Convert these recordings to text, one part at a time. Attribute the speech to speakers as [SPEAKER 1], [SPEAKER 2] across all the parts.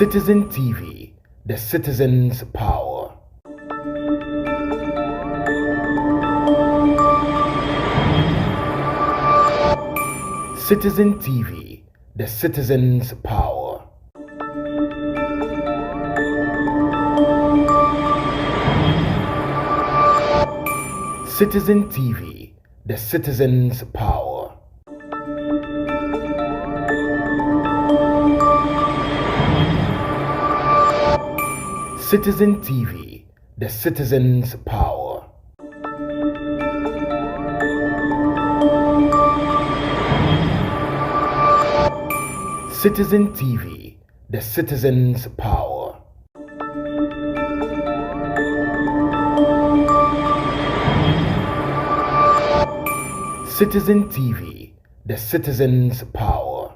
[SPEAKER 1] Citizen TV, the citizen's power. Citizen TV, the citizen's power. Citizen TV, the citizen's power. Citizen TV, the citizen's power. Citizen TV, the citizen's power. Citizen TV, the citizen's power.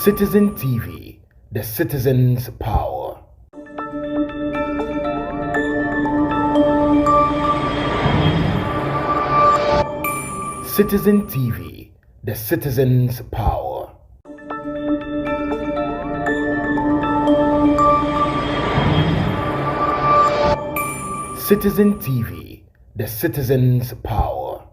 [SPEAKER 1] Citizen TV, the citizen's power. Citizen TV, the citizen's power. Citizen TV, the citizen's power.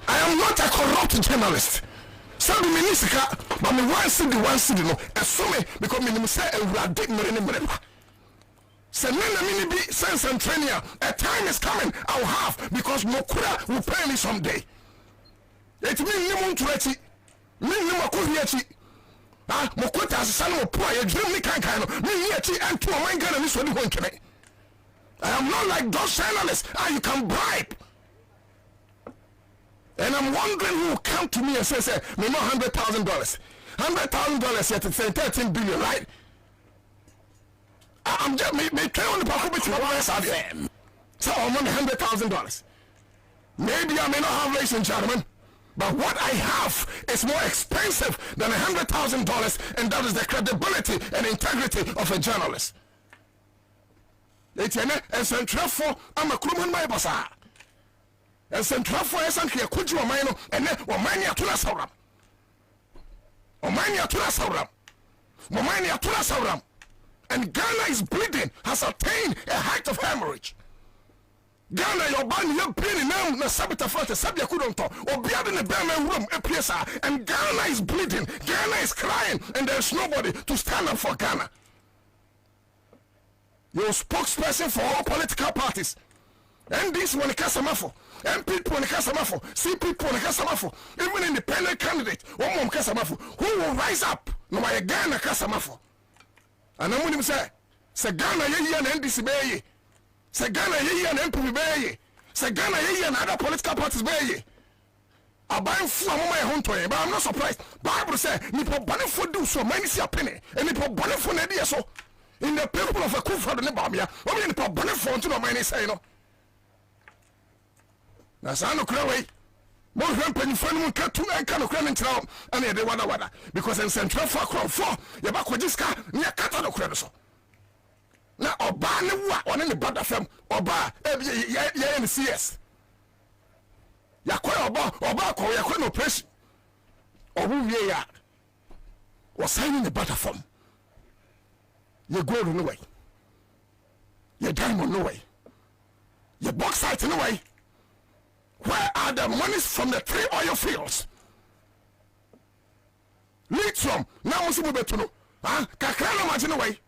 [SPEAKER 2] I am not a corrupt journalist. Some minister, but me one city no. Assume because me say a radic me. Say me be sense and training. A time is coming. I'll have because Mokura will pay me someday. It mean no one to me no Makuriachi. Ah, Mokuta son of poor, you dream me kind me yet and to a man gun and this one going to me. I am not like those journalists. Ah, you can bribe. And I'm wondering who will come to me and say, me no $100,000. $100,000 yet it's 13 billion, right? I'm just me try on the pocket with my so I'm on $100,000. Maybe I may not have, ladies and gentlemen, but what I have is more expensive than $100,000, and that is the credibility and integrity of a journalist. And Centrafo, I'm a crewman, my boss. And Centrafo is a could you a mine, and then Omania to us around. Omania to us around. Omania to us around. And Ghana is bleeding, has attained a height of hemorrhage. Ghana, your band, you're bleeding now, na sabita front, sabia kudonto, or be in the Berman room, a place, and Ghana is bleeding, Ghana is crying, and there's nobody to stand up for Ghana. You're spokesperson for all political parties. And this one, Casamafo, MP one Casamafo, CP one Casamafo, even independent candidate, one more Casamafo, who will rise up, no my Ghana Casamafo. And I'm going to say Ghana ye and NDC be, say Ghana ye and MP be, say Ghana ye and other political parties be. I buy for my home to but I'm not surprised. Bible say, Nipo Bonifo do so many see a penny, and Nipo Bonifo Nadia so. In the people of a Kufa de Nebamia, only Nipo Bonifo to no money say no. That's I no cry. More rampant friend cut to and kind of cramming town, and they wada because in Central Farm 4, Yabakojiska near Catano Credoso. Now, Oba, one in the brother from Oba, yeah, in the CS. Yakwa Oba, Yakwa no press. Or who ye are was signing the butter from. You go no way. You diamond no way. You bauxite no way. Where are the monies from the 3 oil fields? Lithium, now Musimu Betuno, Kakrano Margin away.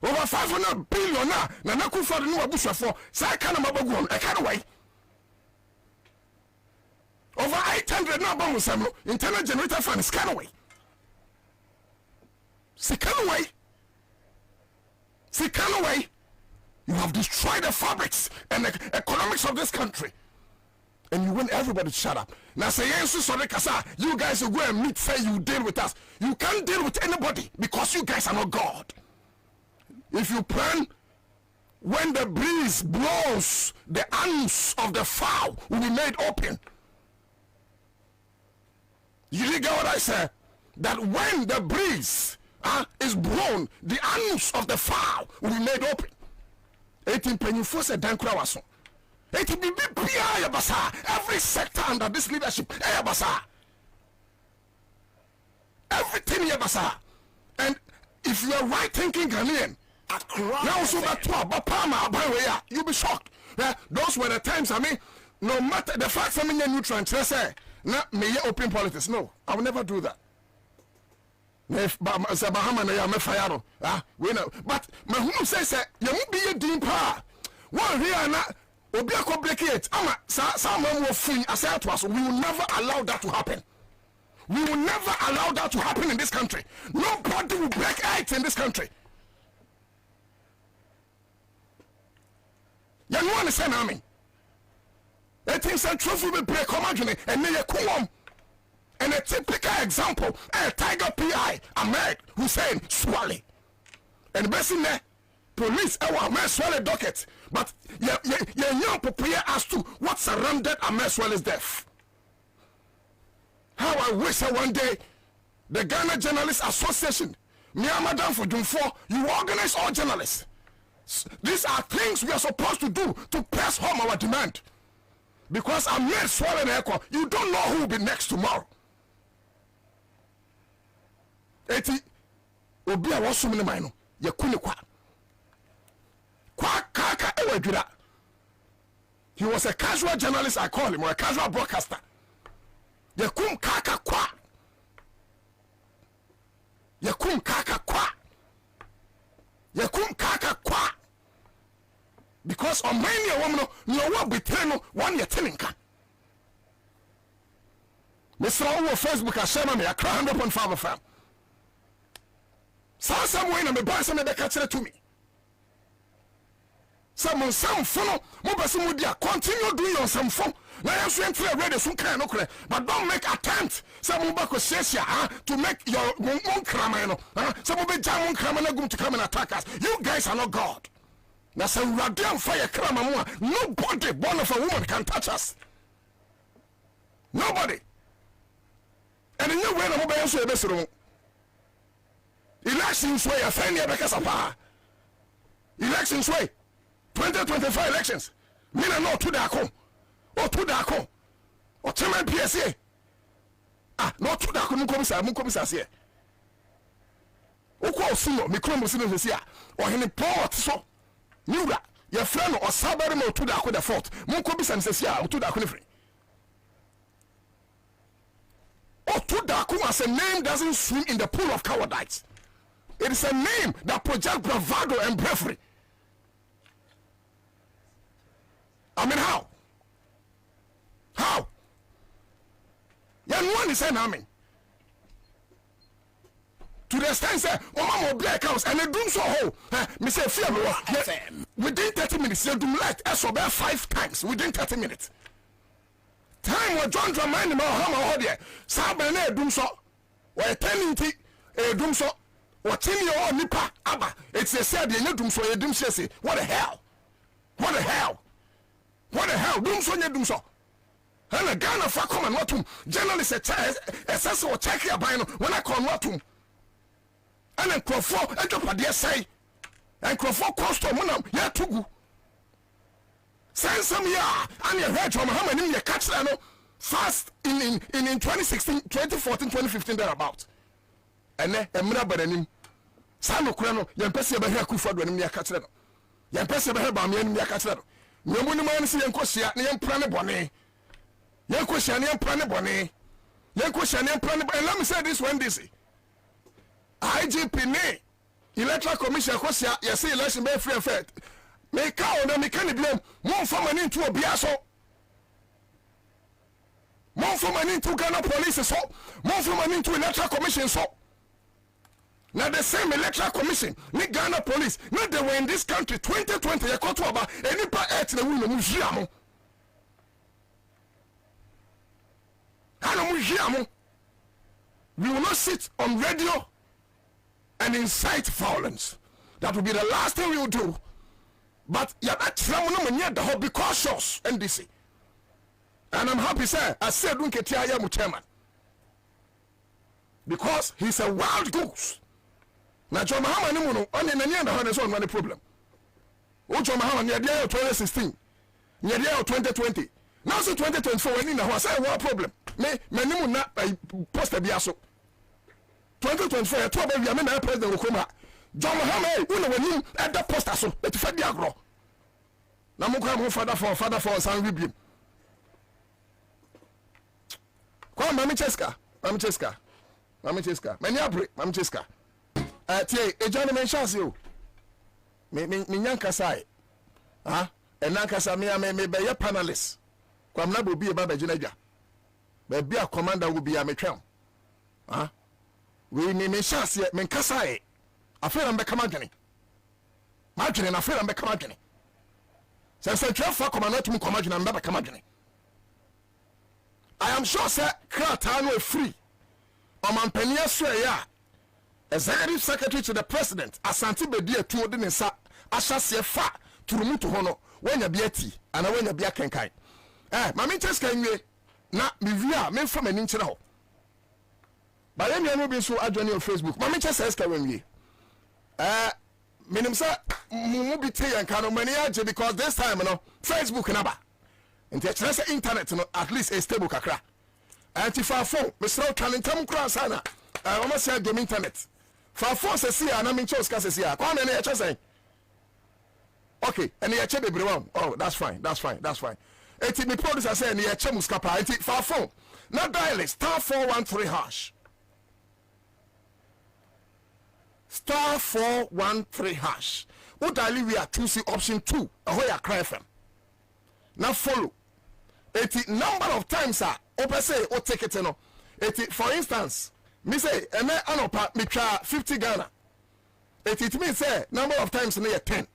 [SPEAKER 2] Over 500 billion now, Nanaku for the new Abusha for Sakana Mabagon, a kind of way. Over 800 now, Bamusamo, internal generator fund, Scanaway. Sikanaway. Sikanaway. You have destroyed the fabrics and the economics of this country. And you want everybody to shut up. Now say, you guys will go and meet, say you deal with us. You can't deal with anybody because you guys are not God. If you plan, when the breeze blows, the arms of the fowl will be made open. You did get what I said? That when the breeze is blown, the arms of the fowl will be made open. 18 penny force a dan krawaso. 18 be basa. Every sector under this leadership, basa. Everything basa. And if you are right thinking Ghanaian, now so that Bapama, you'll be shocked. Those were the times, I mean, no matter the fact I'm in a nutrient, let's say, not me open politics. No, I will never do that. If Bahama na me fire we know, but my who says you won't be a deep power. One here na obi complicate ama someone will free as to us. We will never allow that to happen. We will never allow that to happen in this country. Nobody will break eggs in this country. You know what I mean? I think some truth will break imagine and may come. And a typical example, a Tiger PI, Ahmed Hussein Swally. And best in there, police, Ahmed Swally docket. But you're not prepared as to what surrounded Ahmed Swally's death. How I wish that one day, the Ghana Journalists Association, Madam for June 4, you organize all journalists. These are things we are supposed to do to press home our demand. Because Ahmed Swally, you don't know who will be next tomorrow. Eti obi a woso me man no ye kune kwa kaka ewa dwira. He was a casual journalist, I call him, or a casual broadcaster. Ye kum kaka kwa. Ye kum kaka kwa. Ye kum kaka kwa. Because on many woman no what betray no one ye telinka. Mr. Owo Facebook a share me a 100.5 FM. Some way na me buy some be catch to me. Some phone, Mobasia, continue doing on some phone. Now you enter ready some kind of but don't make attempt. Some Mobako says to make your own cramano. Some of the German cramano going to come and attack us. You guys are not God. Now some radiant fire cramamo. Nobody born of a woman can touch us. Nobody. And in your way, I'm going to best room. Elections way, a failure because of power. Elections way. 2025 elections. Mina no to dako. O to dako. O chairman PSA. No to dako mukomisa se. O ko osino mi kromo sino se ya. O hene port so. Niura, your friend or sabari mo to dako the fort. Mukomisa se ya o to dako ni free. O to dako as a name doesn't swim in the pool of cowardice. It is a name that projects bravado and bravery. I mean, how? How? Yeah, one is saying, I mean, to the extent say, oh, my black house, and they do so whole. Me say, fear me, within 30 minutes, they do light as about 5 times within 30 minutes. Time was John Dramani, my home, there. Sabane, do so, or a tenant, a doom so, or 10 year old nipa, abba. It's a sad, you know, doom so, a doom say, what the hell? What the hell? What the hell? Doom so, you doom so. And a Ghana for come and what to journalists a or check your bino when I come what to. And then Crawford, and drop a dear say, and Crawford cost to Munam, yeah, to go. Send some ya, and you heard from how many you catch that fast in 2016, 2014, 2015, thereabout. And then a Murabanim, Sano Crano, young person by her Kuford when you catch that. Young person by her Bamian, you catch that. No one see and Kosia, and Prana Bonnet. Young question, young Prana Bonnet. Young question, young Prana. And let me say this one, this IGP, Electoral Commission, Kosia, you see election by free and fair. Make out and me can blame more for money to a biaso. More for money to Ghana police, so more for money to Electoral Commission, so. Now the same Electoral Commission, ni Ghana police, not they were in this country 2020, you caught about any part at the woman museum. We will not sit on radio and incite violence. That will be the last thing we will do. But you're not the whole be cautious, NDC. And I'm happy, sir. I said, don't get here, chairman. Because he's a wild goose. Now, John Mahama, only in the end, there's one problem. Oh, John Mahama, near the year 2016, near the year 2020. Now, so 2024, when in the house, I have a problem. Me, not post a biaso. 2024, I told you, I'm president of Okuma. John Mahama, when you at the post, so let's fight the agro. Now, I'm father for son review. Come, Mammy Cheska, Many abri, Mammy Cheska. A gentleman shall you. Me yanka sai. And Nankasa me be a panelist. Kwabena will be a Baba Geneja. Be a commander will be a metram. We me shall see men Kasai. I feel I'm become agony. Margin and I feel I'm become agony. Since I try for commander to come agony and never come agony. I am sure, sir, Kratano free. Man Penia swear, Executive Secretary to the President, Asante Bedia to Odinesa, Asha Sefa, to Rumutu Hono, when you be a tea, and when you be a kankai. Mammy Cheska, not me via, men from an inch now. But then you will be so adjoining on Facebook. Mammy Cheska, when we Minimsa, Mubi Tea and Kano Mania, because this time, Facebook and Abba. And the internet, at least a stable kakra. And if our phone, Mr. Talentam Krasana, I almost said the internet. For phone says here, and I'm in Chos Cassia. Come and hear saying. Okay, and the check everyone. Oh, that's fine. It me producer saying the Chemuskapa, it for phone. Now dial it, *413 hash. *413 hash. What I leave we are choosing option 2. Ahoya cry FM. Now follow. It number of times open say or take it no. It for instance, me say and me anopa me try 50 Ghana. It means say number of times near 10.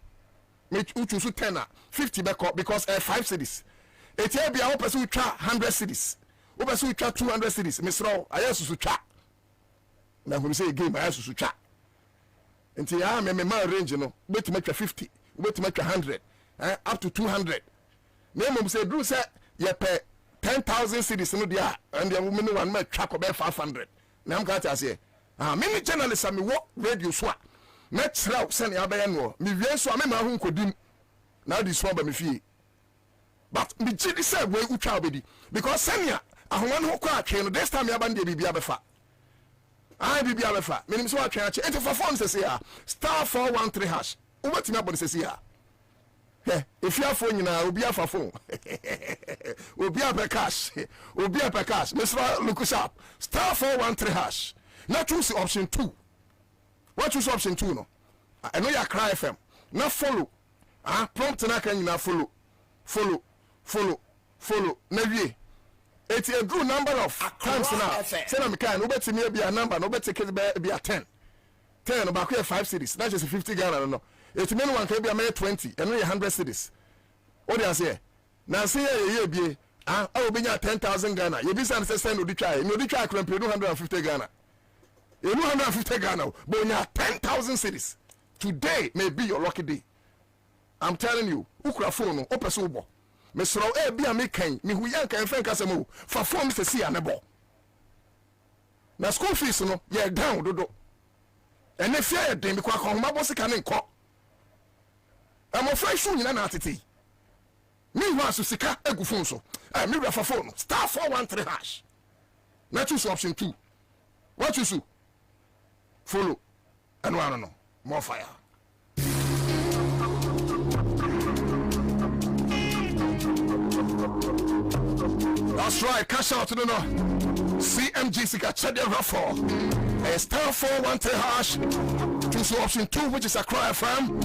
[SPEAKER 2] me choose 10 50 back because 5 cities. It will be our person 100 cities. Over so 200 cities. Miss Row, I asked to chat. Now when we say game, I asked to chat. Until I am a man range, you know, wait to make 50, wait to make 100, up to 200. Name say, Drew said, you pay 10,000 cities in the and the woman one make track about 500. Now I'm going to say, many journalists are me what radio swap. Let's route send your bayan. Me, yes, so I remember who could do now this one by me fee. But me chili said, where you try because Sanya, I want who crack, this time you abandon the Biabefa. I be Biabefa, meaning so I can't change it for phone says here, star 413 hash. What in about says here? If you have phone, you know, will be a phone. Will be up a cash. Will be up a cash. Mr. Look sharp. Star 413 hash. Now choose option 2. What choose option 2 no? I know you cry FM. Now follow. Prompt na can you now follow. Follow. Never. It's a good number of times now. Say I'm kind. Nobody me be a number. Nobody take be a 10. 10 about 5 cities. That's just 50 Ghana. I don't know. It's mean one can be a mere 20 and only 100 cities. What do I say? Now see you be I will be 10,000 Ghana. You be send to try. You know try can pay 250 Ghana. You know 150 Ghana, but you have 10,000 cities. Today may be your lucky day. I'm telling you, ukra phone open so Mr. O be a making me who yan can frank as a move for forms to see a nebo. Now school fees no, yeah down do. And if you're a day because my boss can call. I'm afraid soon in an attitude. Me wants to seek a good phone so. I'm mirror for phone. Star 413 hash. Now choose option 2. What you do? Follow. And I don't know. More fire. That's right. Cash out to the no. CMG Sika Chedia Raffle. A star 413 hash. Choose option 2, which is a cry from.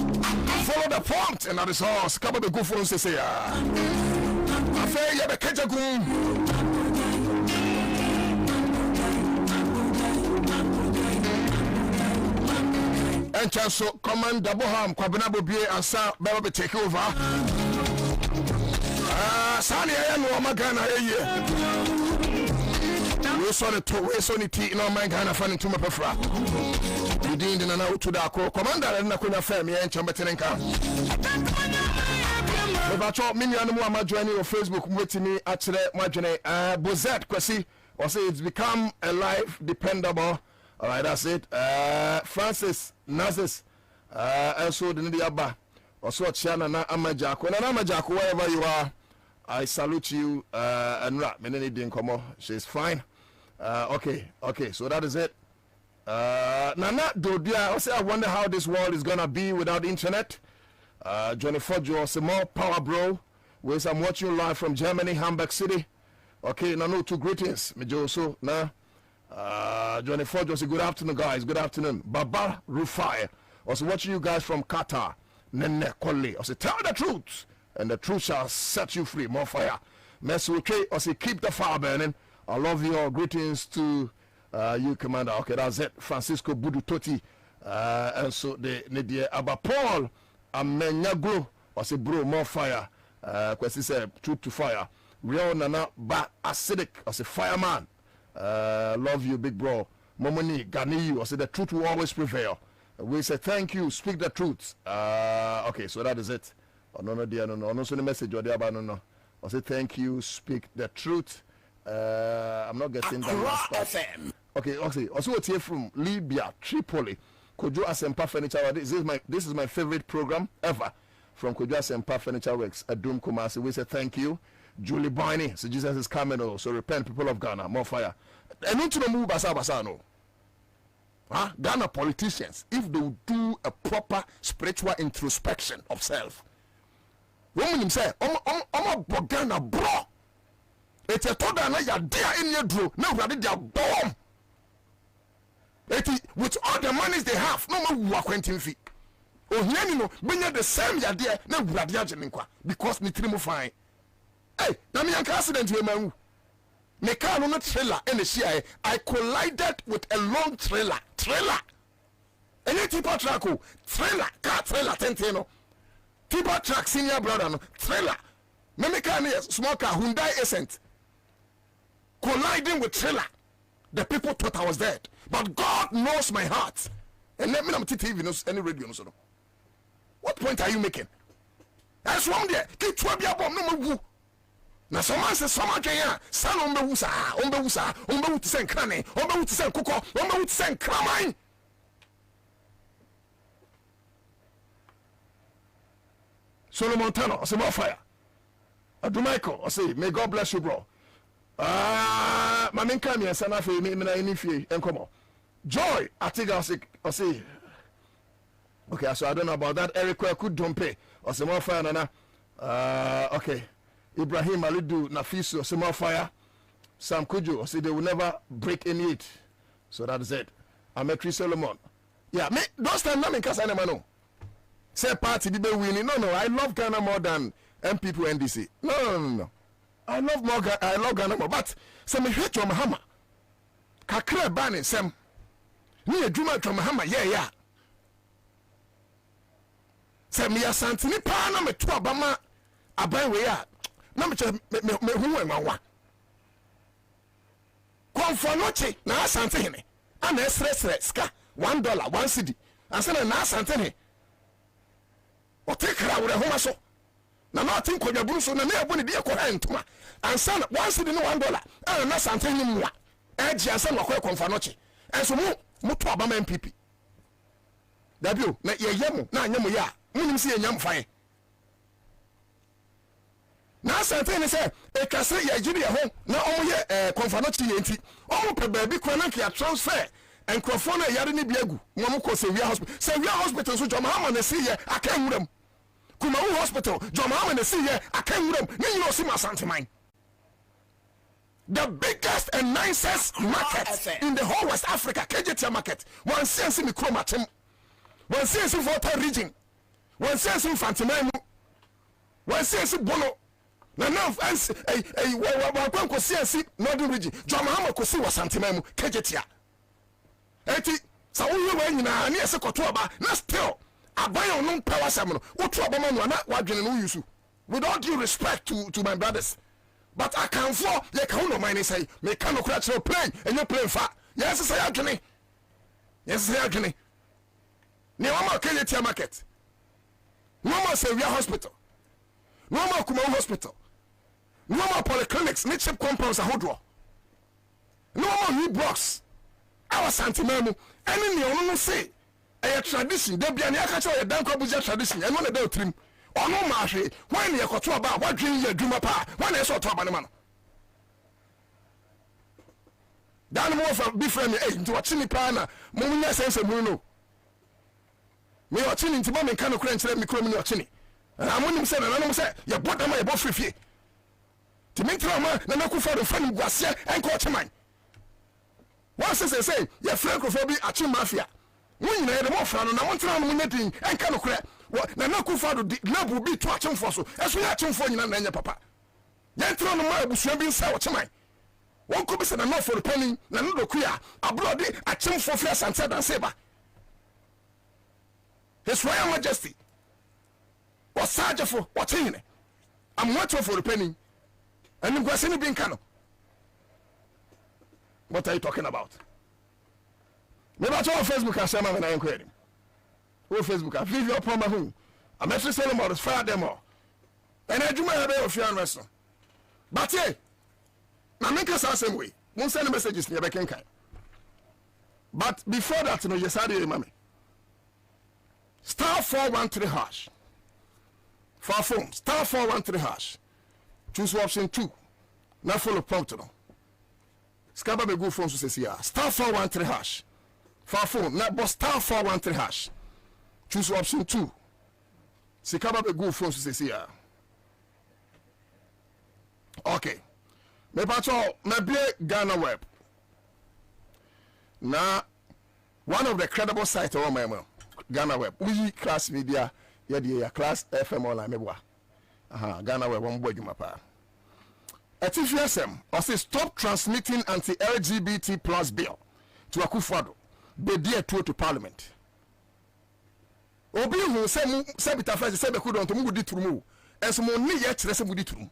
[SPEAKER 2] Follow the prompt, and that is all. Come on, the good phones to say, I feel you have a kajagoon. And so, command double harm, Kwabena Bobie, Ansah, Bobie take over. Sani, I know my Ghana. We saw the two, we saw the tea in our mind, Ghana, funny to my prefer. We didn't know to the commander and Nakuna family and Chambertenka. About your minion, my journey on Facebook with me at my journey. Bozet, Kwasi, or say it's become a life dependable. All right, that's it. Francis Nazis, also the Nidiaba, also Chana na Amajako, and Amajako, wherever you are, I salute you. And Rat, Menini didn't come on. She's fine. Okay, so that is it. Nana Dodia, I say I wonder how this world is gonna be without internet. Johnny Fojo, some more power, bro. Where's I'm watching live from Germany, Hamburg City. Okay, Nano, two greetings, Mejoso. Nah, Johnny Fojo, say good afternoon, guys. Good afternoon. Baba Rufai, also watching you guys from Qatar. Nene Koli, I say tell the truth, and the truth shall set you free. More fire. Mesuke, I say keep the fire burning. I love you all. Greetings to you, Commander. Okay, that's it. Francisco Budutoti. And so the Nidia Abba Paul Amenyago. I say, bro, more fire. Kwesi said, truth to fire. Real Nana Ba Acidic. I say, fireman. Love you, big bro. Momoni Ganiyu. I say, the truth will always prevail. We say, thank you. Speak the truth. Okay, so that is it. Oh, no, dear, no. No, so the message. No. I say, thank you. Speak the truth. I'm not getting that last part. FM. Okay. Also, what's here from Libya, Tripoli, Kojo Asempa Furniture. This is my favorite program ever from Kojo Asempa Furniture Works at Doom Kumasi. We say thank you, Julie Boyne. So Jesus is coming. Oh, so repent, people of Ghana. More fire. And not to move basa no. Ghana politicians, if they do a proper spiritual introspection of self, women say, "I'm a Ghana bro." It's a total na ya there in your draw. No, rather they are bomb. With all the monies they have, no more work 20 feet. Oh, here you know, when you're the same ya there, no rather because ni trimu fine. Hey, na me an accident here, man. Me car no trailer in the CIA. I collided with a long trailer. Any tipo track, trailer, car trailer, 10 no. Tiba truck senior brother no trailer. Me car near small car Hyundai Accent colliding with trailer. The people thought I was dead, but God knows my heart. And let me know TV knows any radio no. What point are you making? That's wrong there. Keep 12 year bomb no more. Na someone says someone can san ombe wusa ombe wuti sen krane ombe wuti sen kuko ombe wuti sen kraman. Solomon Tano, I say more fire. Adu Michael, I say may God bless you, bro. My main camera and sana fe me na any fee and come on. Joy, I think I say okay, so I don't know about that. Eric could don't pay. I say more fire nana. Okay. Ibrahim Alidu Nafiso, say more fire. Sam Kujo, I say they will never break any it. So that is it. I'm a Chris Solomon. Yeah, me those time na me kasa na no. Say party be winning. No, I love Ghana more than MPP NDC. No. I love Ghana more. But say me hate your Mahama. Kakra bani sem. Ni edwuma your Mahama, yeah. Say me asantini pa na me to abama aban we ya. Na me hu enwa. Konfonoche na asante hene. Ana esresre ska $1 1 cedi. Ansana na asante ne. O take ra homa so na na tin ko dwaburu so na na ebo ne de ko ha ntoma ansa na $1 cedi no $1 ana na sante ni mwa agi ansa na ko konfa no che enso mu to abama MPP dabio na ye yemu na anyemu ya munim se ye nyam fae na sante ni se e kase ye giri ye ho na o ye konfa no che ye nti o pe ba bi ko na ke transfer enkrofo na yare ni biagu mo ko Sevilla hospital so joma ha na se ye akan wuram Kuma hospital, Joma and the sea, I can't room, Nino Sima Santiman. The biggest and nicest market in the whole West Africa, KJT market. One sense in the chromatum, one sense in Volta region, one sense in Fantimanu, one sense in Bono. Now, fancy a CNC Northern region, Joma Kosi was Santimamu, KJT. Eti, so we were in a near Sokotoba, not still. Abayo no power samuno otu abama no na wadwene no yusu with all due respect to my brothers, but I can for ye ka no mine say me can no kra chero plane enyo plane fa yes say adwene ne wama KJT market no more Sevilla hospital no more Kuma hospital no more polyclinics ni chip compounds ahodro no more new blocks our santimamu any ne ono no say a tradition de bia ne akacha ye dan kwa buja tradition eno na da otrim ono ma hwe when ye koto aba wadwen ye adwuma pa when ye so to aba ne ma no dan mo fa bi frame e nti wachini pa na mo nya sense mu no me wachini nti mo me kan no kra nkyere mi kro mi no wachini amonim se na no se ye boda ma ye bo frefie ti mentra ma na na ku fa do fa ni guase enko ocheman wa se ye francophobia achi mafia when you mo fra no na montra no nyetin enka no kra na na ku fa do level bi to achemfo so eso ya achemfo nyina na nya papa yentra no ma abusua bi nsa ocheman won ko bi se na no for penny na no do kuya abroad achemfo fi asante dan seba His Royal Majesty was sajafo watine I'm watching for the penny and ngwase bi nka no. What are you talking about? Me ba on Facebook and share my inquiry. Who Facebook? I leave your problem home. I'm actually selling about this fire them all. And I do my habit of fear and wrestle. But yeah, now make us the same way. Won't send messages near back in kind. But before that, you know, you said it, mommy. Star 413 hash. For phone, star 413 hash. Choose option 2. Now follow prompt. Scaba be good phone to say star 413 hash. For phone, now but star 413 hash. Choose option 2. Scaba be good phone to say okay. Me pacho me be Ghana web. Now one of the credible sites on my Ghana web. We class media ya class FM online me boa. Ghana web one boy jumapa. TFSM also stop transmitting anti-LGBT plus bill to Akufo-Addo. Be dear to Parliament. obi hu se mu se bitafase se be ku don to mu di turumu enso mo ni ye kire se mu di turumu.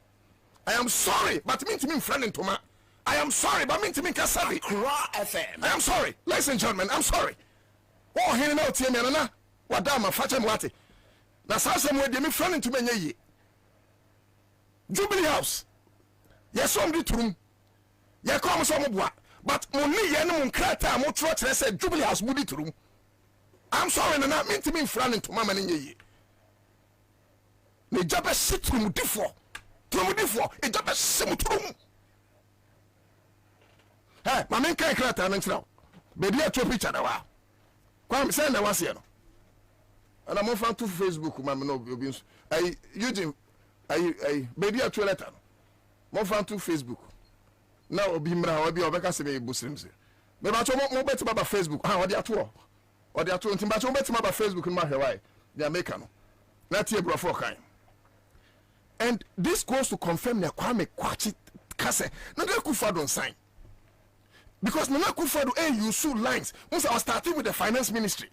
[SPEAKER 2] I am sorry but me to me friend ntoma. I am sorry but me to me ka sorry.
[SPEAKER 3] FM.
[SPEAKER 2] I am sorry. Ladies and gentlemen, I'm sorry. Oh here na otie me na wadama fache me wate. Na sasa mo de me friend ntoma nya yi. Jubilee House. Yes om di turum. Ye come so mo boa. But mo ni ye no mo krata mo tro kire se Jubilee House mu di turum. I'm sorry na me to me friend ntoma ma nya yi. Ne jabe sitrum difo. Trumudifo e jabe simutrum. Hey, my main krata na nchira. Baby a to picture na wa. Kwa me say na wase no. Ana mo fan to Facebook ma me no obi nso. Ai Eugene ai baby a to letter. Mo fan to Facebook. Na obi mra obi obeka se me busrim se. Me ba cho mo beti baba Facebook. Ah, odi ato. Odi ato ntim ba cho beti baba Facebook no ma hwewai. They make no. Na tie brofo kan. And this goes to confirm the Kwame Kwachi Kase. Nana Akufo-Addo don't sign. Because Nana Akufo-Addo use lines. Once I was starting with the finance ministry.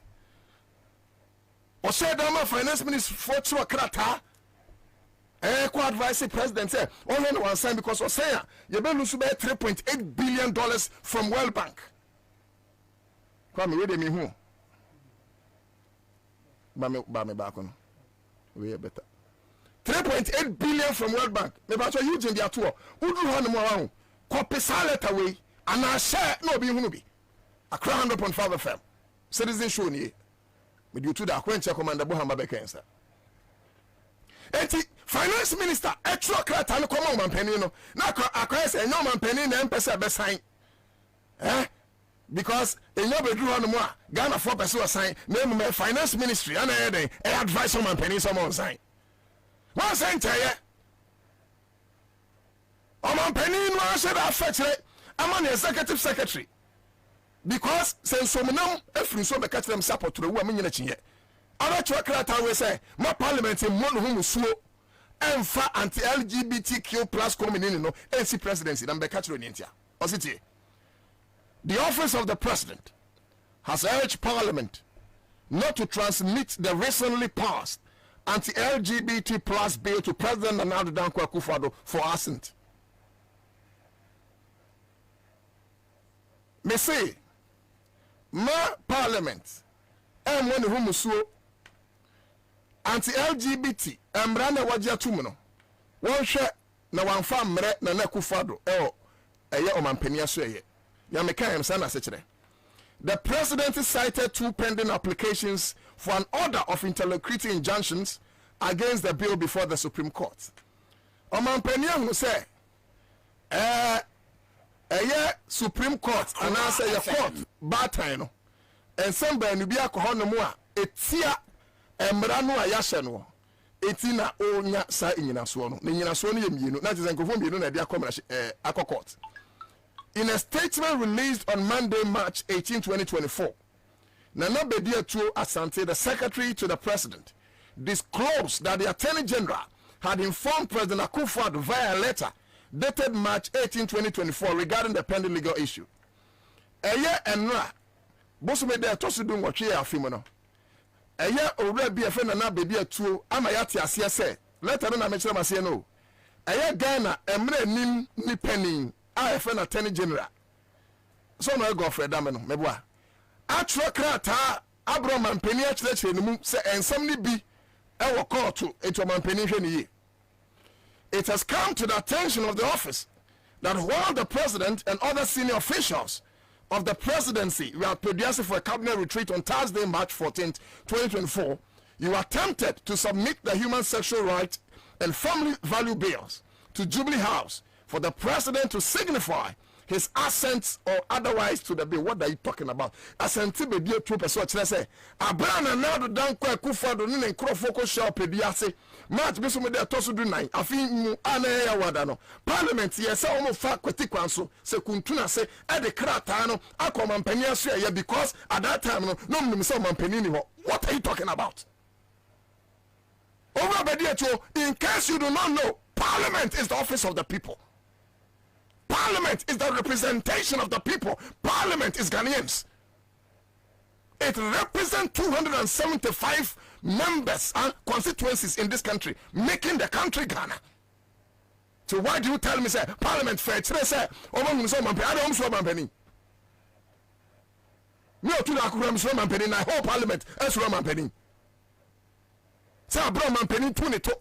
[SPEAKER 2] Or say Dama finance ministry for Chua Krata. Kwa advise the president say, only one sign because of say you better lose about $3.8 billion from World Bank. Kwame, where they me who? Bame back on. We are better. 3.8 billion from World Bank. Me ba so huge in their tour. Udu ho no mo wa ho. Kopesa letter we and I share no be hunu bi. Accra 100.5 FM. Citizen show ni. Me do to da kwenche commander Bohamba Bekensa. Enti finance minister extra krata no come man penny no. Na akwa say no man penny na empesa be sign. Because enyo bedru ho no mo a Ghana 4% sign. Na me finance ministry and advise man penny some sign. One center, yeah. Oman Penin was said affected. I'm an executive secretary. Because since some now, every so catch them support to the woman in the chin. Other track we say, my parliament in one whom so and for anti LGBTQ plus coming in, no, NC presidency, and be catch in India. The office of the president has urged parliament not to transmit the recently passed anti-LGBT plus bill to President Nana Akufo-Addo for assent. Me say, ma parliament, one who musuo anti-LGBT, embrana wajia tumuno. One share na one farm mre na Akufo-Addo. Eye omampenia so eye. Ya meka em sana sechere. The president cited 2 pending applications for an order of interlocutory injunctions against the bill before the Supreme Court. Omampenia who say, Supreme Court and answer your court bad time. And somebody no be alcohol no more. Etia emrano ayashe no. Etina onya sa inyina so no. Ne nyina so no yemienu. Na tisen kofo mienu na dia akọ court. In a statement released on Monday, March 18, 2024, Nana Bediatuo Asante, the secretary to the president, disclosed that the Attorney General had informed President Akufo-Addo via a letter dated March 18, 2024 regarding the pending legal issue. Eye enra, bosume de atosu dun wotwe ya afimo no. Eye owura bi efe Nana Bediatuo ama yate ase se, letter na mechira mase no. Eye Ghana emre nim ni penin. I friend Attorney General. So no go for damn no meboa. Atro krata Abraham Penny church no mu say ensam bi e wo court to man Penny hwe ni. It has come to the attention of the office that while the president and other senior officials of the presidency were producing for a cabinet retreat on Thursday, March 14th, 2024, you attempted to submit the human sexual rights and family value bills to Jubilee House for the president to signify his assent or otherwise to the bill. What are you talking about? Assent be be 2%. Say Abrana now the Danko Akufo-Addo ni nkro focus shop ediase. March be so me dey toso do 9. Afin ana ya wada no. Parliament yes say omo fa kweti kwanso. Se kuntuna say e de krata no akoma mpani aso ya because at that time no mnim say mampani ni ho. What are you talking about? Over in case you do not know, Parliament is the office of the people. Parliament is the representation of the people. Parliament is Ghanaians. It represents 275 members and constituencies in this country, making the country Ghana. So why do you tell me, say, Parliament fair? Say, I don't so man. Me to the Akuram so man penny. I hope Parliament is so man penny. Say, bro man penny 22.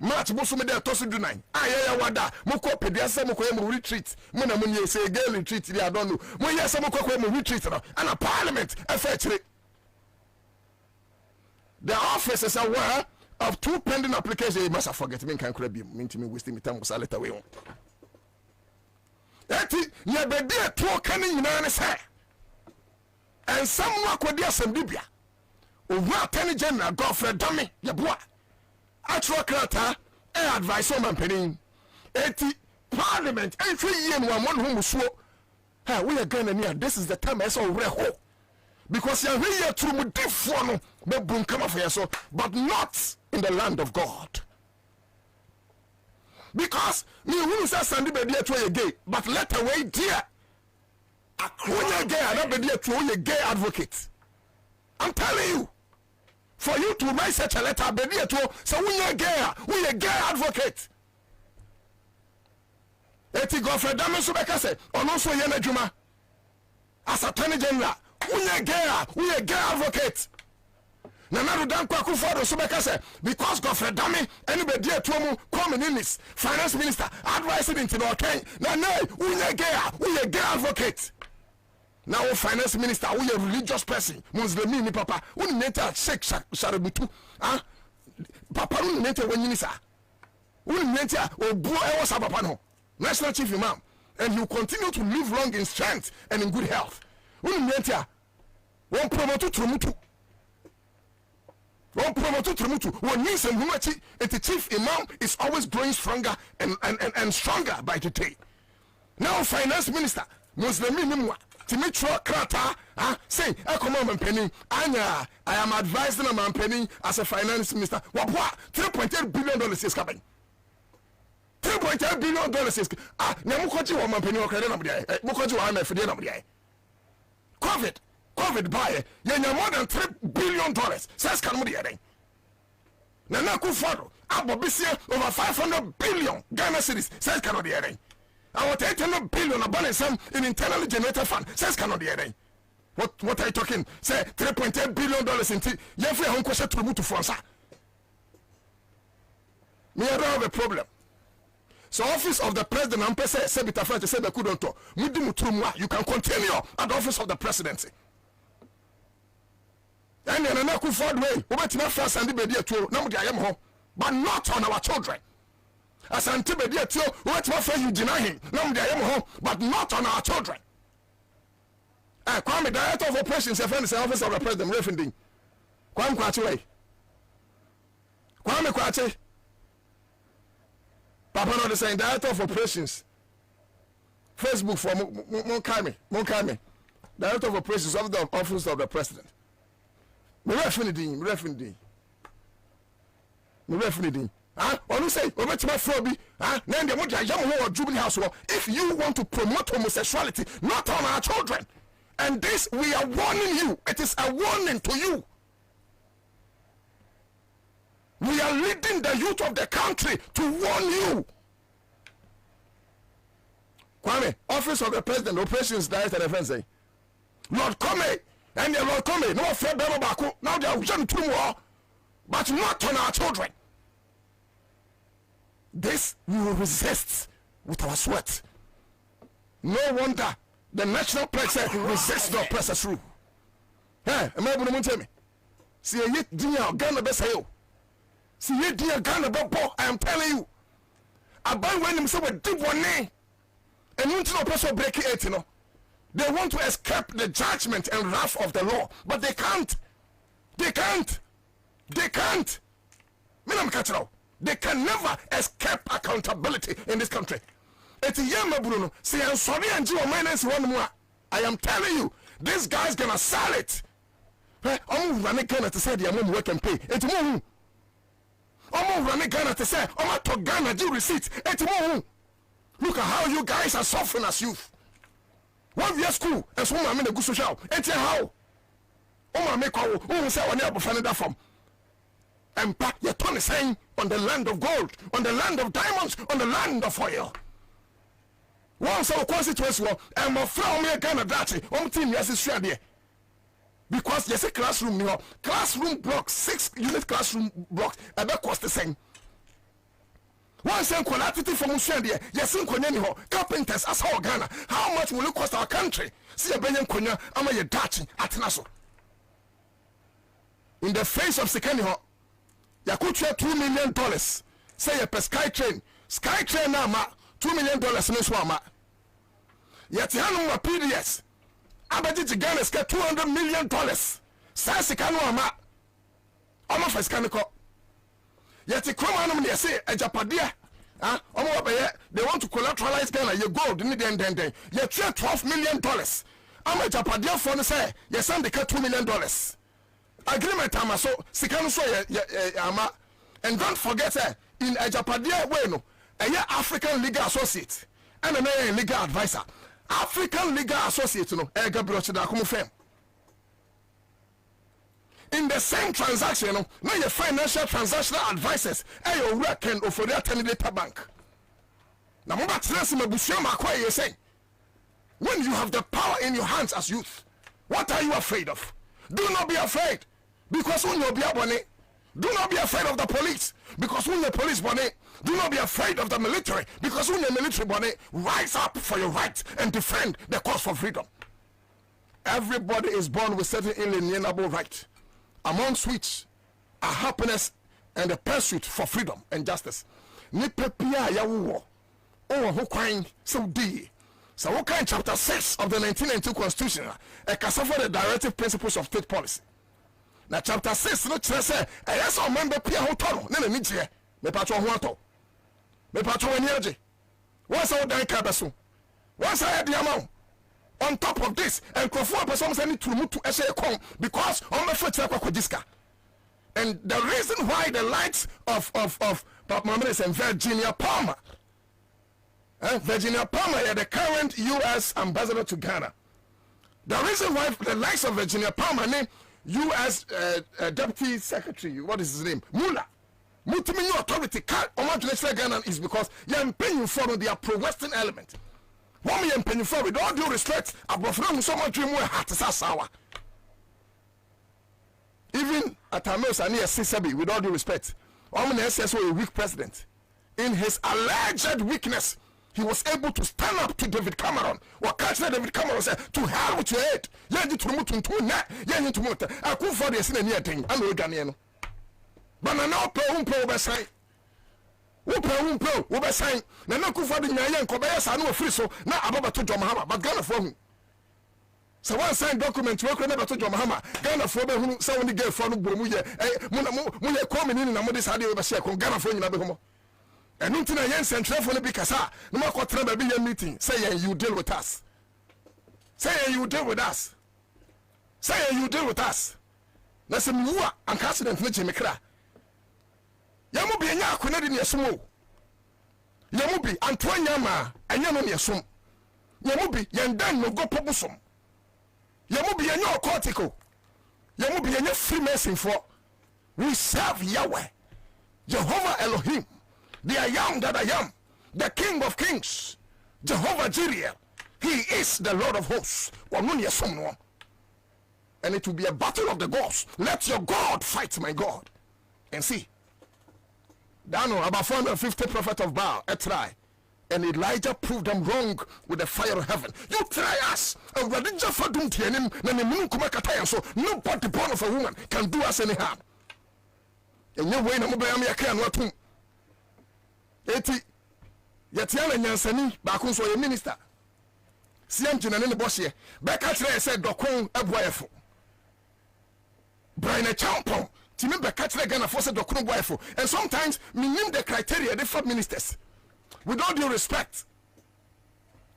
[SPEAKER 2] March boso me there tosu do 9. Ayaya wada. Moko pediasa moko mo retreat. Mo na mo say girl retreat there I don't know. Mo yesa moko mo retreat no. And a Parliament afetire. The office is aware of 2 pending applications. You must forget me can crab me to me wasting me time was a letter way on. Eti ye be there 2 kan nyina say. And someone could be Assembly. Over Attorney General Godfrey Dummy, your boy. Actual crata, advice on my penny. 80 Parliament, and 3 years, one whom swore. Hey, we are gonna near. This is the time I saw reho. Because you're here through the different, but boom, come off here, so, but not in the land of God. Because me who says Sandy be there to a gay, but let away dear. When you're gay, I don't be there to a gay advocate. I'm telling you. For you to write such a letter, be there to so we are gay advocate. Eti Godfrey Dame Subeka say, on also Yana Juma. As Attorney General, we are gay advocate. Nana Dan Kwaku Fado Subeka say, because Godfrey Dame, anybody there to come in this finance minister, advising into the okay. Nana, we are gay advocate. Now finance minister, we a religious person, Muslim ni papa, we need to Sheikh Sharabutu, ah, papa we need to when you say, we need to Obu Ewa Papa no, national chief imam, and he will continue to live long in strength and in good health. We need to one promote to Trumutu, one needs and humanity, and the chief imam is always growing stronger and stronger by the day. Now finance minister, Muslim ni Timitro Krata, say, I come on, penny. Anya, I am advising a man penny as a finance minister. What? $3.8 billion is coming. $3.8 billion is Namukoji woman penny or credit. Mukoji, I'm a Fidel. COVID buy, you're more than $3 billion. Says Canada. Nanaku Fado, Abobisia over 500 billion Ghana cities. Says Canada. I want 800 billion abundance some in internally generated fund. Says cannot be any. What are you talking? Say $3.8 billion in Yefre Hong Kong to move to France. Me I don't have a problem. So office of the president I'm say Sebita French say the couldn't talk. You can continue at the office of the presidency. And then I could afford way. We went to first and the to home, but not on our children. As Antibody, what you deny him? No, they are home, but not on our children. Kwame, director of operations, a friend is the office of the president, refunding. Kwame Kwache. Kwame Kwache. Papa, not the same director of operations. Facebook for Monkame. Director of operations of the office of the president. Refunding. Or you say, if you want to promote homosexuality, not on our children, and this we are warning you, it is a warning to you. We are leading the youth of the country to warn you. Kwame, office of the president, operations director, the say, Lord Kwame, and the Lord Kwame, no afraid Bako, now they are young two more, but not on our children. This we will resist with our sweat. No wonder the national press resists the oppressors through. Hey, am I going to tell me? See a dear Ghana best hell. See a dear Ghana ball. I am telling you. About when them say we did one name, and you know person break it, you know. They want to escape the judgment and wrath of the law, but they can't. They can't. They can never escape accountability in this country. It's Yama Bruno. See, I'm sorry, and you minus one more. I am telling you, this guy's gonna sell it. I'm running Ghana to say the mom work and pay. It's more. I'm running Ghana to say, I'm to Ghana do receipt. It's more. Look at how you guys are suffering as youth. 1 year school, and so I'm in a good social. It's how. ma make who say one abofane da fam empa ye turn saying on the land of gold, on the land of diamonds, on the land of oil. Once our constituency and my friend me Ghana that team yes is share there. Because yes a classroom classroom block 6 unit classroom blocks ebe cost the same. Once and quality from share there yes in konya carpenters as how Ghana, how much will it cost our country? See a benyan konya ama ye dachi atinaso. In the face of second yakutua $2 million say a per sky train na ma $2 million no so ama yet hanu ma PDS abaji Ghana ska $200 million sa sika no ama omo fa sika ko yet kroma no me say ajapadia omo obaye they want to collateralize Ghana ye gold ni den ye $12 million ama ajapadia for no say ye send the $2 million agreement amaso sika no so ama. And don't forget in ajapadia way no African Legal Associate and a legal advisor. African Legal Associate no Gabriel Chidakumu firm. In the same transaction no your financial transactional advisors your reckon of for their data bank. Now you say when you have the power in your hands as youth, what are you afraid of? Do not be afraid, because when you'll be abonné. Do not be afraid of the police, because when the police bonnet. Do not be afraid of the military, because when the military bonnet, rise up for your right and defend the cause for freedom. Everybody is born with certain inalienable right, amongst which are happiness and the pursuit for freedom and justice. Nipepia yawo oh who crying so dear. So what kind chapter 6 of the 1992 Constitution a for the directive principles of state policy. Na chapter 6 no chere say yes o member pia ho to no na ni je me patcho ho ato me patcho wani age once I dan ka beso once I dey amount on top of this and crofo person say ni turumutu e say kon because on me fit akwa diska. And the reason why the likes of Papa Mohammed and Virginia Palmer Virginia Palmer is the current US ambassador to Ghana. The reason why the likes of Virginia Palmer name US Deputy Secretary, what is his name? Mula. Mutimini authority can't Ghana is because you're paying for their pro-Western element. What me paying for with all due respect, above so much dream where heart is sour. Even at Amos and Sisabi, with all due respect, Omen SSO a weak president. In his alleged weakness, he was able to stand up to David Cameron. What catch David Cameron said, to hell with your head. You need to move to net. You need to move. I could for this in any thing. I'm no Ghanaian. But now pro by sign. Who by sign. Now could for the Nyan Kobayas. I know free so now about to John Mahama, but Ghana for him. So one signed document work never to John Mahama. Ghana for whom someone gave from Bumuya. Muna coming in and Modis Hadi over Share Ghana for you. And until I am central for the Bicasa, no more quarter billion meeting, say you deal with us. Say you deal with us. Say you deal with us. That's a new and accident which me cry. Yamubi and Yakuned in your sumo. Yamubi Antoine Yama and Yaman Yasum. Yamubi Yandan no go pobusum. Yamubi and your cortico. Yamubi and your Freemason for. We serve Yahweh, Jehovah Elohim. The I am that I am, the King of Kings, Jehovah Jireh. He is the Lord of hosts. And it will be a battle of the gods. Let your God fight my God. And see, Daniel, about 450 prophets of Baal, a try. And Elijah proved them wrong with the fire of heaven. You try us. So nobody born of a woman can do us any harm. And your way, I can't. Eti yetiana nyansani baako so ye minister siam jina ne bohye beka kire say dokon abuayefo Brian Champon timi beka kire Ghana for say dokon abuayefo. And sometimes minim the criteria they for ministers, with all due respect,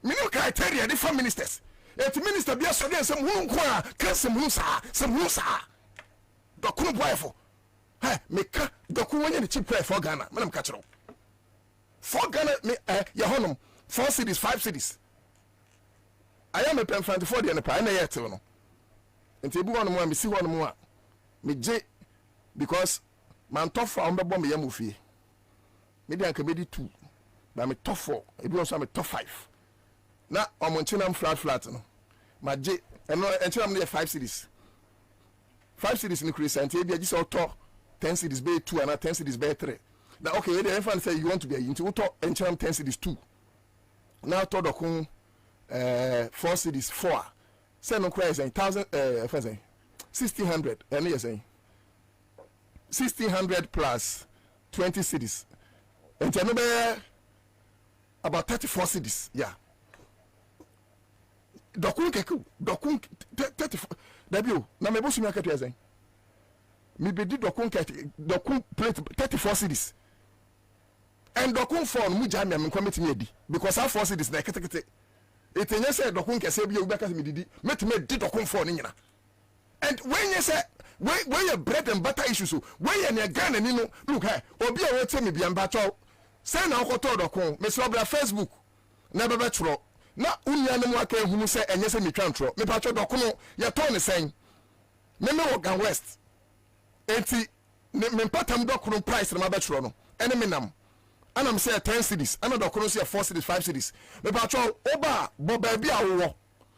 [SPEAKER 2] minim criteria they for ministers. Eti minister bia so dey some hu nko a kan some hu sa dokon abuayefo meka dokon wanya ne cheap price for Ghana manam ka kire 4 Ghana Yahonum 4 cities 5 cities. I am a pen 24 the and yet no. nti ebi wɔ no mu a me si hɔ no mu a me gye because man tɔfo a ɔmbɛbɔ me yam ofie me de anka bɛdi 2 ba me tɔfo ebi wɔ so a me tɔ 5 na ɔmo nkyenam flat no ma gye ɛno nkyenam no yɛ 5 cedis 5 cedis no kure santi ebi agye sɛ ɔtɔ 10 cedis bɛyɛ 2 ana 10 cedis bɛyɛ 3 na okay we dey fan say you want to be a nti wotɔ nkyenam 10 cedis 2 na tɔ dɔko 4 cedis 4 sɛ no kura yɛ 1000 ɛfɛ 1600 ɛno yɛ sɛ 1600 plus 20 cedis nti ɛno bɛyɛ about 34 cedis yeah dɔko kɛkɛ dɔko 34 dabi o na mebo sumi akɛto yɛ sɛ me bedi dɔko kɛkɛ dɔko plate 34 cedis and dɔko 4 no mu gya me nkɔ metimi edi because that 4 cedis na kɛtɛkɛtɛ etenye sɛ dɔko kɛse bi obi aka sɛ me didi metimi edi dɔko 4 no nyina and when you say when you bread and butter issues so when you na Ghana ni no look hey obi a wote me bia mba twa say na okoto dɔko me so bra Facebook na bebe tro na unia no mu aka ehunu sɛ enye sɛ me twa ntro me pa twa dɔko no ye tɔ ne sɛn me me Ogan West enti me patam dɔko no price na ma be tro no ene me nam anam say 10 cedis ana dɔko no say 4 cedis 5 cedis me pa twa oba bo ba bia wo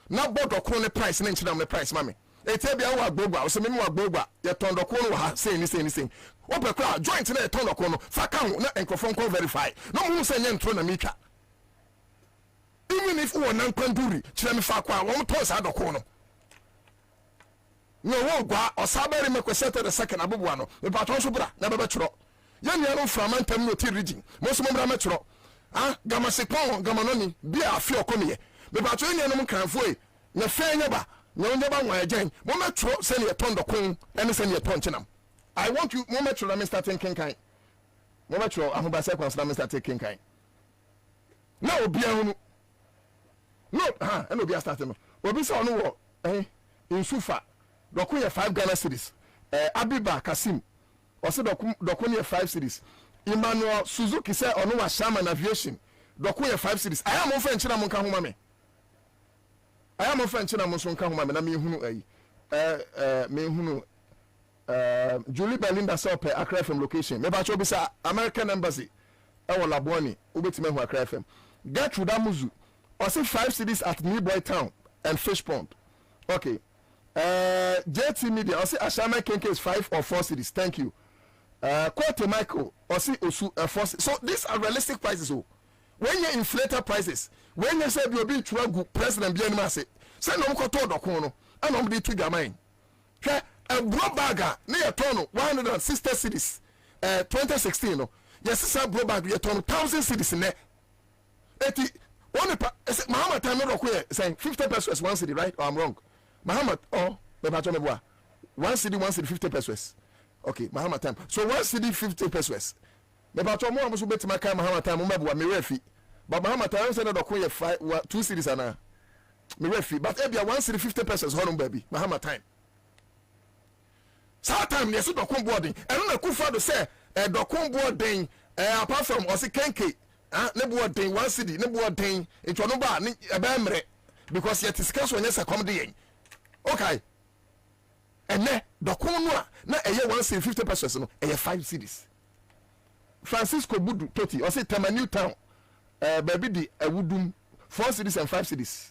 [SPEAKER 2] na bo dɔko no price na nkyina me price ma me ete bia wo agbogba o se me wo agbogba ye ton dɔko no ha say ni wo pe kra joint na ye ton dɔko no fa ka ho na enkrofon ko verify no mu se nye ntro na mitwa even if wo nan kwanduri kire me fa kwa wo ton sa dɔko no no wo gwa o sabere me kwesete the second aboboa no me pa ton so bra na bebe tro ye ne no framantem no ti region mo so mo bra me tro ah gama sekpon gama no ni bia afi okomiye me pa ton ne no mkranfo e na fe nya ba na onye ba nwa agyan mo metro se ne yeton dokon ene se ne yeton chenam I want you mo metro na me start thinking kan mo metro ahoba se kwans na me start thinking kan na obi ahunu no ha ene obi start no obi se ono wo insufa dokon ye 5 Ghana cedis Abiba Kasim o se dokon ye 5 cedis Emmanuel Suzuki se ono wa Shaman Aviation dokon ye 5 cedis aya mo fa nchira mo nka homa me I am a friend na mo so nka homa me na me hunu me hunu Julie Belinda so pe Accra FM location me ba cho bi sa American embassy e wo Laboni ubetime hu Accra FM Gertrude Amuzu o say 5 cedis at New Boy Town and Fish Pond okay JT Media o say Ashama Kenke is 5 or 4 cedis thank you Quote Michael o say Osu 4 so these are realistic prices oh when you inflate prices when you say you be twa president bi anima say say no ko to dɔko no ana mo de tu gaman hwɛ a bro bag na ye ton no 160 cedis 2016 no yes say bro bag ye ton 1000 cedis ne eti one pa Muhammad time no dɔko ye say 50 pesos 1 cedi right or I'm wrong Muhammad oh me ba cho me boa 1 cedi 50 pesos okay Muhammad time so 1 cedi 50 pesos me ba cho mo so betima kai Muhammad time mo meboa me refi but Muhammad time say na dɔko ye 2 cedis ana me refi but ebia 1 cedi 50 pesos hono baby Muhammad time sa time ne so dɔko boarding eno na kufa do say dɔko boarding apart from o se kenke ne boarding 1 cedi ne boarding etwo no ba ne ebe mre because yet discuss when yes come dey okay ene dɔko no a na eye 1 cedi 50 pesos no eye 5 cedis Francisco Budu Toti o say Tamanu Town baby di awudum 4 cedis and 5 cedis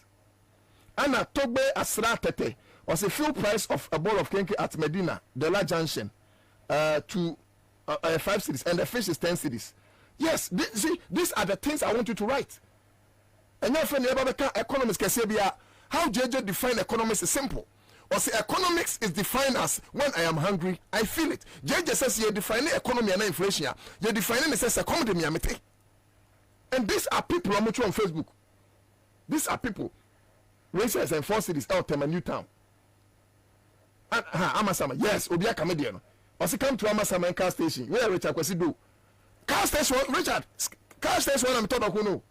[SPEAKER 2] Anna Togbe Asra Tete or say fuel price of a bowl of kenke at Medina Dela Junction to 5 cedis and the fish is 10 cedis yes see these are the things I want you to write and your friend economics can say how JJ define economics is simple or say economics is defined as when I am hungry I feel it JJ says you define economy and inflation you define it says economy miamete and these are people on Facebook these are people races and 4 cities out of New Town and Amasama yes Obia comedian or say come to Amasama car station where Richard Kwesi do car station Richard car station I'm talking no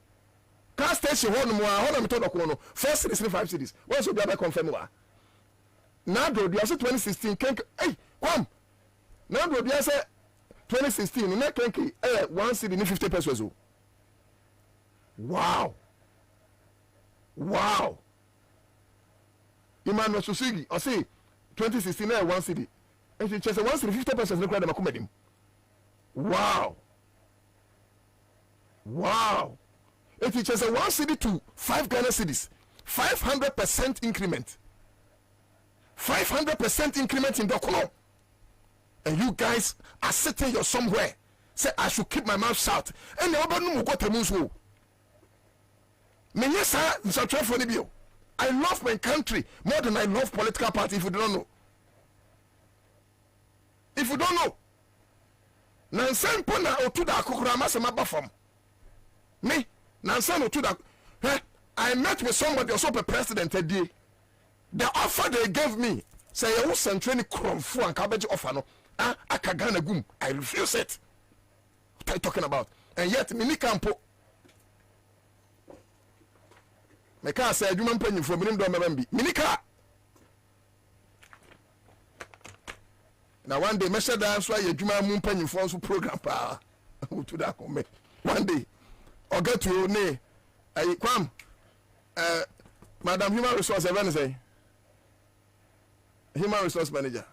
[SPEAKER 2] car station one more I'm talking no 4 cities 5 cities what's Obia confirm now do you say 2016 hey come now do you say 2016 na kenke 1 cedi ni 50 pesos wow Emmanuel Susigi I say 2016 na 1 cedi enti chese 1 cedi 50% no kra de makomadim. Wow, enti chese 1 cedi to 5 Ghana cedis, 500% increment, 500% increment in Dokono. And you guys are sitting here somewhere say I should keep my mouth shut and the other no go temuso me yes for the bio. I love my country more than I love political party. If you don't know, nansan po na otu da kokora ma se maba fam me nansan otu da I met with somebody also the president today. The offer they gave me say you will send training kromfo and cabbage offer no akagana gum. I refuse it. What are you talking about? And yet mini campo me ka say adwuma mpanyin fo minim do mabambi minika na one day measure dance so adwuma mu mpanyin fo so program pa to that come one day or get to ne I kwam madam human resource even say human resource manager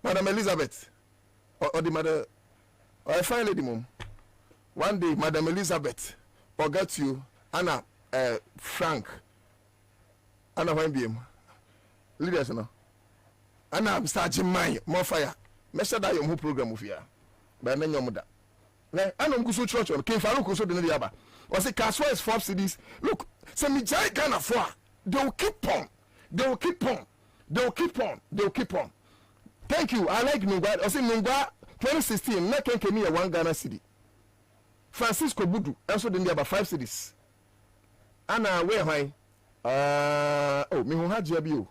[SPEAKER 2] Madam Elizabeth or the mother or I find lady mom one day Madam Elizabeth or get you Anna Frank Anna when be leaders no Anna Mr. Mine more fire measure that your program of here by men your mother I don't go so church on King Farouk so the other or say Caswa is 4 cities. Look, say me jai Ghana for they will keep on. Thank you. I like Nungwa. I say Nungwa 2016 na ken me 1 Ghana cedi. Francisco Budu also the about 5 cities. Ana where high oh me ho haje bi o.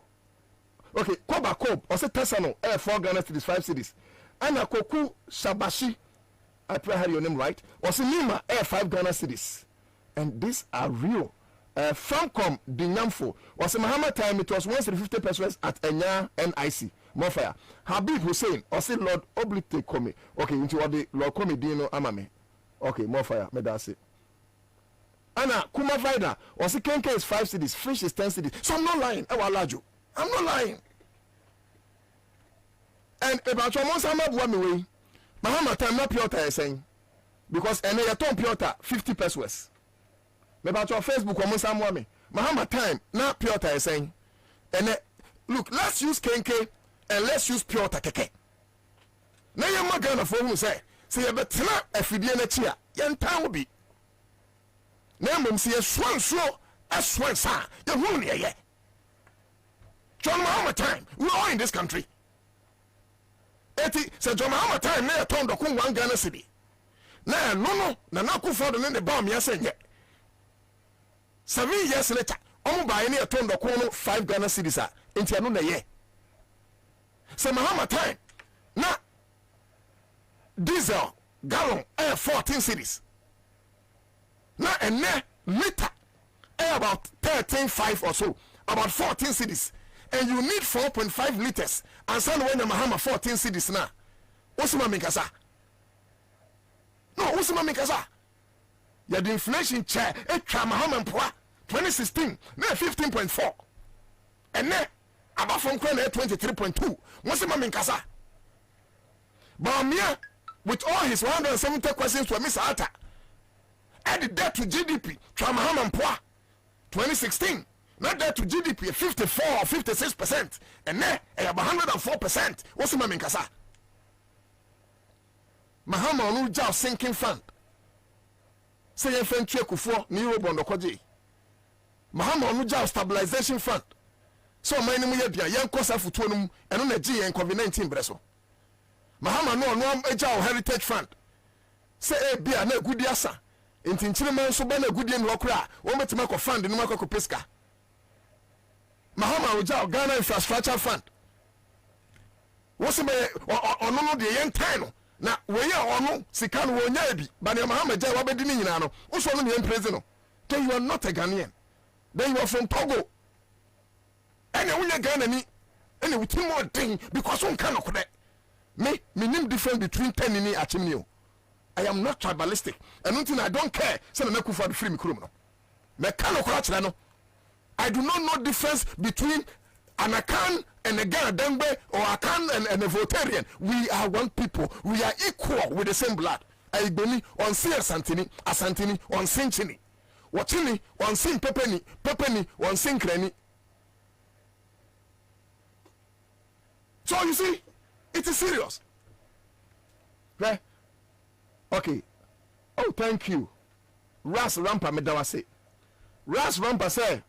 [SPEAKER 2] Okay, Koba Kob or say Tesano 4 Ghana cedis 5 cities. Ana Koku Shabashi I pray I had your name right. Or say Nima 5 Ghana cedis. And these are real. Famcom Dinyamfo was a Muhammad time it was 150 pesos at Enya NIC. More fire. Habib Hussein or say Lord Oblite Come. Okay, into what the Lord Come Dino Amame. Okay, more fire. Me that's it. Anna Kuma Vida or say Kenke is 5 cities, Fish is 10 cities. So I'm not lying. I'm not lying. And about your months I'm not one way. Muhammad time not Piotr is saying because and you turn Piotr 50 pesos. About your Facebook or Musa me. Muhammad time now Piotr is saying and look, let's use Kenke and let's use Piotr Keke. Now you're not gonna for who say you better a fidie na chia yan time will be now mum see a swan so a swan sa you who near John Muhammad time we are in this country. Eti se John Muhammad time na turn the 1 Ghana cedi. Na na Kufuor the bomb yasenye 7 years later, omo buy na turn the 5 Ghana cedis a enti anu na ye. So Muhammad time na diesel gallon 14 cedis. Na ene liter about 13.5 or so, about 14 cedis. And you need 4.5 liters. And so when the Muhammad 14 cedis na. Osima minkasa. No, Osima minkasa. Ya the inflation chair etwa Muhammad poa 2016 na 15.4 and ne about from 23.2 Osima minkasa. Bamia with all his 170 questions to Mr. Atta added that to GDP twa Muhammad poa 2016 not that to GDP 54 or 56% and ne about 104% Osima minkasa. Muhammad no jaw sinking fund. Say you friend Kwabena ni Euro bond okoje. Muhammad no jaw stabilization fund. So my name ye dia yen kosa futuo num eno na gi yen COVID-19 breso. Muhammad no jaw heritage fund. Say e bia na agudi asa. Enti nchirema nso ba na agudi en hokra, wo metima ko fund no makọ peska. Muhammad no jaw Ghana infrastructure fund. Wo se me ono no de yen tan no. Na we ya ono sika no wonya bi ba ne Muhammad jai wabedi ni nyina no wo so no ne president no then you are not a Ghanaian, then you are from Togo and you wonya Ghana ni and you think more thing because one can okode me name difference between 10 ni achimni o. I am not tribalistic and nothing I don't care say na Kufuor free me krom no me kan okora kire no. I do not know difference between an Akan and a Ghana Dembe or Akan and a Votarian. We are one people. We are equal with the same blood. Aiboni on Sin Asantini on Sinchini. Watini on Sin Pepeni on Sin Kreni. So you see, it is serious. Okay? Okay. Oh, thank you. Ras Rampa Medawase. Ras Rampa say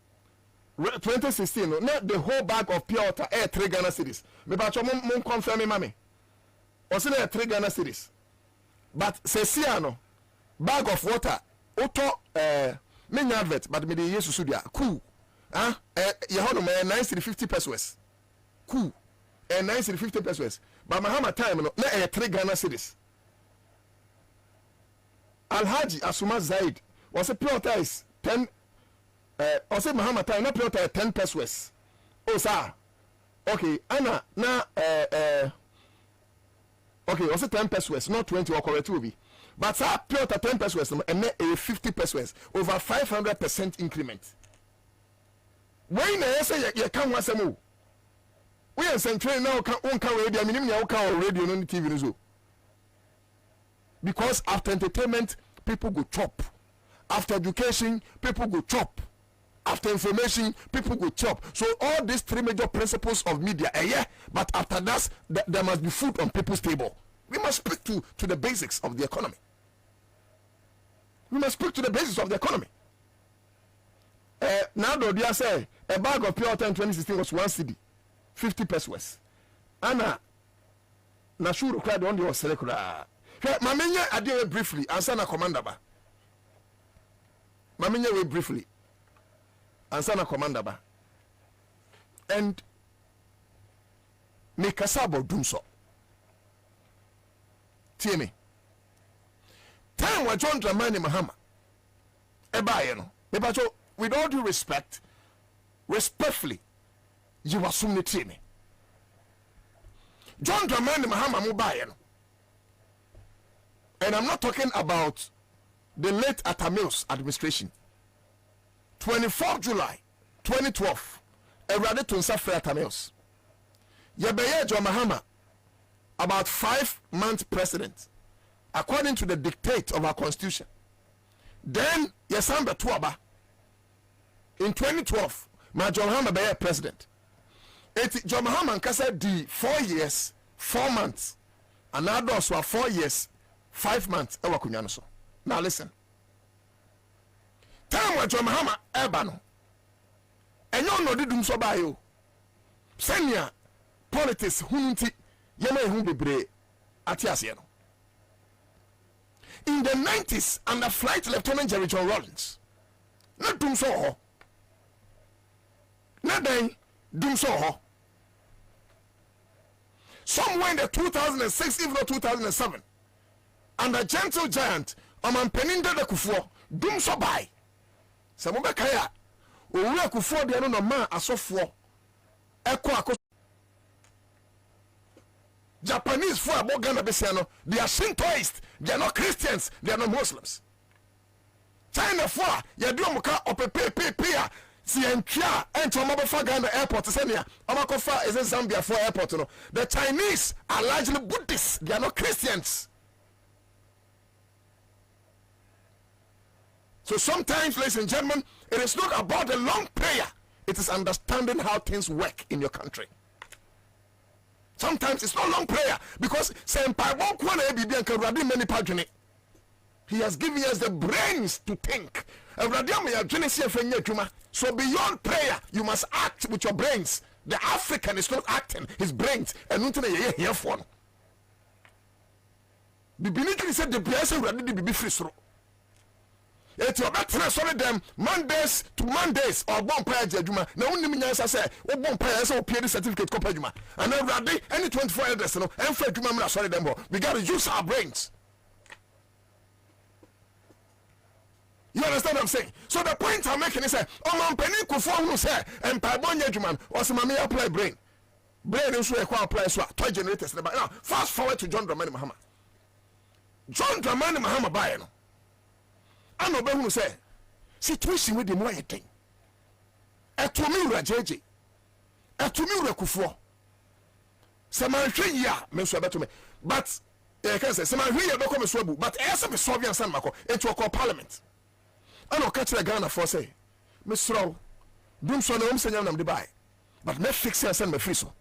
[SPEAKER 2] 2016, not the whole bag of pure water, 3 Ghana cedis. Me bacho mon confirm me mami. O say 3 Ghana cedis. But Sesiano, bag of water, auto many advert, but me the yesu sudia. Cool. Ah, you have no 950 pesos. Cool. 950 pesos. But Mahama time no 3 Ghana cedis. Alhaji Asuma Zaid was a pure water is 10 I say Mahama time na pure water 10 pesos. Oh sir. Okay, Anna na okay, was it 10 pesos, not 20 or correct will be. But sir, pure water 10 pesos and a 50 pesos over 500% increment. When I say you can't want some more. We are central now can't radio, I mean you can't radio on the TV news. Because after entertainment, people go chop. After education, people go chop. After information, people go chop. So all these 3 major principles of media, yeah. But after that, there must be food on people's table. We must speak to the basics of the economy. We must speak to the basics of the economy. Now, they say a bag of pure water in 2016 was 1 cedi, 50 pesos. Anna, Nashuru cried on the Oserekura. Mamenya adiwe briefly, Ansah na commander ba. Mamenya we briefly. Ansah na commander ba. And me kasabo dumso. Tie me. Time wa John Dramani Mahama. Eba ye no. Ebacho, with all due respect, respectfully, you assume ne tie me. John Dramani Mahama mo ba ye no. And I'm not talking about the late Atamils administration. 24th July 2012, Erade Tunsa Frere Atamils. Yebeye John Mahama, about 5 months president, according to the dictate of our constitution. Then Yesamba Tuaba, in 2012, my John Mahama be president. John Mahama Nkasa di 4 years, 4 months, and others were 4 years, 5 months. Now listen. Time wa John Mahama ebano. Enyo no didum so ba yo. Senia politics hunti yema ehun bebre atiase no. In the 90s, under Flight Lieutenant Jerry John Rawlings, na dum so ho. Na den dum so ho. Somewhere in the 2006, if not 2007, under Gentle Giant, Oman Peninda de Kufuor, dum so by. Samobe Kaya, Owura Kufuor de no ma asofo. Eko Japanese for about Ghana Besiano, they are Shintoists, they are not Christians, they are not Muslims. China for ya do muka opepe si entria ento mabofa Ghana airport senia amakofa is in Zambia for airport no. The Chinese are largely Buddhists, they are not Christians. So sometimes, ladies and gentlemen, it is not about a long prayer, it is understanding how things work in your country. Sometimes it's not long prayer because he has given us the brains to think. So beyond prayer, you must act with your brains. The African is not acting, his brains. And here for the Binikin said the blessing will be free. It's your better sorry them Mondays to Mondays or bonfire judgment. Now only me say bonfire so period certificate copy judgment. And then ready any 24 hours no and for judgment sorry them. We got to use our brains. You understand what I'm saying? So the point I'm making is that man penny Kufuor who say and pabon judgment or some me apply brain. Brain is where apply so toy generators. Now fast forward to John Dramani Mahama. John Dramani Mahama buy no. I know who say situation with the more thing. A to me rajeje. atumi rekufo se man hwe ya me so beto me but can say se man hwe ya beko me so abu but ese me so bi ansan mako into a parliament ana ka kire Ghana for say me sro dum so na om senya nam de bai but me fix ansan me free so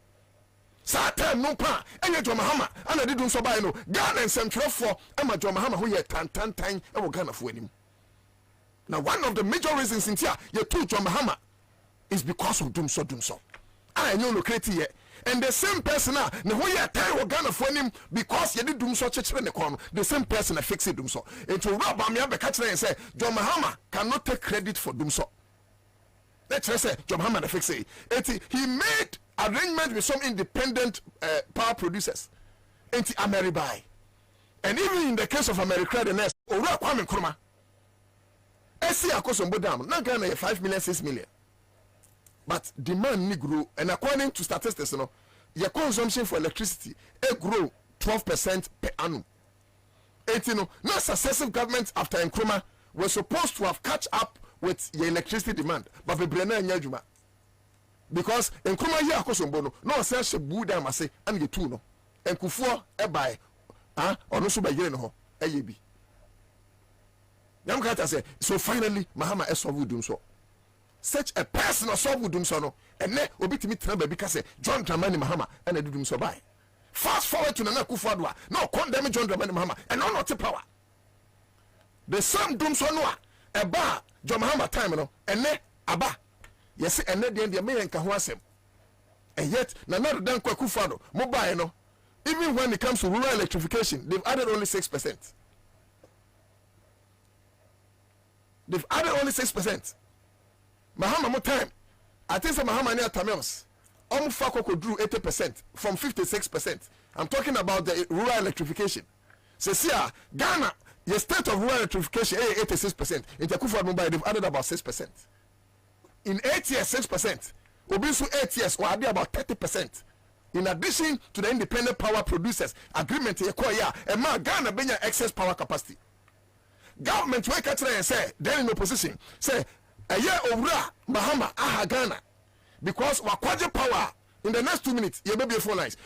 [SPEAKER 2] Satan no pa enye John Mahama ana de dum so bai no Ghana nsentwerefo ama John Mahama ho ye tan e wo Ghana fo anim. Now one of the major reasons in here you took John Mahama is because of dum so I know locate here and the same person na ho ye tan wo Ghana fo anim because you did dum so chechire ne kon the same person fix it dum so it will rob am ya be ka kire say John Mahama cannot take credit for dum so. Let's say John Mahama fix it. He made arrangement with some independent power producers into America. And even in the case of America, the next, Ora Kwame Nkrumah, SC Akosombo Dam, now Ghana 5 million, 6 million. But demand grew, and according to statistics, you know, your consumption for electricity grew 12% per annum. You know, now successive governments after Nkrumah were supposed to have catch up with your electricity demand, but we bring in because Nkrumah here Akosombo no say she bu dem ase am ye tu no enkufuo e bai ono so ba yire no ho eye bi yam kata say so finally Mahama solve dum so such a person solve dum so no ene obi timi tra ba bi ka say John Dramani Mahama and dum so bai fast forward to Nana Akufo-Addo no condemn John Dramani Mahama and no not power the same dum so no e ba John Mahama time no ene aba yes and then the main nka ho asem and yet na not dan Akufo-Addo mobile no even when it comes to rural electrification they've added only 6%. They've added only 6%. Mahama more time I think some Mahama near Tamils Fakoko drew 80% from 56%. I'm talking about the rural electrification. So Ghana the state of rural electrification 86%. In the Akufo-Addo mobile they've added about 6%. In 8 years, 6%. Obisu 8 years, or about 30%. In addition to the independent power producers agreement, and my Ghana benya excess power capacity. Government wake up and say, then in opposition, say, a year over Mahama, aha Ghana. Because wakwaje power in the next 2 minutes, you may be 4 lines.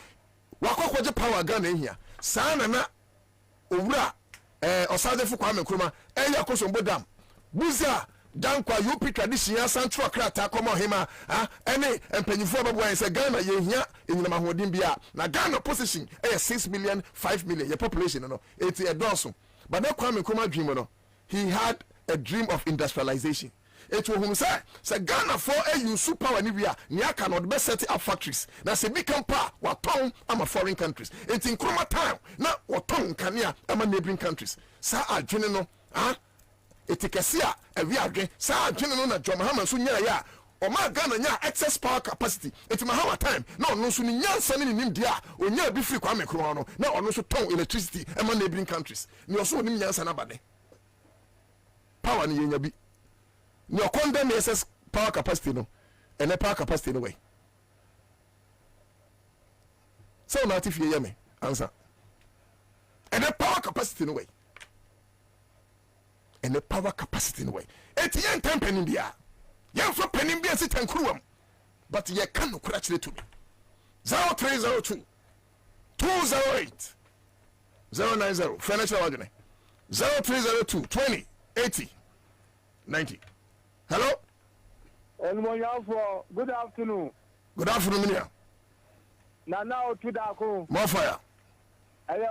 [SPEAKER 2] Wakwaje power Ghana in here. Sana na over Osade Kwame Nkrumah, Akosombo Dam. Buza. Dankwa UP tradition ya Central Krata komo hima ene empenyifo babo en se Ghana ye hia enyinama hodin bia na Ghana position 6 million 5 million your population no it a doso but na Kwame Nkrumah dream no he had a dream of industrialization it will him say Ghana for a use power ni bia ni aka no be set up factories na se become power waton ama foreign countries it in Nkrumah time na waton kania ama neighboring countries sa adwene no etikesia ewi adwen sa adwene no na John Mahama so nya ya o ma Ghana nya excess power capacity eti Mahama time na ono so ni nyansa ni nim dia onya bi free Kwame Nkrumah no na ono so ton electricity e ma neighboring countries ni oso ni nyansa na bade power ni yenya bi ni condemn excess power capacity no ene power capacity no way so na ati fie yeme Ansah ene power capacity no way and the power capacity in the way. 88 10 penny bia. Yan for penny bia sit and cruum. But ye can crash it to me. 0302 208 090 financial organ 0302 20 80 90. Hello?
[SPEAKER 3] And for good afternoon.
[SPEAKER 2] Good afternoon, Minia.
[SPEAKER 3] Now to Dako.
[SPEAKER 2] More fire.
[SPEAKER 3] Yeah,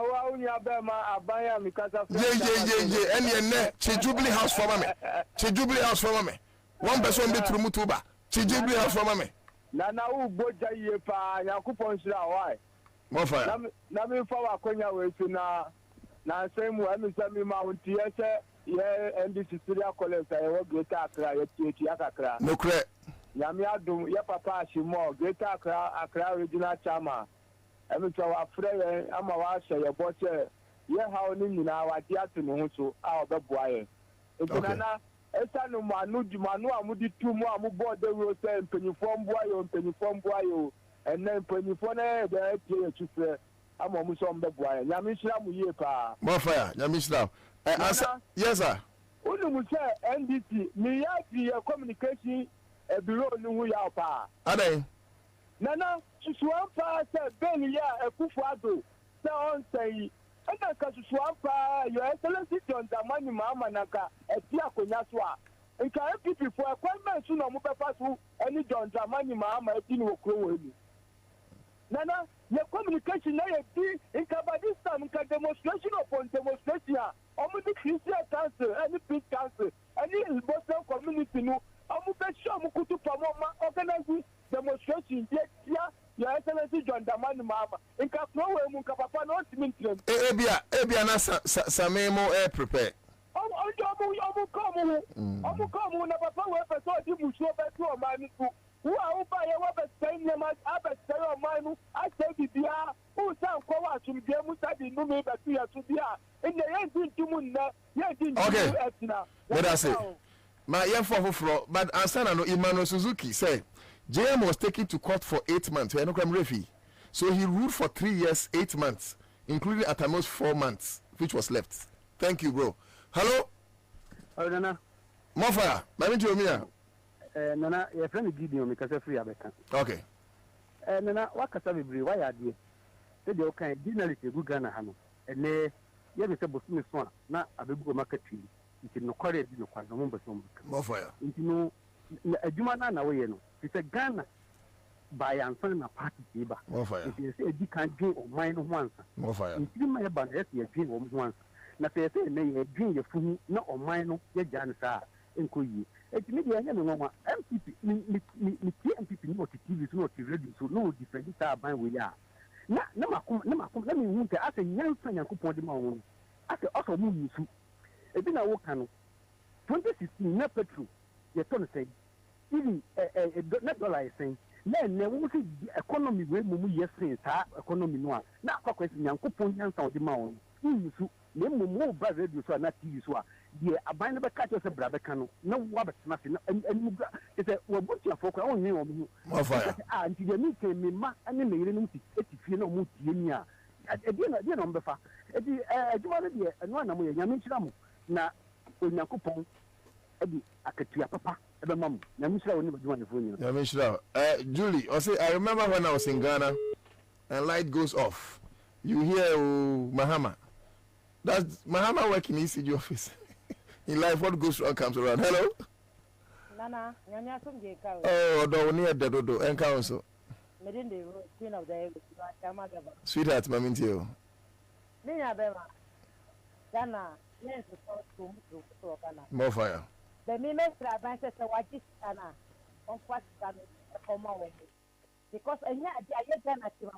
[SPEAKER 2] Jubilee House for me. Jubilee House for me. One person be through Mutuba. Jubilee House for me.
[SPEAKER 3] Nana who boja ye pa Yakupon Shira why?
[SPEAKER 2] More fire.
[SPEAKER 3] Nami for Konya way to na same way Mr. Mount Tiasa, yeah, and this is Syria College. I will get Accra, Yakakra.
[SPEAKER 2] No credit.
[SPEAKER 3] Yamia do ya papa Shimo, get Accra regional chama. I'm to our friend, I'm a washer, your butcher. Yeah, how many now I get to know so out of the boy. It's Nana, Esanu Manu, Mudi 2 more, board the road, and penny form boy, and then penny for the to say, I'm almost on the boy. Yamisham, ye pa.
[SPEAKER 2] More fire, Yamisham. Yes, sir.
[SPEAKER 3] Unu say NDC, me ya communication, a bureau, no, we are pa.
[SPEAKER 2] Are they?
[SPEAKER 3] Nana, Suampa, Benny, a Kufuado, so on say, and I can Suampa, Your Excellency John Damani Mama Naka, a Tiako Naswa. And can people for a quite soon on Mupasu, any John Damani Mama, a Tino Crow. Nana, your communication in Kabadistan, demonstration upon demonstration, almost the Christian Council, any peace council, any Muslim community, no, almost sure Mukutu Pamoma organizing demonstration, yet, Your Excellency John Damani Mama, in Kapno, Mukapa, not Mintrim.
[SPEAKER 2] Ebia, Samemo air prepare.
[SPEAKER 3] Omukomu na papa we peso di musuo betu o manu ku wo a wo ba ye wo be sen ne ma abesere o manu a se bibia wo san ko wa sum die mu sa di nu me betu ya su bia enne ye ntintumu na ye ntintumu etina
[SPEAKER 2] let us say my young for but Ansah no Emmanuel Suzuki say JM was taken to court for 8 months no crime refi so he ruled for 3 years 8 months including at most 4 months which was left. Thank you, bro. Hello.
[SPEAKER 4] Nana.
[SPEAKER 2] Mofaya, let me tell you.
[SPEAKER 4] Nana, your friend Gideon, because I'm free.
[SPEAKER 2] Okay.
[SPEAKER 4] Nana, what can I be? Why are you? Say the okay, dinner is a good Ghana Hano. And you have a Boston one, not a big market tree. You can no quarry, you know, no number some.
[SPEAKER 2] Mofaya.
[SPEAKER 4] You know, a Jumana away, you know. It's a Ghana by Ansah party.
[SPEAKER 2] Mofaya.
[SPEAKER 4] If you say you can't drink or mine once.
[SPEAKER 2] Mofaya.
[SPEAKER 4] In 3 months, but yes, you drink once. Na say na ye dream ye fu na oman no ye jan sa enkoyi etimi de anya no ma MPP ni MPP ni o TV so no radio so no different ta ban we ya na makom na me hu ka ase nyansa Yakobon de ma wo ase oso mu yusu ebi na wo ka no 2016 na petrol ye ton say even na dollar is saying na wo see economy we mu yes sa economy no a na akwa Yakobon nyansa o de ma wo yusu ne mo ba radio so na TV so a de aban ne be catch us bra be kanu na wa betena se na enu bra ite wo butia fokwa won yin wo mu nti de mi ke me ma ane me yire no ti etifie na mo tie ni a de na mbefa eti adwuma ne de enu na mo ye nyame nchira mo na Yakobon edi akatua papa ebe mam nyame nchira woni adwuma ne fo ni
[SPEAKER 2] nyame nchira Julie I say I remember when I was in Ghana and light goes off you hear Mahama. That's Mahama working in ECG office. In life, what goes wrong comes around. Hello?
[SPEAKER 5] Nana, Nyanya Sumje Cow.
[SPEAKER 2] Oh, do near the Dodo and council.
[SPEAKER 5] Medindi, queen of the Yamagaba.
[SPEAKER 2] Sweetheart, Mamintio.
[SPEAKER 5] Nina Bema. Dana, yes, to Ghana.
[SPEAKER 2] More fire.
[SPEAKER 5] The minister advances a watch Ghana on what can come away. Because a year, I get Ghana to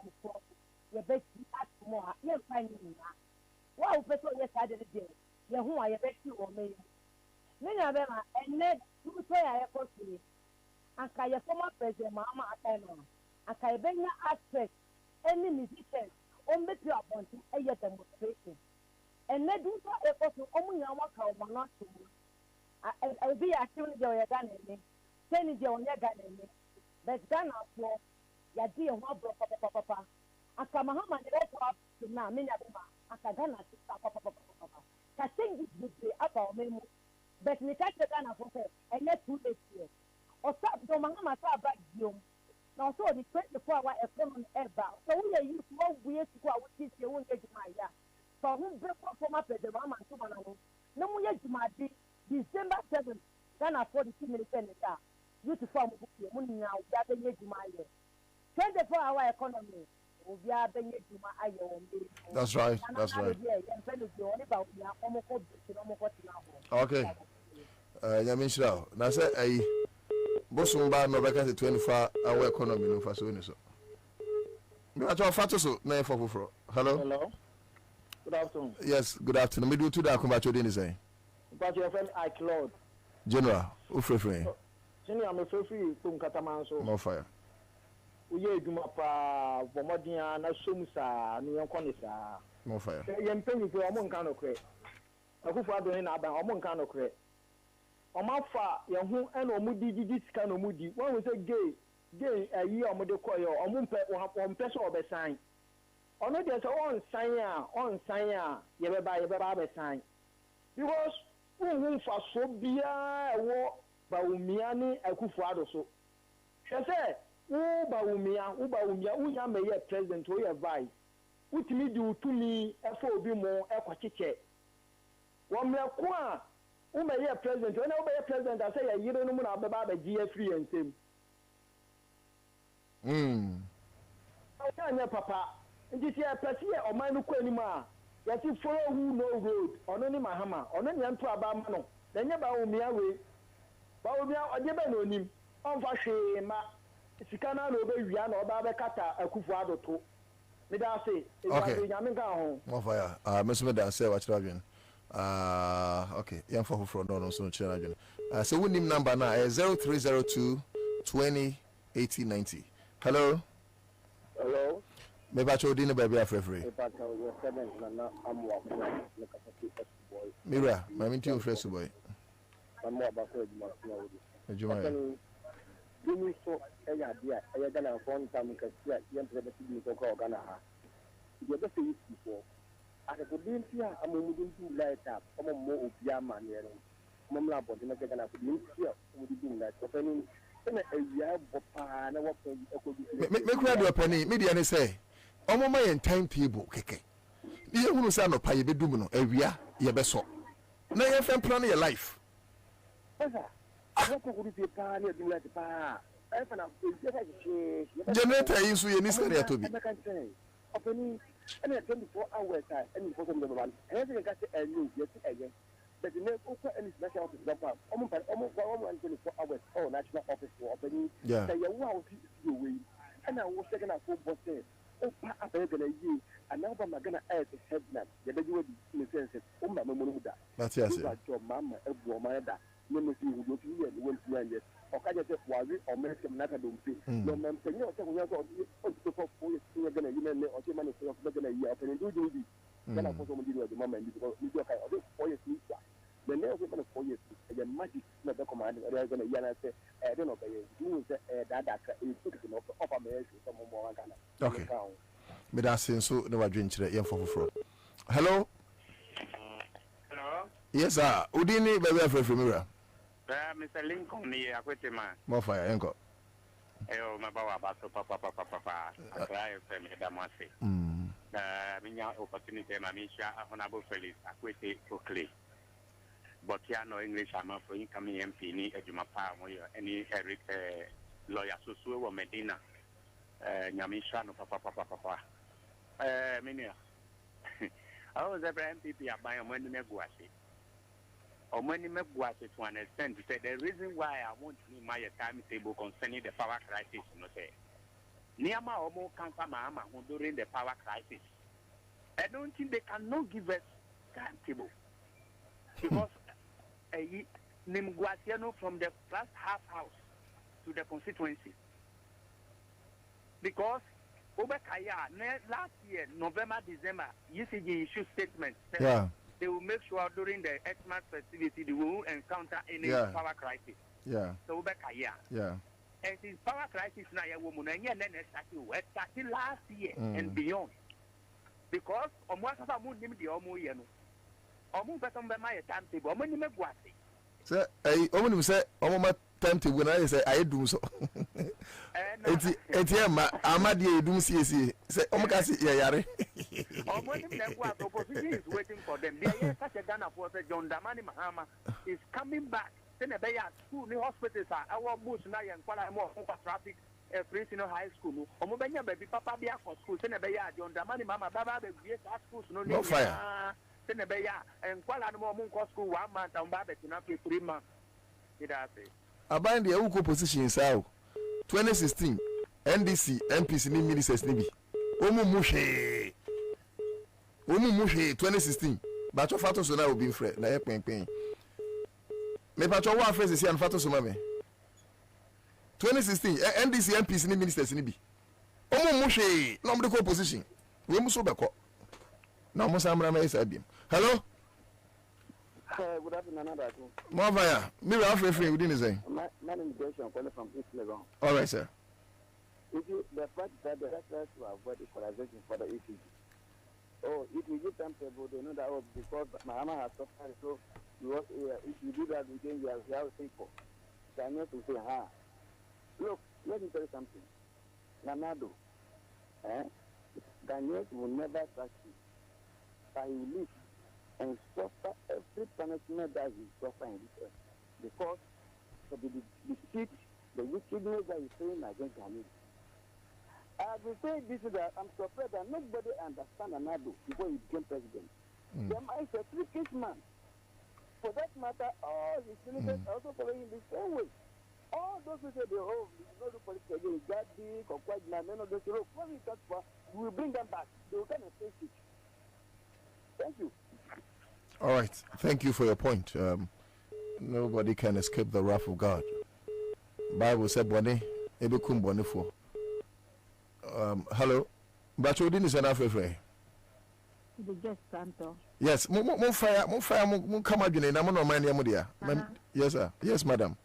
[SPEAKER 5] your best at more. You're finding that. Wow, but yes, I did it. You who I bet you or me. Nina Bema, and Ned, you say I have me. And Kaya former president, Mama Atano. And Kayabena aspect any musicians on the job on a demonstration. And Ned do not echo to only a work out not to. I'll be actually your gun in me. Send it on your gun in me. But Ghana for your dear papa. And Kamahama, the up to now, Minabema. Akagana papa ka sing this day about me but me catch the Ghana for and let 2 days here or stop do mama sa back you now so the 24-hour economy ever so we are used more ways to go with this you won't get my ya so who break up for my the mama to manano no we get my December 7th Ghana for the 2 minutes and you to form money now that they get my 24-hour economy.
[SPEAKER 2] That's right. That's right. Okay. Yamishra. Now say I Bosumba no back at 24-hour economy no for so. Me acho fato so na for. Hello.
[SPEAKER 3] Hello. Good afternoon.
[SPEAKER 2] Yes, good afternoon. Me do to that come back to the say.
[SPEAKER 3] But your friend I Claude.
[SPEAKER 2] General, Ufrefre.
[SPEAKER 3] Senior I'm free to Kataman so.
[SPEAKER 2] More fire.
[SPEAKER 3] We are doing a Bomodia, na Sumsa, New Conisa.
[SPEAKER 2] More fire.
[SPEAKER 3] Young penny for a monk canoe crate. A good father in Abba, a monk canoe crate. O Mafa, young who and Omudi, this kind of moody. One was a gay, a year of the coil, or Mumpe, or one person of a sign. Or not there's on sign, you by a sign. Because who for so be a war, but Umiani, a good father so. She said,
[SPEAKER 6] Uba umia, unya may president or your vice. What me do to me, a for be more equachiche. One mere qua, who may a president, when I obey a president, I say, you don't know about the GF3 and same. I can't, Papa. And this year, Passia or mine who anymore. Yet you follow who no road, or any Mahama, or any Antuabamano, then never will me away. But we are never known him. On Fashe, ma, Sikana, Obeyan, or Babacata, a Kufuado too. Okay.
[SPEAKER 2] More fire. Mr. Meda, say what's driving. Okay. Young for from no so children. So we name number now 0302 20 80 90. Hello.
[SPEAKER 3] Hello.
[SPEAKER 2] Maybe I told you baby afraid. Mira, my mean to fresh boy.
[SPEAKER 3] I'm more about
[SPEAKER 2] Juma.
[SPEAKER 3] You so a idea, I had a phone time because young people to go Ghana. You ever see it before? I could be here, I'm moving to light up, I'm more of Yaman, Mamma, but in a second, I could live here, would be like opening a year, and I walk
[SPEAKER 2] make ready a penny, maybe I say, oh, my timetable, keke. You who say no pay be doing every year, your best so. Now you have plan your life. Generator is we need to to be.
[SPEAKER 3] Opening and 24 hours and for some one. And I got a news again. But the name also any national office drop almost 24 hours or national office for opening.
[SPEAKER 2] Yeah.
[SPEAKER 3] Say wow you way. And I was taking a full boss there. Oh, I'm gonna use and now I'm gonna add a headline. The baby will be in the sense of my Mamuda.
[SPEAKER 2] That's yes.
[SPEAKER 3] Your mama, a woman that. Let me see who goes to the one to end it. Or can you just worry or make some matter don't see? No, man, you know, we are going to go for you are going to email or your money for a year. And do this. Then I put on the moment because you are kind of 4 years. The next woman of 4 years, the magic not the command, or they're going to yell and say, I don't know, you that is offer marriage to someone more.
[SPEAKER 2] Okay. But that's so no drink today. Hello?
[SPEAKER 7] Hello?
[SPEAKER 2] Yes, sir. Udini, baby, afraid from Mira.
[SPEAKER 7] Mr. Lincoln, me, I quit him.
[SPEAKER 2] More fire, uncle.
[SPEAKER 7] Oh, my papa, papa, I cry for me, Damasi. Minya opportunity, Mamisha, honorable Felix, I quit it for clay. But here, no English, I'm for incoming MP, ni Ejumapa, any Eric lawyer, Susu, Medina, Nyamisha, no papa. Minia. I was ever MPP at my money, Meguasi. Or when you make what to an extent to say the reason why I want to know my timetable concerning the power crisis, you know, say Niama or more cancer mama during the power crisis. I don't think they cannot give us timetable because Nimguasiano from the first half house to the constituency. Because Obekaya last year, November, December, UCG issued statements.
[SPEAKER 2] Yeah.
[SPEAKER 7] They will make sure during the Xmas festivity they will encounter any power crisis.
[SPEAKER 2] Yeah.
[SPEAKER 7] So Obekaya.
[SPEAKER 2] Yeah.
[SPEAKER 7] And since power crisis now, woman, and then it started last year and beyond. Because on what of moon the Omo Yano. Omo better by my timetable. Omo name Guasi.
[SPEAKER 2] Sir, I only say Omo timetable when I say I do so. ATM, Amadi do see say Omokasi Yare.
[SPEAKER 7] Omo name opposition is waiting for them. They are such a Ghana for John Damani Mahama is coming back. Then a school, the hospitals are our bush now and quite more traffic. Free high school. Omobenya baby papa be for school. Then a John Damani Mama Baba be at schools no
[SPEAKER 2] fire.
[SPEAKER 7] Then a and quite more school 1 month and Baba to not 3 months. Did I say?
[SPEAKER 2] About the Uko position in South 2016 NDC MPC ni ministers ni bi. Omu mushe 2016. But your photos so now will be free. Na e pen. Me patcho wa face see and photos so me. 2016 NDC MPs ni ministers ni bi omo mushe na mo de ko position we mu so beko na mo samra me isa biem. Hello,
[SPEAKER 3] good afternoon, Another.
[SPEAKER 2] mo vaya me we afrefre within is
[SPEAKER 3] my name is Jason calling from East Legon.
[SPEAKER 2] All right, sir.
[SPEAKER 3] If you the fact that the reference to avoid equalization for the ECG. Oh, if you give them table, they know that because Mahama has suffered, so if you do that again, you have to think for. So I need to say, look, let me tell you something.
[SPEAKER 4] Nanado, Ghanaians will never trust you. But he live and suffer every punishment that he suffer in this earth. Because of the deceit, the wickedness that he's saying against Ghanaians. I have been saying this that I'm surprised that nobody understands Nanado before he became president. The man is a freakish man. For that matter, all his senators are also following the same way. All those who say they you know the politics again, Bobie or Kwabena, none of those we will bring them back. They will come and face it. Thank you.
[SPEAKER 2] All right. Thank you for your point. Nobody can escape the wrath of God. Bible said, "Bone, ebekum bone for." Hello, but you didn't say enough. Yes, mo fire, come again. I'm not mind yamudia. Yes, sir. Yes, madam.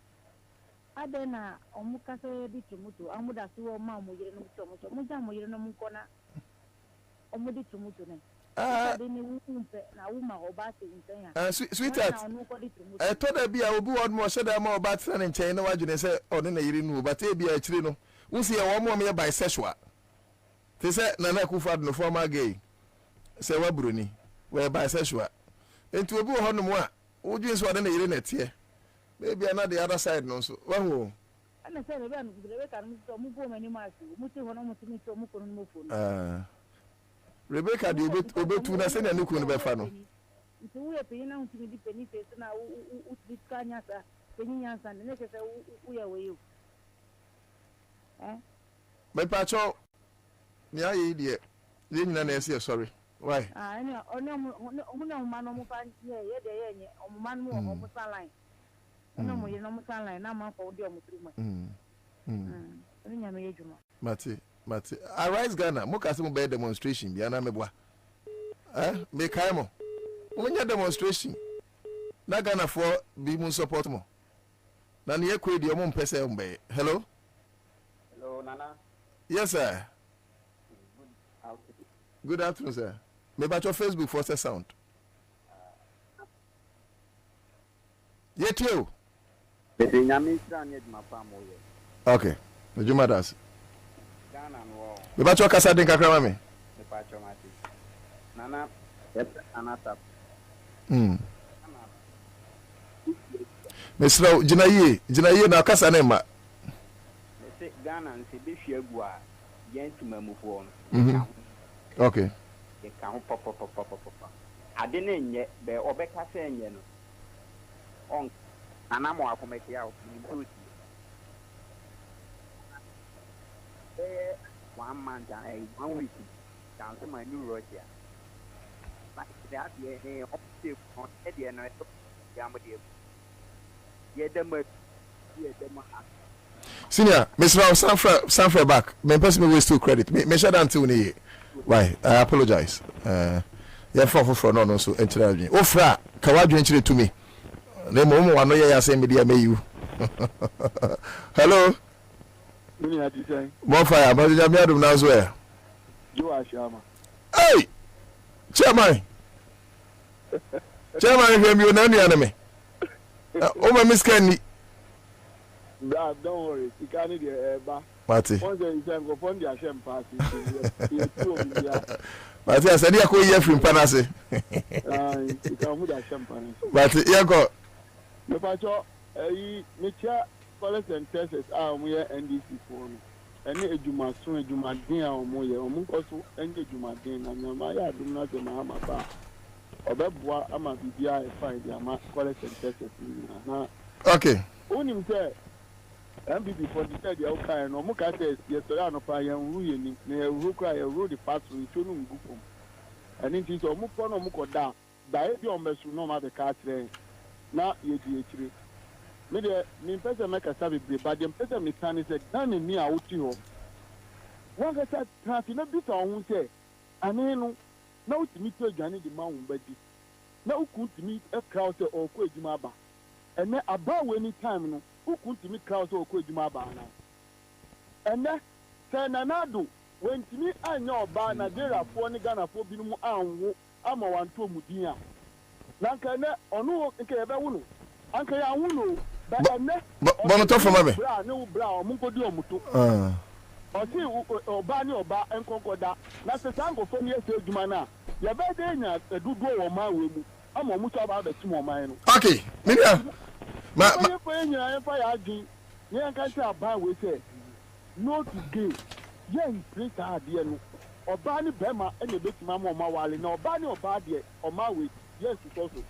[SPEAKER 5] Adena omukase ditumutu amuda suwo ma mo yire no muto mo ja mo yire no mukona omudi tumutu ne deni wumpe na wuma obate ntanya
[SPEAKER 2] sweetheart to da bia obi won mo sheda ma obate na nchen na wadwene se one na yire nu obate bia akire no unsi e wo mo me bisexual te se na na kufa no formal gay se wabroni we bisexual enti obi wo hono a wodwin so ade na yire na tie maybe another the other side no so wahu
[SPEAKER 5] ana say le ban gudele kan mu bo mani ma su mu ti hono mu ti mi to mu ko no mo fo Rebecca di obetu na se na nuku no be fa no nti wo ye pe na unti mi di peni fe na u ti kanya sa peni nyansa ne se u ye we you
[SPEAKER 2] me pacho ni aye die ye nyina na ese sorry why
[SPEAKER 5] ene ono ma no mu fa ye de ye nye o ma no mo mo saline no mo ye no mo saline na ma ko di o mo truma oni nya me yejuma Mati Arise Ghana mo kase mo be demonstration bia na meboa me kai mo nya demonstration na Ghana for bi mo support mo na ne ekwe di o mo mpese o mbe hello
[SPEAKER 4] Nana.
[SPEAKER 2] Yes sir. Good afternoon sir. Me ba your Facebook for the sound yet you okay the Jumadas me ba your kasa den kakra me
[SPEAKER 4] Nana Ansah
[SPEAKER 2] me slow jinaye na kasa na ma
[SPEAKER 4] se Ghana nse be hwegu a gentleman mufo
[SPEAKER 2] no okay
[SPEAKER 4] ye ka ho pop ade na enye be obeka se enye no on anamo akomekia o ni bruce 1 month and 1 week down to my new Russia like that ye optive on the no yamode ye dem
[SPEAKER 2] senior Mr. Sanfra back me person me waste to credit me share down to ni why I apologize yeah for no so entirely ofra ka wadwen kire to me na mo mo wano ye ya media me you hello
[SPEAKER 3] Mini ati say
[SPEAKER 2] mo fire but you me adum na so e
[SPEAKER 3] you are shama
[SPEAKER 2] hey chairman hear me na nua na me o ma miskani
[SPEAKER 3] don't worry you can't need the ba
[SPEAKER 2] Mati
[SPEAKER 3] once you say go fund your shame pass
[SPEAKER 2] Mati asadi akọ ye free panase
[SPEAKER 3] you can move that champagne
[SPEAKER 2] Mati ye go
[SPEAKER 3] me pacho me chia police and tests we NDC for any ejuma din a omo ye omo nkoso any ejuma din na nyama ya dum na se ma ba obeboa ama bibia e fine dia ma police and tests na
[SPEAKER 2] okay
[SPEAKER 3] onim say MBB for the said you can no muka say yesterday no pa yan ru ye ni na ru kra ye ru the fast ru so no ngufom ani tin so mu ko no mu ko da e bi o mesu no ma be ka tre na ye di ekire me de mi pese me ka sabe bre ba de pese mi kan say na ni a wuti ho won ga sa trafi na bi ta ohun say ani no na utimi to adwane de ma wo badi na ukuntimi e kra say o ko ejuma ba ene aba we any time no ukuntimi crowd so okọ ejuma ba na ene se nanado wentimi anya oba na derafo ni ganafo binumu anwo ama wanto mudin a nanka ne ono nke ebe wuno anka ya wuno ba ene
[SPEAKER 2] bono to fama me
[SPEAKER 3] bra ne wo bra o mun kodi omuto
[SPEAKER 6] ɔsi ɔbaa ni ɔbaa nkɔnkɔda na sisan nkɔfɔ ni ese edwuma na yɛbɛ de nya edudu wɔ ɔman wɔ mu ama ɔmu sɔ ɔbaa bɛtum ɔman no.
[SPEAKER 2] okay minia
[SPEAKER 6] ma yɛ fɔ yɛ nyinaa yɛ fɔ yɛ adi ne yɛn kan ti aban wɔ sɛ no to gain yɛn mpire saa adeɛ no ɔbaa ni bɛrima ɛna ebetuma ama ɔma wale na ɔbaa ni ɔbaa deɛ ɔma wɔ yɛn sisɔ so.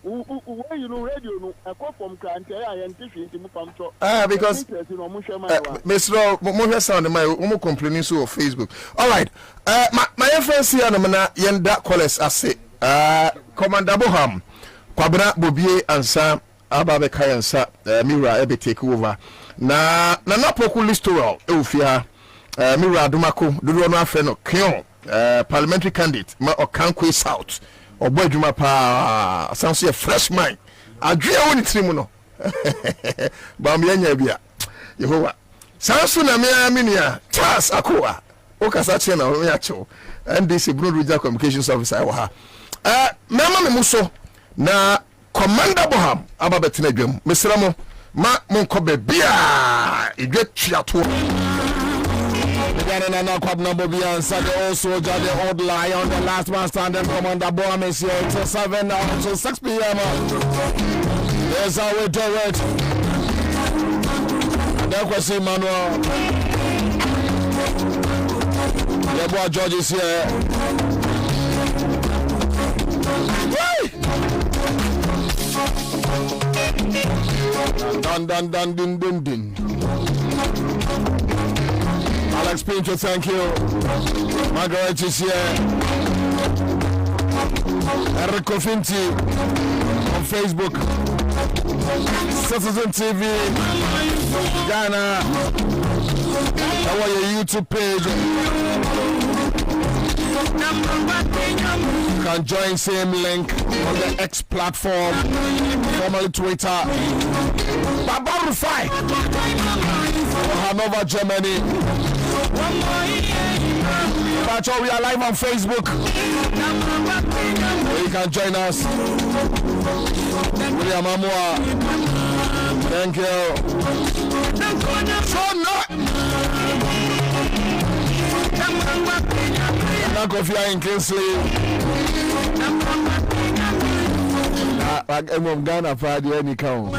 [SPEAKER 6] When you radio no a call from Cranty and Tiffy to Mupamcho.
[SPEAKER 2] Because Mr. Mohia sound my complaining so of Facebook. All right. My friends here namana yenda callers ase. Commander Boham, Kwabena Bobie Ansah Ababe Kayansa Mira ebe take over. Na poku listoral eufia Mira Dumako Dudu no afe no Kion parliamentary candidate ma Okankwe South. Obo adwuma pa sounds a fresh mind adwea woni tirimu no ba me anya bia Yehowa sounds na me amenia Charles Akoa o kasa che na o ya chew NDC Bruno Regional Communications Officer wa ha mema me muso na Commander Boham ababetina dwam mesra mo ma monko be bia edwa tuato Kwabena Bobie Ansah, the old soldier, the old lion, the last man standing. Commander Boham is here till 7 until 6 p.m. There's how we do it. Then we see Manuel. The boy George is here. Dun. Alex Pinto, thank you. Margaret is here. Eric Kofinti on Facebook. Citizen TV. Ghana. Our YouTube page. You can join same link on the X platform, formerly Twitter. Baba Rufai, Hanover, Germany. But we are live on Facebook. You can join us. William Amua. Thank you. So not. Kofi in Kingsley. I'm Ghana Friday any count.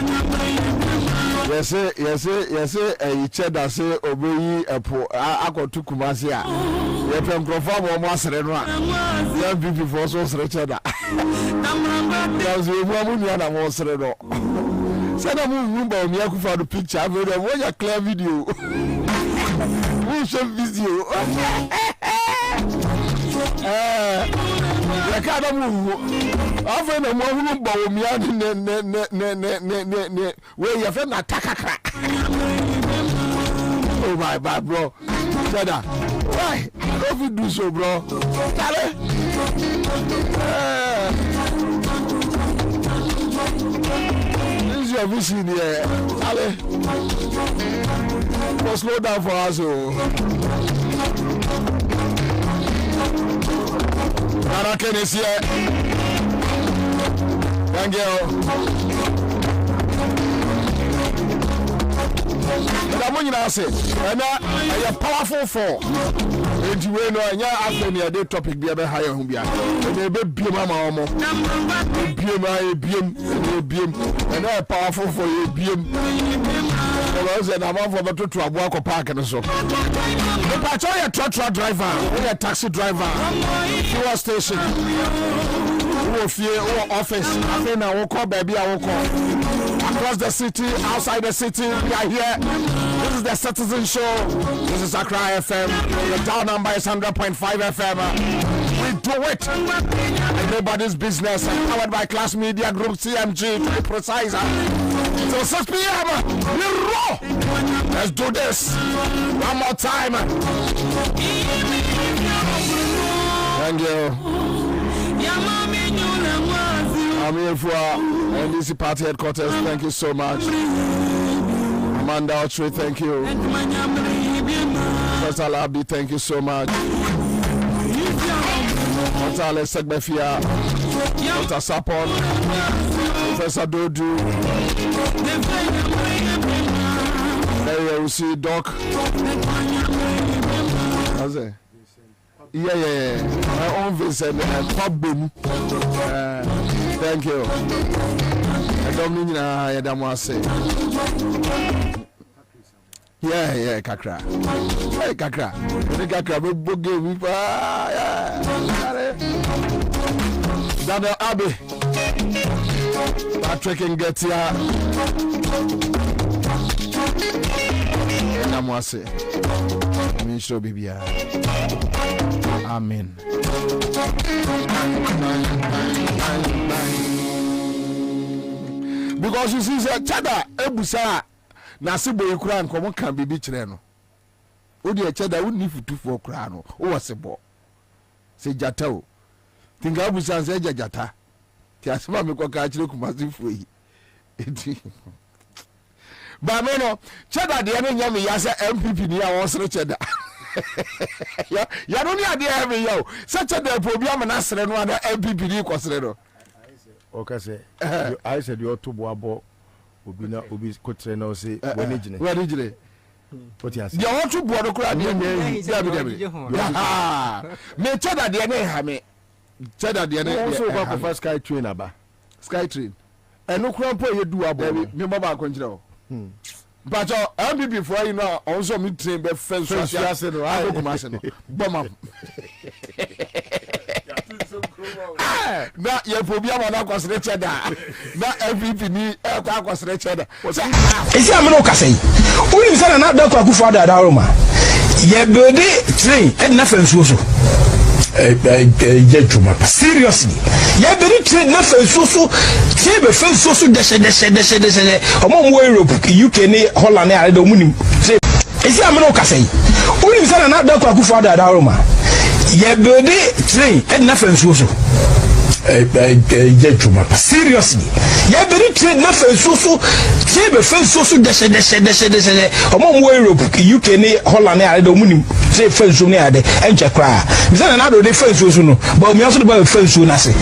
[SPEAKER 2] Yes, a cheddar say obey a poor Ako to Kumasia. You can confirm or master and run. Young people for so cheddar. There's a woman and a monster. Send a move by me for the picture. I will watch a clear video. Who show video? I can't move. I've been a woman by me where you feel not takaka. Oh my bad bro. Cheddar. Why? Don't you do so, bro? This is your vision here. But slow down for us. Araken is here. Thank you. I say, and a powerful four. And you know, and you're after me a day topic be a higher home. And they be mama, and a powerful for you, and I'm for the to a walk park and so. But you're a truck driver, or a taxi driver, fuel station, or office. I think I will call baby, I will call. Across the city, outside the city, we are here. This is the Citizen Show. This is Accra FM. The town number is 100.5 FM. We do it. Everybody's business. Powered by Class Media Group CMG to be precise. So 6 p.m. We roll. Let's do this. One more time. Thank you. I'm here for NDC Party Headquarters. Thank you so much. Amanda Ochre, thank you. Professor Labi, thank you so much. Dr. Alex Segbefia, Dr. Sapon, Professor Dodu, there you see Doc. Yeah. My own Vincent and Kwabena. Thank you. I don't mean I don't want to say. Yeah, Kakra. Hey, Kakra. The Kakra, we boogie, we Daniel Abbey. Patrick and get here. And I'm going to say, I'm sure, baby. Amen. Because you see, Chada, Ebusa. Na se boy kura nkomo kan bibi kire no wo de cheda wo ni futu fo kura no wo wasebo se jata o tinga busan se jata ti asema me ko ka kire kumasi fo yi eti ba me no cheda de no nya me ya se MPP ni ya won sere cheda ya no ni ade ya me yo se cheda po bi am na sere no ada MPP ni ko sere no
[SPEAKER 1] okay say I said you to boabo obi kotre na o say wani gine what you say
[SPEAKER 2] ya want to boado kura de me cheda de na ha me cheda de na
[SPEAKER 1] so go for sky train aba
[SPEAKER 2] sky train
[SPEAKER 1] eno kura po ye du abo
[SPEAKER 2] me mo ba ko njira o but MPP for you know also me train be fence so no I go kuma se no bomam na ye phobia ma na kwasere cheda na MPP ni kwa kwasere cheda
[SPEAKER 8] isi ameno kasai uni sana na da kwa kufa da da roma ye build train e na fensuo so seriously ye build train na fensuo so tie be fensuo so de omo mo Europe UK ni Holland ni are do munim isi ameno kasai uni sana na da kwa kufa da da roma ye build train e na fensuo so seriously ye build train na fensuo so tie be fensuo so de omo mo Europe UK ni Holland ni are do munim say fensuo ni ade enche kra bizana na do de fensuo so no but me also do ba fensuo na se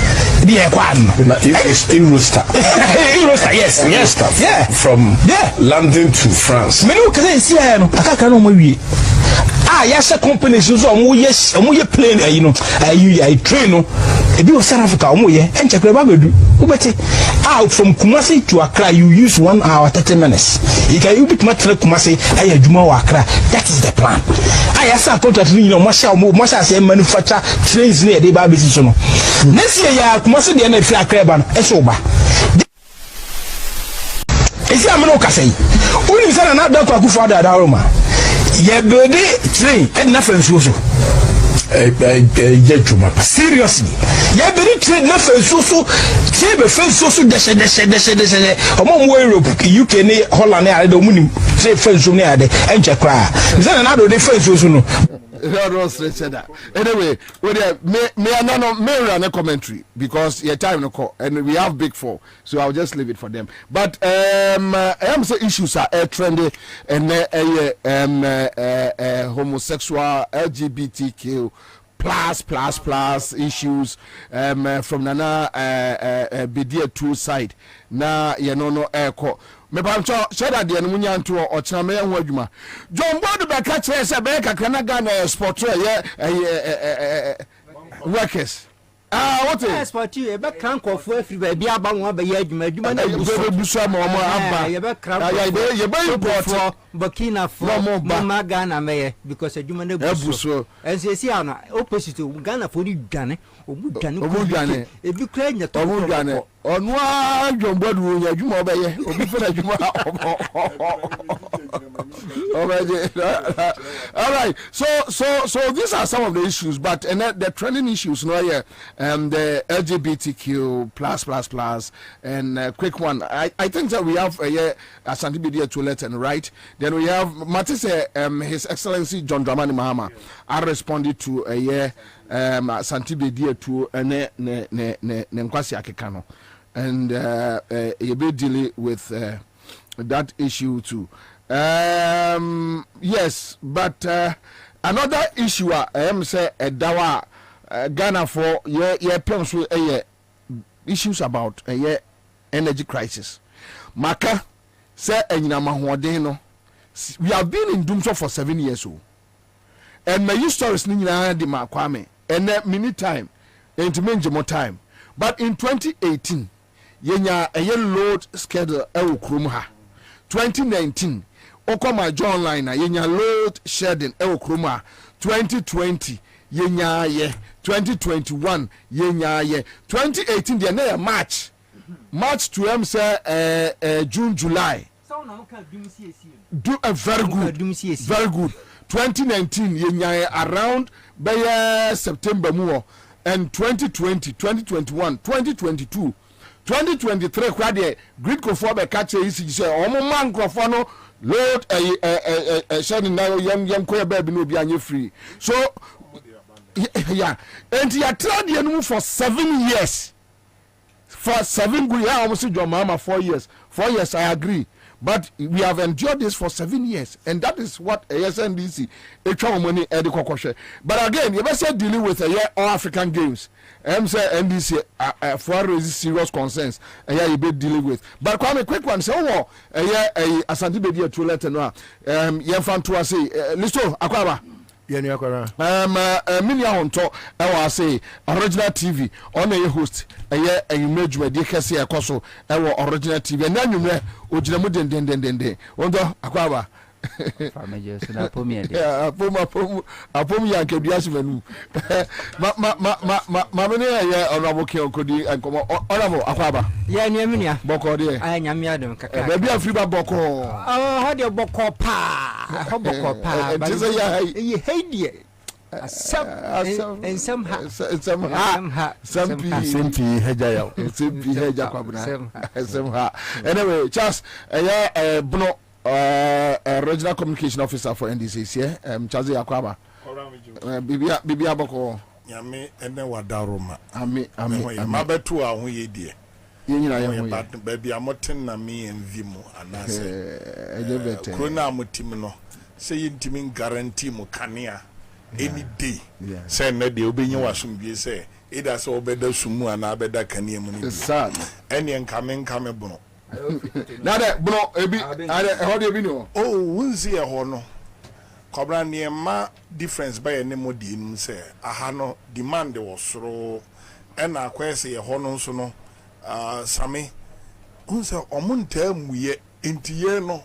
[SPEAKER 8] di e kwa no
[SPEAKER 9] Eurostar
[SPEAKER 8] yes yeah
[SPEAKER 9] from London to France
[SPEAKER 8] me no kase si ya no akaka no mo wie yes company so omo ye plane you know I train no e bi o South Africa omo ye enche kra ba bedu ubeti out from Kumasi to Accra you use 1 hour 30 minutes you can you bit matter Kumasi ayi adwuma wa Accra that is the plan yes contract ni no mo sha say manufacture trains ni e dey ba be so no next year ya Kumasi de na fi Accra ba no e so ba isi ameno kasai uni sana na da kwa kufa da roma ye build train e na fensuo so seriously ye build train na fensuo so tie be fensuo so de omo mo Europe UK ni Holland ni are do munim say fensuo ni ade enche kra bizana na do de fensuo so no
[SPEAKER 2] anyway me run a commentary because your time no call and we have big four so I'll just leave it for them but I am say issues are trendy and homosexual LGBTQ plus issues from Nana Bidia 2 side na you know echo me pancho sheda de no nya nto o kina me ho adwuma John Bodu be ka kire se be kakra na Ghana sport ye workers what is
[SPEAKER 10] sport you be kan kofo afri ba bia ba won ba ye adwuma na
[SPEAKER 2] busu ma mo aba
[SPEAKER 10] ye be kra
[SPEAKER 2] ye be import
[SPEAKER 10] Burkina Faso ma Ghana me because adwuma na busu ensesi ana opposite Ghana for di dwane omu e bi kra nya to
[SPEAKER 2] omu dwane onu a John Bodu nya adwuma obeye obi fe na adwuma all right so these are some of the issues but and the trending issues no here the LGBTQ and quick one I think that we have Asante Bidia toilet and right then we have Matisse His Excellency John Dramani Mahama I responded to Asante Bidia to ne nkwasi akeka no and you be dealing with that issue too yes but another issue I am say dawa Ghana for ye plans with issues about energy crisis maka say enyina mahoden no we have been in doom for 7 years old and my stories ni nyina di ma kwame and many time and to more time. But in 2018 yenya a load schedule ewo krom ha. 2019 okoma John line yenya load shedding ewo krom ha. 2020 yenya ye 2021 yenya ye 2018 the na March to say June July do a very good 2019 yenya around by September more and 2020 2021 2022 2023 kwade grid ko for be catch is say omo man crofo no load shedding now young ko be no bi anye free so yeah and you tried you for 7 years for 7 good years almost your mama 4 years I agree. But we have endured this for 7 years, and that is what SNDC money. But again, you must dealing with all African games. Say NDC for raise serious concerns, and you be dealing with. But come a quick one, so Asante Bedi to let no. Fan to say, Listo Akwaba. Minia Honto, I say original TV on a host a image where they can see a coso original TV and then you know Ojinamu den Ondo Akwaba. Apom ya nke biasi menu. Ma mene ya honorable Kodi and come honorable Akwaba.
[SPEAKER 10] Ya nyamia.
[SPEAKER 2] Boko de.
[SPEAKER 10] Aya nyamia dem kaka.
[SPEAKER 2] Baby afriba boko.
[SPEAKER 10] How de boko pa. Boko pa.
[SPEAKER 2] Just ya
[SPEAKER 10] hey die. Some
[SPEAKER 2] heja Kwabena. Anyway, just Bruno regional communication officer for NDC here, Chazi Akwaba. Bibi Aboko.
[SPEAKER 11] Yami ene wadaroma.
[SPEAKER 2] Ami.
[SPEAKER 11] Mabetu a hu ye die.
[SPEAKER 2] Yenyina ye hu.
[SPEAKER 11] Baby amoten na me envi mu anase.
[SPEAKER 2] Ejebete.
[SPEAKER 11] Krona amotim no. Say yintimi guarantee mu kanea any day. Say na de obenye wasumbi say either so obeda sumu ana abeda kanea mu ni.
[SPEAKER 2] Sad.
[SPEAKER 11] Ene nkame bono.
[SPEAKER 2] Now that bro, how do you know?
[SPEAKER 11] Oh, wunzi e ho no. Kobra niema difference by any modi num say aha no demand was soro and akwese e ho no so no same unsa omunta muye entiye no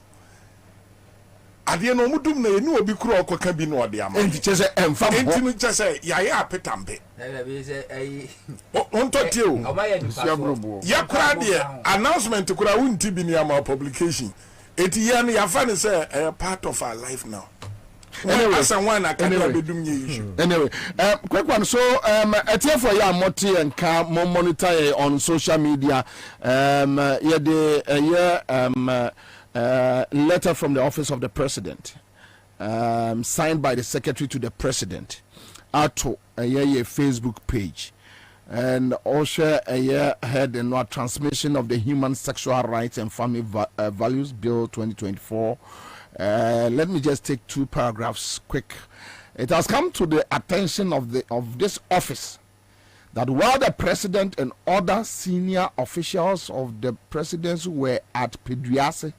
[SPEAKER 11] ade no mudum na eni obi kuro okoka bi no ode ama
[SPEAKER 2] enti chese emfa
[SPEAKER 11] enti no chese yaye apetambe
[SPEAKER 10] be say ai
[SPEAKER 11] onto tie o ya kura de announcement kura wunti bi ni ama publication enti ye no ya fa ne say part of our life now. Anyway, quick one. So, etiye for ya moti and can monitor on social media. Letter from the office of the president, signed by the secretary to the president, ato a Facebook page, and also had a transmission of the Human Sexual Rights and Family Values Bill 2024. Let me just take 2 paragraphs quick. It has come to the attention of this office that while the president and other senior officials of the presidency were at Peduase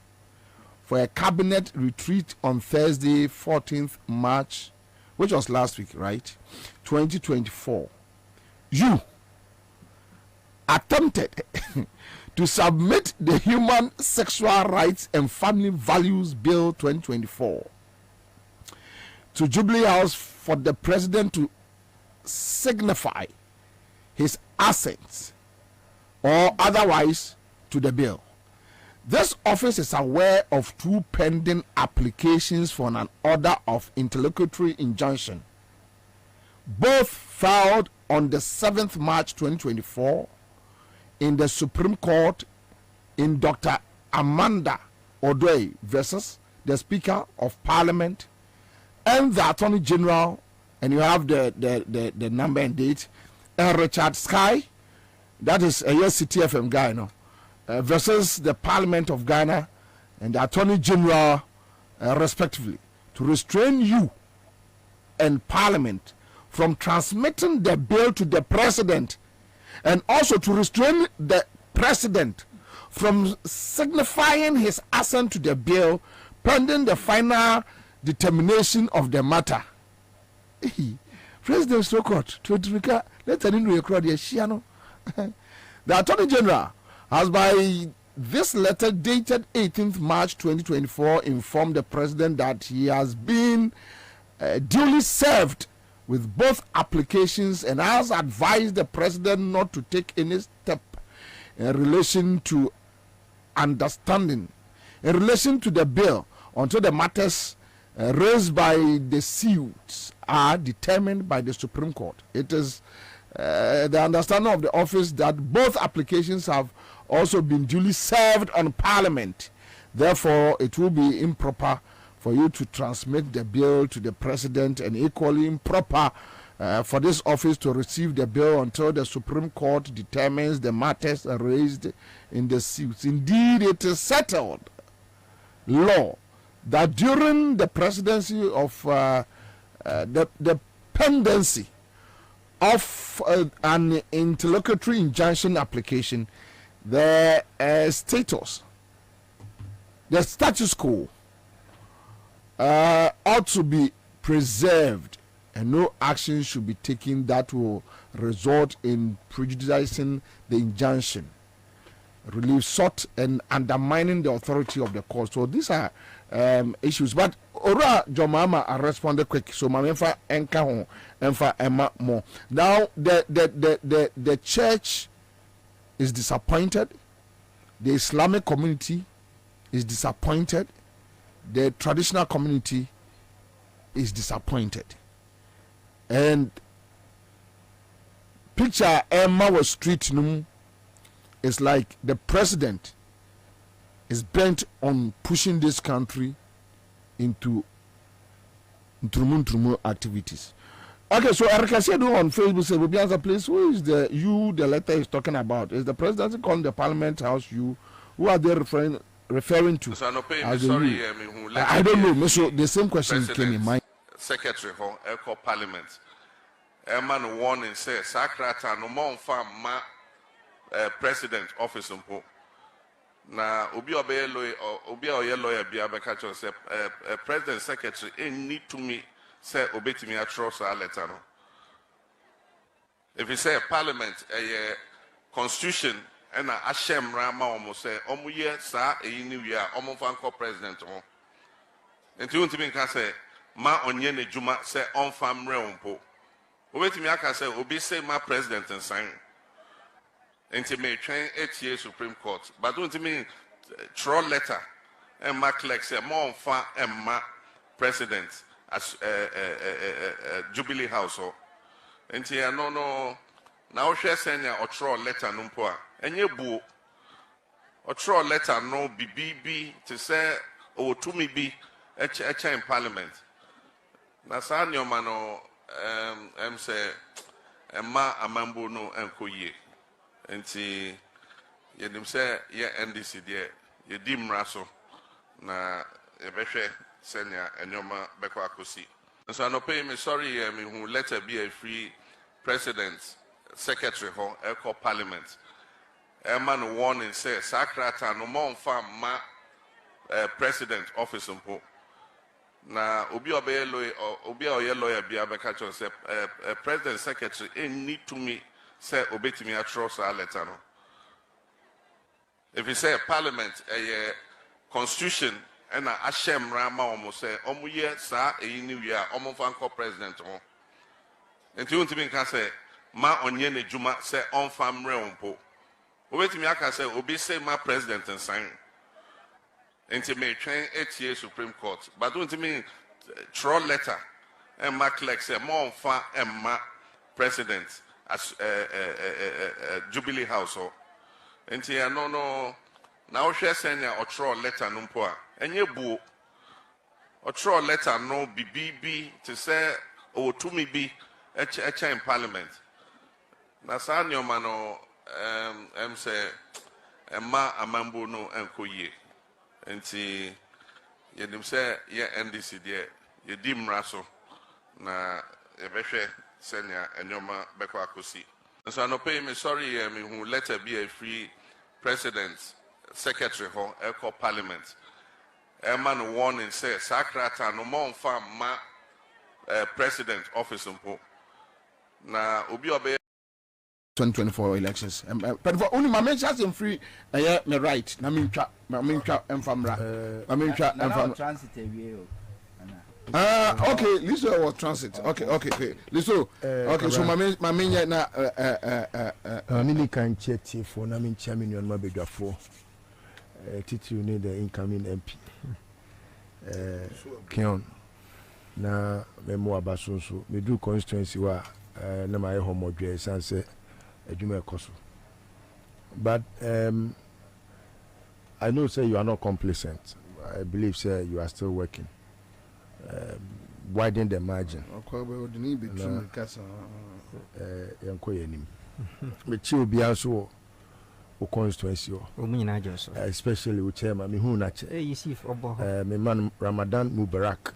[SPEAKER 11] for a cabinet retreat on Thursday, 14th March, which was last week, right? 2024, you attempted to submit the Human Sexual Rights and Family Values Bill 2024 to Jubilee House for the president to signify his assent or otherwise to the bill. This office is aware of 2 pending applications for an order of interlocutory injunction, both filed on the 7th March 2024 in the Supreme Court in Dr. Amanda Odoi versus the Speaker of Parliament and the Attorney General, and you have the number and date, Richard Sky, that is a CTFM guy, no, versus the Parliament of Ghana and the Attorney General, respectively, to restrain you and Parliament from transmitting the bill to the President, and also to restrain the president from signifying his assent to the bill pending the final determination of the matter. President Sokot to Trika, let an in crowd Shiano. The Attorney General has by this letter dated 18th March 2024 informed the President that he has been duly served with both applications and has advised the President not to take any step in relation to the bill until the matters raised by the suits are determined by the Supreme Court. It is the understanding of the office that both applications have also been duly served on Parliament. Therefore, it will be improper for you to transmit the bill to the President, and equally improper for this office to receive the bill until the Supreme Court determines the matters raised in the suits. Indeed, it is settled law that during the presidency of the pendency of an interlocutory injunction application, the status quo ought to be preserved, and no action should be taken that will result in prejudicing the injunction, relief sought, and undermining the authority of the court. So these are issues. But Ora Jomama are responded quick. So Mamfa Enka Enfa Emma more. Now the church is disappointed. The Islamic community is disappointed. The traditional community is disappointed. And picture Emma was street num is like the president is bent on pushing this country into Trumu activities. Okay, so Erica said on Facebook, said, Ansah, please, who is the letter is talking about? Is the presidency calling the Parliament House you? Who are they referring to? I don't know. So the same question came in mind.
[SPEAKER 12] Secretary for Eco Parliament. Man warning says, Sakrata no more ma president office mpo. Na obi oye lawyer bi abeka cho say president secretary need to me say obetimi atro so letter no. If you say Parliament constitution and ashem rama omo say omo ye sa ni wi a omo fanko president on. Enti untimi kan say ma onye ne juma say on famre onpo. Obetimi aka say obi say ma president and sign. Enti me train 8 years Supreme Court. But don't mean throw letter and ma clerk say more fa and ma president as Jubilee House. Enti no now she send ya or throw letter no po. Enye bu or throw letter no BBB to say o to me be echa in Parliament. Na sa nyoma no say ma amambo no enkoye. Enti yedim say ye NDC there ye dimra so na ebehwe senya enyoma beko akosi. So I no pay me sorry me who let her be a free president secretary for Eco Parliament. Man warning says Sakrata no more ma president office mpo. Na obi oye lawyer bi abeka cho say president secretary need to me say obetimi atro so letter no. If you say Parliament constitution and ashem rama omo say omo ye sa ni wi a omo fanko president on. Enti untimi kan say ma onye ne juma say on famre onpo. Obetimi aka say obi say ma president and sign. Enti me train 8 years Supreme Court. But untimi throw letter and ma clerk say more fa and ma president as Jubilee House. Enti no now she send ya or throw letter no po a enye bu or throw letter no BBB to say o to me be echa in Parliament. Na sa nyoma no say ma amambo no enkoye. Enti yedim say ye NDC there ye dimra so na ebehwe senya enyoma beko akosi. So I no pay me sorry me who let her be a free president secretary for Eco Parliament. Man warning says Sakrata no more ma president office mpo na obi obe
[SPEAKER 11] 2024 elections. But for only my mentions in free, me right. Na mincha enfamra. Na mincha enfamra.
[SPEAKER 13] Transit away.
[SPEAKER 11] Okay, Liso was transit. Okay. Liso. Okay, so my main na
[SPEAKER 1] mini kan check for na min chairman on mabedwa for. Titi you need the incoming MP. Kion. Na memo abasunso. Me do constituency wa na my home modwe sanse but I know say you are not complacent. I believe say you are still working. Widen the margin. Especially with chairman me man Ramadan Mubarak.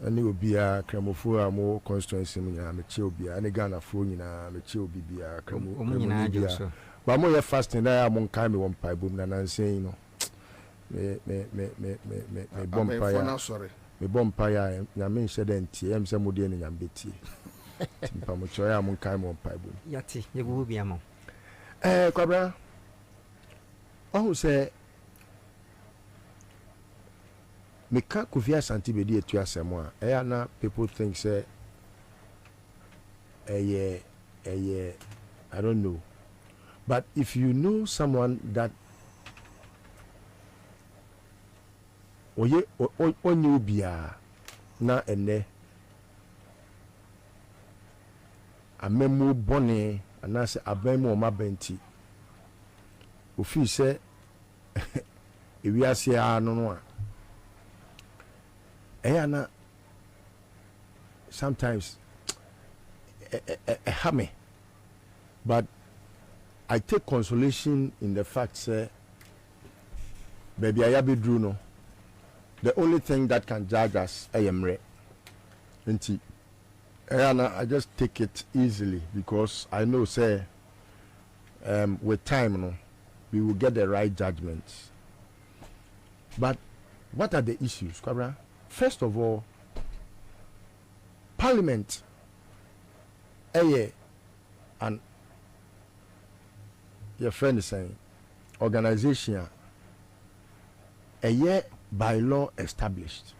[SPEAKER 1] Ani obi a kremofo a mo constituency mu nyina me che obi a ne Ghana fo nyina me che obi bia kremo nyina ajo ba mo ye fasting na ya mo nkai me won pai bom na nansen no me bompa ya me bompa ya nya me nhye den tie em se mo de ne nya betie timpa mo cho ya mo nkai me won pai bom
[SPEAKER 10] yati ye go bia mo
[SPEAKER 1] Kwabena oh say Meka Kofi Asante bedi etu asemo a na people think say I don't know, but if you know someone that onye bia na ene amemu bone anase abemu omabenti ofi se ewiase a no a Ayana sometimes a hammy, but I take consolation in the fact say baby I be Bruno. The only thing that can judge us I am re. Ayana I just take it easily because I know say with time no, we will get the right judgments. But what are the issues, Kwabena? First of all, Parliament, and your friend is saying, organization, by law established.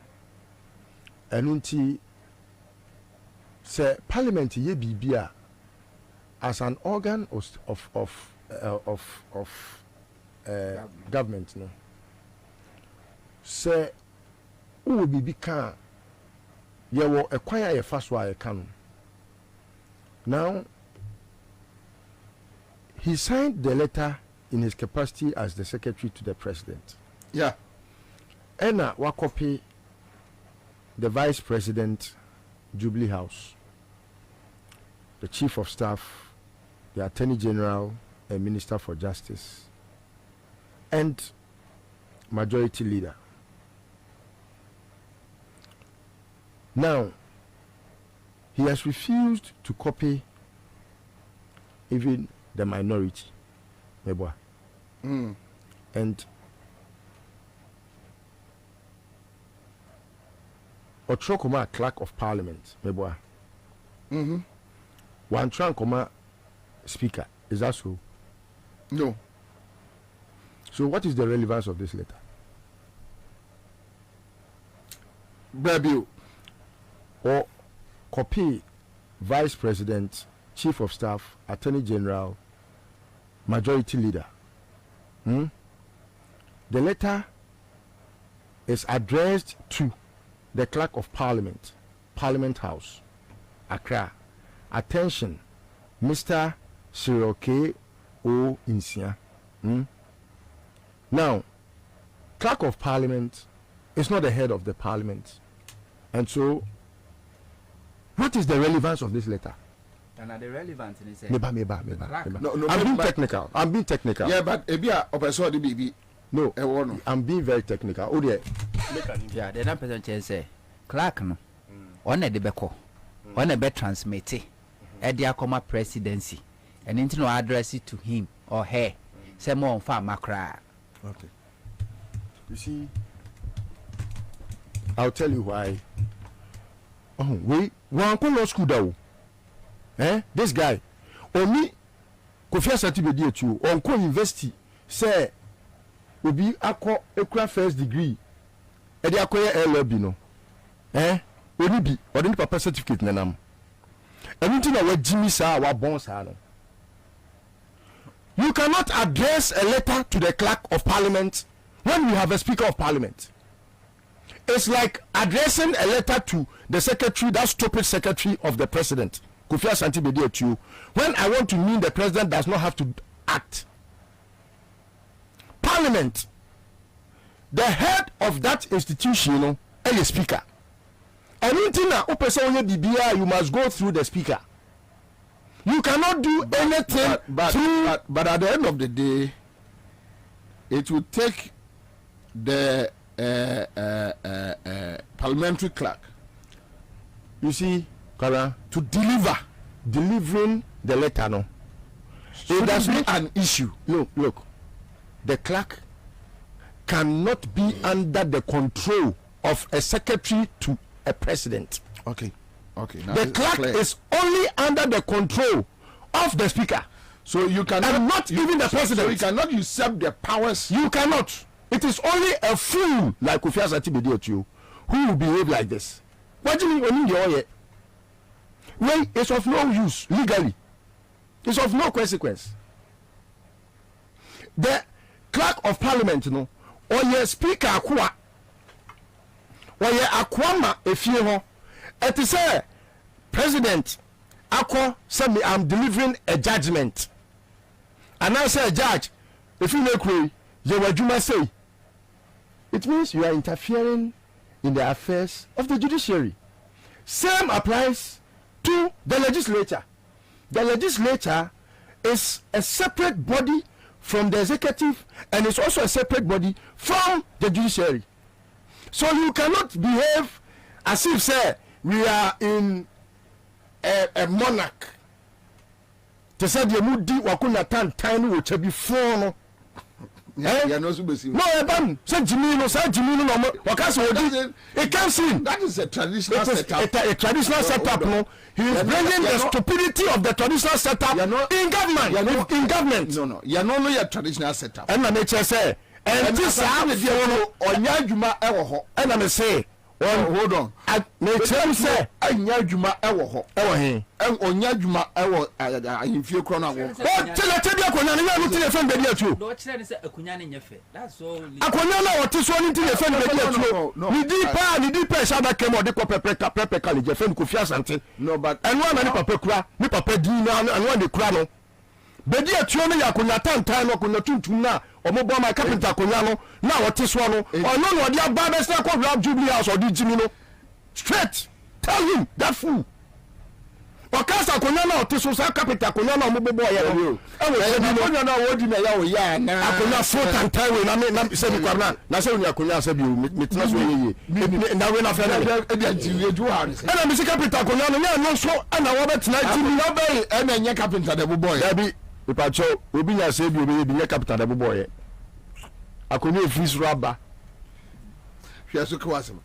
[SPEAKER 1] And until say Parliament ye bibia as an organ of government, no. Say who be can ye wo ekwaya ye fa so a ye kan now he signed the letter in his capacity as the secretary to the president and wa copy the vice president Jubilee House, the chief of staff, the attorney general and minister for justice and majority leader. Now, he has refused to copy even the minority, and Otrokoma clerk of parliament, one Trankoma speaker. Is that so?
[SPEAKER 11] No.
[SPEAKER 1] So, what is the relevance of this letter?
[SPEAKER 11] Bobie.
[SPEAKER 1] Or copy vice president, chief of staff, attorney general, majority leader. The letter is addressed to the clerk of parliament, Parliament House, Accra. Attention, Mr. Cyril K. O. Ansah. Now, clerk of parliament is not the head of the parliament, and so what is the relevance of this letter?
[SPEAKER 13] And the relevance is
[SPEAKER 1] meba. No, I'm being technical.
[SPEAKER 11] Yeah, but ebia opeso de bibi.
[SPEAKER 1] No, I'm being very technical. Oh dear.
[SPEAKER 13] Yeah, the person say clerk no. On the beko. On the be transmit e dia comma presidency. And into no address it to him or her. Say more on farm makra.
[SPEAKER 1] Okay. You see, I'll tell you why we wan ko law school da o this guy omi Kofi Asante be dey tu on ko university say obi akọ ekura first degree e dey akọ LLB no oni bi odi papa certificate nanam everything na wa jimi sa wa bon sa no. You cannot address a letter to the clerk of parliament when you have a speaker of parliament. It's like addressing a letter to the secretary, that stupid secretary of the president. Kofi Asante be there to you. When I want to mean the president does not have to act. Parliament, the head of that institution, you know, is a speaker. Anything that you must go through the speaker. You cannot do anything
[SPEAKER 11] but at the end of the day, it will take the parliamentary clerk,
[SPEAKER 1] you see, Kara, to delivering the letter. No,
[SPEAKER 11] so that's not an issue.
[SPEAKER 1] Look, the clerk cannot be under the control of a secretary to a president.
[SPEAKER 11] Okay.
[SPEAKER 1] The clerk is only under the control of the speaker.
[SPEAKER 11] So you cannot,
[SPEAKER 1] and not even the president.
[SPEAKER 11] So you cannot usurp the powers.
[SPEAKER 1] You cannot. It is only a fool like Kofi Asante Bediatu who will behave like this. What do you mean? When it's of no use legally, it's of no consequence. The clerk of parliament, you know, or your speaker akwa, or your akwama efie. It is a president akwa say me I'm delivering a judgment, and I say judge if you make way you wajuma say it means you are interfering in the affairs of the judiciary. Same applies to the legislature. The legislature is a separate body from the executive and it's also a separate body from the judiciary. So you cannot behave as if say we are in a monarch. They said you mudi wakuna tan wo chebi phone.
[SPEAKER 11] Yeah, no,
[SPEAKER 1] say Jimmy no, it comes in.
[SPEAKER 11] That is a traditional setup.
[SPEAKER 1] A traditional setup. No, he is bringing the stupidity of the traditional setup in government. In government.
[SPEAKER 11] No, you're not only a traditional setup.
[SPEAKER 1] And I say, and this and I say,
[SPEAKER 11] hold on.
[SPEAKER 1] Me tell say,
[SPEAKER 11] anya juma ewo ho.
[SPEAKER 1] Ewo he.
[SPEAKER 11] Onya juma ewo ahimfie kro na wo.
[SPEAKER 1] Tell bi akonya na no tell friend be atu.
[SPEAKER 13] No kire say akonya ne nyefe. That's all.
[SPEAKER 1] Akonya na wote so ni tell friend be atu. Ni di pa sha da kemo de ko pepe ka le je friend Kofi Asante.
[SPEAKER 11] No but
[SPEAKER 1] and one na papa kura, ni papa di na and one de kura no. Be di atu no ya akonya tantan no akonya tuntum na omobo my carpenter akonya no na wote so no. Ono no de aba be say ko grab Jubilee House or di Jimmy no. Straight tell him that fool. Wakasa akonya na wote so sa carpenter akonya na omobo ya no.
[SPEAKER 11] Akonya na wodi na ya wo ya na.
[SPEAKER 1] Akonya so tantan we na say mi kwarna na say oni akonya say bi metina so yeye. Na we na fa na
[SPEAKER 11] e di eju ha.
[SPEAKER 1] Na mi say carpenter akonya no no so ana wo betina Jimmy
[SPEAKER 11] no be e na nya carpenter de boy.
[SPEAKER 1] Da bi ipacho obi nya say bi obi nya carpenter de boy. Akonya freeze rubber.
[SPEAKER 11] Fiaso kwasem.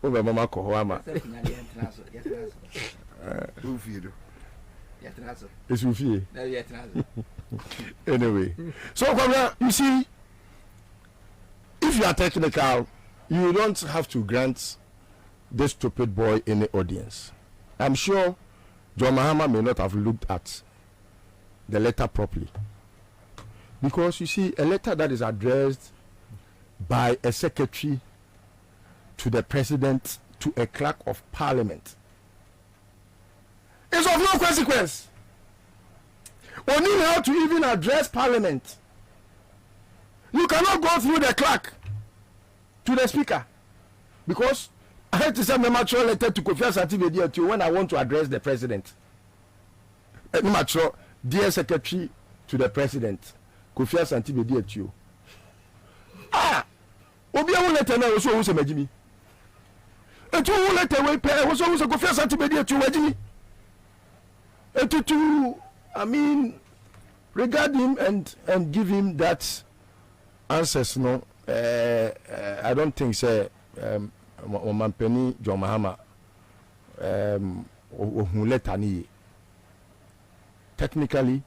[SPEAKER 1] Over mama ko ama. It's Ufie. Anyway, so Kwabena, you see, if you are technical, you don't have to grant this stupid boy any audience. I'm sure John Mahama may not have looked at the letter properly. Because you see, a letter that is addressed by a secretary to the president, to a clerk of parliament, is of no consequence. Only how to even address parliament. You cannot go through the clerk to the speaker. Because I had to send a mature letter to Kofi Asante when I want to address the president. Mature, dear secretary to the president, Kofi Asante obi a letter na so wo se magimi etu wo letter we pe wo so wo se Kofi Asante wajimi etutu I mean regard him and give him that answers no I don't think say Mampeni John Mahama ohun letter ni technically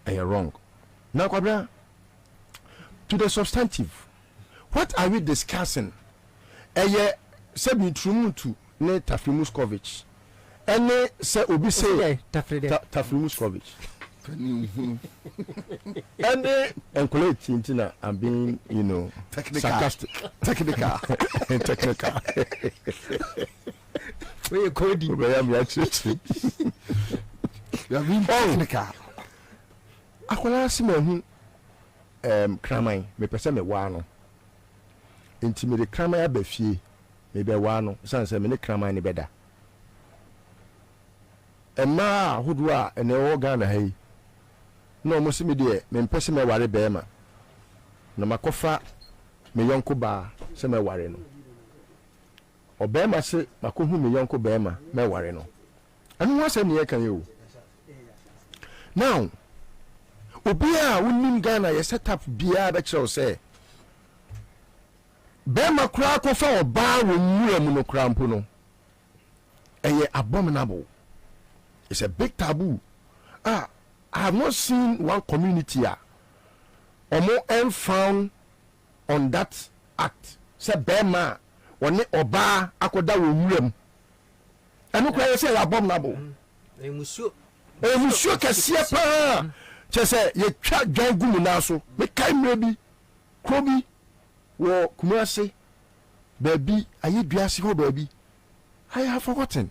[SPEAKER 1] wrong. Now Kwabena, to the substantive, what are we discussing? Sebi Trumutu ne Tafimuskovic. Ene se obi say Tafimuskovic. And encourage I'm being, sarcastic. Technical.
[SPEAKER 10] Where you coding?
[SPEAKER 1] Where am I actually? You have been technical. Akwala simahu kramai me pese me wa no. Enti me de kramai abafie me be wa no. Sanse me ne kramai ne beda. Emma hudu a ene wo Ghana hai. No mo se me de me pese me ware be ma. Na makofa me yonko ba se me ware no. Obema se makohu me yonko be ma me ware no. Anu wa se me ye kan yo. Now obia unim Ghana ye set up bia be kire say be makura ko fa oba wo nwura mu no krampo no eye abominable. It's a big taboo. I have not seen one community omo found on that act say be ma woni oba akoda wo nwura mu anu kwa ye say abominable. Emusuo kese pa chese ye twa dwan gumu na so me kai mre bi krobi wo kumase baby ayeduase ho baby I have forgotten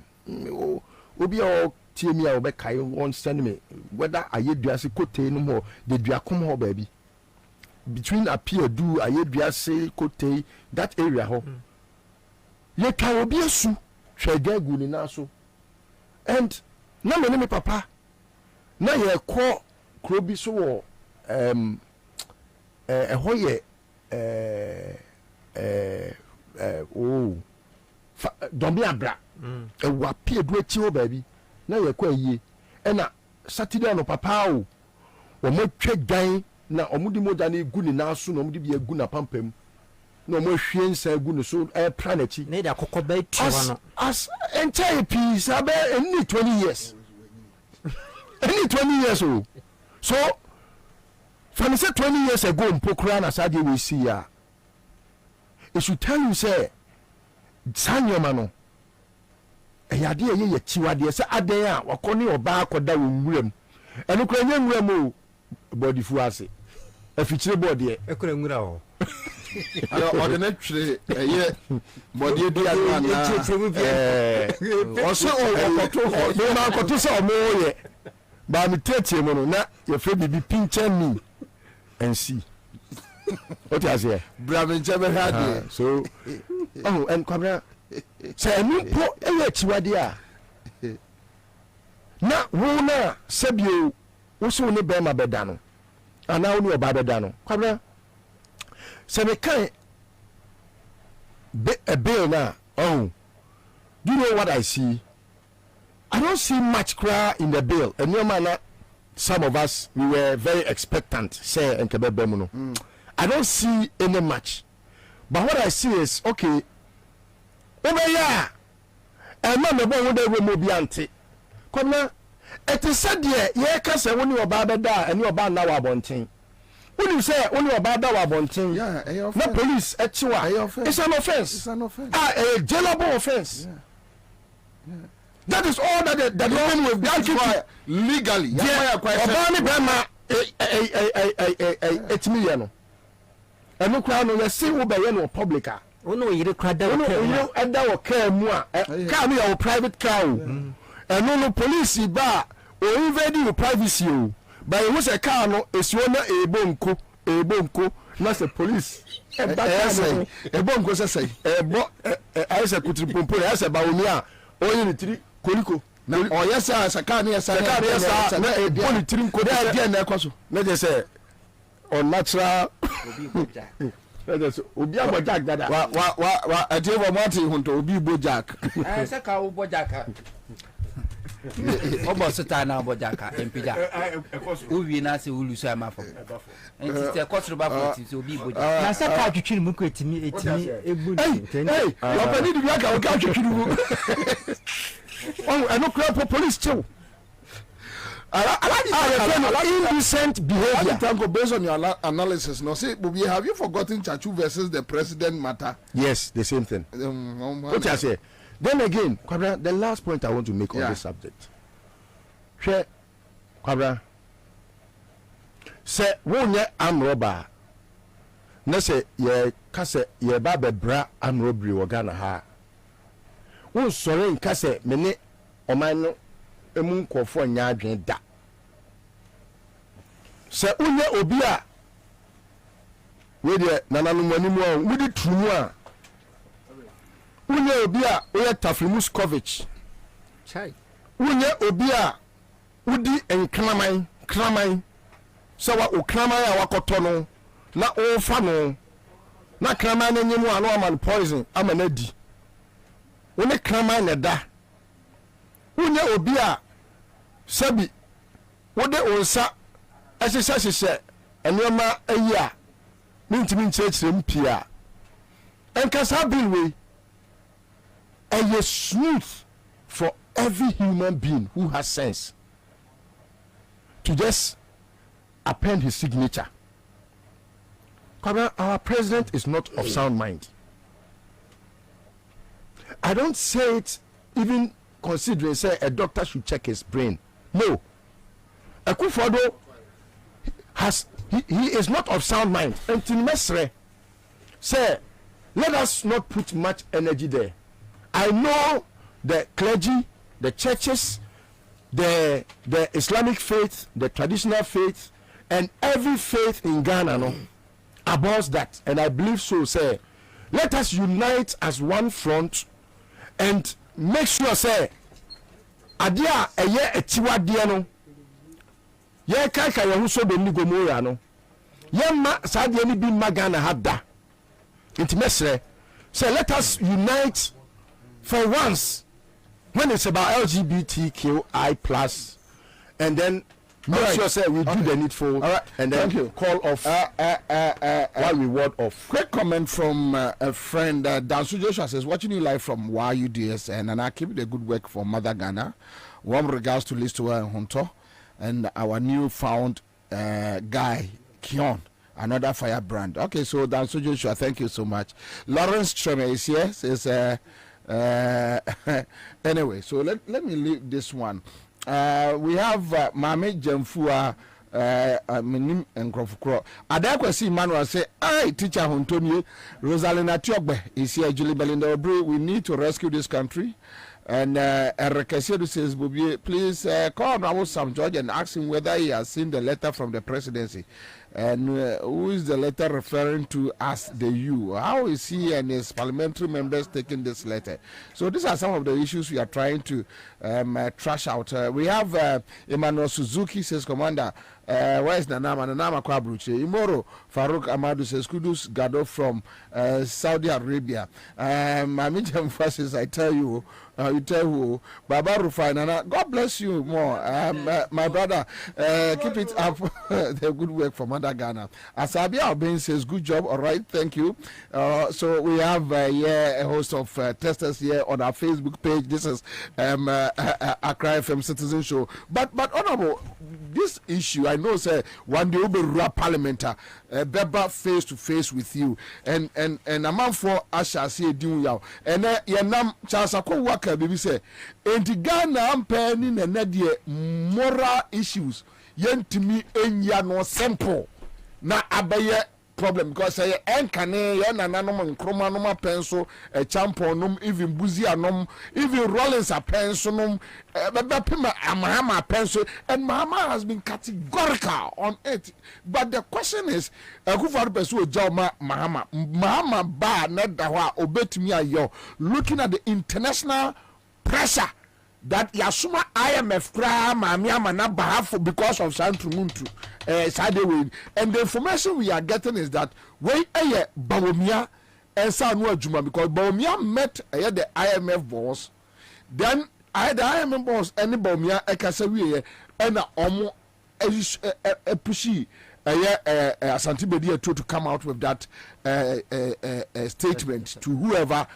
[SPEAKER 1] obi o tie mi a wo be kai won send me whether ayeduase kote no mo de duakom ho baby between Apiedu ayeduase kote that area ho ye twa obi asu hwega gu ni na so and na me papa na ye ko krobi so wo hoye dombi abra wa Apiedu achi o baby na ye ko ayi e na Saturday no papa o mo twa gan na omudi moda na egu ni na so na omudi bi egu na pampam na mo hwie nsa egu no so planachi
[SPEAKER 10] na da kokoba etiwa no
[SPEAKER 1] as entire piece abe any 20 years any 20 years old. So from say 20 years ago mpokura na sade we see ya it should tell you say sanyoma no eyade ye chiwade say aden a wakoni oba akoda wo nwuram eno kura nya nwuram o body fu ase afichire body e
[SPEAKER 10] ekura nwura ho
[SPEAKER 11] ordinary ye body edu ya na oso okoto
[SPEAKER 1] me ma koto se o mo ye ba mi tetie mo no na ye fe bibi pinche me and see what you say
[SPEAKER 11] bra me nche be hade
[SPEAKER 1] so and Kwabena say me po e chiwade a na wo na sebio wo so ne be ma beda no ana wo ne oba beda no Kwabena say me kan a bill na do you know what I see? I don't see much cry in the bill. And no man, some of us we were very expectant. Say and Kebebemuno. I don't see any much. But what I see is okay. Over here, and man, the one they will move anti. Come now, it is said here. Yeah, cause when you are bad and you are bad now abonting. When you say only about that abonting, yeah, no police at you. It's an offense. It's an offense. A jailable offense. Yeah. That is all that the woman with that
[SPEAKER 11] legally.
[SPEAKER 1] Yeah, Obani Bema 8 million. And no crown on a single bayano publica.
[SPEAKER 10] Oh no, you crowd down.
[SPEAKER 1] You and our care more. Come our private car. And no police bar or even your privacy. But it was a car no is one a bonko, not the police. A bonko say I said could pump as a baumia or in 3 koliko na oyesa sakani esa na e boni trim ko da dia na ekoso na je say on natural obi bojak na je say obi abojak dada
[SPEAKER 11] wa atiwo mati hunto obi bojak
[SPEAKER 13] saka wo bojak Obo sota na obojaka empija. Uwi na se ulu so amafo. Enti se kotro ba for ti obi boja.
[SPEAKER 10] Na se ka twitwi mu ko etimi ebu ni.
[SPEAKER 11] Hey, opa ni bi aka o ka twitwi mu. Oh, I no clear police too. Indecent behavior. Tango, based on your analysis, no, say, Bobie, have you forgotten Chachu versus the president matter?
[SPEAKER 1] Yes, the same thing. What I say. Then again, Kwabena, the last point I want to make on this subject. Share, Kwabena, say, won't ye arm robber? No, say, ye, kase, ye babe bra arm robbery, wagana ha. Won't sorry, kase, mene, o man, emu nkɔfo nya adwen da sɛ unye obi a we de nananom animu a we de trumu a unye obi a we Taflimuskovich
[SPEAKER 10] chai
[SPEAKER 11] unye obi a udi enkraman sɛ wa okraman a wakɔtɔ no na ofa no na kraman no nyimu a no aman poison ama na di one kraman ne da unye obi a sabi wode onsa ahyehyɛ enema ayi a mintimi nkyerɛkyerɛ mpia enkasa bilwe a smooth for every human being who has sense to just append his signature. Our president is not of sound mind. I don't say it even considering say a doctor should check his brain. No. Akufo-Addo he is not of sound mind. And Mesre say let us not put much energy there. I know the clergy, the churches, the Islamic faith, the traditional faith, and every faith in Ghana no abhors that, and I believe so. Say let us unite as one front and make sure say adia eye etiwade no ye kaka ye huso be ni gomora no ye ma sadie ni bi magana hada intimesre say let us unite for once when it's about LGBTQI plus, and then make sure say we do the needful, and then call off while we ward off. Quick comment from a friend, Dansu Joshua says, watching you live from YUDSN, and I keep the good work for Mother Ghana. Warm regards to Listowa and Hunto, and our newfound guy, Kion, another firebrand. Okay, so Dansu Joshua, thank you so much. Lawrence Treme is here, says, anyway, so let me leave this one. We have Mame Jemfua Minim and Crofukro. Adakwasi Emmanuel say, "Hey, teacher Huntonye, Rosalina Tiogbe is here, Julie Belinda Obri. We need to rescue this country." And Rekesiedu says, Bobie, please call Raul Sam George and ask him whether he has seen the letter from the presidency. And who is the letter referring to as the U? How is he and his parliamentary members taking this letter? So these are some of the issues we are trying to trash out. We have Emmanuel Suzuki says, Commander, where is Nanama? Nanama Kwabruche. Imoro Farouk Amadou says, Kudus Gado from Saudi Arabia. Mami Jamfa says, I tell you, you tell who? Baba Rufai Nana, God bless you more. My brother, keep it up. The good work for Mother Ghana. Asabia Albin says, good job. All right, thank you. So we have a host of testers here on our Facebook page. This is Accra FM Citizen Show. But honorable, this issue, I know, say one day we'll be rap parliamenter, Beba face to face with you, and a man for Asha say do yaw, and yanam Chasako Waka baby say, and the Ghana am penning and nadia moral issues, yen to me in ya no simple na abaye problem because I enkane ya nananom nkromanoma penso a champion even buzi anom even Rollins a penso num bepima Mahama penso, and Mahama has been categorical on it. But the question is Akufo-Addo penso Joma Mahama ba na dawa obetumi ayo looking at the international pressure that Yasuma IMF kra mamiama na bahafo because of Santrumuntu Sadewin, and the information we are getting is that when Bawumia Ansah no adwuma because Bawumia met the IMF boss, then I am boss any bomia ekasawie and omo pushy Asante Bedi to come out with that statement to whoever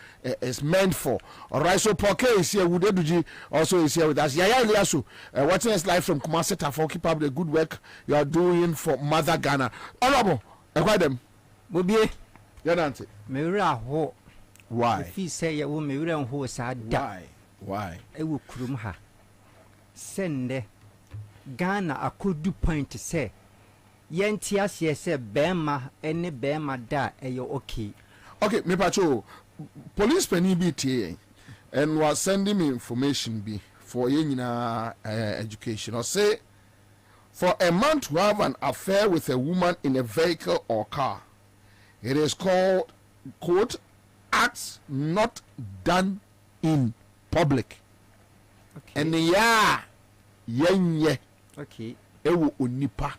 [SPEAKER 11] is meant for. All right, so Poke is here. Wudeduji also is here with us. Yaya Eliasu, watching us live from Kumasi Tafo. Keep up the good work you are doing for Mother Ghana. Honorable, them.
[SPEAKER 10] Bobie,
[SPEAKER 11] you're Nancy.
[SPEAKER 10] Why? If he say you will me who is
[SPEAKER 11] why?
[SPEAKER 10] I will krum her. Send Ghana a could do point to say. Yentias yes, Bema, any Bema da, you okay.
[SPEAKER 11] Okay, me pacho, police penny BTA and was sending me information be for education. Or say, for a man to have an affair with a woman in a vehicle or car, it is called, quote, acts not done in public.
[SPEAKER 10] Okay.
[SPEAKER 11] And yenye.
[SPEAKER 10] Okay.
[SPEAKER 11] Ewo onipa.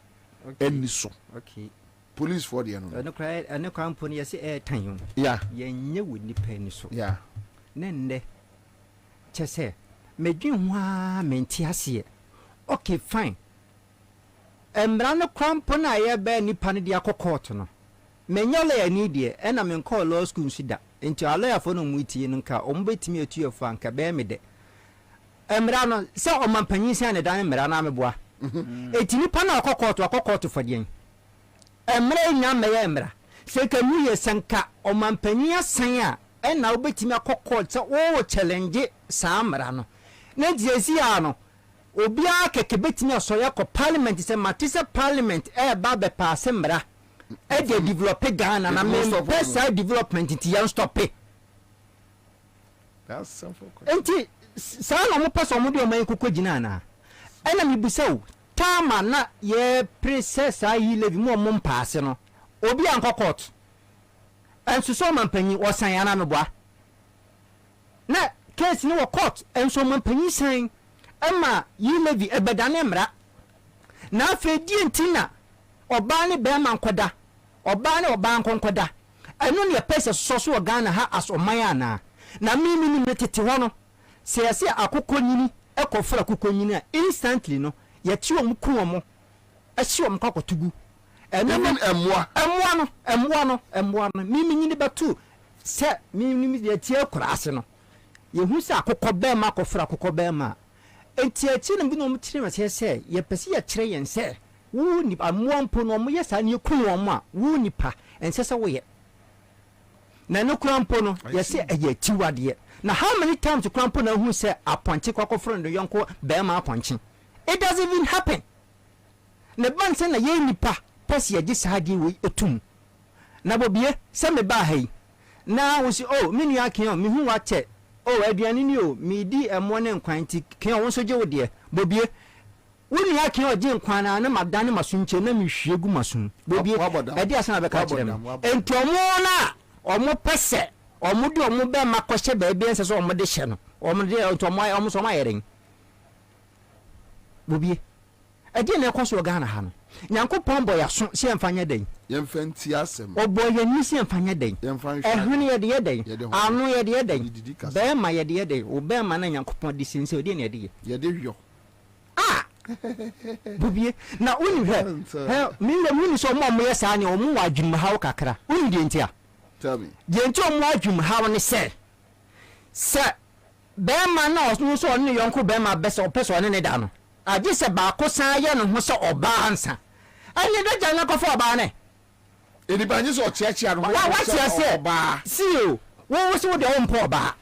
[SPEAKER 10] Okay.
[SPEAKER 11] Eniso.
[SPEAKER 10] Okay.
[SPEAKER 11] Police for the ano.
[SPEAKER 10] No cry, no company say airtime.
[SPEAKER 11] Yeah.
[SPEAKER 10] Yenye wo nipa eniso.
[SPEAKER 11] Yeah.
[SPEAKER 10] Nende. Chese. Medwin wa menti ase. Okay, fine. Embra no crampo na ye ba nipa ne dia court no. Menyole ya ni die e na me call law school sida. Enti aloya fo no mutie no nka ombetimi atu afo anka be me de. Embra no se o mampanyin se ne dan embra na meboa. Eti nipa na akokɔto for den. Emra nya meye emra. Se ka mu ye sanka o mampanyin asan a e na obetimi akokɔto se wo challenge sa amra no. Na diesi ya no. Obi akeke betimi asoya ko parliament se matise parliament e ba be pass emra. E de develop Ghana na me best development ti yan stop it.
[SPEAKER 11] That's simple question.
[SPEAKER 10] Enti sa na mo pass o mo de o man kokogina na. Ena mi busaw tama na ye princess ayi levi mo mpaase no obi anko court enso so mampanyi wosan ya na meboa na case ni wo court enso mampanyi san ema yi levi ebedane mra na afedi entina oba ne be man koda oba ne oba nkonkoda eno ne pese so Ghana ha as omaya na mimi ni metete ho no se ase akokonyini ekofra akokonyini a instantly no yeti wo mkuo mo ahyi wo mkakotugu eno emwa no mimi nyini batu se mimi yeti akurase no yehu se akokɔ bɛma akofra akokɔ bɛma enti achi no bi no mtiri ma se ye pese ye kire yen se wu ni amwa mpo no mo yesa ne ku wo mo a wu nipa ense se wo ye na no krampo no ye se eye tiwade na how many times krampo na hu se aponche kwakofra ndo yonko bɛma aponche. It doesn't even happen. Ne ban se na ye nipa pese ye gisadi we etum na Bobie se me ba hai na wo si oh me nua ken me hu wa che oh aduane ni o me di emo ne nkwan ti ken wo so je wo de Bobie wo nua ken o je nkwan na madane masunche na me hwie gu masun Bobie e di asana be ka kire me entomo na omo pese omo di omo be makɔhye ba bi ense so omo de hye no omo de entomo omo so ma yeren Bobie edi na ekoso Ghana ha no Nyankopɔn boy aso se emfanya den
[SPEAKER 11] yemfanti asem
[SPEAKER 10] oboye ni se emfanya den ehune ye de den anu ye de den be ma ye de den o be ma na Nyankopɔn di sinse odi na ye de hwo Bobie na uni he mi so mo ye sa ne o mu wadwum hawo kakra uni de ntia
[SPEAKER 11] tell me
[SPEAKER 10] je nti o mu wadwum hawo ne se be ma na o so ne yonko be ma be se o pese o ne da no adi se ba ko san ye no ho se oba ansa ani da jana ko fo oba ne
[SPEAKER 11] edi ba nyi so chiachia no
[SPEAKER 10] wa se oba si o wo so de o mpo oba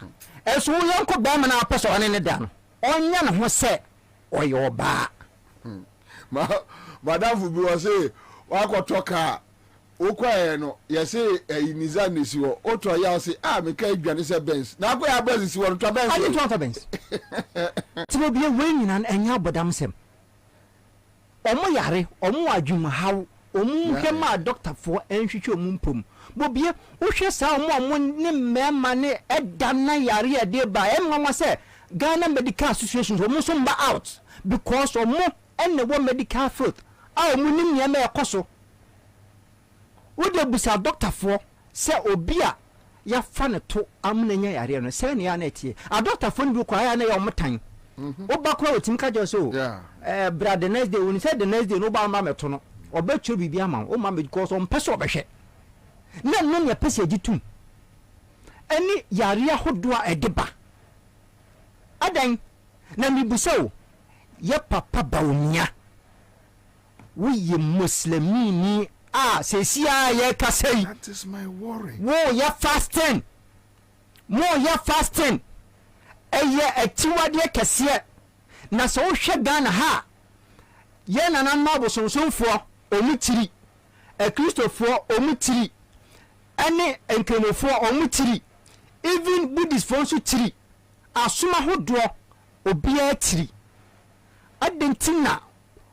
[SPEAKER 10] eso wo yonko be ma na pese o ne da no onya no ho se oye oba
[SPEAKER 11] madam fu bi wo se wa ko toka okwa no ye se iniza nesi wo oto ya se me ka adwane se Benz na ko ya Benz si wo to Benz
[SPEAKER 10] ani to Benz ti Bobie we nyina enya bodam sem omo yare omo adwum haw omo hema doctor fo enhwehwe omo mpom Bobie wo hwe sa omo ne mema ne eda na yare ade ba emwa se Ghana Medical Association omo so mba out because omo enne wo medical field omo nim nyama ekoso wo de busa doctor fo se obi a ya fa ne to amna nya yare no se ne ya na tie a doctor fon bi kwa ya na ya omotan oba kwa otim ka jo so brother the next day when said the next day no ba ma meto no obetwe bibia ma o ma me because on pese obehwe na no ne pese agitum ani yare ahodo a edeba adan na mibuso ye papa bawunya we muslimini sesia ye kasei.
[SPEAKER 11] That is my worry.
[SPEAKER 10] Wo ye fasting eye atiwade kese na so hwe Ghana ha ye nana mabo sonsonfo omutiri kristofo omutiri ene enkenofo omutiri even buddhist fo so tiri asoma hodo obia tiri adentina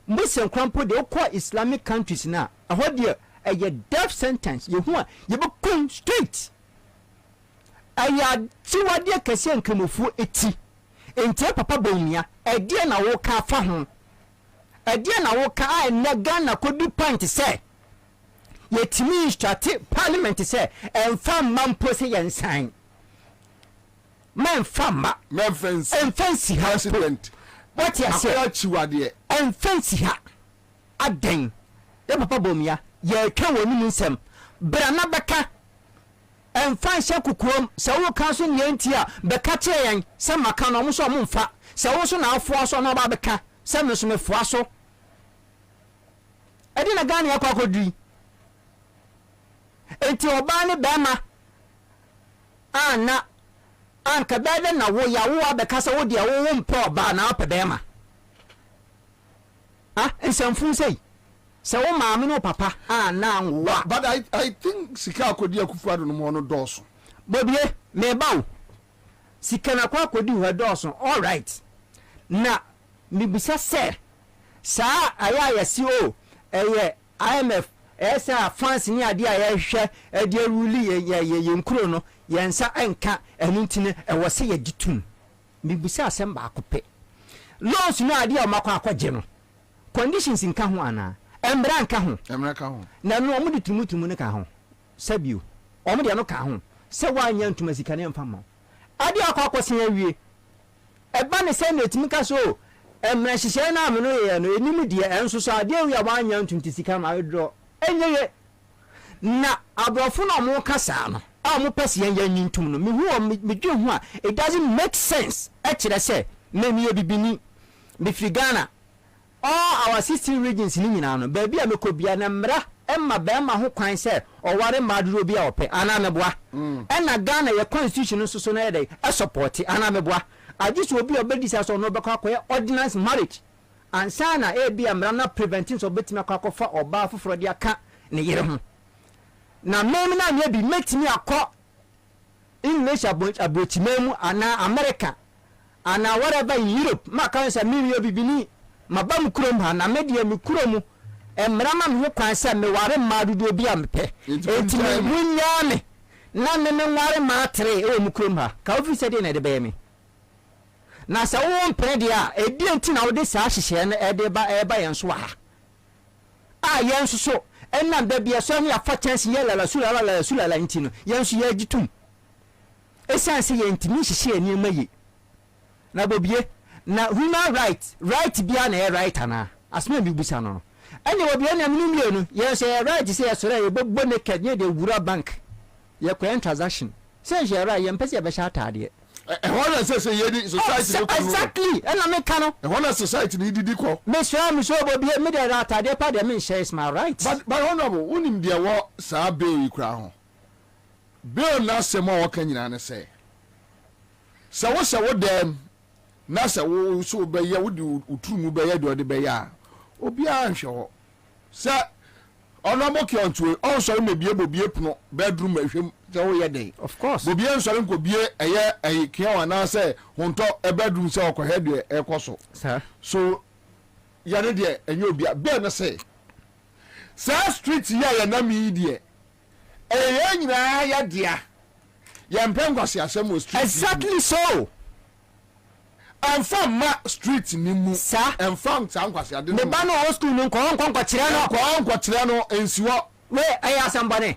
[SPEAKER 10] mbose nkrampo de okwa Islamic countries na ahode a death sentence ye hu a ye be kun straight aya tiwade kase nkamofu eti ente papa bawumia ede na wo ka fa ho ede na wo ka a na Ghana kodi point say ye timi strate parliament say emfa mampo se yensan man fama
[SPEAKER 11] men fancy president
[SPEAKER 10] what you say
[SPEAKER 11] chiwade
[SPEAKER 10] en fancy ha aden ye papa bawumia ye ka wonu nsem bra na beka en fansha kukuom se wo kan so nyanti a beka che yen se maka no mo so mo mfa se wo so na afo so na ba beka se me so me fo so edi na Ghana yakwa kodri enti oba ne bema ana anka bebe na wo ya wo abeka se wo de wo mpa oba na apa bema ensamfun sei se wo maame no papa na nwa
[SPEAKER 11] but I think sika akodi akufuado no mo no doso
[SPEAKER 10] Bobie me bawo sika na kwa akodi ho doso all right na mibisa se sa aya si o eye IMF esa France ni ade aya hwe ade ruli ye nkuro no yensa enka enutine ewo se ye ditum mibisa asem ba akope loans no ade a makwa akwaje no conditions nka ho ana embra nka ho na no omu de tumutumu ne ka ho sabio omu de no ka ho se wanya ntuma sika ne mfa ma ade akwakwose awie eba ne se na etimi ka so emra hihye na ameno ye no enim de enso so ade awie wanya ntunti sika ma wedro enyeye na abrofo na mo kasa no a mo pese yan nyintum no me hu me dwe hu a it doesn't make sense e kire se me mi obibini me frigana all our 16 regions ni nyina no ba bia mekobia na mra emma ba ma ho kwan se oware maduro bia ope ana meboa na Ghana ye constitution so na yede e support ana meboa ajiso obi obedisa so no bekwa koye ordinance marriage Ansah na bia mra na preventing so betima kwakofa oba foforo dia ka ne yere ho na mem na me bi metimi akọ English abochimemu ana America ana whatever in Europe ma kan se mi obibini mabam kurom ha na media mi kuromu emra ma me kwan se me ware madudo bia mepe enti me munyame na me ware ma atre e mu kurom ha ka office dey na de be me na sa wo mpre dia edi enti na wo de sa hihye na e de ba yenso ha yenso so enna da bia so ne afa chance ye la sulala enti no yenso ye gitum esanse ye enti mi hihye ani mayi na Bobie na human right bia na right ana asme bi busa no ene Bobie na minimie no ye say right say ye sore ye bobbo naked ye de wura bank ye kwa transaction say ye right ye mpese ye be sha atade
[SPEAKER 11] ehona say ye di society no
[SPEAKER 10] exactly ena me ka no
[SPEAKER 11] ehona society ni didi ko
[SPEAKER 10] me so Bobie me de atade pa de me share is my right
[SPEAKER 11] but honorable unim de wo sa bill ikura ho bill na sema wo ka nyina ne say wo dem na se wo so be ye wo di utumu be ye de be ya obi a nhwe ho se ono mo ke onto on so me bie Bobie puno bedroom ahwem se wo ye dey
[SPEAKER 10] of course
[SPEAKER 11] Bobie nsore nko bie eye kian na se honto e bedroom se okọ head e koso
[SPEAKER 10] sir
[SPEAKER 11] so ya ne de enye obi a be na se street ya na mi de ye nyina ya dia ya mpengwase asem o street
[SPEAKER 10] exactly so
[SPEAKER 11] Enfama street ni mu
[SPEAKER 10] sa
[SPEAKER 11] enfam tankwase ade
[SPEAKER 10] me ba no old school no nko kire no
[SPEAKER 11] ensiwo
[SPEAKER 10] we aya sambane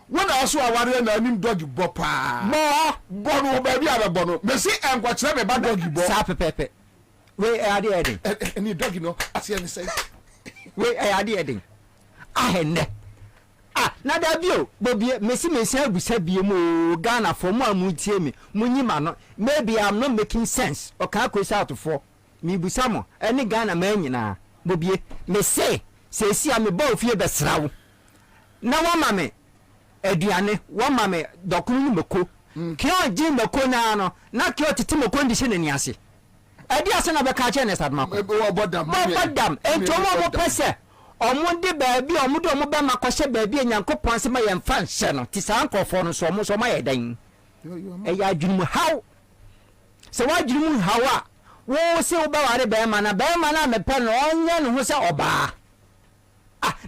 [SPEAKER 11] when also aware na nim dog bo pa no baby abebo no me si enko kire me ba dog bo
[SPEAKER 10] sa pepepe we ade eden
[SPEAKER 11] any dog no ase any say
[SPEAKER 10] we ade eden ahenne na da bio Bobie mesi abusa bie mu Ghana for mu amutie me munyima no maybe I'm not making sense oka kwesi out for me busa mo any Ghana man nyina Bobie me say si am ba ofie besrawo na wa mame aduane wa mame dokunu ni meko kio ji meko na no na kio titi meko ndi hye ni ase adi ase na be ka che ne sadma ko bodam entomo mo pese omude baabi omude omuba makose baabi enyankopon se ma yemfa nhye no ti san kofo no so ma yedan ya adwumu haw se wa adwumu hawa wo se wo ba ware be ma na mepe no onye no ho se oba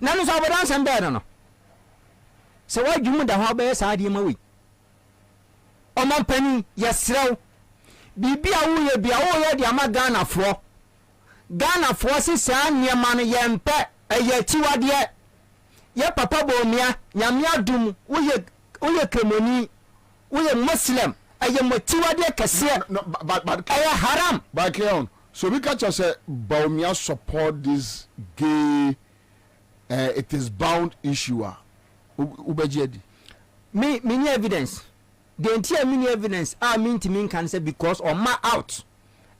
[SPEAKER 10] na no so obodan san be no se wa adwumu da ho ba sa ade ma wi omampani yesrew bibia wo ye bia wo ye de ama Ghana fo se sa niema no yempe eye tiwade ye papa bomia nyame adum wo ye kremoni wo ye muslim eye motiwade kese but eye haram
[SPEAKER 11] background so we catch us bomia support this gay it is bound issue ubejedi
[SPEAKER 10] me ni evidence the entire mini evidence I mean to mean can say because on my out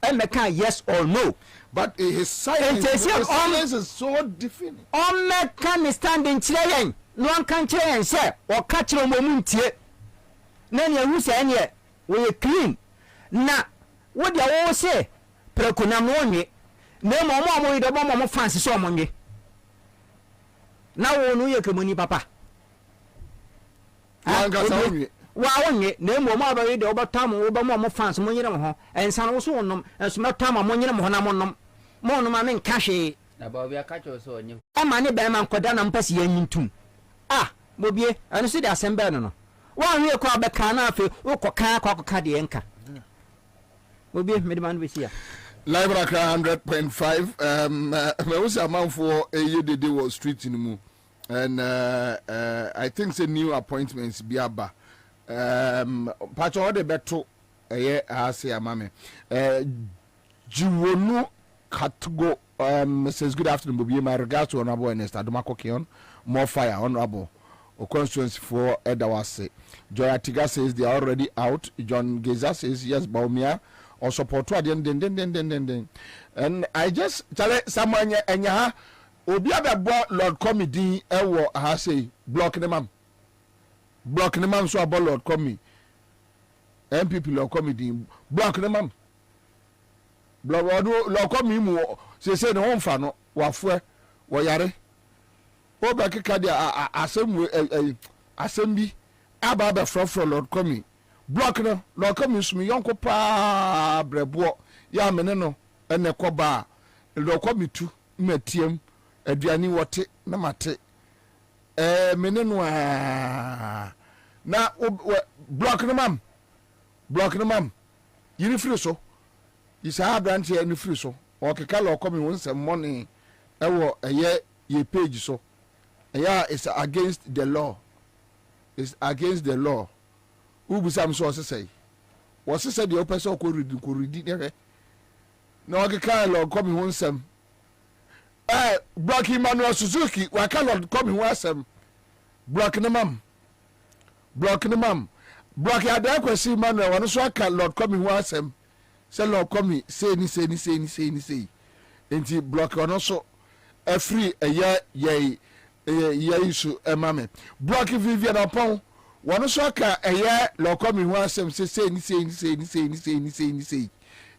[SPEAKER 10] and make yes or no.
[SPEAKER 11] But his silence is so definite.
[SPEAKER 10] On me can stand in chile no one can change say or catch no moment tie nani who say any we clean na what you all say prekuna no onye na mo do mo fancy so monye na wo no ye kemoni papa wa onye na mo ma ba we de obatam wo ba mo fans mo nyere mo ho ensan wo so wonnom enso metam mo nyere mo ho na mo nom mo no ma men ka hwe
[SPEAKER 13] na ba obi aka cho so onye
[SPEAKER 10] e ma ne be ma nkoda na mpasi yanyintum Bobie anu si de assemble no wa hwe ko abeka na afi wo koka de enka Bobie me de man be sia
[SPEAKER 11] live rock 100.5 me was a man for a year the day was street in mu and I think the new appointments biaba pacho de beto ase amame jiwonu katugo says good afternoon Bobie, my regards to honorable Ernest Adumakokion, more fire honorable o constituency for Edawase. Joy Atiga says they are already out. John Geza says yes Baumia or support to den and I just tell someone enya obi abebo Lord Comedy ewo ha say block the man so about Lord Comedy MPP Lord Comedy block the man Lord Comedy mu say no homfa no wafo wo yare o ba keka dia asem bi aba be frofro Lord Comedy block no Lord Comedy sumi yonko pa brebo ya mene no ene koba Lord Comedy tu matiem aduani wote na mate mene no na block no mam yiri free so isa branch here ni free so o keka Lord Comedy won some money ewo ye page so is against the law. It's against the law. Ubu sam so say. What say the person ko read there. No okay Lord Comedy won some. Block Emmanuel Suzuki, wa ka Lord Comedy won some. Block the mam. Block ada kwesi Emmanuel won so ka Lord Comedy won some. Say Lord Comedy say ni. Enti block on so free ye isu emame block Vivian upon one so ka Lord Comedy won some say ni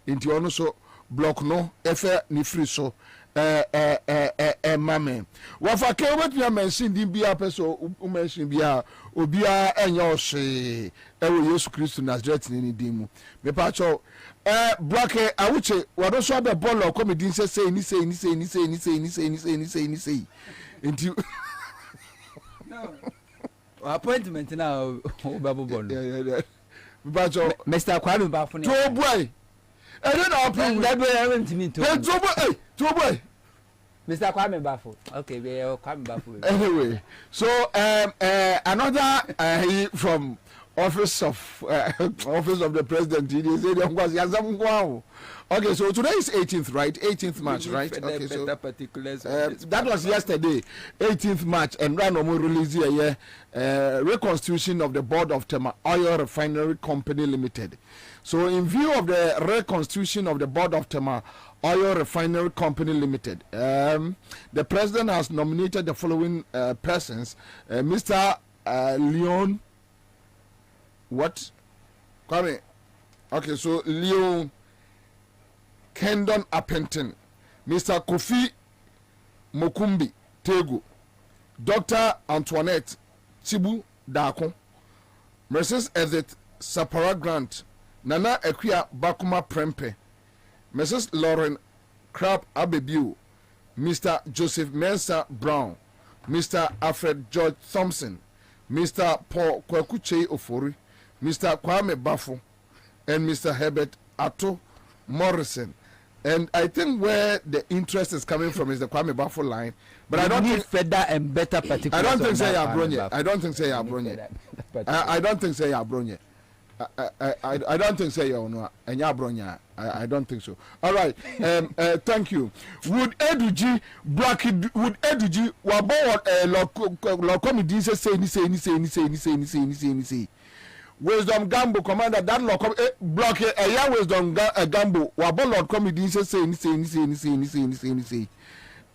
[SPEAKER 11] enti on so block no efe ni free so mame wafa ke obetuna mention din bia peso mention bia obia enya ohwe ewo Yesu Kristo Nazareth ni din mu me pa cho block awuche wado so be ball Lord Comedy say ni into
[SPEAKER 13] no appointment now babu bondo
[SPEAKER 11] yeah bajo
[SPEAKER 13] Mr. Kwabena ba fune
[SPEAKER 11] to boy I don't know appointment
[SPEAKER 13] that way I went to me to
[SPEAKER 11] boy
[SPEAKER 13] Mr. Kwame Bafo. Okay, we are Kwame Bafo.
[SPEAKER 11] Anyway, so another from office of the president. He said, okay, so today is 18th, right? 18th March, right? Okay, so that was yesterday, 18th March, and Ranomo released a reconstitution of the board of Tema Oil Refinery Company Limited. So, in view of the reconstitution of the board of Tema Oil Refinery Company Limited, the president has nominated the following persons: Mr. Leon. What? Kwame. Okay, so Leon Kendon Appenton, Mr. Kofi Mokumbi Tego, Dr. Antoinette Chibu Dako, Mrs. Edith Sapara Grant, Nana Ekwia Bakuma Prempe, Mrs. Lauren Crab Abebiu, Mr. Joseph Mensah Brown, Mr. Alfred George Thompson, Mr. Paul Kwakuche Ofori, Mr. Kwame Bafo, and Mr. Herbert Atto Morrison. And I think where the interest is coming from is the Kwame Bafo line. But I don't think
[SPEAKER 13] further and better particulars.
[SPEAKER 11] I don't think say Abronye. I don't think say Abronye. I don't think say Abronye. I don't think say Abronye. I don't think so. All right. Thank you. Would Eduji wabo lo comedy say Wisdom Gambo commander that law block a Wisdom Gambo wabo Lord comedy say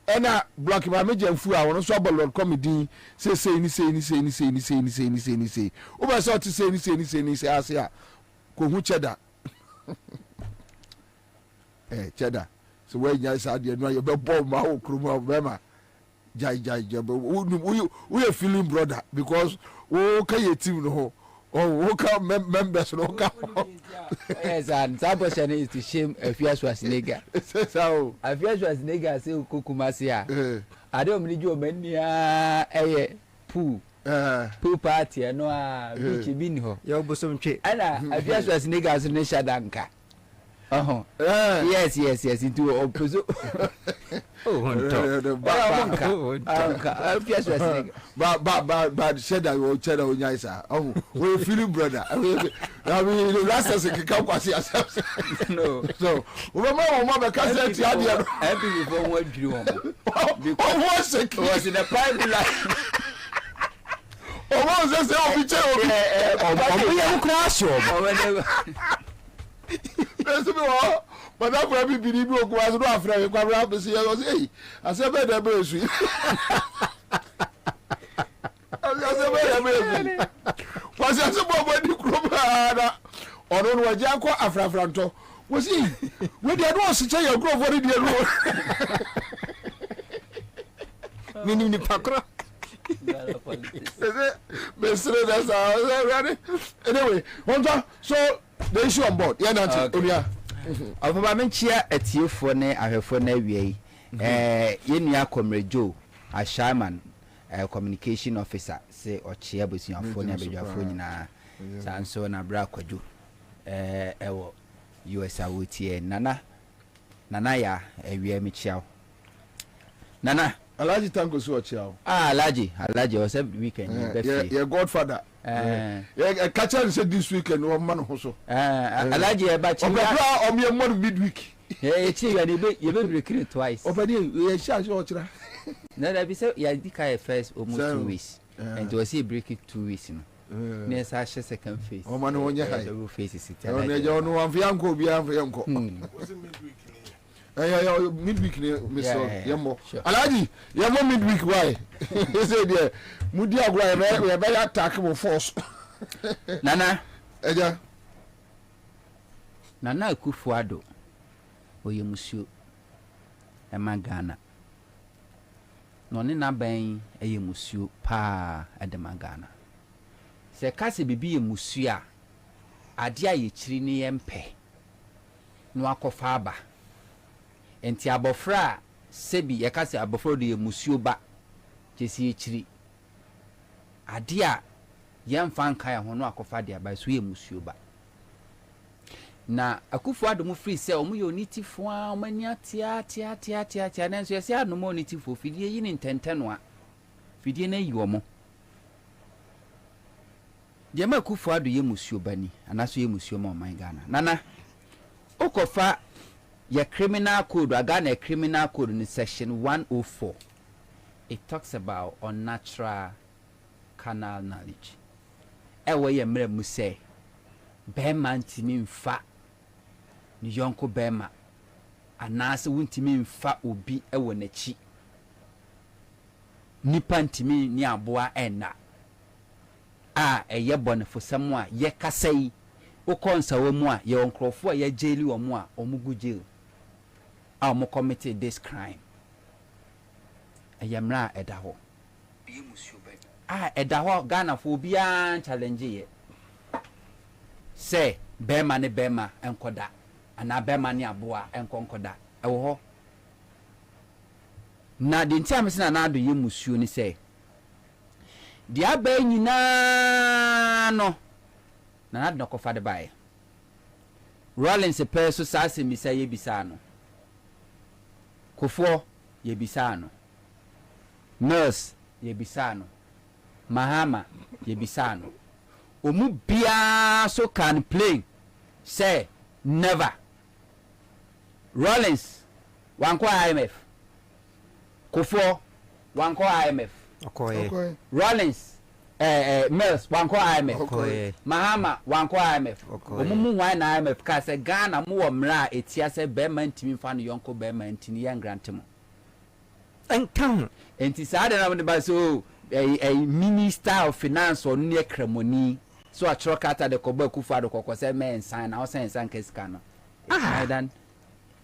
[SPEAKER 11] ena block my major fu I want so Lord comedy say uba so to say asia ko hu cheddar cheddar so where you say dey no you be bomb ma o krumo bema jai we feeling brother because o kay team no who come members no come.
[SPEAKER 13] Yes, and Saboshane is to shame a fierce Schwarzenegger.
[SPEAKER 11] So
[SPEAKER 13] a fierce Schwarzenegger say Kukumasia. I don't need you many a poo party no Vichy Binho. Your bosom tree. And a fierce Schwarzenegger as a nation danka. Yes, into opposite.
[SPEAKER 11] But said that we cheddar on Yaisa. Oh, we're feeling brother. I mean, the last as a come see ourselves. No, so remember, because that's the idea.
[SPEAKER 13] Happy before what you want.
[SPEAKER 11] Was in a private life. Oh, what was that? But that for every believe you was no afraid to have to see us. Hey, I said, better be sweet. Was it about when you crop or on what Janko Afrafranto? Was he? When they don't see your growth for the road. Meaning the Pakra. Anyway, so the issue on board. Yeah,
[SPEAKER 13] Ọfọba menchia etiefo ne ahwefo na awie yenua Comrade a Sherman communication officer say ochia bosuafo ne abedwafo nyina sanso na bra kwadwo ewo US awotie nana ya awie mechia nana
[SPEAKER 11] Alaji tanko so ochia
[SPEAKER 13] Alaji was every weekend
[SPEAKER 11] your godfather catch and said this weekend one man also
[SPEAKER 13] Alaji e ba chi
[SPEAKER 11] o me more midweek
[SPEAKER 13] chi you be recruit twice
[SPEAKER 11] obedi you share so ochira
[SPEAKER 13] na that be say ya dika first almost 2 weeks and to see break it 2 weeks no na sa second phase
[SPEAKER 11] o man wonye high
[SPEAKER 13] the phase is it
[SPEAKER 11] na je no wan fianko bi an fianko midweek Mr. Yambo. Alaji, Yambo midweek why? He said yeah, Mudi agwa we be attack with force.
[SPEAKER 13] Nana.
[SPEAKER 11] Eja.
[SPEAKER 13] Nana Kufuado. Oye musio. Ema Ghana. No ne na ban eye musio pa edema Ghana. Se kase bibi ye musio a ade aye chiri ne yempe. No akofa aba. Enti abofra sebi yakase abofra de musio ba chesi echiri ade a yemfa nka ya hono akofa de aba so ye musio ba na Akufo-Addo mu free say omu yo nitifo a omani atia na nso yesi anu mo nitifo fidie yi ni ntenteno a fidie na yi omo de ma Akufo-Addo ye musuo bani anaso ye musuo ma oman Ghana nana okofa ye criminal code Ghana criminal code in section 104 it talks about unnatural carnal knowledge ewe ye mre mu say bema ntimi mfa ni yonko bema anase wuntimi mfa obi ewo nachi nipa ntimi ni aboa ena eye bonefo samu a ye kasai ukonsa wo mu a ye onkrofo a ye jeli wo mu a omugu jail a omu committed this crime ayamra edaho edaho Ghana fo bia challenge ye say bema ne bema enkoda ana bema ne aboa enkonkoda ewo ho na de ntiam se na ado ye musuo ni say dia ba nyina no na ado ko fade bae Rollins pe so sase mi say ye bisa no kofo ye bisa no nurse ye bisa no Mahama ye bisa no omu bia so can play say never Rollins wanko IMF Kofo wanko IMF
[SPEAKER 10] okay.
[SPEAKER 13] Rollins Mills wanko IMF okay. Mahama wanko IMF omu wan na IMF ka say Ghana mu wo mra etia say be man ntimi fa no yonko be man ntini yan grant mo
[SPEAKER 10] enkan
[SPEAKER 13] enti sa de na mo ba so a minister of finance or near cremoni so a truck at the Kobo Akufo-Addo kokose men sign na osan san kesika no dan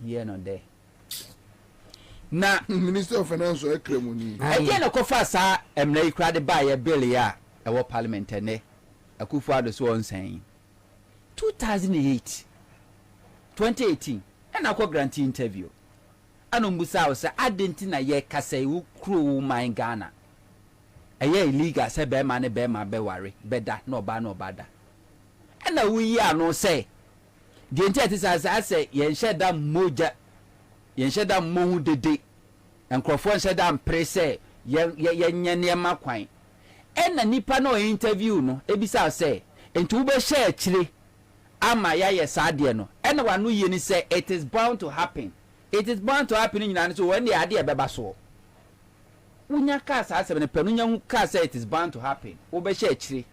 [SPEAKER 13] here no there na
[SPEAKER 11] minister of finance or cremoni
[SPEAKER 13] again okofa sa emna ikra de buy a bill ya e wo parliament ne Akufo-Addo so on saying 2018 and akọ grant interview anombusa o say adenti na ye kasa wu kro man Ghana eye illegal say be ma ne be ma be ware beda no ba no bada na wuyi ano say de enti say yen sheda moja yen sheda mohu dede enkrofo sheda mpre say yen nyane ma kwan na nipa no interview no ebisa say enti wo be share chire ama ya ye sade no na wanu ye ni say it is bound to happen nyina so when the ade beba so unya ka sa asem ne panu nya hu ka say it is bound to happen wo be share chire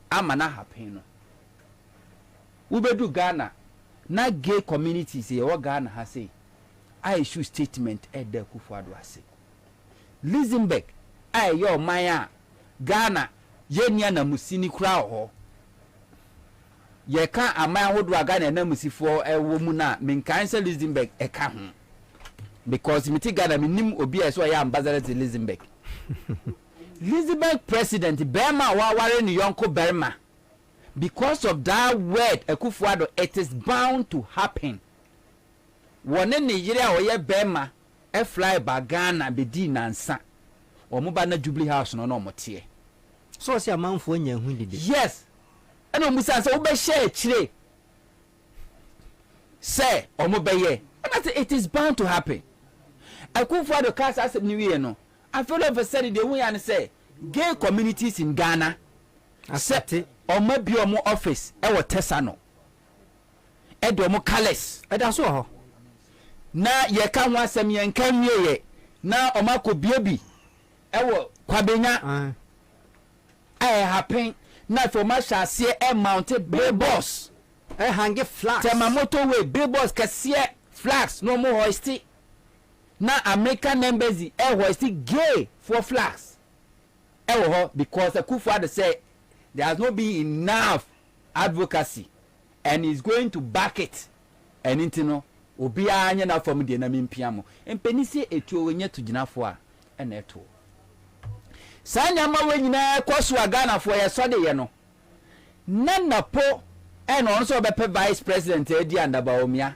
[SPEAKER 13] ama na happen no wo be do Ghana na gay communities ye wo Ghana ha say I issue statement at the Akufo-Addo ase Lisenberg I your maya Ghana ye nia na musini kura ho ye ka amaya hodo Ghana na musifo ewo mu na menkan say Lisenberg e ka ho because miti Ghana minim obi eso ya ambassador to Lisenberg Lisenberg president Bema wa ware ni yonko Berma because of that word Akufo-Addo it is bound to happen wone ne yire a oye Bema e fly ba Ghana be di nansa omo ba na Jubilee House no motie
[SPEAKER 10] so say amanfo anya hu dide
[SPEAKER 13] yes ena omusa say wo be share chire say omo be ye and it is bound to happen Akufo-Addo cast as new year no I feel of a said the way and say gay communities in Ghana accept omo bi omo office e wo tesano e do omo colors
[SPEAKER 10] e da so ho
[SPEAKER 13] na ye ka ho asem ye nka nwie na omako biobi ewo Kwabena happen na for ma shase e mounted billboards
[SPEAKER 10] e hange flags
[SPEAKER 13] tema motorway billboards kase flags no more hoisty na American embassy e hoisty gay for flags ewo ho because Akufo-Addo say there has not been enough advocacy and he's going to back it and intino obi anya na fam de na mempiamo empeni se etuo wenye tuginafo a na eto sanya ma wenyina kwaso Ghana fo ye so de ye no na po e no so be vice president edi andaba omia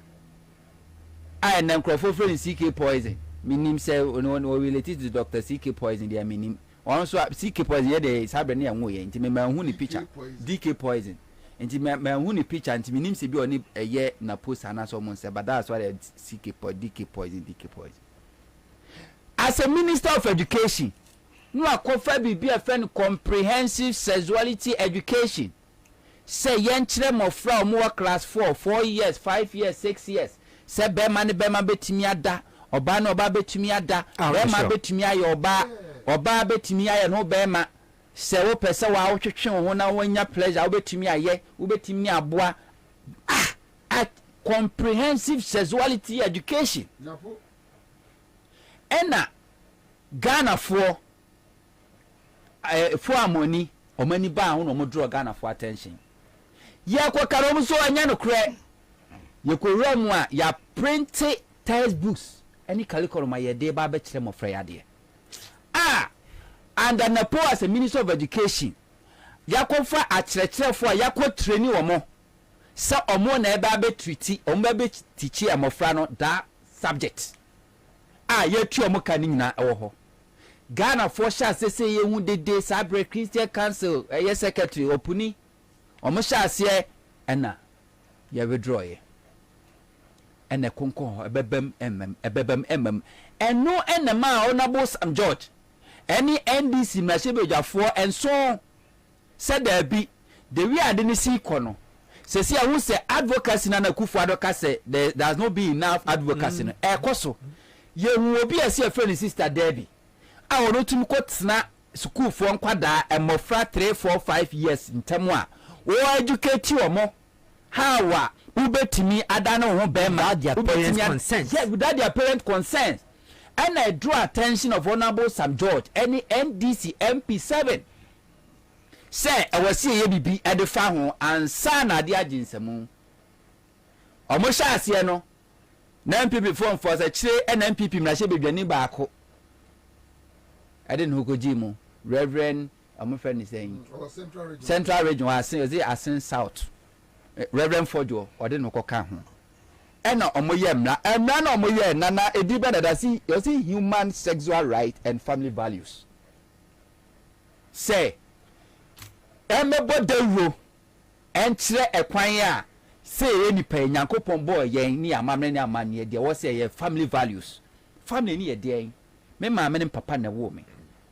[SPEAKER 13] I na nkrofo friend CK Poison minim say no related to Dr. CK Poison dia minim on so CK Poison ye de sabre na enwo ye nti me ma hu ni picture DK Poison nti me hu ni picture nti minim se bi oni eye na post ana so mon say but that's why they CK DK poison. As a minister of education, no akofa bi a friend comprehensive sexuality education. Say yen chire mofra omo class 4 years, 5 years, 6 years. Say be man betimi ada, oba na oba betimi ada, be ma betimi aye oba betimi aye no be ma. Se wo pese wa wotwetwe ho na wanya pleasure wo betimi aye wo betimi aboa at comprehensive sexuality education ena Ghana for amoni omani ba ho no mo draw Ghana for attention ye kwa karom so anya no kre ye ko ram a ya print textbooks any curriculum ye dey ba be kire mo fra ya de and Napo as a minister of education yakofa akyerɛkyerɛfo a yakɔ training omo sa omo na eba be treat omo be teach amofra no that subject yetu omo kan nyina ewo ho Ghana for sha sese ye hu dede Sabre Christian Council secretary opuni omo sha ase na ye withdraw ye ene konko ebebem eno enema honorable Sam George any NDC machebejafo and so said there be the we are didn't see kono say who say advocacy na Kufu advocacy there's not be enough advocacy koso ye hu obi ase a friend sister Debbie a wono tum kotena school for nkwada emofra 3 4 5 years ntemu a wo educate omo how a ubetimi adana ho be ma their parent consent without their parent consent. And I draw attention of Honorable Sam George, any NDC MP7. Say, I was here be at the farm Ansah na dia jinsemu. Omosha asie no. Na MPP form for the chire and MPP mrahye bedwani baako. I didn't who jimu. Reverend my friend is saying Central Region Asin South. Reverend Fojo or didn't ko ka ho. Ena omoye mra na omoye nana ediba that see you see human sexual right and family values say emebo dewo enkyere ekwan a say enipa nyankopon boy yen ni amamre ni amane de wo say ye family values family ni ye de me ma me papa na wo me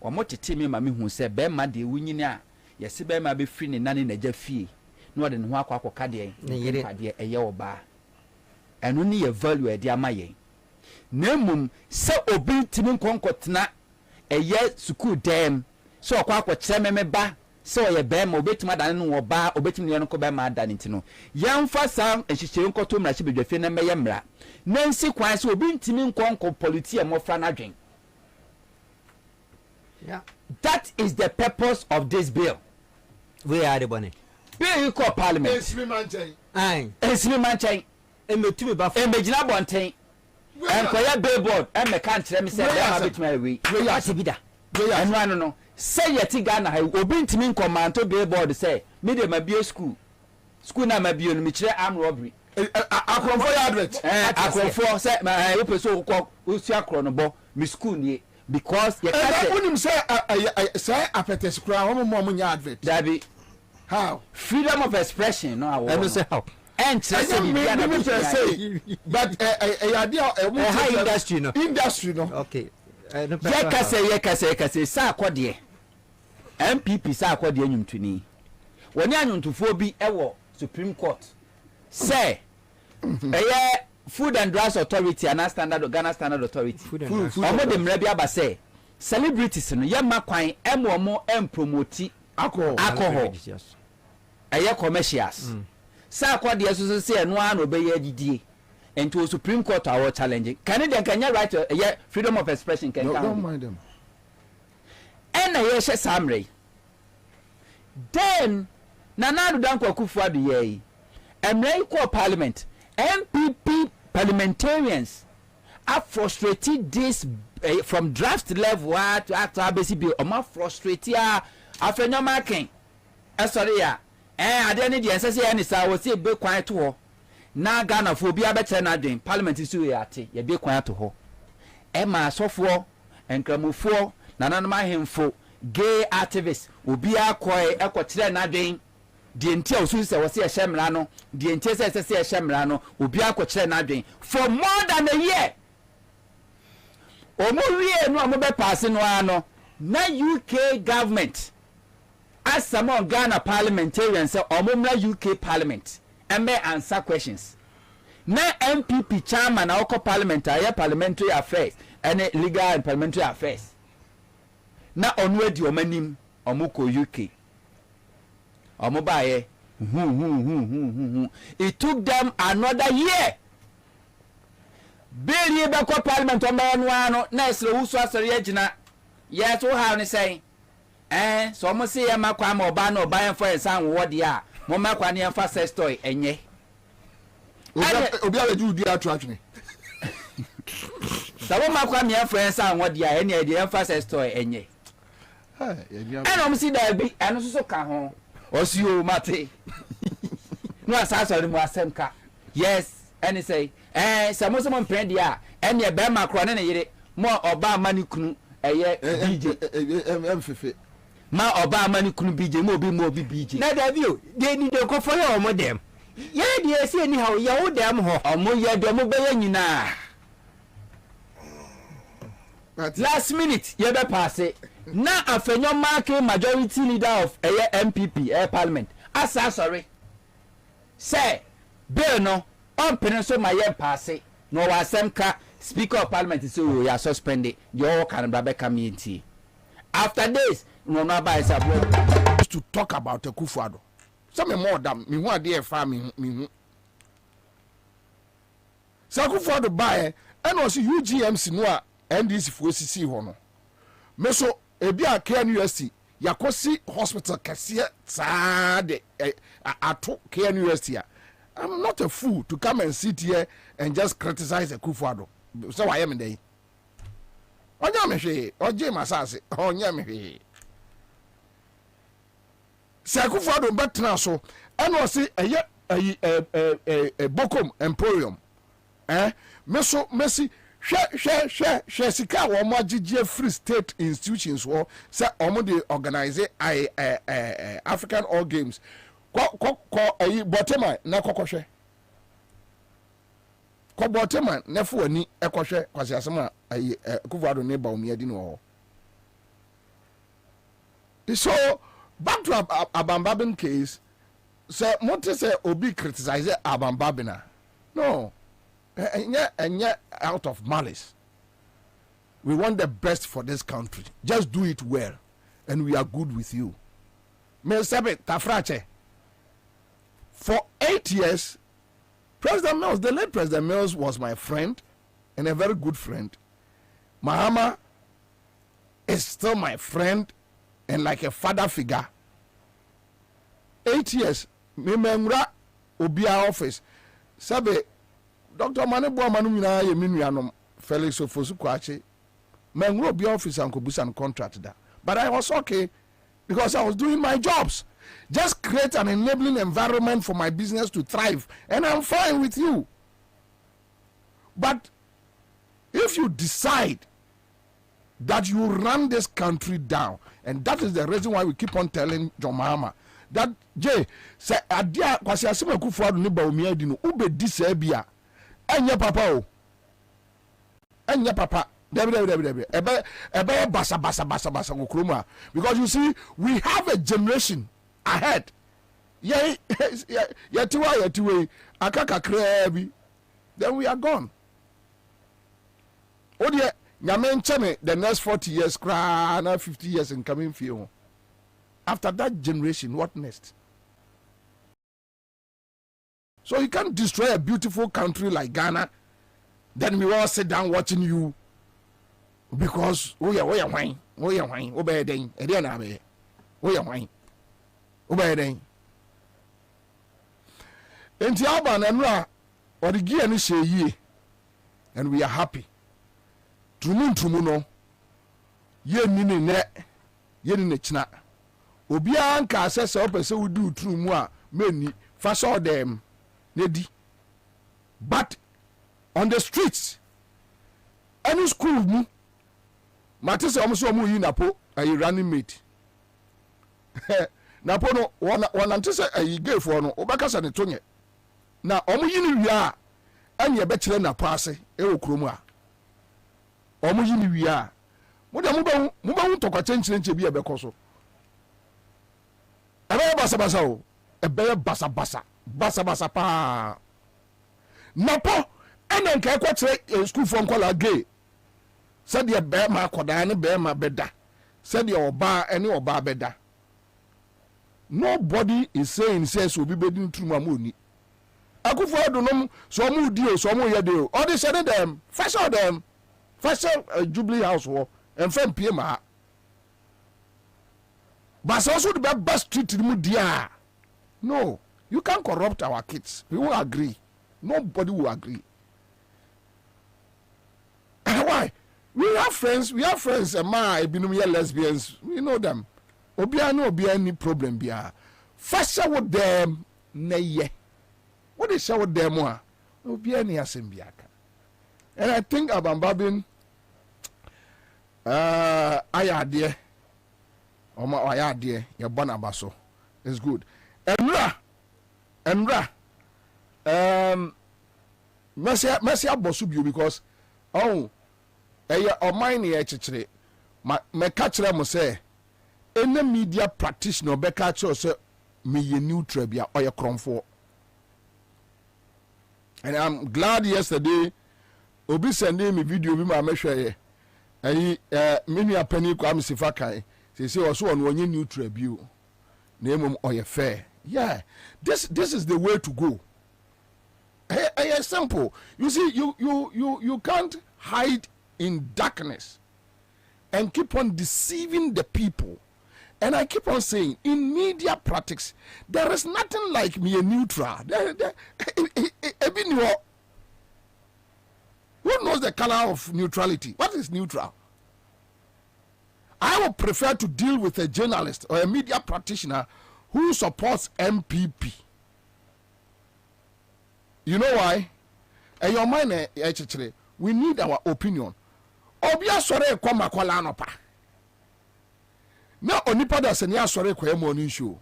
[SPEAKER 13] omo tete me ma me hu say be ma de wunyini a ye se be ma be free ni nane na ja fie no de ne ho akwa de ye pade eye oba enu ni ye value e dia maye nemum se obi timi nkonkotena eye school dem so okwa akwokyere me ba se oye be ma obetima dan no oba obetimi ne nko be ma dan ntino yemfa sam ehihye nkoto mra hye bedwafe na meye mra nansi kwan se obi ntimi nkonko politie mofra na dwen.
[SPEAKER 10] Yeah,
[SPEAKER 13] that is the purpose of this bill.
[SPEAKER 10] We are the bonnet
[SPEAKER 13] bill call parliament esimi manchen
[SPEAKER 10] emetumi ba
[SPEAKER 13] emejina bonten enkoya billboard emeka nkyere me say dem abetuma ewi what be da enu anu no say yeti Ghana ha obi ntimi nkomanto billboard say me dey mabie school na mabie no me kire arm robbery
[SPEAKER 2] akrofo ya advert
[SPEAKER 13] akrofo say we person ko osi akro no bo me school nie because you
[SPEAKER 2] can't unim say apetes kura homo mo nya advert
[SPEAKER 13] dabi
[SPEAKER 2] how
[SPEAKER 13] freedom of expression no awo
[SPEAKER 10] and say how
[SPEAKER 13] and say
[SPEAKER 2] but
[SPEAKER 10] high
[SPEAKER 2] industry no
[SPEAKER 10] okay
[SPEAKER 13] ye kase sa akode MPP sa akode anyumtuni woni anyuntufo bi ewo Supreme Court say Food and Drugs Authority and Ghana Standard Authority omo de mra bi aba say celebrities no ye makwan emomo empromote alcohol commercials sa akode so say no an obeye agidie into Supreme Court our challenge Canadian can right freedom of expression can
[SPEAKER 2] don't mind them
[SPEAKER 13] and ye she samre then Nana Dankwa Kufuadu ye emre ko parliament MPP parliamentarians are frustrated this from draft level to act abc bill o frustrated afenyo making sorry ya ade ne de ensese ya ni sa wo se be kwan to ho na Ghana fo bi abeche na dwen parliament su ya ate ye be kwan to ho ma asofo enkramofo nananum ahemfo gay activists obi akoy ekotire na dwen deɛ nti a osu sɛ wɔsi ɛhyɛ mmara no deɛ nti sɛ ɛsɛ sɛ ɛhyɛ mmara no obi akɔkyerɛ n'adwen for more than a year ɔmo wie no a mo bɛ paase no ara no na UK government asam on Ghana parliamentarians sɛ ɔmo mmra UK parliament ɛmɛ answer questions na MPP chairman na ɔkɔ parliament ayɛ parliamentary affairs ɛne legal and parliamentary affairs na ɔno adi ɔmo anim ɔmo kɔ UK ɔmo baayɛ it took them another year bill bɛkɔ parliament ɔmo no ano na ɛsrɛ wusu asɔre agyina yɛ to ha ne sɛn so ɔmo se yɛ makɔ ama ɔbaa na ɔbaa yɛn fɔ yɛn san wɔ deɛ a mo makɔ ne yɛn fa sex toy ɛnyɛ
[SPEAKER 11] obi a bɛgye udi ato atwene
[SPEAKER 13] sɛ mo makɔ ama yɛn fɔ yɛn san wɔ deɛ a ɛne yɛn fa sex toy ɛnyɛ ɛna ɔmo si daabi ɛno nso so ka ho ɔsi o mate no asasɔre mu asɛm ka yes ɛne sɛ sɛ mo sɛ mo mpɛn deɛ a ɛne bɛrima korɔ ne ne yere mo ɔbaa ma ne kunu ɛyɛ BJ
[SPEAKER 11] mfefe
[SPEAKER 13] ma ɔbaa ma ne kunu BJ mo obi BJ
[SPEAKER 10] na dabi o de ni de kɔfɔ yɛ ɔmo dɛm yɛ de esi ani ha o yɛ wo dɛm hɔ
[SPEAKER 13] ɔmo yɛ de ɔmo bɛyɛ nyinaa last minute yɛ bɛ paase na afɛnyɔ market majority leader of ɛyɛ MPP ɛyɛ parliament asa sorry sɛ bill no ɔmpene so ma yɛ paase na ɔwɔ asɛm ka speaker of parliament say we are suspended your can bra come in after this no buy sabro
[SPEAKER 11] to talk about Akufo-Addo some more than me who are there fa me so Akufo-Addo buy and also UGMC no a NDC for CC ho no me so ebi a Care University yakosi hospital kese saa de ato Care University I'm not a fool to come and sit here and just criticize Akufo-Addo. So I am in there. Onya me hwe, oje masase, onya me hwe. Se Akufo-Addo betena so, eno se eye Bokom Emporium. Meso mesi hwe sika wo mo agege free state institutions wo se omo dey organize African All Games. Ko botema na kokohwe. Ko botema na fo ani ekohwe kwase asema Akufo-Addo ne ba omiadi no. So back to Abambabin case, say monte say obi criticize Abambabina. No. And out of malice. We want the best for this country. Just do it well and we are good with you. Me sabe tafrache. For 8 years, President Mills, the late President Mills was my friend and a very good friend. Mahama is still my friend and like a father figure. 8 years, me memra obia office. Sabe, Dr. Manebo Manumina ye minuanom Felix Ofosu Kwache. Memra obia office and kobusan contract da. But I was okay because I was doing my jobs. Just create an enabling environment for my business to thrive and I'm fine with you. But if you decide that you run this country down, and that is the reason why we keep on telling John Mahama that Jay say adia kwasi asema Akufo-Addo ne ba omiadi no ubedi se bia enya papa o enya papa debe ebe basa gokroma because you see we have a generation ahead yetiwe akaka krabi then we are gone. Odie nyame ncheme the next 40 years kra na 50 years in coming few. After that generation, what next? So you can't destroy a beautiful country like Ghana, then we all sit down watching you because we are wine, obey den, ediana be, we are wine, obey den. Enti Alban and Ra, or the gear ni say ye, and we are happy. Trumuno, ye nini ne, ye ni chna. Obia anka asese opese we do true mu a meni fa so dem nedi. But on the streets any school mu matese omo so omo yi napo ayi running mate na po no wana ntese ayi gay for no obaka sa ne tonye na omo yini wia anye be kire na paase e wo kromu a omo yini wia mo de mo ba hu tokwa chenche bi e be koso ebe basa o ebe basa pa na po ene nka kwa kire school for nkola gay said the bear ma koda ne bear ma beda said the oba any oba beda. Nobody is saying says will be bedin through mamuni. Akufo adunom so mu di o so mu ye de o. All they said them first Jubilee House war and from PMA. But also the best treated mu dia. No, you can't corrupt our kids. We will agree. Nobody will agree. Why? We have friends, my binomia lesbians, we know them. Obia no obia any problem bia. First with them na ye. What is show with them wa? Obia ni asembiaka. And I think Abambabin ayade oma ayade ye born abaso. It's good. Enra Mercy abosu bio because mine ye chichire me kachire mo say any media practitioner be kachire say me ye neutral bia or ye kromfo. And I'm glad yesterday obi sending me video bi ma mehwe ye mini apani kwa msifa kai say also on one neutral bio na emom or ye fair. Yeah, this is the way to go. Hey, simple. You see, you can't hide in darkness and keep on deceiving the people. And I keep on saying, in media practice, there is nothing like me a neutral. Who knows the color of neutrality? What is neutral? I would prefer to deal with a journalist or a media practitioner who supports MPP. You know why? And your mind, actually, we need our opinion. Obia sore kwa makwala anopa. Na onipa da se nia sore kwa morning show.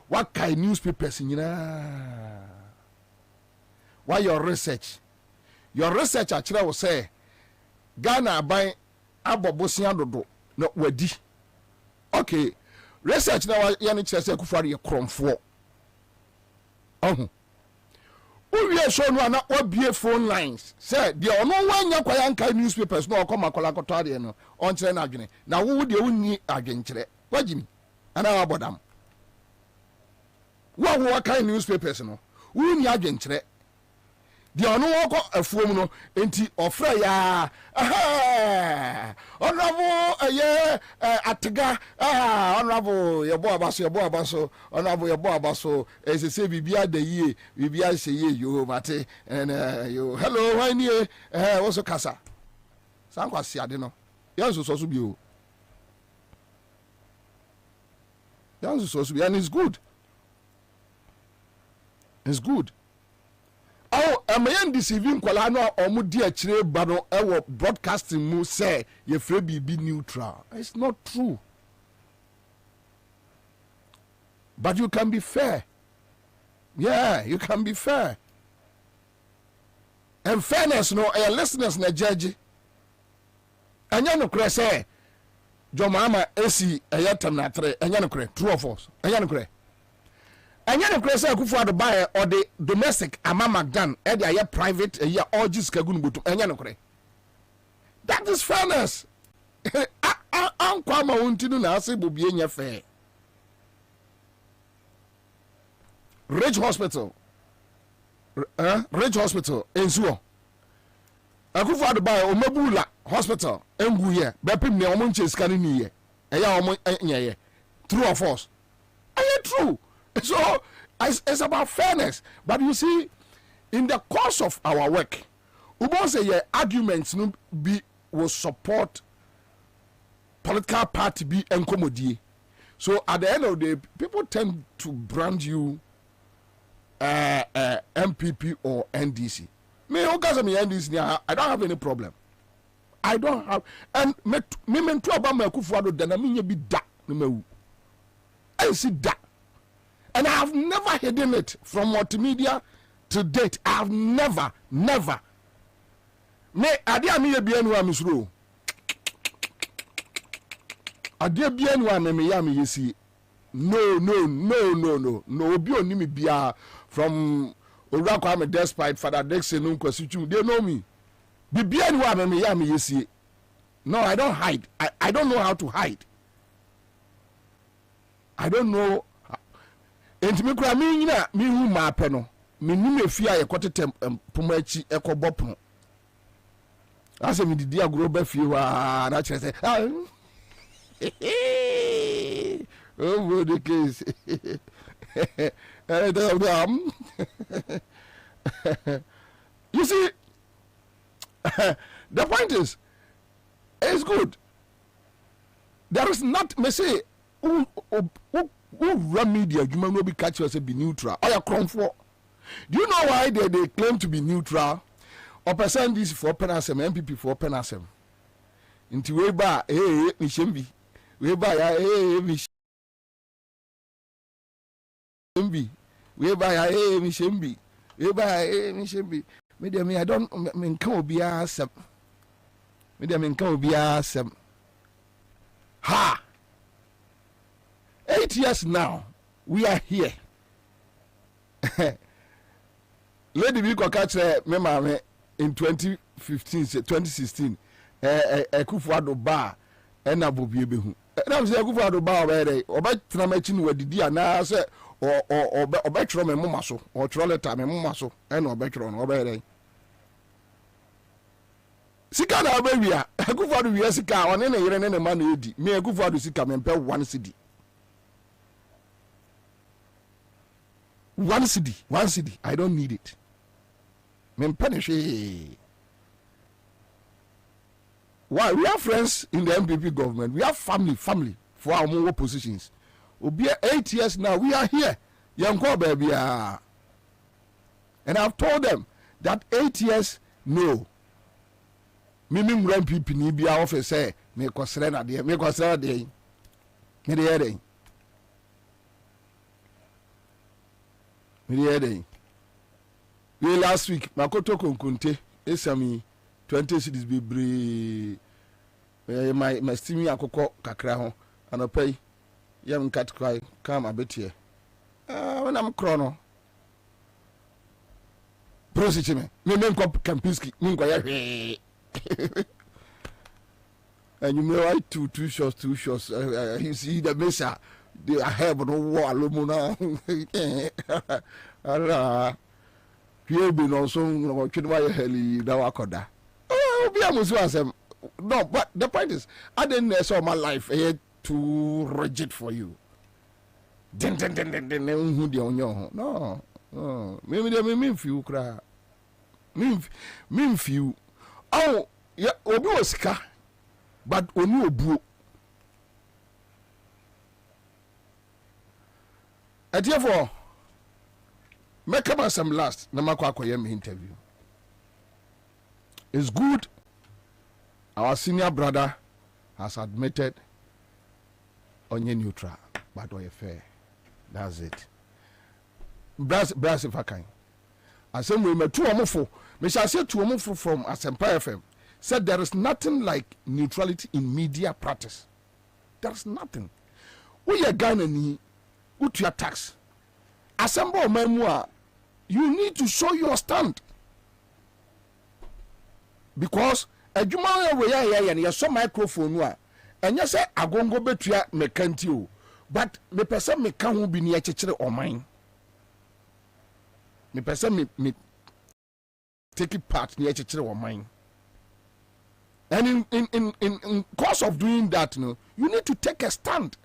[SPEAKER 11] What kind newspapers nyina? Why your research? Your research actually will say Ghana buy abobosia dodo no wadi. Okay. Research na yani chese kufari kromfo. We show no na obie phone lines. Say the ono wanya kwa yanka newspapers no okoma kola kotade no on kire na adwene. Na wo de wonni adwenkyere. Wagimi. Ana wabodam. Wo kind newspapers no. Wonni adwenkyere. The ono woko afuom no enti ofra ya honorable atega honorable yebo abaso honorable yebo abaso say bibia de ye bibia say ye yo mate and yo hello why ni also kasa sankwa siade no yanso so bi o yanso so bi and it's good Oh, am I deceiving Kolano or Mudia Chile Bano ever broadcasting mu say ye free be neutral? It's not true. But you can be fair. Yeah, you can be fair. And fairness, no, a listeners na judge. And you know, say, Jomama AC, a yatam na tre, and you know, true or false, and you know, and you know, Kufu the buyer or the domestic Amama Magdan, and they are private, and you are all just Kagun, and you know, that is fairness. I'm Kwama Untinu Nasi will be in your fair. Ridge Hospital, in Suo. Akufu the buyer, Omabula Hospital, Enguye, Bepim Neomunche scanning ye, and ya true or false. Are you true? So it's about fairness. But you see, in the course of our work, we won't say arguments will support political party be encommodie. So at the end of the day, people tend to brand you MPP or NDC. Me, NDC, I don't have any problem. I don't have, and me to Obama Kufuado then I mean you be that. I see that. And I have never hidden it from multimedia to date. I have never. Me adia me ye bianu amisro. Adia bianu ameme ya me yesi. No. Obi oni me bia from Owura despite Father Dixon Nkwasichu. They know me. Bi bianu ameme ya me yesi. No, I don't hide. I don't know how to hide. I don't know. Enti me kura me nyina me hu ma pe no. Me nim efia ye kotetem pomachi ekobopon. Ase me didi agro ba fie wa na kire say oh the case. You see, the point is, it's good. There is not, me say, who run media, you may not be catch yourself be neutral. Or you come for. Do you know why they claim to be neutral? Or percent this for penasem, MPP for penasem. Into way by, hey, Mishembi. Way by, hey, Mishembi. Way by, hey, Mishembi. Way by, hey, Mishembi. Me, I don't mean, come be awesome. Me, come be awesome. Ha! 8 years now, we are here. Lady Biko catch me mama in 2016. Kufuado bar and Bobie behu. Now say Kufuado bar where oba tena machin we didi ana say or betro me mama so or trolleta me mama so and obetro no obere. Sika na obewia Kufuado wi sika one na yere ne ma na edi me Kufuado sika me mpe 1 cedi. 1 cedi. I don't need it. Me punish. Why we are friends in the MPP government? We have family for our own positions. We be 8 years now. We are here. Yanko baby. And I've told them that 8 years no. Me MPP ni be our office say me consider there. Me consider there. Me there. We last week makoto konkunte esami 20 cities be bre my steamy akoko kakra ho anopai yam cat cry come abetie when I'm chrono prosich me nko Kampiski nko ya and you know I two shots you see the mesa they have no wall alumina ara you be no so no twedwa heli da wakoda obi amusu asem no but the point is I didn't know my life too rigid for you den hu de onyo no me feel kra me feel oh yeah obi osika but onu obuo and therefore make up some last na makwa interview. It's good our senior brother has admitted onye neutral but oye fair. That's it. Brass if I can. And same way me two omofo me shall say two omofo from Asempa FM said there is nothing like neutrality in media practice. There is nothing. We are Ghana ni utu tax. Assemble memoir. You need to show your stand. Because a juma we are and you saw microphone and you say agongo betua mekanti but me person me can be near chechere or mine. Me person me take it part near chechere or mine. And in course of doing that, you need to take a stand.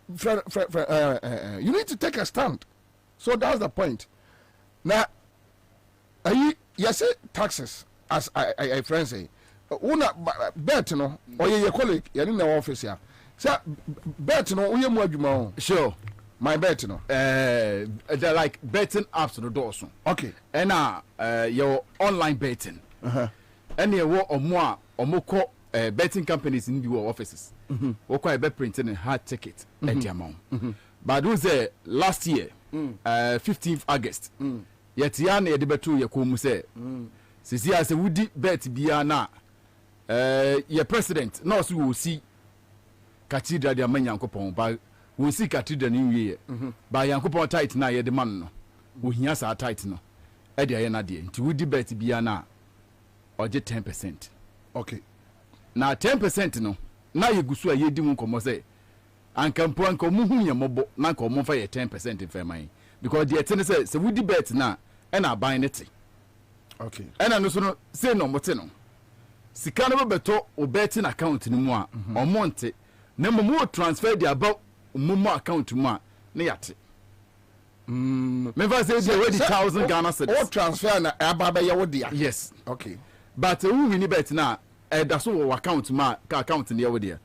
[SPEAKER 11] You need to take a stand. So that's the point. Now, you say taxes, as I friend say, una bet no, or your colleague, you're in the office here. Say, bet no, we are sure. My bet no.
[SPEAKER 14] They're like betting apps on the doors.
[SPEAKER 11] Okay.
[SPEAKER 14] And your online betting. And you or more betting companies in your offices. wokɔ ebe printing a hard ticket at amount. But those last year 15th August yet yan e de beto ye ko mu say sisi as wudi bet bia na ye president na so wo si cathedral de amanya nkopon ba wo si cathedral ni wie ba yankopon tight na ye de man no wo hia sa tight no e de ye na de nti wudi bet bia na oje 10%.
[SPEAKER 11] Okay.
[SPEAKER 14] Na 10% no na ye gusu a ye di mu nkomo say ankampo ankomu hu ye mobo na nkomo fa ye 10% mfeman because the ten say wudi bet na e na ban ne te.
[SPEAKER 11] Okay.
[SPEAKER 14] And no so no say no mote no sika no beto o betting account ni mu a o monte na mo transfer the about mo account mu a na yate me va say the already 1000 Ghana cedis
[SPEAKER 11] o transfer na aba be ye wo dia.
[SPEAKER 14] Yes.
[SPEAKER 11] Okay.
[SPEAKER 14] But who win bet na that's what account ma account in there there.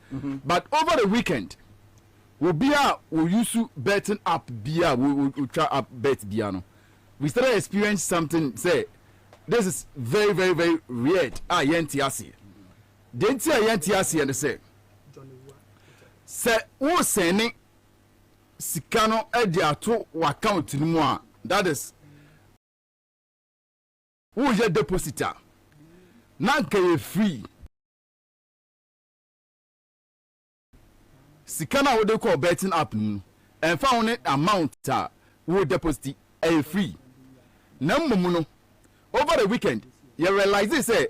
[SPEAKER 14] But over the weekend we use betting app bia we try app bet bia no we started experience something say this is very very very weird yentiasi denti yentiasi and say wo sending sikano edi ato account ni mu a that is wo je depositor na nke free sikana wo de call betting app nu and found amount wo deposit free na mumu no over the weekend you realize say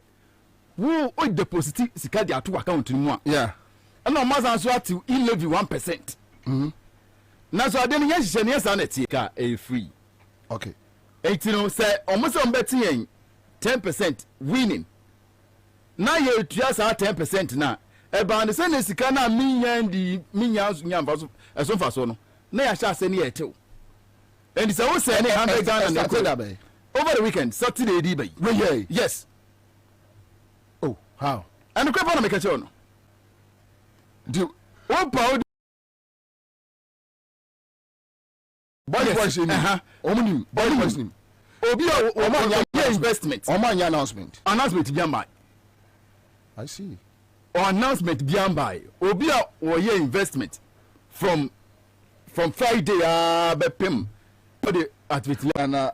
[SPEAKER 14] wo deposit sika di ato account ni mu a
[SPEAKER 11] yeah
[SPEAKER 14] and no mass so at levy 1%. Na so ade no ye hye ne sa na tie ka free.
[SPEAKER 11] Okay.
[SPEAKER 14] Etino say almost on betting yen 10% winning. Na ye tua sa 10% na e ba ne se ne sika na minyan di minyan so nyamba so eso fa so no na ya sha se ne ye tew. And so we say ne 100 Ghana na over the weekend Saturday di bay. Yes.
[SPEAKER 11] Oh, how?
[SPEAKER 14] And ko na make a show no.
[SPEAKER 11] Do
[SPEAKER 14] opa
[SPEAKER 11] body question omunim body question
[SPEAKER 14] obi o ma investment
[SPEAKER 11] o ma announcement
[SPEAKER 14] bi am by
[SPEAKER 11] I see
[SPEAKER 14] or announcement bi am by obi o ye investment from Friday bepem for the activity
[SPEAKER 11] na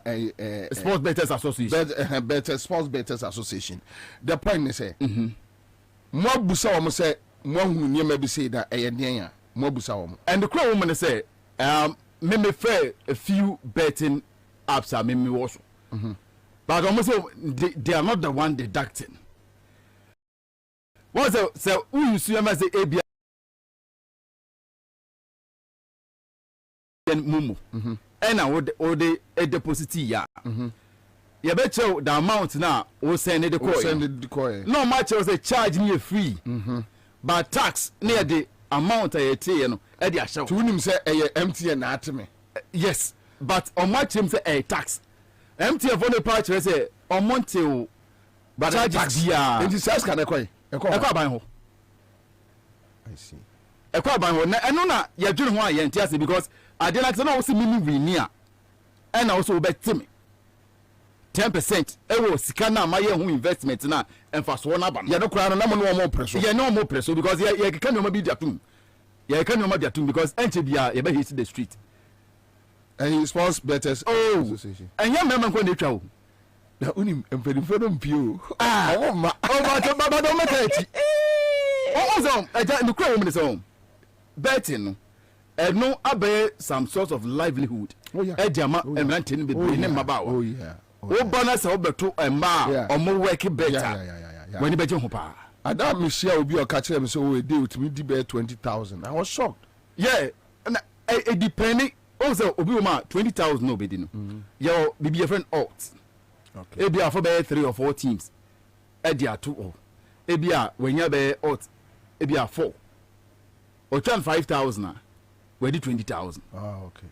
[SPEAKER 14] sports bettors association
[SPEAKER 11] better sports bettors association the point is say mo abusa wo say mo hunu niam bi say da den a mo abusa wo
[SPEAKER 14] and the crowd woman say me fair a few betting apps are me also. But almost they are not the one deducting. What's so who you see as the ABI and Mumu and I would a deposit ya. You bet you the amount now will send the coin. No much was a charge near free, but tax near the amount I tell you.
[SPEAKER 11] To him say MTN na atme.
[SPEAKER 14] Yes, but on much him say a tax. MTN for the part say on monte but tax ya.
[SPEAKER 11] It is can ekwa.
[SPEAKER 14] Ekwa ban ho.
[SPEAKER 11] I see.
[SPEAKER 14] Ekwa ban ho na eno na ya dwene ho a ye ntiase because ade na tse na wo se mimi winia. And also bet me 10% ewo sika na ma ye ho investment na emfaso na ba.
[SPEAKER 11] Ya no kura na mo no preso.
[SPEAKER 14] Ya no mo preso because ye kan no ma bi diatum. Yeah, you can't remember that because NTBA you better hit the street.
[SPEAKER 11] And he sports betters association.
[SPEAKER 14] And young men when they travel.
[SPEAKER 11] Na unim empedifedom pio.
[SPEAKER 14] Baba don't make it. Oh, the crowd woman is home. Betting. And no abe some sort of livelihood.
[SPEAKER 11] Oh yeah.
[SPEAKER 14] Ejama and ranting be in Mabao.
[SPEAKER 11] Oh yeah.
[SPEAKER 14] Oh bonus obeto and ma or more working better.
[SPEAKER 11] Yeah.
[SPEAKER 14] When you bet your hopa.
[SPEAKER 11] Adam Michelle will be a catcher and so we deal with me debate 20,000. I was shocked.
[SPEAKER 14] Yeah, and it depending also Obioma 20,000 no bedino. Your BB friend out. Okay. Ebia for be 3 or 4 teams. Edia 2. Ebia when you be out. Ebia 4. Or 5,000. We did 20,000.
[SPEAKER 11] Oh, okay.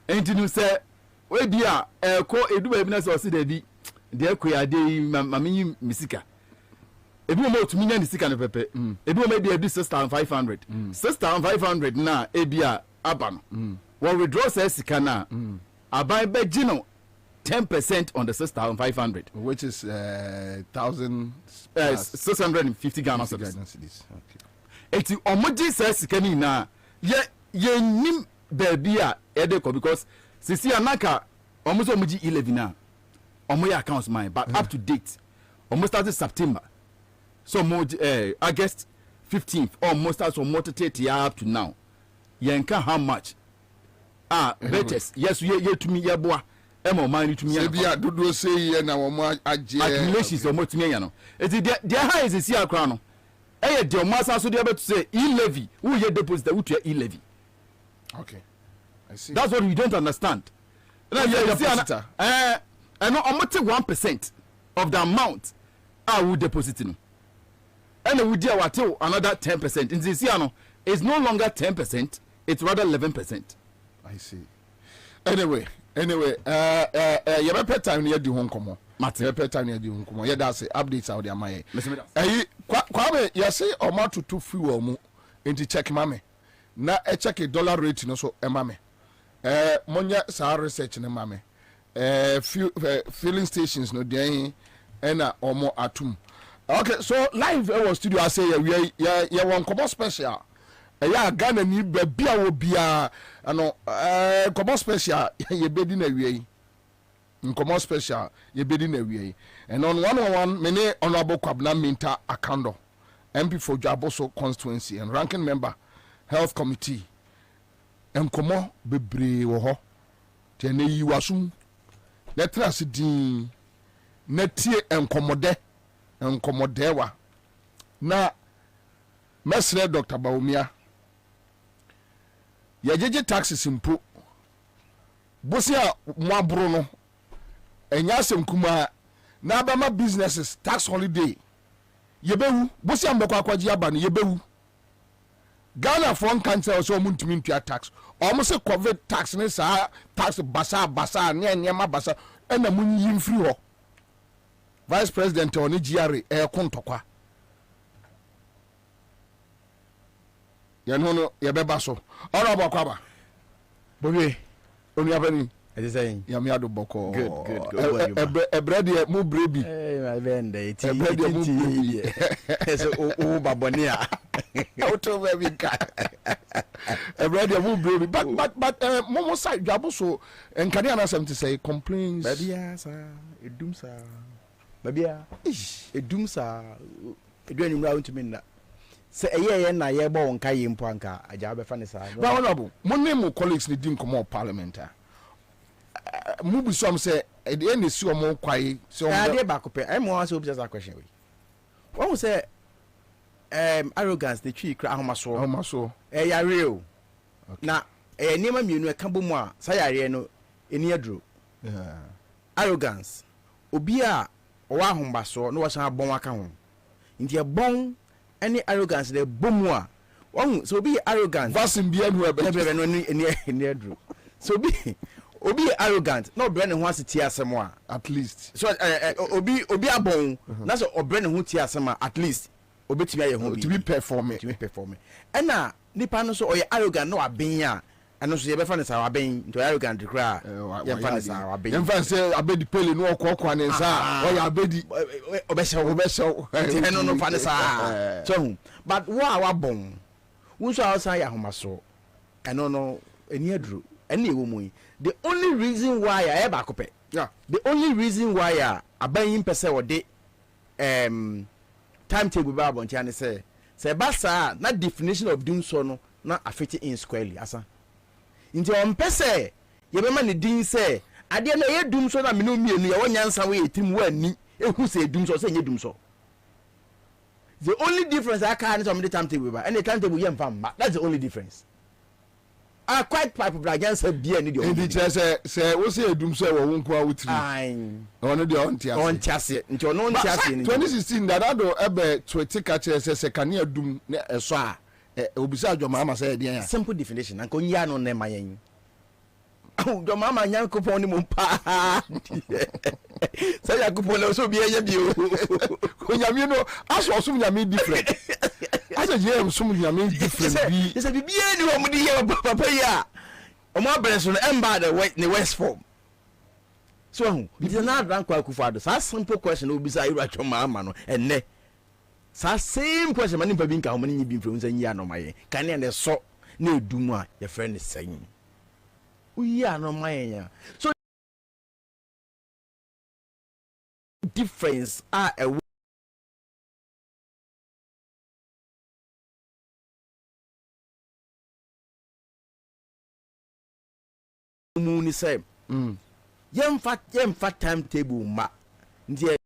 [SPEAKER 14] And you say we be a ko edu be na so se da bi. De ko ya de mami misika. Ebi mo otumi nya ni sika no pepe. Ebi mo be ebi 6,500. 6,500 na ebia aba no. When we draw say sika na aban be gino 10% on the 6,500,
[SPEAKER 11] which is 1,000
[SPEAKER 14] 650 Ghana cedis.
[SPEAKER 11] Okay.
[SPEAKER 14] eti omoji say sika ni na ye nim baby a edeko because sisi anaka omoji 11 na omoya accounts mine but up to date almost started September so August 15th almost starts from motivate up to now yenka how much beches yes ye to me ye boa emo man to me
[SPEAKER 11] say bia dodo say ye na wo mo age
[SPEAKER 14] accumulations omo to me ya no eti the high is see akra no de omo asa so de be to say e-levy who ye deposit who to e-levy.
[SPEAKER 11] Okay, I see.
[SPEAKER 14] That's what we don't understand. Now you see and omo take 1% of the amount I will deposit in. And we deal with another 10%. In this year, it's no longer 10%, it's rather 11%.
[SPEAKER 11] I see. Anyway, you better time near the home come. Martin, better time near the home come. Yeah, that's it. Updates out there, my. Kwame, you say Oma to 2 free or into check mame. Na check a dollar rate no so mame. Monya sa research na mame. Filling stations no dey ena omo atum. Okay, so live our studio I say yeah one combo special. Yeah, Ghana ni bia wo bia ano combo special ye bedi na wie. Combo special ye bedi na wie. And on 101 many honorable Kwabena Minta Akando MP for Jaboso constituency and ranking member health committee. Combo bebre wo ho. Tene yi wasum. Letra se din na tie enkomodewa na mesre Dr. Baumia yajeje taxes impo bosia mwabro no enya semkuma na abama businesses tax holiday yebewu bosia mbekwa kwaji aba no yebewu Ghana for cancer so muntumi ntua tax almost covid tax ne sa tax basa nyema basa ena munyi mfiri ho Vice President oni GRA kontokwa ya no ya beba so ora bokwaba Bobie oni abani
[SPEAKER 1] edi say
[SPEAKER 11] ya mi ado boko
[SPEAKER 1] good
[SPEAKER 11] ebrede mu brebi
[SPEAKER 1] my bende eti
[SPEAKER 11] ebrede mu brebi
[SPEAKER 1] so o babonia
[SPEAKER 11] auto baby ka ebrede mu brebi but momo side jabo so enkani ana something say complaints
[SPEAKER 1] baby asa edum sa babia edum sa edwani mra untumi na se eye na ye bo won kai mpo anka aja be fa ne sa
[SPEAKER 11] ba honorable money mo colleagues ni dim komo parliament mu bi so am say e dey na si omo kwai so
[SPEAKER 1] dey back up I mo answer obisa question we won say arrogance the tree kra ahomaso ya real na niam mienu e ka bomu a sa yare no eni aduro arrogance obi a wa ahombaso no wa san bon aka ho nti e bon any arrogance the bomu a won so obi arrogant
[SPEAKER 11] vasin bia no
[SPEAKER 1] ebe no eni aduro so obi arrogant no bre ne ho aseti asem a
[SPEAKER 11] at least
[SPEAKER 1] so obi abon na so obre ne ho ti asem a at least obetimi aye ho bi
[SPEAKER 11] to be performing
[SPEAKER 1] ena nipa no so oye arrogant no aben a eno so ye be fa ne sa aben to arrogant kra ye fa ne sa aben
[SPEAKER 11] ye fa say abedi pele no okoko ne sa oye abedi obesho
[SPEAKER 1] eno no fa ne sa so but wa bon won so outside ya homaso eno no eni aduru eni ewo mu the only reason why I ever kope the only reason why aban pese wo de timetable ba bontia ne say basa na definition of doing so no na affect in squarely asa nti on pese ye be ma ne din say ade na ye dum so na me no mienu ye wonyansa we etim wa ni ehu say dum so say nye dum so the only difference I can some the timetable ba and the timetable ye mfa ma that's the only difference quite pipe against a beer need your
[SPEAKER 11] say we say dum so wo nko awutri ono de on tiase
[SPEAKER 1] nti ono tiase
[SPEAKER 11] 2016 that do ebe twete ka che say kan ya dum na eso a obisa adwoma ama say de ya
[SPEAKER 1] simple definition anko nya no na mayen adwoma ama nya kopon ni mpa say ya kopon na so biya bio
[SPEAKER 11] ko nyame no aso so nyame different asa je so nyame different bi
[SPEAKER 1] is a biya ni wo mudi ye papa ya o mo abere no emba the west form so it is not rank kwa kufado so simple question obisa iru adwoma ama no enne Sa same question mani pa bi nka ho ni bi mfrɛ unsa yi anomaye. Kan ne so na edumu a your friend is saying. Uyi anomaye. So difference are a muni say yem fat timetable ma ndi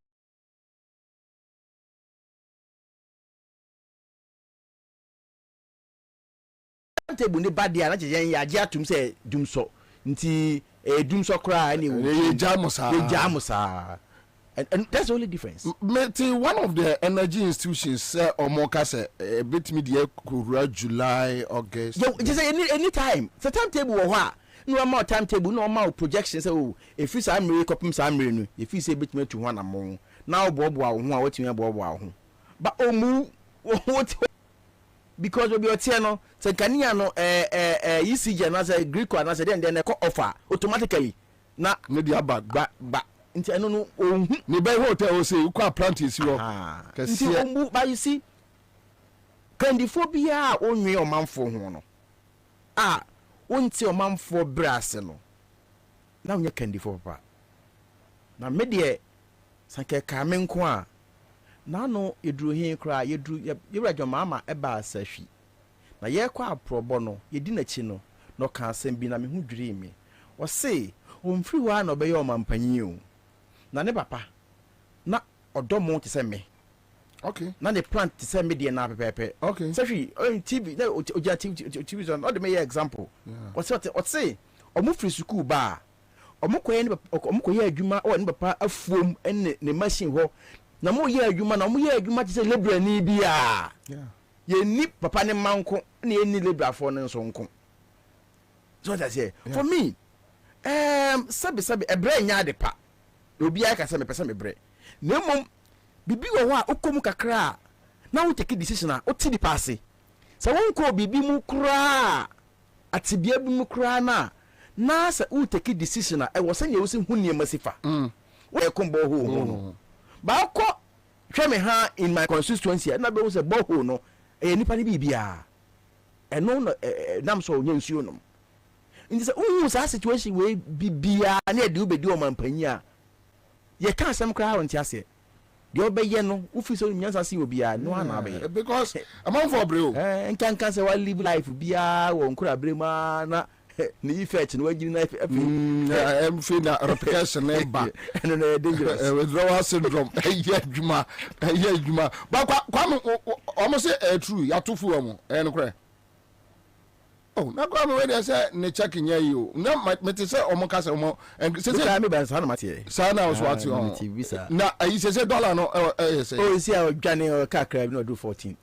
[SPEAKER 1] timetable ni bad dia na yen ya je atum say dumso nti dumso kra ni
[SPEAKER 11] ye jamusa
[SPEAKER 1] and that's the only difference.
[SPEAKER 11] One of the energy institutions or more a bit media July, August.
[SPEAKER 1] Just any time. The timetable or no more timetable, no more projections. Oh, if you say Mary copy some Mary, if you say bit me to one among now Bob what you Bob. But what because of your channel, so can you know ECG as a Greek one as a then offer automatically. Now
[SPEAKER 11] maybe about
[SPEAKER 1] but nti eno no
[SPEAKER 11] ni by hotel say you kwa practice you
[SPEAKER 1] kasi ombu ba you see candiphobia onwe omanfo ho no wonti omanfo brase no na onye candiphobia papa na me de sanke ka me nko a na no eduru hin kra yeduru yewradwo mama eba asahwi na ye kwa aprobo no yedi na chi no no ka asem bi na me hu dwiri mi wo se omfiri wa na obeye omampanyi o na ne papa na odomo ti se me
[SPEAKER 11] okay
[SPEAKER 1] na the plant ti se me de na pepepe
[SPEAKER 11] okay
[SPEAKER 1] safi on TV na oja TV on all the example what say omo free school ba omo koye adwuma o ne papa afuom ne machine ho na mo ye adwuma na mo ye adwuma ti se labor ni bia ye ni papa ne manko na ye ni labor for ne so nko so that say for me sabi ebre nya de pa obi aka say me pese me bre na mom bibi wo a okomu kakra na wo take decision a o ti di passe sa won ko bibi mu kra atibia bi mu kra na sa wo take decision a e wo sanya wo se hunnie masifa wo e kombo ho no ba ko hwe me ha in my constituency na be wo se bo ho no e nipa ni bibia e no nam so onye nsuo no nti se wo sa situation we bibia na e de obedi o mampanyi a ye kan sem kra won ti ase de obeye no ufi so nyansa si obia no ana be
[SPEAKER 11] because among for bro
[SPEAKER 1] nkan say wa live life bia won kura brema na ni effect no wagiri na
[SPEAKER 11] em fi na replication ba
[SPEAKER 1] no no dangerous
[SPEAKER 11] withdrawal syndrome ye adwuma ba kwa almost say true ya tofu omo no kra oh na kwa me we say ne check nya yi o na me te say omo ka say omo
[SPEAKER 1] say me ban sa na mate
[SPEAKER 11] sa na was what on na ayi say dollar no say
[SPEAKER 1] oh see a dwane ka kra bi no do 14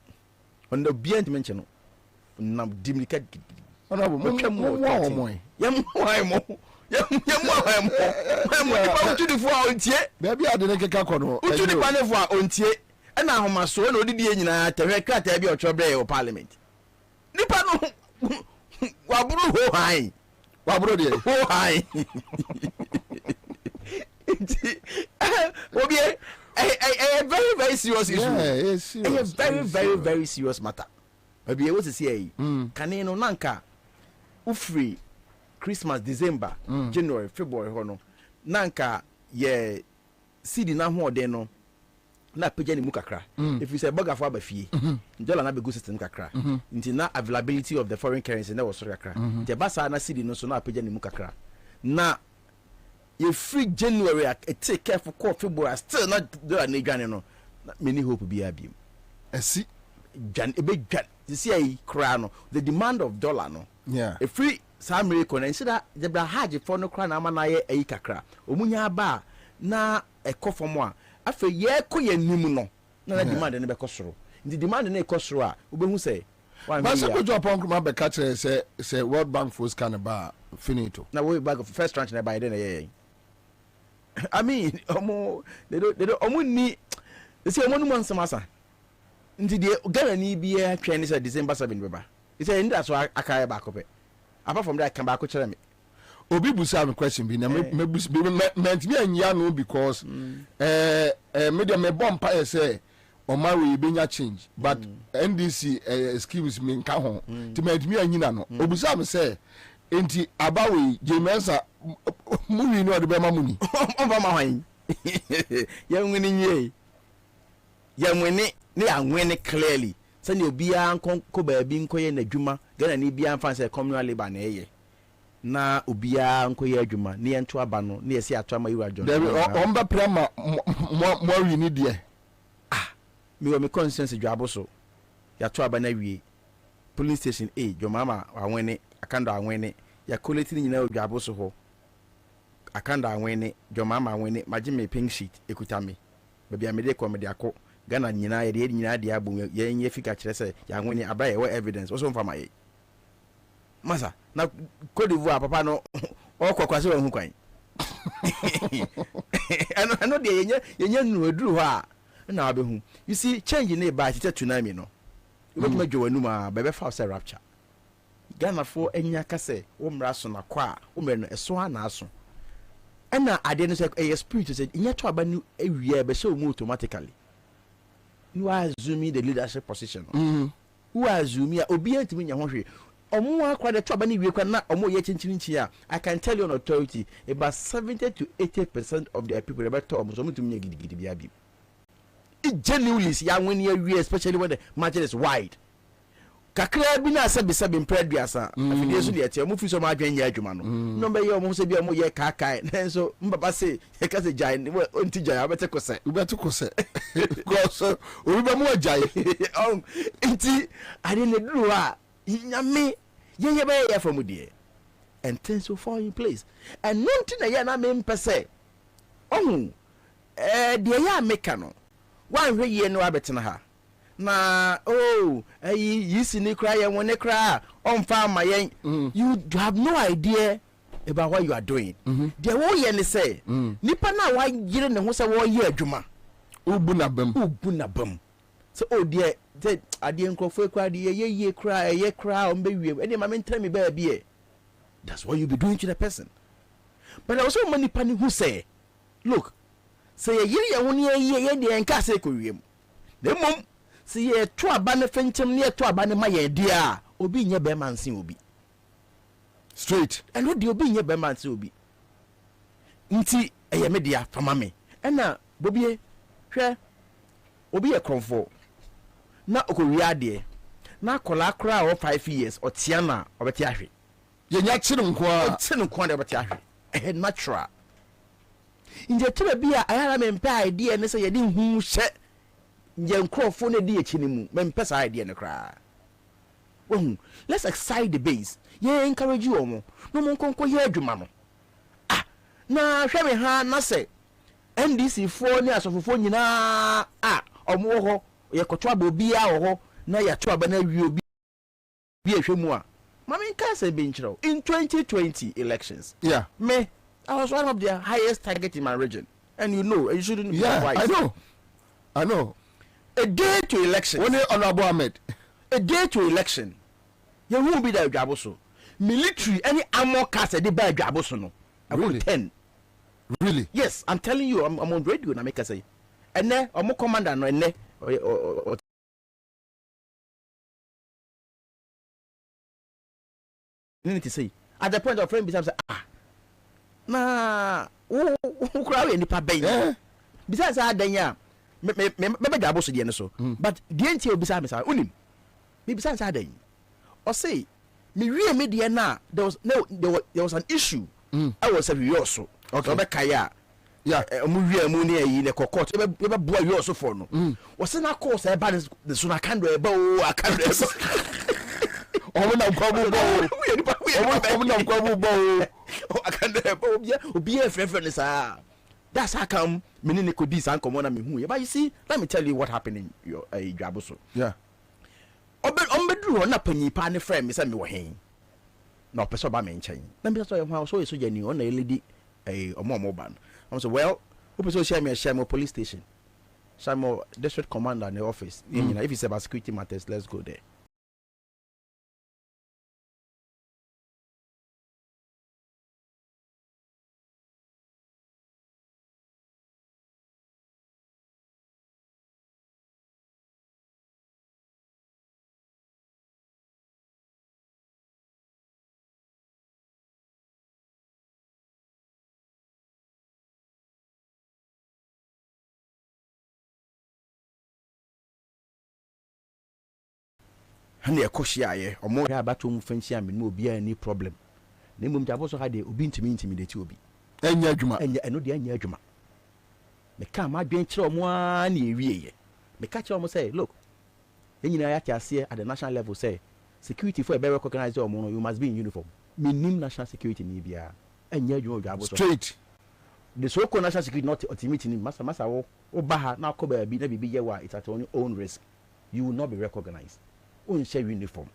[SPEAKER 1] on the bient mention no na dimika
[SPEAKER 11] ona bo mo
[SPEAKER 1] yam why mo utu di fo a ontie
[SPEAKER 11] baby ade ne keka ko no
[SPEAKER 1] utu di pa ne fo a ontie e na ahoma so na odidi nyina tehwe krata bi otwo bre o parliament nipa no waburu ho hai
[SPEAKER 11] waburu de
[SPEAKER 1] ho hai obi a very very serious issue a very very serious matter obi e wo se say kane no nanka ufri Christmas December January February ho no nanka ye sidi na ho ode no na page ni mukakra if you say burger for abafie dollar na be go system kakra nti na availability of the foreign currency na was kakra nti basa na sidi no so na page ni mukakra na ye free January take careful call February still not dollar na dwane no many hope be abiem
[SPEAKER 11] esi
[SPEAKER 1] dwan e be dwan this year kra no the demand of dollar no a free some record and said that the haji for no crown amanaye e kakra omunya ba na e kofo a afa ye ko ye nim no na demand ne be kosoro the demand ne kosoro a obehu say
[SPEAKER 11] but so go upon kuma be catch say World Bank force can ba finito
[SPEAKER 1] na we bag of first tranche na buy then I mean they don't ni they say omo no nsama nti de Ghana ni bia twen ni say December 7 beba it's say nda so akaye ba kope apart from that, come back to me.
[SPEAKER 11] Obi busa me question bi na me anya no because media me bomb pa say on my way benya change but NDC schemes me nka ho ti madumi anyina no obisa me say enti abawe Ansah muni no de be ma muni
[SPEAKER 15] omba ma hwan ya nwini nye ya nwini ne anwene clearly sani obia nko baabi nko ye n'adwuma gana ni bia mfa say communal labor na eye na obia nko ye adwuma ne ento aba no ne yesi ato ama yiwa John
[SPEAKER 11] omba prema mo wi ni de
[SPEAKER 15] mi wo mi consensus dwabo so ya to aba na wie police station A jomama anwene akanda anwene ya collect ni nyina dwabo so ho akanda anwene jomama anwene maji me pink sheet ekuta me bebia me de ko me de akọ Ghana nyina ye de nyina de abu ye nye fika kire se ya anwene aba ye evidence wo so mfa ma ye masa na Cote d'Ivoire papa no okwa se wo hu kwan ano de yenye nu aduru ho a na abehu you see change in ba tete tsunami no you bet me dwanu ma bebe fa say rapture Ghana for enya kase wo mra so na kwa wo mre no eso ha na aso na ade no say a spirit say nya to aba ni ewie be say mu automatically you are assuming the leadership position who are assuming obi antimi nya ho hwe omo akwa de to aba ni wie kwa na omo ye chinchinchi a I can tell you on authority about 70 to 80% of the people about to omo so mutumi nya gidigidi bia bi it genuinely ya when you especially when the margin is wide kakra bi na sabi impreduasa afide so de tie mo fi so ma adwen ya adwuma no no be ye mo se bi mo ye kakai nenso mbaba se e ka se jai onti jai abete kose
[SPEAKER 11] ubetu kose because obi mo jai
[SPEAKER 15] nti ade ne duru a nyame ye be ye from die and things will fall in place and nothing na ye na me mpese ohun de ya meka no wan hwe ye no abetena ha na yisi ni kra ye won kra on fa ma yen you have no idea about what you are doing there wo ye ne say nipa na wa yire ne ho say wo ye adwuma
[SPEAKER 11] ubu na
[SPEAKER 15] bam so dear say ade nkrofo kra de ye kra on be wie ene ma mentra me ba bie that's what you be doing to the person but also many pani who say look say yiri ye won ye de enka say ko wiem na mom say ye to aba ne fenchem ne to aba ne ma ye de a obi nye be man sin obi
[SPEAKER 11] straight
[SPEAKER 15] and what the obi nye be man sin obi nti eye me dia fama me na Bobie hwe obi ye konfo na okowi ade na kola kra o 5 years o tia na obeti ahwe
[SPEAKER 11] ye nya chiri
[SPEAKER 15] nkwa de obeti ahwe natural inje tebe bia ayara me mpa idea ne se ye di hu hye nje nkrofo ne di echi ni mu me mpa sa idea ne kra let's excite the base ye encourage you omo no mo nkonko ye adwuma no na hwe me ha na se NDC fo ni asofofo nyina omo ho ye koto aba obi a ho na ya to aba na wi obi bi ehwe mu a mama nka se be nchiro in 2020 elections me I was one of the highest target in my region. And you know, you shouldn't be
[SPEAKER 11] surprised. I know.
[SPEAKER 15] A day to election.
[SPEAKER 11] Only Honorable Ahmed.
[SPEAKER 15] A day to election. You won't be there, Jaboso. Military, any armor cast a day Jaboso. No. I
[SPEAKER 11] really?
[SPEAKER 15] 10.
[SPEAKER 11] Really?
[SPEAKER 15] Yes, I'm telling you, I'm on radio and I make a say. And then, I'm more commander, no, and then, or need to say. At the point of friend, besides, na crowd any pa ben besides adanya me jabo so de ne so but the enti obisa me say unim me besides adan or say me wie me de na there was an issue I was every year so okay be kaya mu wie mu ne yi ne kokot e be boa year so for no was na course e ba the so na kando e ba o akando e ba
[SPEAKER 11] omuna kwabu bo
[SPEAKER 15] obi friend sa that's how come menene ko di san komo na me hu but you see let me tell you what happened in your Dwaboso ombedru na panyi pa ne friend me say me wo hen na opeso ba me nchen na me so ho so so jani on na lady omo ban I'm so well opeso share me police station share district commander in the office if it's about security matters let's go there. hane ekohia omo ya bato mu fanhia me no obi any problem na mmom jabo so ha de obi intimidate obi
[SPEAKER 11] enya adwuma
[SPEAKER 15] eno de enya adwuma me ka ma dwen kire omo a na ewieye me ka kire omo say look enyina ya tiase at the national level say security for a better recognize omo no you must be in uniform minim national security ni bia enya adwuma jabo so
[SPEAKER 11] straight
[SPEAKER 15] the so-called national security not ultimately masa wo obaha na ko ba bi na bibi ye wa it's at your own risk you will not be recognized on share uniform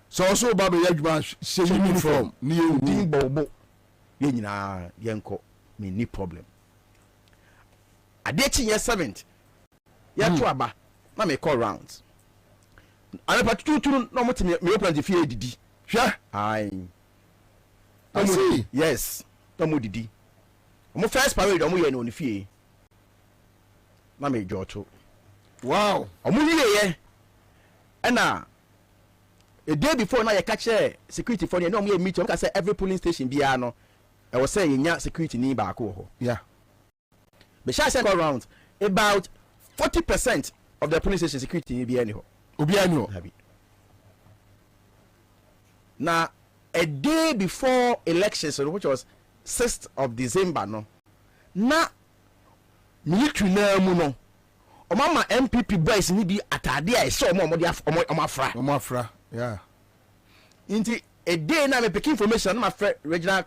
[SPEAKER 11] so also baba ya djuma share uniform ni e
[SPEAKER 15] din bobo ye nyina ye nko me ni problem adechi ye 7th ya to aba na me call rounds ana patutu no moti me plan fie edidi hwa ai yes to mo didi mo first parade omo ye no ni fie na me joto
[SPEAKER 11] wow
[SPEAKER 15] omo ye na a day before na ye catch security for no omo meet omo say every polling station bia no e was say nya security ni ba ko ho
[SPEAKER 11] yeah
[SPEAKER 15] be shall say go round about 40% of the polling station security ni bia ni ho
[SPEAKER 11] obi ani ho
[SPEAKER 15] na a day before elections which was 6th of December no na military na mu no o mama MPP boys ni bi atade a so omo afra
[SPEAKER 11] yeah
[SPEAKER 15] inti a day na me pick information na my regional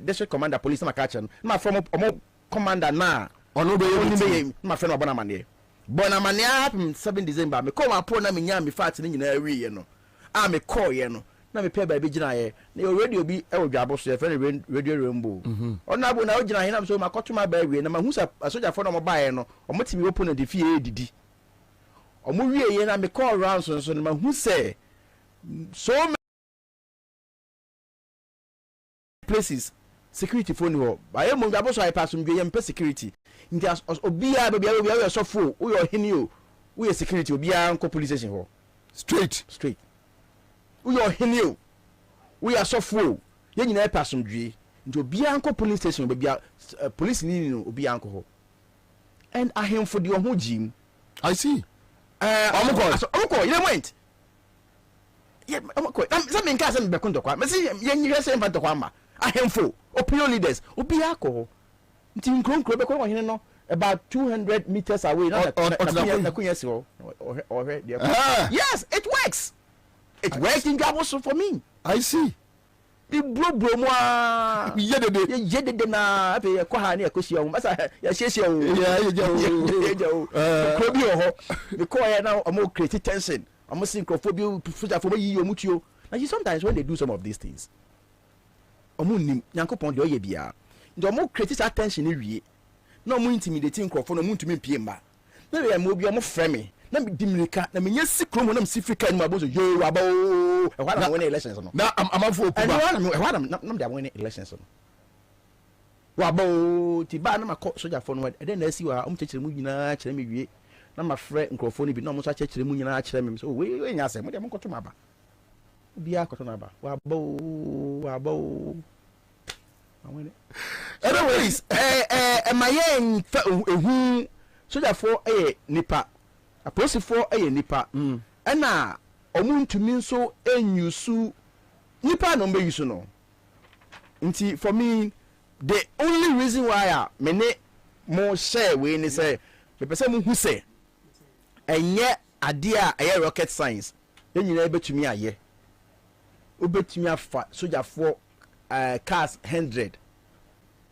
[SPEAKER 15] district commander police na catch na from omo commander na
[SPEAKER 11] ono be
[SPEAKER 15] ye my friend Bonamane 7 December me call my pro na me nya me fat ni nyina awi ye no a me call ye no na me pay ba bi gina ye na radio bi e odwabo so ye friend radio rainbow ona abo na ogina he na so makoto ma ba awi na ma hu sa soja for na mo ba ye no omotimi open na de fie edidi omo wie ye na me call round so na ma hu say so many places security phone ho ba ye mo odwabo so I pass mdwe ye mpe security nti obia bia so fo wo yo hini o wo ye security obia nko police station ho straight wo yo hini o wo ya so fo ye nyina pass mdwe nti obia nko police station obia police ni no obia nko ho and ahemfo de ho jim
[SPEAKER 11] I see
[SPEAKER 15] omko you went yeah omko some in case be kondo kwa me say ye nyire say mfa kwa ma ahemfo opinion leaders obia ko nti nkronkro be kwa hene no about 200 meters away na kunya si ho yes it works in Gabos for me
[SPEAKER 11] I see
[SPEAKER 15] the bro mo yedede na ape kwa ha na ekosia o masa ya hyehyia o ko bi ho the ko ya na o create tension o synchrophobia fuja for yi o mutuo na you sometimes when they do some of these things o mu nim yankopon de o ye bia ndo mo create attention ni wie na mo intimidate nkrofo no mo ntumi mpie mba na we mo bi o mo frame na me dimirika na me nya sikro mo na me sifrika ni mabozo yo aba o e hwa na win elections no
[SPEAKER 11] na amafo opuba
[SPEAKER 15] e hwa na me win elections no wa ba o ti ba na makọ soja fo no e den na asi wa o mchechire mu nyina kire me wie na ma frɛ nkrofo ni bi na mo so akyekyere mu nyina kire me so we nya asɛ mo de mo kɔto maba obi akɔto na ba wa ba o anyways mayen ehu soja for nipa apolice for nipa na omuntumi nso enyusu nipa no mbe yusu no nti for me the only reason why me ne mo share we ni say me pese mo hu say enye ade a rocket science enyina betumi aye obetumi afa soja for cars 100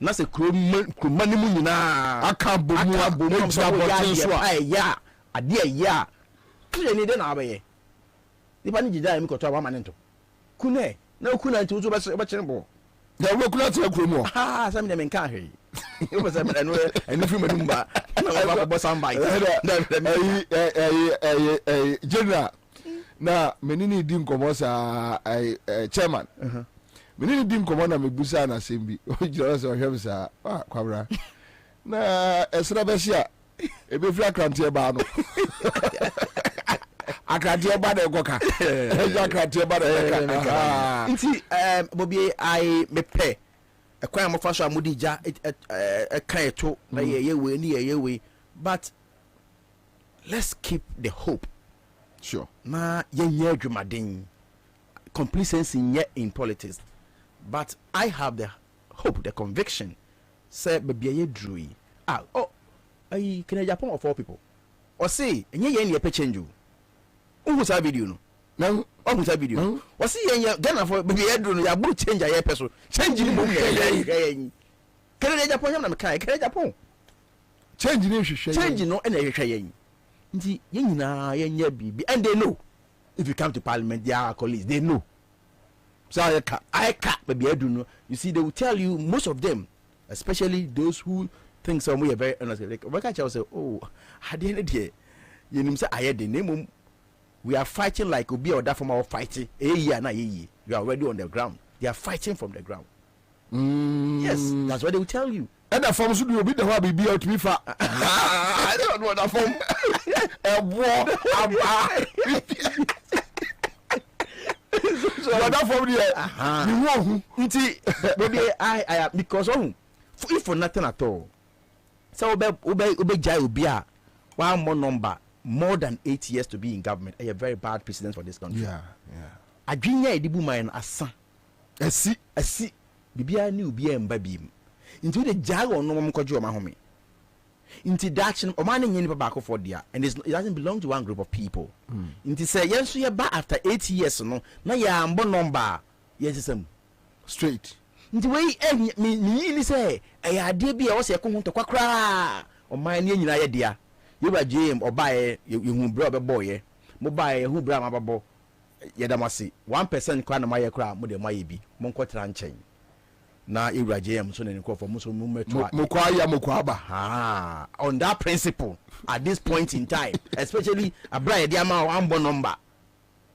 [SPEAKER 15] na se kromani mu nyina
[SPEAKER 11] aka bomu
[SPEAKER 15] so ya ade ya tuje ni de na abaye nipa ni jida mi koto aba manento kune na kuna nti uzo ba kire bo
[SPEAKER 11] ya wo kuna tira kromo
[SPEAKER 15] sam de men ka hwe o ba sam eno eno fi madum ba na ba bo sam bai
[SPEAKER 11] general na menini di nkomo sa chairman menini di nkomo na mebusa na sembi o jira so hwem sa kwabra na esra besia ebe fira krante ba no akrante ba de goka akrante ba de goka
[SPEAKER 15] nti Bobie I mepe ekwan mo fa so amudi ja kan eto na ye we ni ye we but let's keep the hope
[SPEAKER 11] Sure.
[SPEAKER 15] Na yenye adwumaden. Complacency in politics. But I have the hope, the conviction, say baby drew. Can I Japan of all people? Or say, and ye change you. Who's a video? No, who's a video? Or see, Ghana for baby drew, ya boot change a person. Change the book. Can I Japan? Can I Japan?
[SPEAKER 11] Change
[SPEAKER 15] no, and a shaying. The yen baby, and they know. If you come to parliament, they are colleagues, they know. So I can't, maybe I do know. You see, they will tell you, most of them, especially those who think some way are very honest. Like, I will say, oh, I didn't hear. You know, I had the name. We are fighting like Obi or that from our fighting. You are already on the ground. They are fighting from the ground. Yes, that's what they will tell you.
[SPEAKER 11] And the form should be the one be out to be far. I don't know that form. So that form there. You won't.
[SPEAKER 15] Maybe I because if for nothing at all. So Ube Jai Ubia, one more number, more than 8 years to be in government. A very bad precedent for this country.
[SPEAKER 11] Yeah.
[SPEAKER 15] A junior Edibu and Ansah.
[SPEAKER 11] I see.
[SPEAKER 15] Bibia new BM baby. Into the jag or no one could you mahome. Into that or mining any tobacco for dear, and it doesn't belong to one group of people. Into say, yes, we are back after 8 years, no, now ya am number. Yes,
[SPEAKER 11] straight.
[SPEAKER 15] Into way, me say, I had dear be also a come to quackra or my name, dear. You are Jim or buy you who brought a boy, mobile who brought my boy. Yadamasi 1% kwana my crowd, mother my be, Monkotran chain. Na Ibra JM so ne for muso
[SPEAKER 11] Mukwaba
[SPEAKER 15] on that principle at this point in time, especially a bride diama ambo number,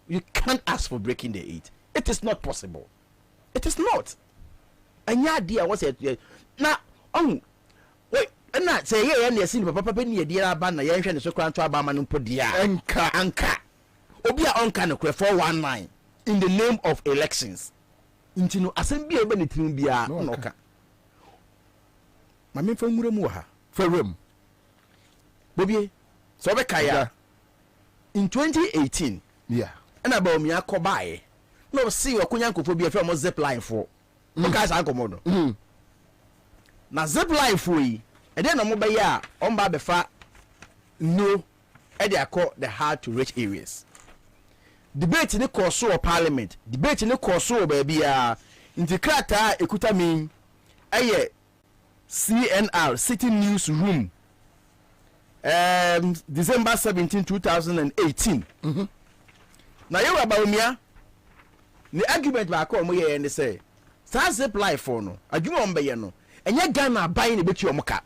[SPEAKER 15] you can't ask for breaking the 8. It is not possible. It is not. And your idea was it now wait and not say yeah and see papa ni dear ban na yen hwe ne so kran to aba ma no podia anka obi a onka no 419 in the name of elections. Intino asem bia ebe ne tirim bia no ka ma me fa nwura mu ha
[SPEAKER 11] fawem
[SPEAKER 15] Bobie so be kaya in 2018 and about me akobae no see okonya nkofo bia fa mo zip line for o ka sa akomodo na zip line for yi e dey na mo be ya o mba be fa no e dey akọ the hard to reach areas. Debate in the course of parliament, debate in the course of baby integrata ekuta mi aye CNR City News Room December 17 2018 na yewa ba omia the argument ba ko mo ye ne say sa zip life for no adwuma ombe ye no enye Ghana buy ne betu omuka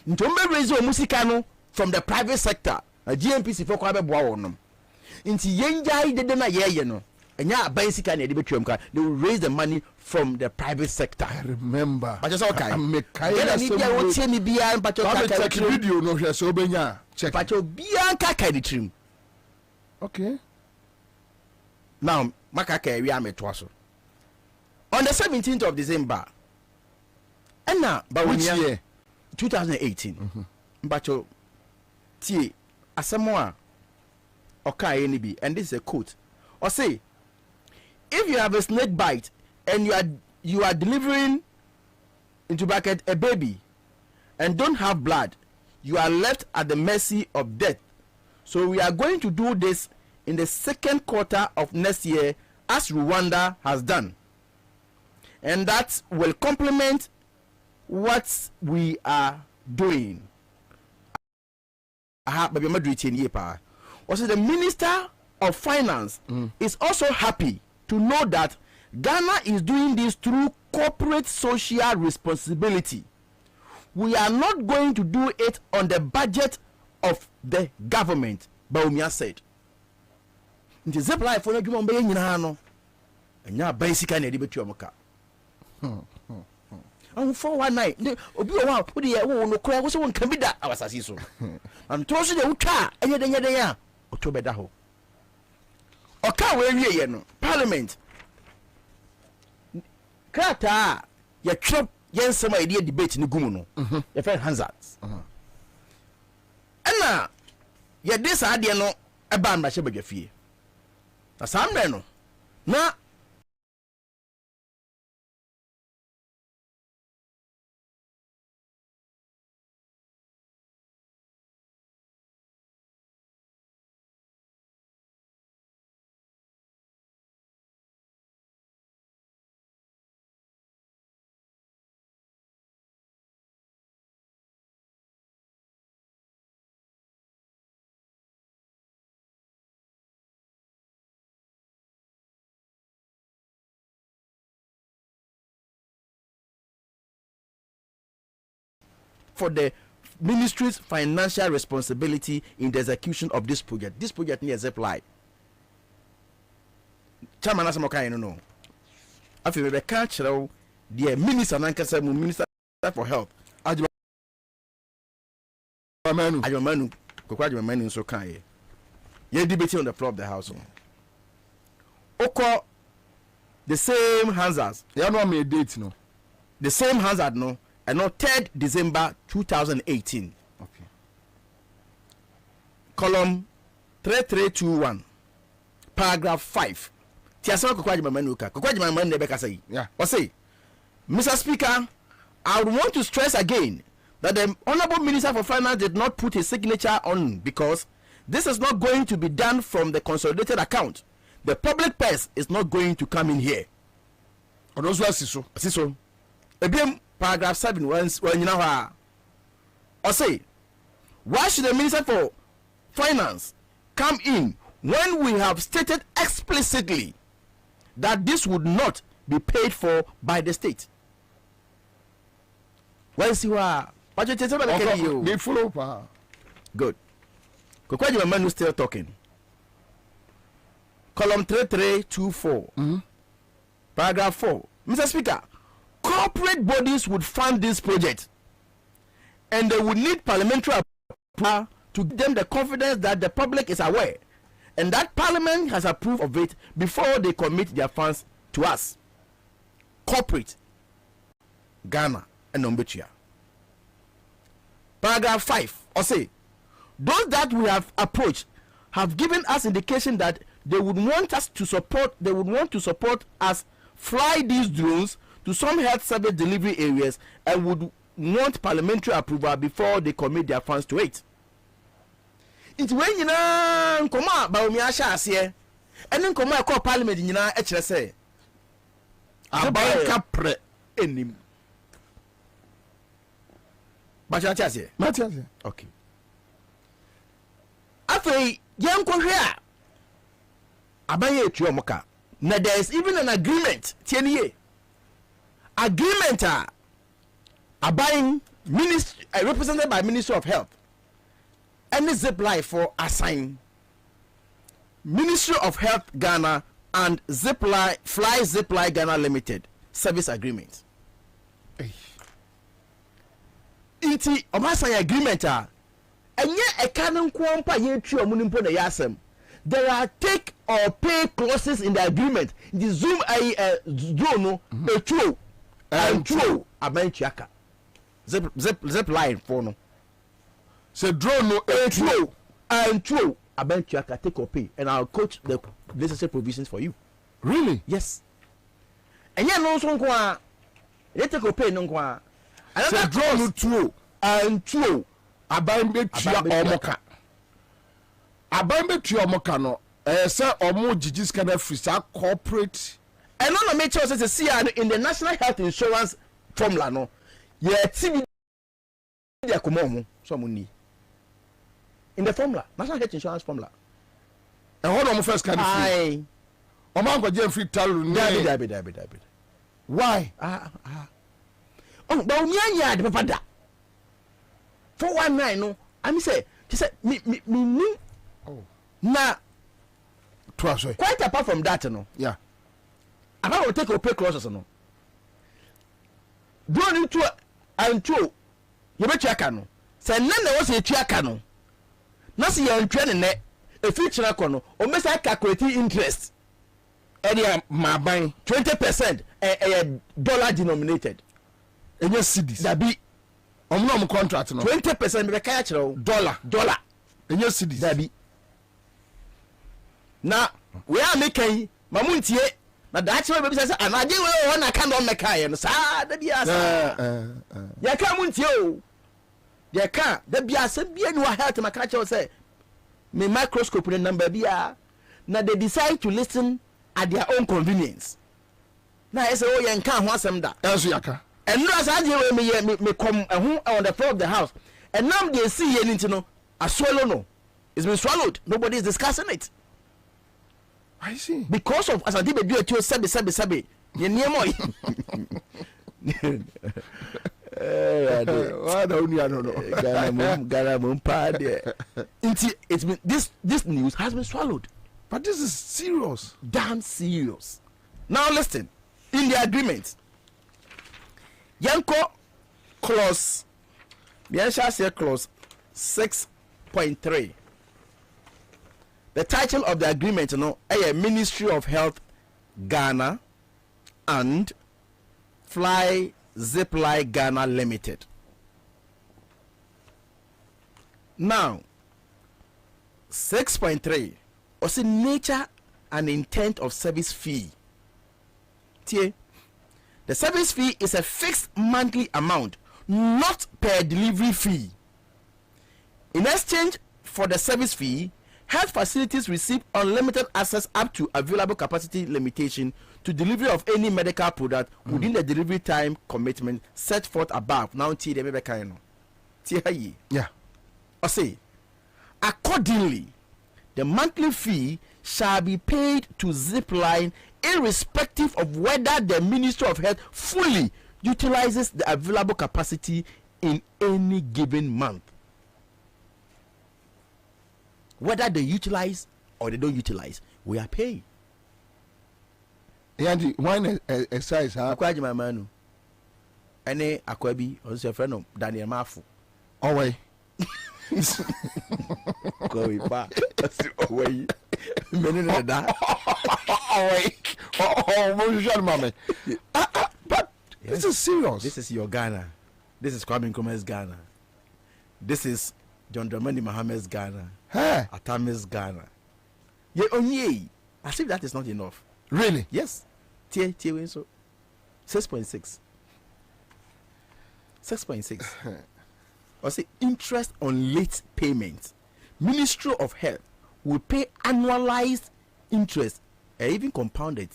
[SPEAKER 15] ntombe raise omusika no from the private sector a GMPC for kwa be boa wonom inti yenjai de na ye no enya abansika na de betwam ka they will raise the money from the private sector.
[SPEAKER 11] I remember
[SPEAKER 15] but just okay
[SPEAKER 11] me kai
[SPEAKER 15] na so wo tie mi bia but
[SPEAKER 11] check video no hwe so benya check
[SPEAKER 15] but bia ka kai the trim.
[SPEAKER 11] Okay,
[SPEAKER 15] now makaka wi ameto so on the 17th of December and ba
[SPEAKER 11] which year
[SPEAKER 15] 2018 mbacho tie asemo a okay NB, and this is a quote. Or say, if you have a snake bite and you are delivering into bracket a baby and don't have blood, you are left at the mercy of death. So we are going to do this in the second quarter of next year, as Rwanda has done, and that will complement what we are doing. Baby, I'm not also, the Minister of Finance is also happy to know that Ghana is doing this through corporate social responsibility. We are not going to do it on the budget of the government, Baumia said. In the zip life for you be no and ya basic and debate yomoka. 419 obi o wa wo de wo no kra wo so won kan bi da awasase so and to so de utwa enye ya otobeda ho oka we wie ye no parliament krata ya trip yensema ide debate ni gumu no ye friend Ansah ana ye this ade no eba na hye badwafie na samre no na for the ministry's financial responsibility in the execution of this project. This project needs apply. Chairman Asamoka, no. After the cultural, the minister Nankasa, minister for health. Ajumanu, Kokajumanu, so can ye. You're debating on the floor of the house. Oko, the same Ansah.
[SPEAKER 11] You know me a date, no.
[SPEAKER 15] The same Ansah, no. And on 3rd December 2018.
[SPEAKER 11] Okay.
[SPEAKER 15] Column 3321, paragraph 5. Tiasama Kokwaji Manuka. Kokwaji Manu Nebeka say.
[SPEAKER 11] Yeah.
[SPEAKER 15] Or say, Mr. Speaker, I would want to stress again that the Honorable Minister for Finance did not put his signature on because this is not going to be done from the consolidated account. The public purse is not going to come in here.
[SPEAKER 11] Or those who are so.
[SPEAKER 15] So, paragraph 7 when you know or say, why should the Minister for Finance come in when we have stated explicitly that this would not be paid for by the state? Well, see what
[SPEAKER 11] they follow.
[SPEAKER 15] Good. Kokwaji Manu still talking. Column 3324, paragraph 4. Mr. Speaker, corporate bodies would fund this project and they would need parliamentary approval to give them the confidence that the public is aware and that parliament has approved of it before they commit their funds to us. Corporate Ghana and Ombetia. Paragraph 5 or say, those that we have approached have given us indication that they would want us to support us fly these drones to some health service delivery areas and would want parliamentary approval before they commit their funds to it. It's when you know come out by Omiasha and then come out call parliament in HSA.
[SPEAKER 11] Abanka pre enim.
[SPEAKER 15] Matias. Okay. After Yanko here, Abaye Tuamoka. Now there is even an agreement. Tieniye. Agreement buying represented by Ministry of Health. Any zipline for assign Ministry of Health Ghana and Fly Zipline Ghana Limited service agreement. Iti omasan agreement enye ekanon kwompa yetu omunimpo na yasem. There are take or pay clauses in the agreement. The zoom drone etuo and true abanchiaka. Zip line for no.
[SPEAKER 11] Say drone no etuo
[SPEAKER 15] and true abanchiaka take or pay and I'll coach the necessary provisions for you.
[SPEAKER 11] Really?
[SPEAKER 15] Yes. And ya no so nko you take or pay no nko
[SPEAKER 11] say drone tuo
[SPEAKER 15] and true
[SPEAKER 11] abanbe tua omoka. Abambe tua omoka no say omo jijis kana free sa corporate
[SPEAKER 15] and no make sure say see in the national health insurance formula no ye tv dia komo so mo ni in the formula national health insurance formula
[SPEAKER 11] and hold on first kind of free o man go je free talu ni
[SPEAKER 15] David.
[SPEAKER 11] Why
[SPEAKER 15] oh ba unyanya de papa da 419 no I mean say me
[SPEAKER 11] oh
[SPEAKER 15] na
[SPEAKER 11] twaso
[SPEAKER 15] quite apart from that no
[SPEAKER 11] yeah
[SPEAKER 15] I will take a pay clauses no drone into and two you bet you can no say none was a chiaka no na see you training ne a future no o me say calculate interest area my buy 20% dollar denominated
[SPEAKER 11] and your cities
[SPEAKER 15] that be
[SPEAKER 11] contract no
[SPEAKER 15] 20% be kaya chiro
[SPEAKER 11] dollar
[SPEAKER 15] and
[SPEAKER 11] your cities
[SPEAKER 15] that be na we are making mamuntie na da achi baby say anaje we won aka no meka ye no saa da bia saa ya ka muntie o ya ka da bia saa bia ni wa health maka che say me microscope ne number bia na they decide to listen at their own convenience na say o ye nka ho asem da
[SPEAKER 11] enso yaka
[SPEAKER 15] and no as I me come on the floor of the house and now they see ye no a swallow no it's been swallowed nobody is discussing it.
[SPEAKER 11] I see.
[SPEAKER 15] Because of as I did do it to sabe ye niemo it's been this news has been swallowed.
[SPEAKER 11] But this is serious.
[SPEAKER 15] Damn serious. Now listen, in the agreement Yanko clause, the clause 6.3. The title of the agreement, Ministry of Health Ghana and Fly Zipline Ghana Limited. Now, 6.3 was the nature and intent of service fee. The service fee is a fixed monthly amount, not per delivery fee. In exchange for the service fee, health facilities receive unlimited access up to available capacity limitation to delivery of any medical product within the delivery time commitment set forth above. Now,
[SPEAKER 11] yeah.
[SPEAKER 15] I say, accordingly, the monthly fee shall be paid to Zipline irrespective of whether the Ministry of Health fully utilizes the available capacity in any given month. Whether they utilize or they don't utilize, we are paying.
[SPEAKER 11] Yandy, one exercise, huh?
[SPEAKER 15] Akwaji my manu. Ene akwabi, also your friend of Daniel Mafu.
[SPEAKER 11] Away.
[SPEAKER 15] Go back. Away. Minute that.
[SPEAKER 11] Away. Mama. But this is serious.
[SPEAKER 15] This is your Ghana. This is Kwabena Nkrumah's Ghana. This is John Dramani Mohammed's Ghana.
[SPEAKER 11] Hey.
[SPEAKER 15] Atami's Ghana. Ye onye. As if that is not enough.
[SPEAKER 11] Really?
[SPEAKER 15] Yes. Tie so 6.6. 6.6. I say interest on late payment. Ministry of Health will pay annualized interest, even compounded.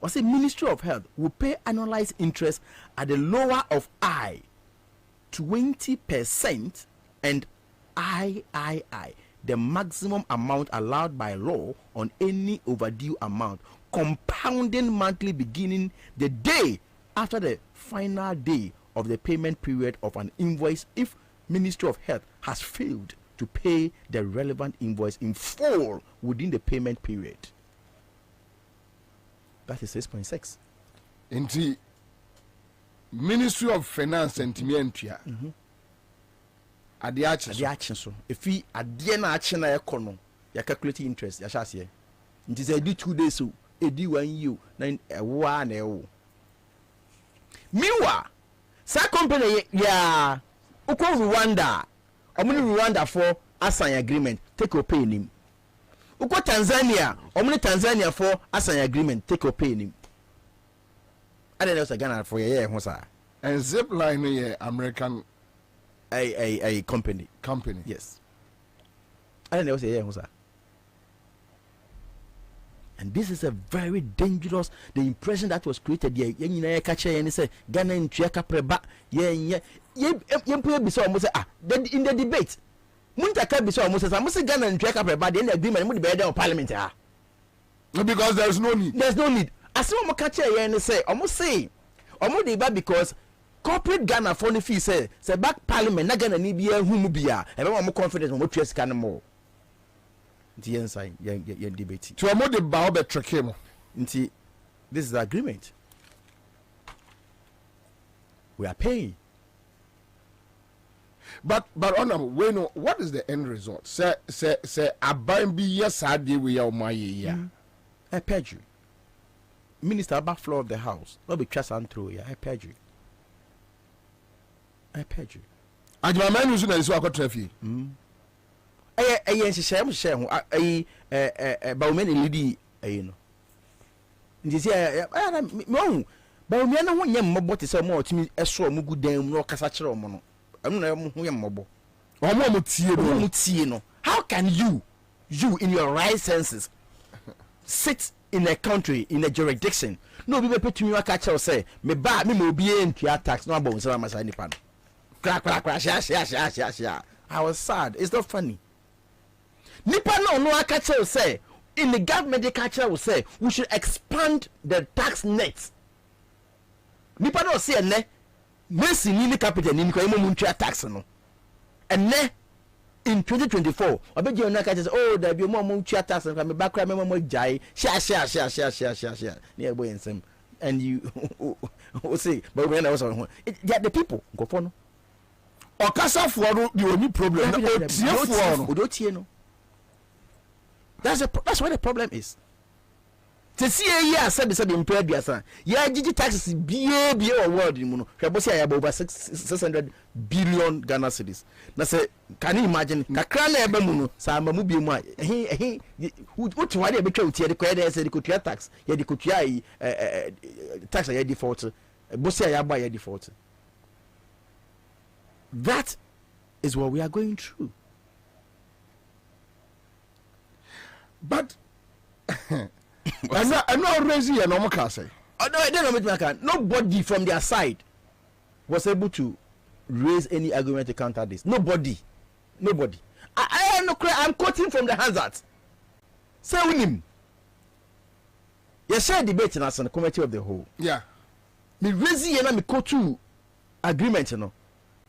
[SPEAKER 15] I say Ministry of Health will pay annualized interest at the lower of 20% and the maximum amount allowed by law on any overdue amount, compounding monthly beginning the day after the final day of the payment period of an invoice if Ministry of Health has failed to pay the relevant invoice in full within the payment period. That is 6.6.
[SPEAKER 11] In the Ministry of Finance and Timentia. At the action
[SPEAKER 15] so if we at the end action I econo you calculate interest ya shall say it is a do 2 days so a do 1 year then a 1 euro. Meanwhile sa company ya uko Rwanda omuni Rwanda for assign agreement take your pay him uko Tanzania omuni Tanzania for assign agreement take your pay him and then also Ghana for year ho sa
[SPEAKER 11] and Zipline ye American
[SPEAKER 15] a company. Yes. I don't know what say sir. And this is a very dangerous. The impression that was created here. You catch and say Ghana in Triaka Preba. In the debate. Muntaka be so almost as I must say Ghana in Triaka Preba. Then the agreement would be of parliament.
[SPEAKER 11] Because there is no need.
[SPEAKER 15] There's no need. As someone catch and say almost debate because corporate Ghana for the fee say back parliament na Ghana ni bia hu mu bia e be mo confidence mo twes kan mo the answer ye debate
[SPEAKER 11] to mo de ba obe treke mo
[SPEAKER 15] nti this is the agreement we are paying
[SPEAKER 11] but we know what is the end result say aban bi yes ade we ya o ma ye ya
[SPEAKER 15] I perjury minister back floor of the house no be trust and throw ya I perjury
[SPEAKER 11] Ajima menu so na iso akotra fie.
[SPEAKER 15] share ho Bobie na lead no nti say me Bobie na ho nyem mmobo te say mo otimi eso mo gudan mu no kasa kire o mo no anu na mo ho yem mmobo
[SPEAKER 11] mo tie
[SPEAKER 15] no how can you in your right senses sit in a country, in a jurisdiction, no be pay to me catch or say me ba me mo be into tax no about say my nipa no crack share. I was sad. It's not funny. Nipa no catch or say in the government they catch will say we should expand the tax net. Nipa no say ne Messi ni capital ni ko mo ntua tax no ene in 2024 obeje ona ka say oh there be mo ntua tax no me back me mo jai share ne ebo ensem and you say but when I was on the people go for no
[SPEAKER 11] okasa for no the only problem na otie for no
[SPEAKER 15] odotie no that's where the problem is. To see a year said impaired biasa ya gigi taxes bie or world mu no hwebo say ya over 600 billion Ghana cedis na say can you imagine kakra na eba mu no sa ma mu bie mu a what why dey betwa utie de ko dey say de kotua tax ya de kotua tax ya default bo say ya ba ya default. That is what we are going through.
[SPEAKER 11] But I'm not raising a normal car say.
[SPEAKER 15] Oh no, I don't know. Nobody from their side was able to raise any argument to counter this. Nobody. I am no. I'm quoting from the Ansah. Say with him. You share debate in the committee of the whole.
[SPEAKER 11] Yeah.
[SPEAKER 15] Me raising and me quote to agreement, you know.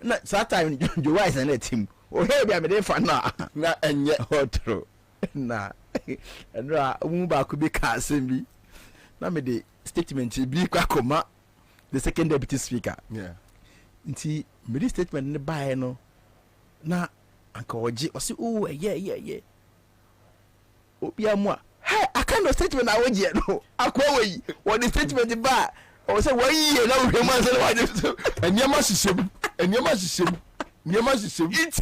[SPEAKER 15] Na that time the wise and let him. Oh hey, be am for now. Na enye otro. Na Andra Umba could be casting me. Now, the statement be Kwakoma, the second deputy speaker.
[SPEAKER 11] Yeah.
[SPEAKER 15] See, me statement in the buy no. Na Uncle G or say, oh, yeah. Obia moi. Hey, I can't statement I would yet. No, I call what the statement the buy. Or say, why you know, and your master, and your master, it's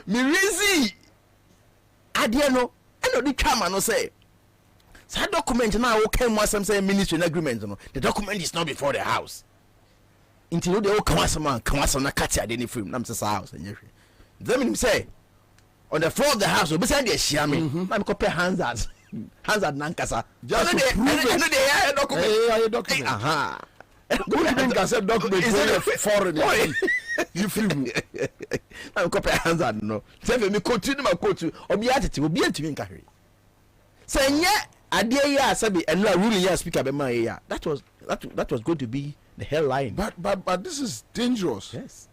[SPEAKER 15] me lazy. I dare no. I know the camera no say. So document now okay more some say ministry agreement no. The document is not before the house. Until they all come na catch any film. Nam say house and then him say on the floor of the house, we say they share me. Na compare Ansah nankasa.
[SPEAKER 11] Just to prove it. Document.
[SPEAKER 15] Aha.
[SPEAKER 11] Good thing can say document foreign. You film.
[SPEAKER 15] I'm compare Ansah no. Say me continue my quote obi atete obi antimi nka hwe. Say nye ade ya sabi and na ruling ya speaker be man ya. That was going to be the headline.
[SPEAKER 11] But this is dangerous.
[SPEAKER 15] Yes.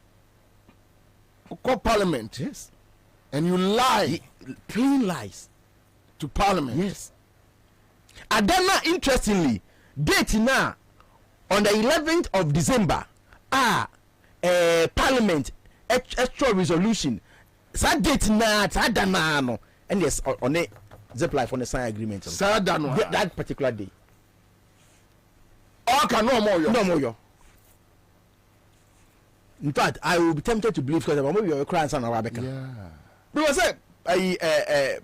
[SPEAKER 11] Call parliament.
[SPEAKER 15] Yes.
[SPEAKER 11] And you lie.
[SPEAKER 15] Plain lies
[SPEAKER 11] to parliament.
[SPEAKER 15] Yes. Adana interestingly date now on the 11th of December parliament extra resolution that date na Adana no and yes on a zip life on the sign agreement that particular day
[SPEAKER 11] no more.
[SPEAKER 15] In fact I will be tempted to believe because I'm your crying son Arabica.
[SPEAKER 11] Yeah.
[SPEAKER 15] Because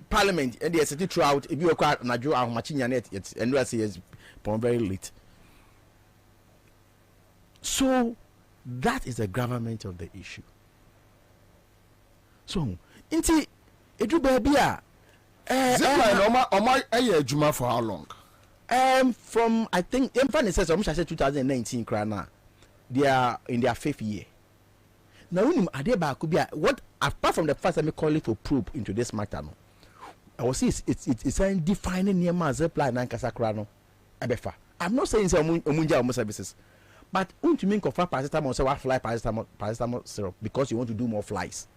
[SPEAKER 15] parliament and they sit throughout if you are quite na jo ahmachinya net and we say is very late. So that is the gravamen of the issue. So inti edu baby
[SPEAKER 11] zipline oma ejuma for how long?
[SPEAKER 15] From I think Infant says almost 2019 krana. They are in their 5th year. Now what apart from the fact that me calling for probe into this matter no. I was it's defining near my zipline and kasakrano abefa. I'm not saying omunja services. But won't you mean confer paracetamol say fly paracetamol syrup because you want to do more flies?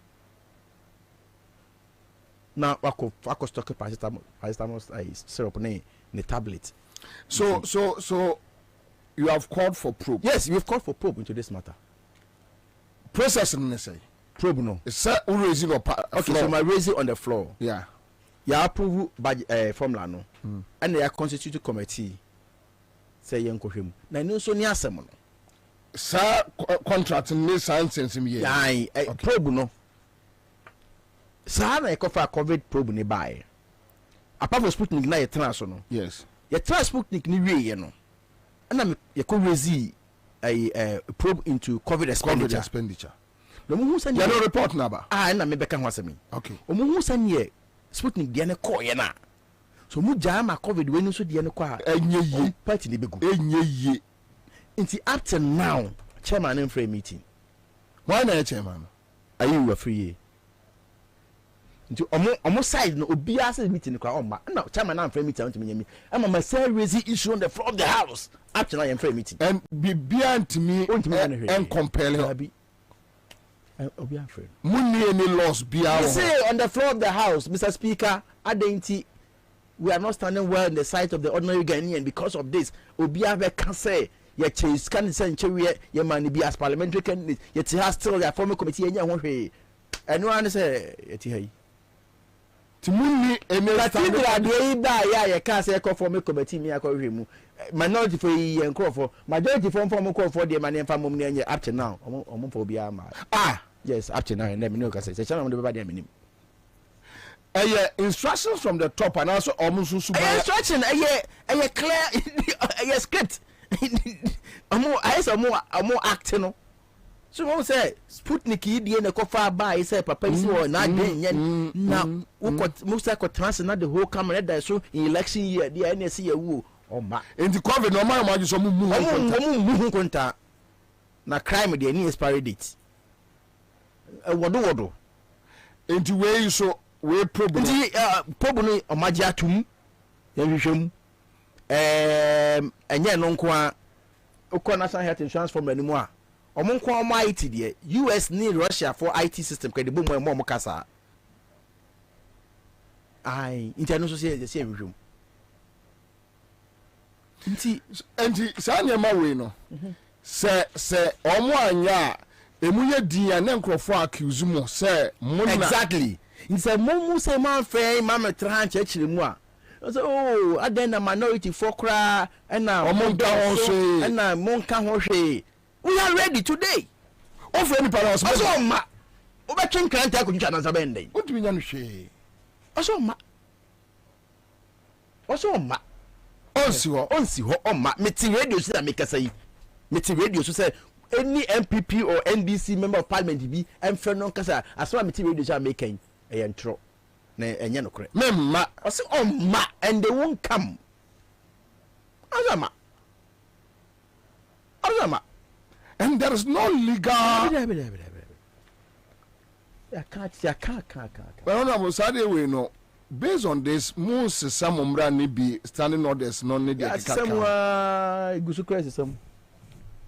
[SPEAKER 15] Now wako stock paracetamol syrup in the tablet.
[SPEAKER 11] So you have called for probe.
[SPEAKER 15] Yes, you have called for probe into this matter.
[SPEAKER 11] Processing me say
[SPEAKER 15] probe no.
[SPEAKER 11] It's raising on
[SPEAKER 15] okay, so my raising on the floor.
[SPEAKER 11] Yeah.
[SPEAKER 15] You approve by formula no. And the constituted committee say yenkohwem. Na no so ni asem no.
[SPEAKER 11] Sir contract in this sentence me.
[SPEAKER 15] Yeah, probe no. Sana ekofa COVID probe ni buy. Apart from Sputnik na yetra so no.
[SPEAKER 11] Yes.
[SPEAKER 15] Yetra Sputnik ni wie no. Na ye ko rezi a probe into COVID expenditure. No mu san
[SPEAKER 11] ya no report na ba.
[SPEAKER 15] Na me beka ho asemi.
[SPEAKER 11] Okay.
[SPEAKER 15] O mu san ye Sputnik de ne ko ye na. So mu jama COVID we ni so de ne ko a
[SPEAKER 11] enye yi
[SPEAKER 15] party ni begu.
[SPEAKER 11] Enye yi.
[SPEAKER 15] Until up to now, chairman in free meeting.
[SPEAKER 11] Why not chairman?
[SPEAKER 15] Are you free? Until almost side no obiase meeting kwa omba. No chairman in free meeting to me. I'm a raising issue on the floor of the house. Up to now in free meeting.
[SPEAKER 11] And be beyond me and compelling.
[SPEAKER 15] Obi afraid.
[SPEAKER 11] Money any loss be
[SPEAKER 15] out. You say on the floor of the house, Mr. Speaker, we are not standing well in the sight of the ordinary Ghanaian because of this. Obi can say. Ye chase can send chewe ye man be as parliamentary candidate yet has still their former committee enya ho hwe eno an say yet hi
[SPEAKER 11] timuni
[SPEAKER 15] cathedral dey ba ye can say call former committee me akọ hwe mu minority for ye nkro for majority for former call for the man emfa mom na up to now omo for bia ma yes up to now and me no ka say channel mo be ba dey minim
[SPEAKER 11] instructions from the top and also omo susu
[SPEAKER 15] instruction clear script amo act no so mo say Sputnik die na kofa ba say papa isi wo na den yen na mo say ko trans na the whole camera that so in election year dia na say yawu o ma
[SPEAKER 11] enti COVID no ma ma so mu
[SPEAKER 15] konta na crime dey ni expiry date wodo
[SPEAKER 11] enti we so we problem
[SPEAKER 15] no o ma ja tum ya hwehwem enye no nko a ukọ national health insurance from anymore a omo nko omo IT de US need Russia for IT system ka de bo mo kasa internet so say hwehwem
[SPEAKER 11] nti sa nyema we no se omo anya emuye dia na nkrofo accuse mo se mo na
[SPEAKER 15] exactly nse mo say man fe man tra chechire mu a so adena minority for kra na
[SPEAKER 11] omonka ho hwe
[SPEAKER 15] na monka ho hwe we are ready today
[SPEAKER 11] ofre ni para
[SPEAKER 15] oso ma obetwen kranta ko twa na sabende
[SPEAKER 11] otumi nya no hwe
[SPEAKER 15] oso ma onsi ho oma meti radio so that make say meti radio so say any MPP or NDC member of parliament bi emfre no kasa asoma meti radio so make e ntro na enye no kore
[SPEAKER 11] memma
[SPEAKER 15] ose ma and they won't come azama
[SPEAKER 11] and there is no legal
[SPEAKER 15] I can't
[SPEAKER 11] well no sade we no based on this most some umra ni be standing orders no need the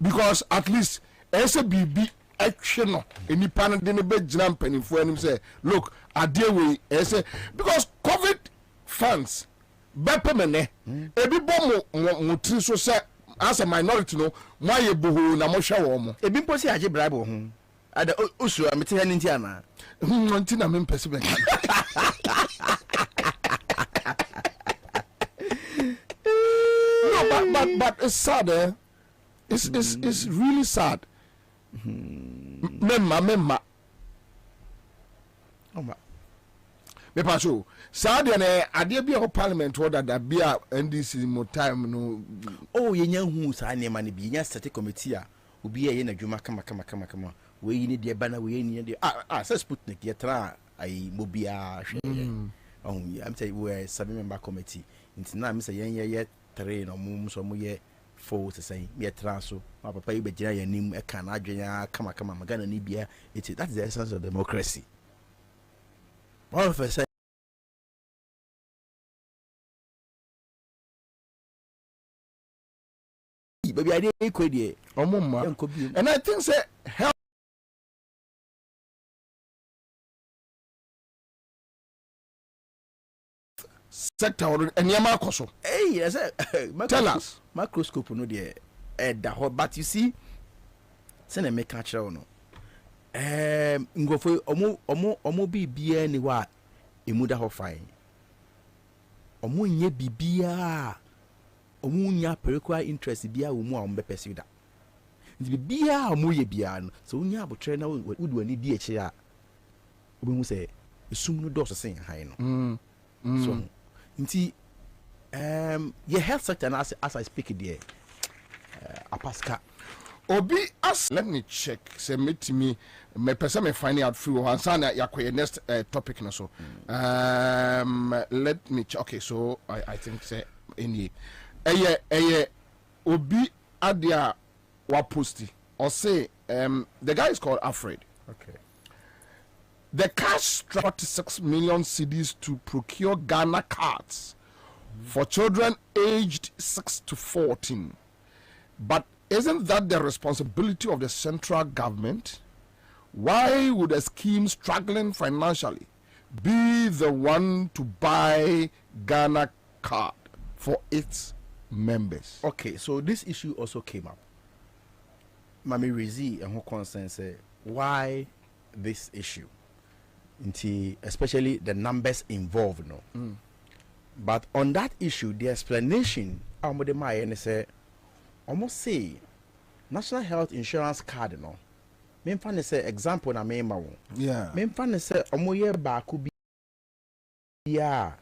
[SPEAKER 11] because at least ese bibi action no any pan de ne be gina mpanifo anim say look ade we ese because COVID funds bepemene ebi bom mo tri so say as a minority no mo aye boho na mo hwe wo mo
[SPEAKER 15] ebi mpo si age bribe ho ada osu amete ha nti ana
[SPEAKER 11] nti na me mpese be no but it's sad it's really sad memma me paso sad na ade bia ho parliament order da bia NDC mo time no
[SPEAKER 15] yenya hu sa ne ma ne bi nya state committee a obi ye na dwuma kama we ni de bana we ni de say Sputnik ye tra ai mobia hwe I'm say we 7-member committee intina me say ye 3 no mo so mo ye 4 to say me transo my papa you be gina ya nim e kan adwenya kama magana ni bia it that is the essence of democracy all of us baby I dey equate
[SPEAKER 11] omumma and I think say help sector and yama koso
[SPEAKER 15] yes
[SPEAKER 11] tell us
[SPEAKER 15] microscope no there but you see say na make catch no ngofo omo bibia ni wa emuda ho fine omo nye bibia omo nya peculiar interest bia wo mu a ombe pursue da nti bibia omo ye bia no so nya abotre na wudi wani di echi a obi mu say esum no dɔɔso sen high no so nti your health sector as I speak there apaska
[SPEAKER 11] obi as let me check say meet me person me find out through Ansah yakoye next topic no so let me check. Okay, so I think say any obi adia wa posti or say the guy is called Alfred.
[SPEAKER 1] Okay.
[SPEAKER 11] The cash 46 million cedis to procure Ghana cards for children aged 6 to 14. But isn't that the responsibility of the central government? Why would a scheme struggling financially be the one to buy Ghana card for its members?
[SPEAKER 15] Okay, so this issue also came up. Mami Rizi and who concern say why this issue? Especially the numbers involved, no. But on that issue, the explanation say almost say national health insurance card, no. Memfane say example na mema wo.
[SPEAKER 11] Yeah.
[SPEAKER 15] Memfane say omoye baaku bi ya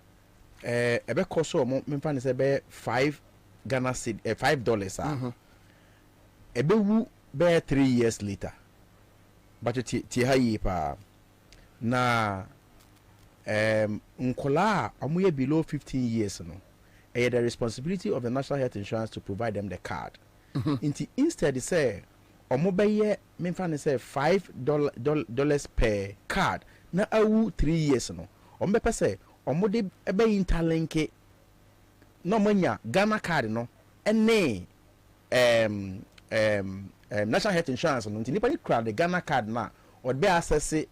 [SPEAKER 15] ebe koso memfane say be $5 $5 ebe wu be 3 years later. But ti hayi pa na nkola amoye below 15 years no. The responsibility of the national health insurance to provide them the card. Instead they say omobaye memfane say $5 per card na awu 3 years no. Ombepe say omode ebe interlink no manya Ghana card no ene national health insurance no nipa ni kra the Ghana card na or be access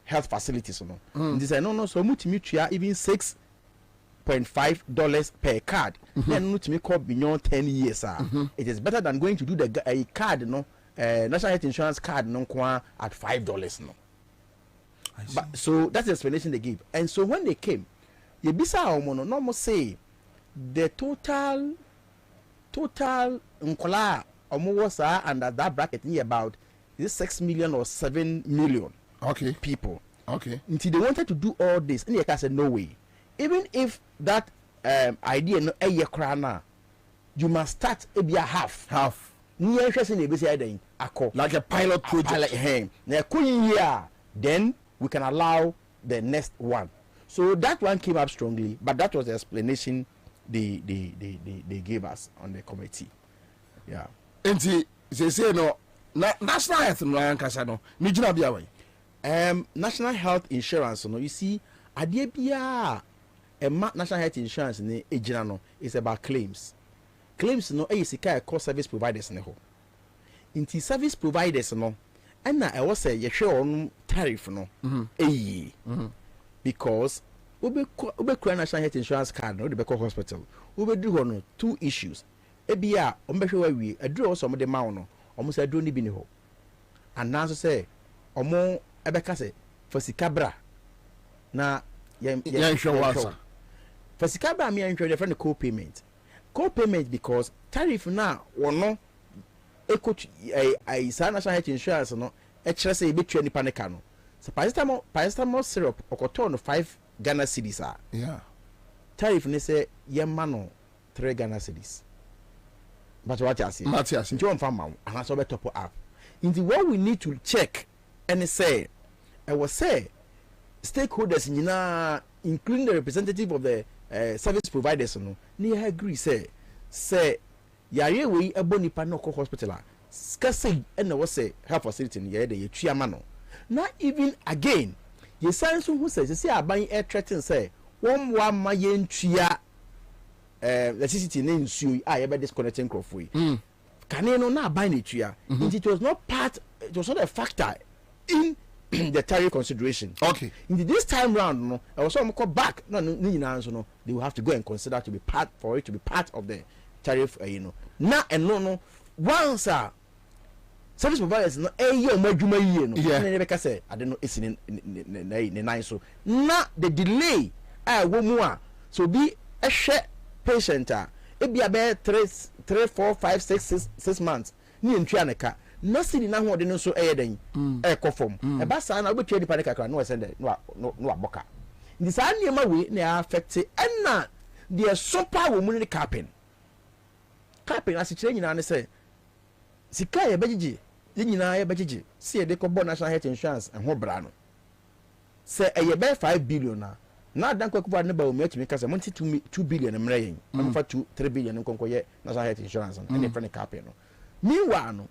[SPEAKER 15] health facilities no. They say no so mutimi tua even $6.5 per card. Then not me call beyond 10 years. It is better than going to do a card no national health insurance card no at $5 no. But so that's the explanation they gave. And so when they came, you bisa omono no more say the total nkola omo was under that bracket near about is 6 million or 7 million.
[SPEAKER 11] Okay.
[SPEAKER 15] People.
[SPEAKER 11] Okay.
[SPEAKER 15] Until they wanted to do all this, and they said no way. Even if that idea no a krana, you must start a half. Near interesting
[SPEAKER 11] like a pilot project.
[SPEAKER 15] Then we can allow the next one. So that one came up strongly, but that was the explanation they gave us on the committee. Yeah.
[SPEAKER 11] And they say no national health no
[SPEAKER 15] national health insurance no, you see adie bia national health insurance ne ejina no is about claims no sika cost service providers ne ho inti service providers no na e was say ye hwe on tariff no because ube national health insurance card no de be hospital ube do ho no two issues ebia ombehwe wa wi aduro so mo de ma no omo say aduro ni bi ne ho and so say omo ebeka say for sikabra na
[SPEAKER 11] yeah sure was
[SPEAKER 15] for sikabra me and the friend co-payment because tariff na wono eco I national health insurance no e kire say e betua ni panika no so paracetamol syrup okoto no 5 Ghana cedis
[SPEAKER 11] yeah
[SPEAKER 15] tariff ne say yema no 3 Ghana cedis but what you say nti on fam and so be top up into what we need to check and say I was say stakeholders including the representative of the service providers no near agree say yare we ebonipa no hospital skase and was say health facility near the tuama no not even again ye sense who says say aban air threaten say one ma yen tua electricity na nsuo ye be disconnecting crofoi can no na aban na tua it was not a factor in the tariff consideration.
[SPEAKER 11] Okay.
[SPEAKER 15] In this time round, no, I was call back. No, they will have to go and consider to be part of the tariff. Now and no. Once service providers no year more juma year no.
[SPEAKER 11] Yeah.
[SPEAKER 15] Because say I don't know it's in nine so. Now the delay more so be a share patient it be about 3, 4, 5, 6 months. Ni ntwa neka nothing na ho de no so den e kofom e ba sa na obetwa di panic akra no we send no aboka ndi sa niema we na affect na the super wo mu ni capping asi kire nyina ne say sika ye begigi nyina ye begigi se ye de ko national health insurance ho bra no se e ye be 5 billion na dan kwakuba ne ba o metumi kasa monti 2 billion mra yen am fa 3 billion nkonko ye national health insurance no ne friend capping no meanwhile no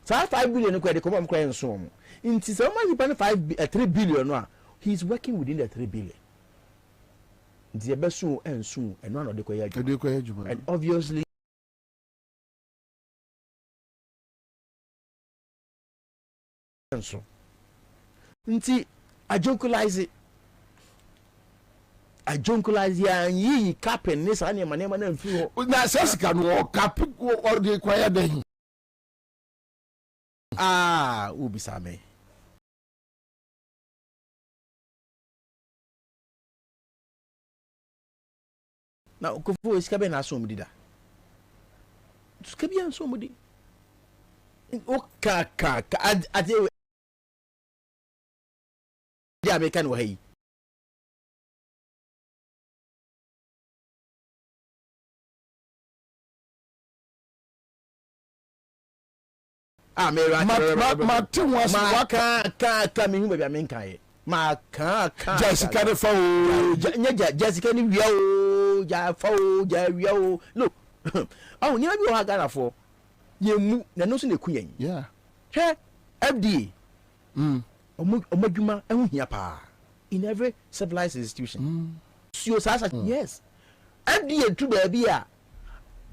[SPEAKER 15] sa 5 billion ko de ko bam kra nso mo nti se o ma nipa ne 3 billion no he is working within the 3 billion nti ye be so enso eno na de ko ye adwuma and obviously nti ajokulize ya yi capping ni sa ne manema na mfi ho
[SPEAKER 11] na sesika no cap or de kwaya den
[SPEAKER 15] ubi same na okofo iska be na so mu dida iska bi an so mu di o ka ade ya me kan wahi
[SPEAKER 11] ma tin was
[SPEAKER 15] ka mi hu be me kan ye ma ka
[SPEAKER 11] Jessica de fo
[SPEAKER 15] Jessica ni wia o ja fo ja wia o look oh ni bi o ha Ghana fo ye mu na no so na kuyen
[SPEAKER 11] yeah
[SPEAKER 15] he FDA omadwuma ehu hia pa in every civilized institution so sasa yes FDA tu ba bi a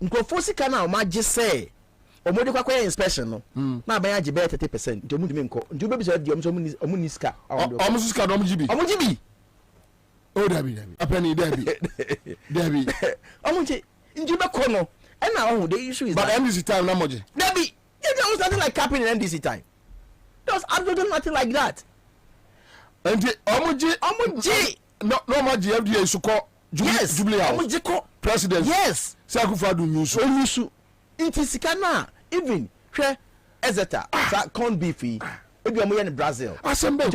[SPEAKER 15] nkofo sika na o ma je say omodi kwa inspection no na aban age be 30% nti omudi me nko nti obebi so di omuni sika
[SPEAKER 11] sika no omjibi o dabi apani dabi
[SPEAKER 15] omunche nti be ko no and now the issue is
[SPEAKER 11] but NDC time na moje
[SPEAKER 15] dabi there was nothing like capping in NDC time. There was absolutely nothing like that.
[SPEAKER 11] And omuji no moje FDA suko Jubilee House
[SPEAKER 15] omuji ko
[SPEAKER 11] president
[SPEAKER 15] yes
[SPEAKER 11] Sakufadu
[SPEAKER 15] nyusu inti sika na even hwe ezeta sa corn beef yi ebi omo ye ne Brazil
[SPEAKER 11] asembe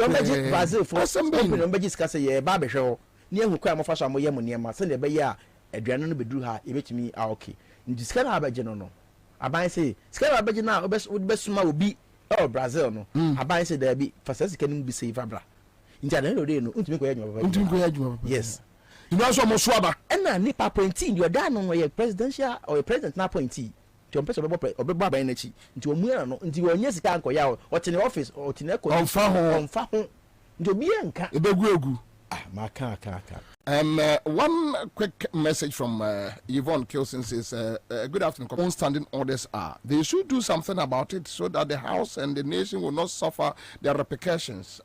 [SPEAKER 15] Brazil for open no beji sika say ye ba behwe ho ne ehu kwa amofa so amoye mo niema se ne be ye a aduane no beduru ha ebetimi okay nti sika na abaje no aban say sika na abaje na obesuma obi Brazil no aban say there be for sika ni bi say fabra nti ana no dey no ntimi ko ye nyuma yes
[SPEAKER 11] you know so mo so aba
[SPEAKER 15] na nipa appointee the oda no ye presidential or president na appointee ti on person obebo aban na chi nti omu no nti onye sika anko ya o tene office o tene ko
[SPEAKER 11] onfa ho
[SPEAKER 15] nti obi enka
[SPEAKER 11] ebegu
[SPEAKER 15] maka
[SPEAKER 11] one quick message from Yvonne Kilson says good afternoon. Standing orders are they should do something about it so that the house and the nation will not suffer the repercussions.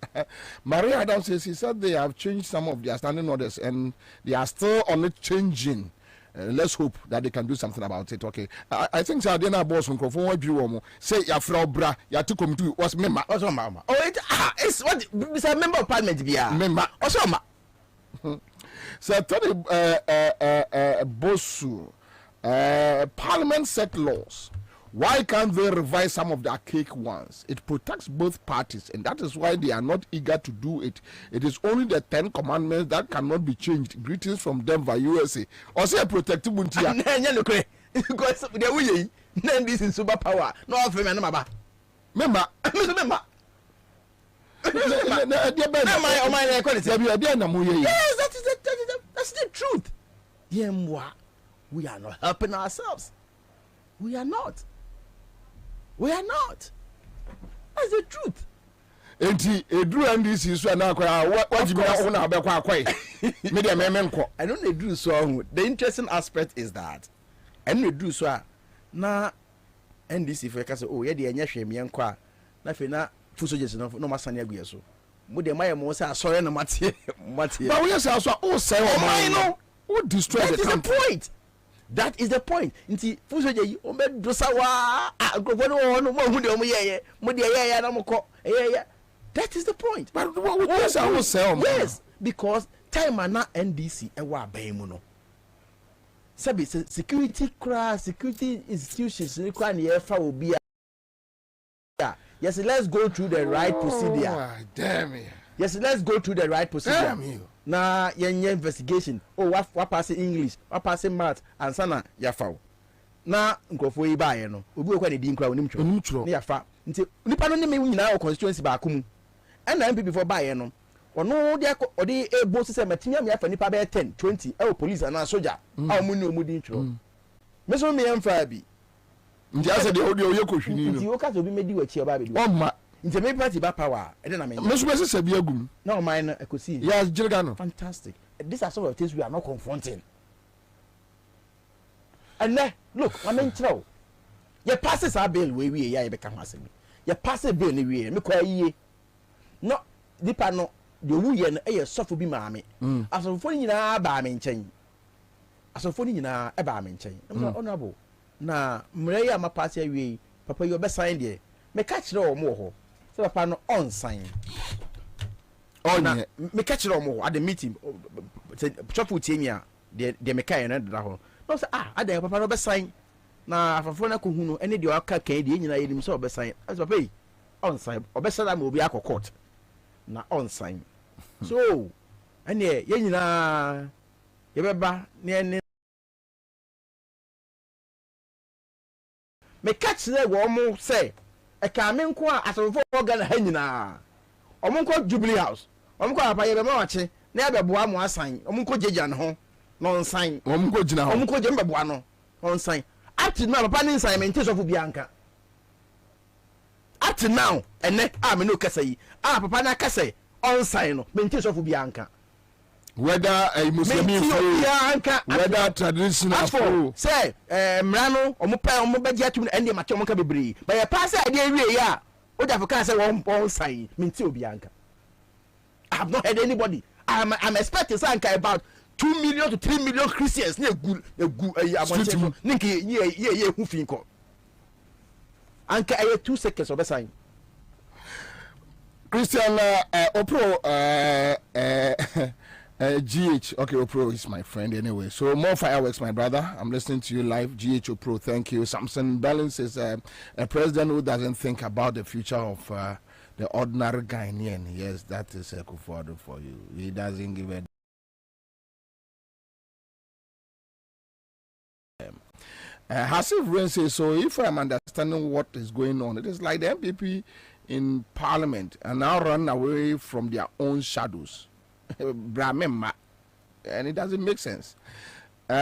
[SPEAKER 11] Maria Adams says he said they have changed some of their standing orders and they are still on it changing. Let's hope that they can do something about it. Okay, I think Sardina boss from Crofon say ya bra ya to come to was member.
[SPEAKER 15] Also mama. Oh it's what it's a member of parliament be
[SPEAKER 11] member.
[SPEAKER 15] Also ma.
[SPEAKER 11] So Tony Bosu parliament set laws. Why can't they revise some of the archaic ones? It protects both parties, and that is why they are not eager to do it. It is only the 10 commandments that cannot be changed. Greetings from Denver, USA. Or say protective muntia.
[SPEAKER 15] Because the way then this is superpower. No of me no baba.
[SPEAKER 11] Member.
[SPEAKER 15] Yes, that's the truth. We are not helping ourselves. We are not. That's the truth.
[SPEAKER 11] Enti edru NDC so na akwa what you know na abekwa akwai media memenko
[SPEAKER 15] I don't edru so the interesting aspect is that and edru so na NDC for say oh ye de enya hwe mienko a na fe na fusojes no masane aguye so mo de maye mo say asore na mate
[SPEAKER 11] but we say so o say o man no o destroy the country.
[SPEAKER 15] That is the point. Nti fusoje yi o be dosa wa agofo no mo hu de o mo ye mo de ye na mo ko ye. That is the point.
[SPEAKER 11] But what would you say?
[SPEAKER 15] Yes, because time na NDC e wa ban mu no. Sabi security institutions ni kwa na ye fa obi a Yes, let's go through the right procedure.
[SPEAKER 11] Oh, damn it.
[SPEAKER 15] Yes, let's go through the right procedure.
[SPEAKER 11] Damn you.
[SPEAKER 15] Na yenye investigation. Oh, what pass English, what pass math, and sana yafa. Na nkofo yi ba ye no. Obi okwa ne di nkra onim tro. Na yafa. Nti nipa no ne me nyina o constituency ba akum. And MP before ba ye no. Ono de odi ebo se matimi am yafa nipa be 10, 20 e police and soldier. A mu ni omu di tro. Me so me yamfa bi.
[SPEAKER 11] Nti ase de odi oye kohwini no.
[SPEAKER 15] Nti o ka so bi medi wachi oba be di.
[SPEAKER 11] Oma
[SPEAKER 15] nti me party ba power e dey na me.
[SPEAKER 11] Me so be se bi agum.
[SPEAKER 15] Na o mine ekosi.
[SPEAKER 11] Yes, Jirga no.
[SPEAKER 15] Fantastic. These are some of the things we are not confronting. And then look, I mean throw. Your passes are bill we ya e be ka asemi. Your passes bill ni we me kwa yie. No, dipa no de wu ye no e ye sofo bi maame. Asofo nyina ba me nchen. Asofo nyina e ba me nchen. Honorable. Na mre ya ma pass awie papa you be sign there. Me catch o mo ho. So papa no on sign. On me catch o mo at the meeting. Chop tie me a de me kai na da ho. No say ada papa no be sign. Na afafo na ko hu no ene de aka kan de nyina yenim so be sign. As papa yi on sign. Obe sada ma obi akọ court. Na on sign. So ene ye nyina ye beba ne ene me catch le wo mo say e ka me nko a asofo organ ha nyina omo nko Jubilee House omo nko apa ye be ma wache na ye be boa mo asan omo nko jeja ne ho no nsan
[SPEAKER 11] omo nko gina ho
[SPEAKER 15] omo nko je mbe boa no nsan up to now papa ni nsan me nte sofo bianka up to now ene me no kasa yi papa na kasa on sign no me nte sofo bianka
[SPEAKER 11] whether a Muslim whether traditional for
[SPEAKER 15] say mrano omo beji atum ende make omo ka bebre but ya pass idea wie ya o da for say one sign me nte obianka. I have not heard anybody. I'm expecting something about 2 million to 3 million Christians ne gu abonche ninki ye hu fin ko anka 2 seconds of sign
[SPEAKER 11] Christian Opro GH, okay, Opro is my friend anyway. So more fireworks, my brother. I'm listening to you live. GH Opro, thank you. Samson Balance is a president who doesn't think about the future of the ordinary Ghanaian. Yes, that is a Kufuor for you. He doesn't give a Hasif Rain says, so if I'm understanding what is going on, it is like the MPP in Parliament are now run away from their own shadows. Bramema, and it doesn't make sense. Grace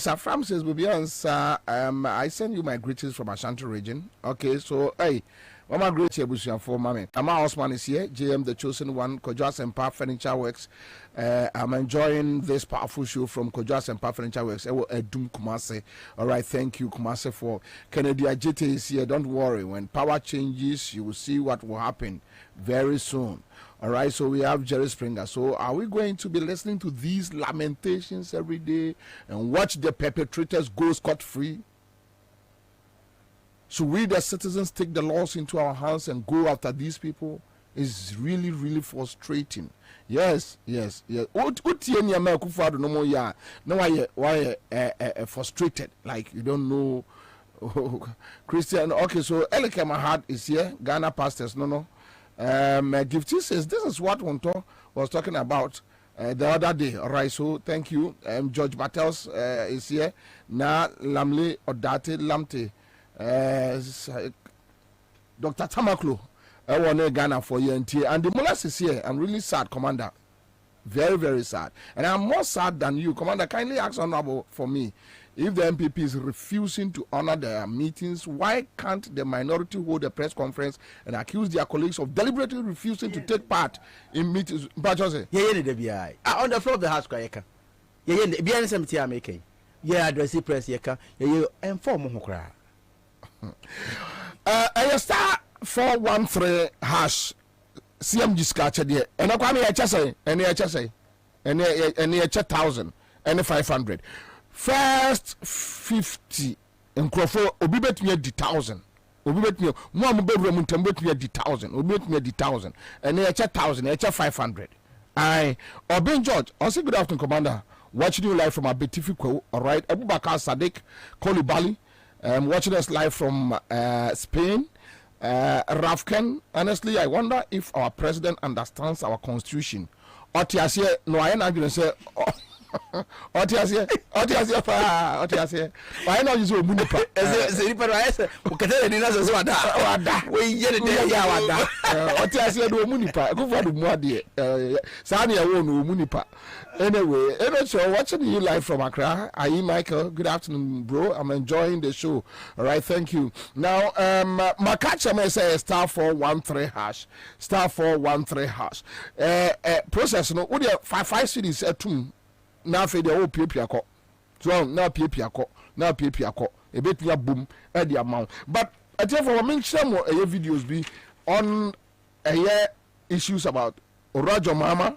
[SPEAKER 11] Afram says, Bobie, Ansah, I send you my greetings from Ashanti region. Okay, so hey, Mama great here for Mama. Ama Osman is here, JM the chosen one, Kojas and Park Furniture Works. I'm enjoying this powerful show from Kojas and Park Furniture Works. Edum Kumase. All right, thank you, Kumase, for Kennedy Ajite is here. Don't worry, when power changes, you will see what will happen very soon. All right, so we have Jerry Springer. So are we going to be listening to these lamentations every day and watch the perpetrators go scot-free? Should we, the citizens, take the laws into our hands and go after these people? It's really, really frustrating. Yes. Frustrated, like you don't know. Christian, okay, so Elike Mahad is here. Ghana pastors, no. Gifty says this is what Wonto was talking about the other day. All right, so thank you. George Battles is here. Na Lamle Odate Lamte. Dr. Tamaklo, I want Ghana for UNT, and the Mulas is here. I'm really sad, Commander. Very, very sad. And I'm more sad than you, Commander. Kindly ask Honorable for me. If the MPP is refusing to honor their meetings, why can't the minority hold a press conference and accuse their colleagues of deliberately refusing to take part in meetings?
[SPEAKER 15] On the floor of the House, address the press, inform
[SPEAKER 11] I star 413 hash CMG scratch there, and I come here HSA, and HSA, and 1,000 and 500. First 50 and Crawford, Obi bet me the 1,000. Obi bet me one bedroom to bet me the 1,000. Obi bet me the 1,000 and 1,000, 500. I Obin George, also good afternoon, Commander. Watching you live from a Betifico, all right. Abubakar Sadiq, Kolibali. watching us live from Spain. Rafken, honestly, I wonder if our president understands our constitution. Otiasie, no, I am going to say. Otiasie pa Otiasie why not use munipa
[SPEAKER 15] nipa no ayese ukete ni nazo wada we ye de ya wada
[SPEAKER 11] Otiasie do munipa kufa do mu ade sa na yawo no munipa anyway so watching you live from Accra. Ayi Michael, good afternoon bro, I'm enjoying the show. All right, thank you. Now Makacha may say *413# *413# process no we 5 cities atum na afei de wo piapia kɔ so na piapia kɔ ebetua boom e de amount but for mention mo videos bi on issues about Orajo Mama,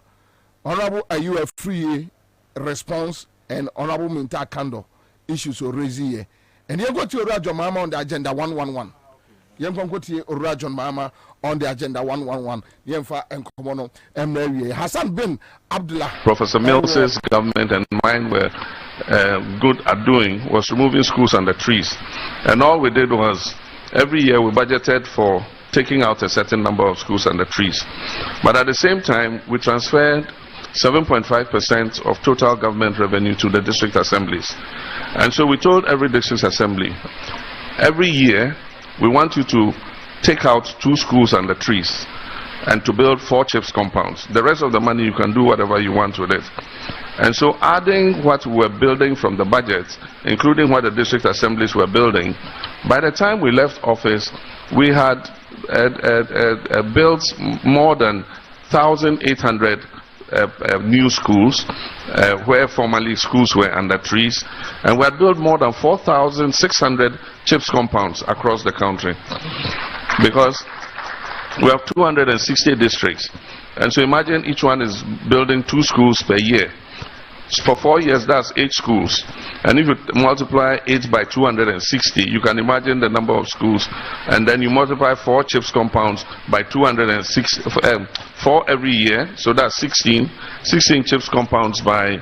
[SPEAKER 11] honorable Ayu free response and honorable Minta Kando issues or raise here and you go to Orajo Mama on the agenda 111 you go to Orajo Mama on the agenda 111 Yemfa and Komono Emre Hassan bin Abdullah.
[SPEAKER 12] Professor Mills's government and mine were good at doing was removing schools under trees, and all we did was every year we budgeted for taking out a certain number of schools under trees, but at the same time we transferred 7.5% of total government revenue to the district assemblies. And so we told every district assembly, every year we want you to take out 2 schools under trees and to build 4 CHIPS compounds. The rest of the money you can do whatever you want with it. And so adding what we were building from the budget, including what the district assemblies were building, by the time we left office, we had built more than 1,800 new schools where formerly schools were under trees, and we had built more than 4,600 CHIPS compounds across the country, because we have 260 districts, and so imagine each one is building 2 schools per year. For 4 years, that's 8 schools, and if you multiply 8 by 260, you can imagine the number of schools, and then you multiply 4 CHIPS compounds by 260, 4 every year, so that's 16 CHIPS compounds by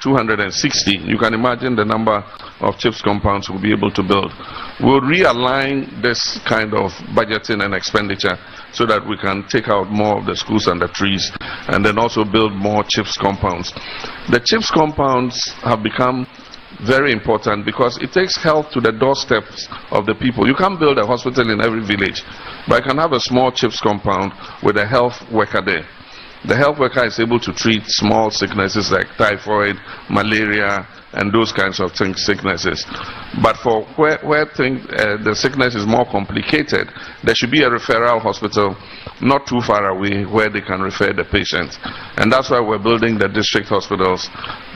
[SPEAKER 12] 260. You can imagine the number of CHIPS compounds we'll be able to build. We'll realign this kind of budgeting and expenditure so that we can take out more of the schools and the trees, and then also build more CHIPS compounds. The CHIPS compounds have become very important because it takes health to the doorsteps of the people. You can't build a hospital in every village, but you can have a small CHIPS compound with a health worker there. The health worker is able to treat small sicknesses like typhoid, malaria, and those kinds of sicknesses. But for where the sickness is more complicated, there should be a referral hospital not too far away where they can refer the patient. And that's why we're building the district hospitals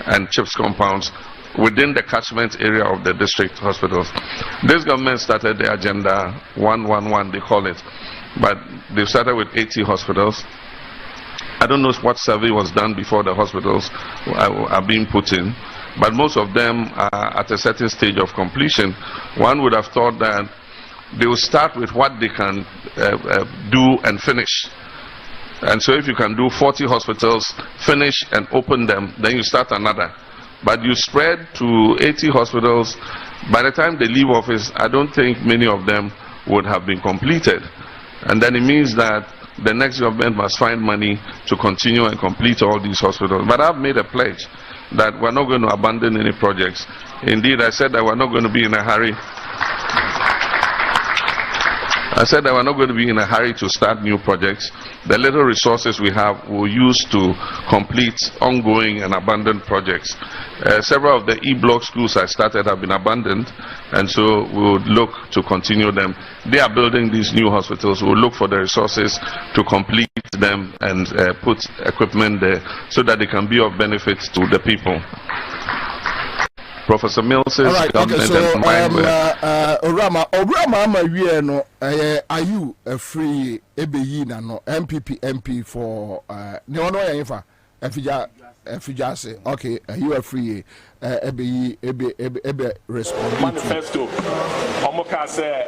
[SPEAKER 12] and CHIPS compounds within the catchment area of the district hospitals. This government started the Agenda 111, they call it, but they started with 80 hospitals. I don't know what survey was done before the hospitals are being put in, but most of them are at a certain stage of completion. One would have thought that they will start with what they can do and finish. And so if you can do 40 hospitals, finish and open them, then you start another. But you spread to 80 hospitals, by the time they leave office, I don't think many of them would have been completed. And then it means that the next government must find money to continue and complete all these hospitals. But I've made a pledge that we're not going to abandon any projects. Indeed, I said that we're not going to be in a hurry. I said that we're not going to be in a hurry to start new projects. The little resources we have we'll use to complete ongoing and abandoned projects. Several of the E-block schools I started have been abandoned, and so we would look to continue them. They are building these new hospitals. We'll look for the resources to complete them and put equipment there so that they can be of benefit to the people. Professor Mills's government and mine
[SPEAKER 11] Orama are you a free EBE no MP for no Yanfa Efija okay, you are free EBE respond
[SPEAKER 16] manifesto omoka say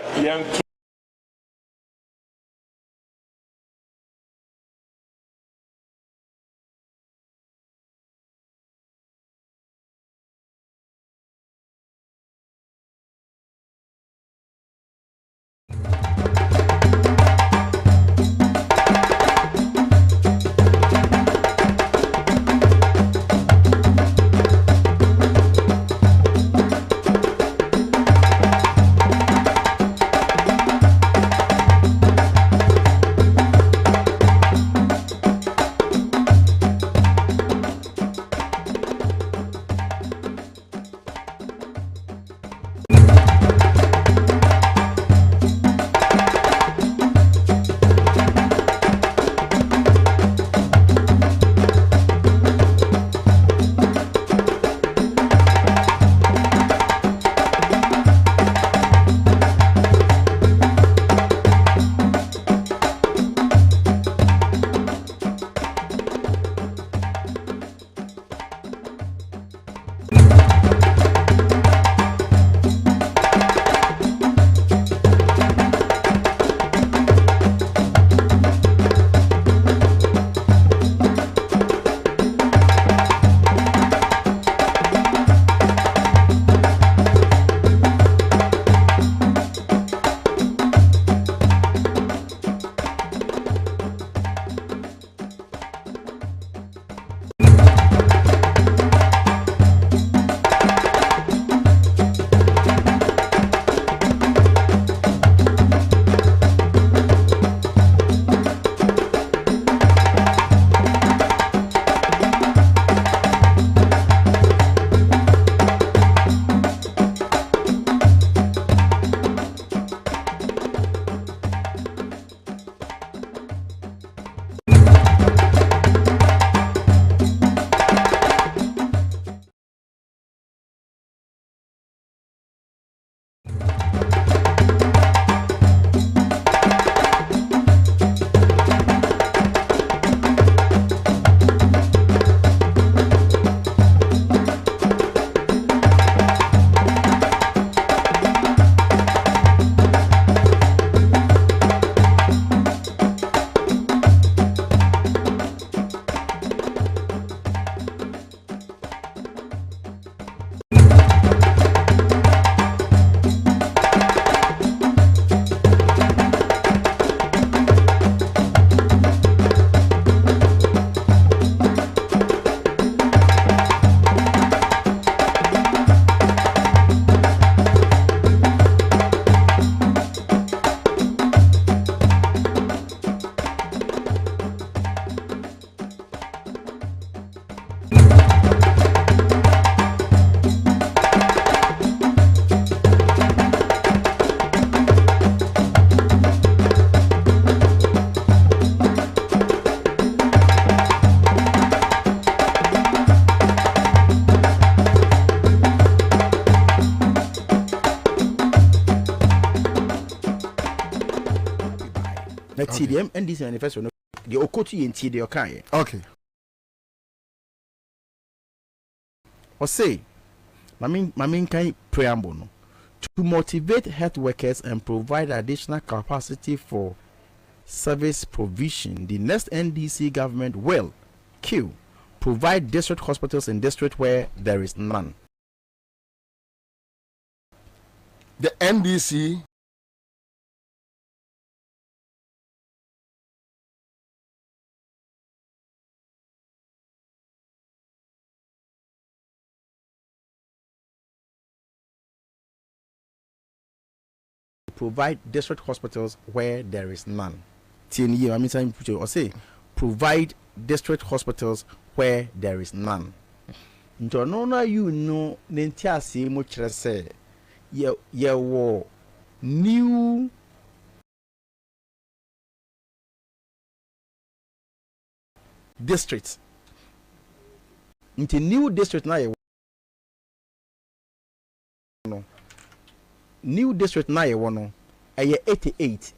[SPEAKER 15] the NDC manifesto no the okoti enti the okai.
[SPEAKER 11] Okay.
[SPEAKER 15] Or say, main kind preamble no, to motivate health workers and provide additional capacity for service provision, the next NDC government will provide district hospitals in districts where there is none.
[SPEAKER 11] The NDC
[SPEAKER 15] provide district hospitals where there is none. I mean, or say provide district hospitals where there is none. Nto no you know nentiase mo kire say ye wo new districts. Nti new district na ye no. New district na ye wo no eye 88.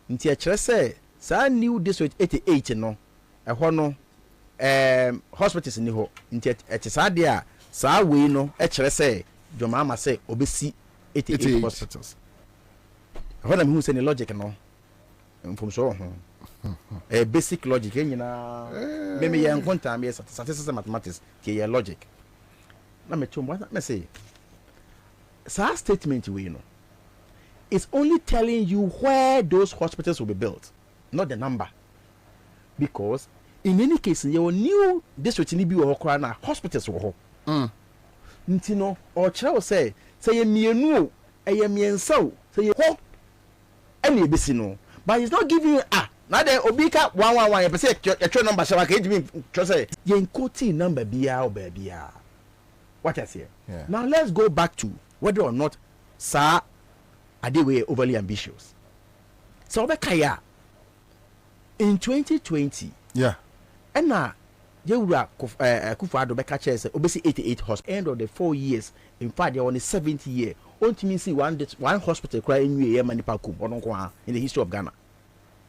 [SPEAKER 15] Nti a kire say sa new district 88 no ho no hospitals ni ho nti eti sa de a sa we no e kire say jomama say obesi 88 hospitals. Ho na me hu say ni logic no from so ho basic logic nyina me ye nkonta me statistics and mathematics ke ye logic na me chom what me say sa statement we no it's only telling you where those hospitals will be built, not the number. Because in any case, your new district ni bi wo kora na hospitals wo ho. Ntino or chira say ye mienu eye miensa say ye ho any ebisi no. But he's not giving you now the obika 111 you say your number shall can me say ye quoting number bia or bia. What I say? Yeah. Now let's go back to whether or not sir are they overly ambitious. So Kaya in 2020,
[SPEAKER 11] yeah,
[SPEAKER 15] and now Yura Kufado Beka obviously 88 hospitals. End of the 4 years, in fact, they're on the 7th year. Only means one hospital crying in the history of Ghana.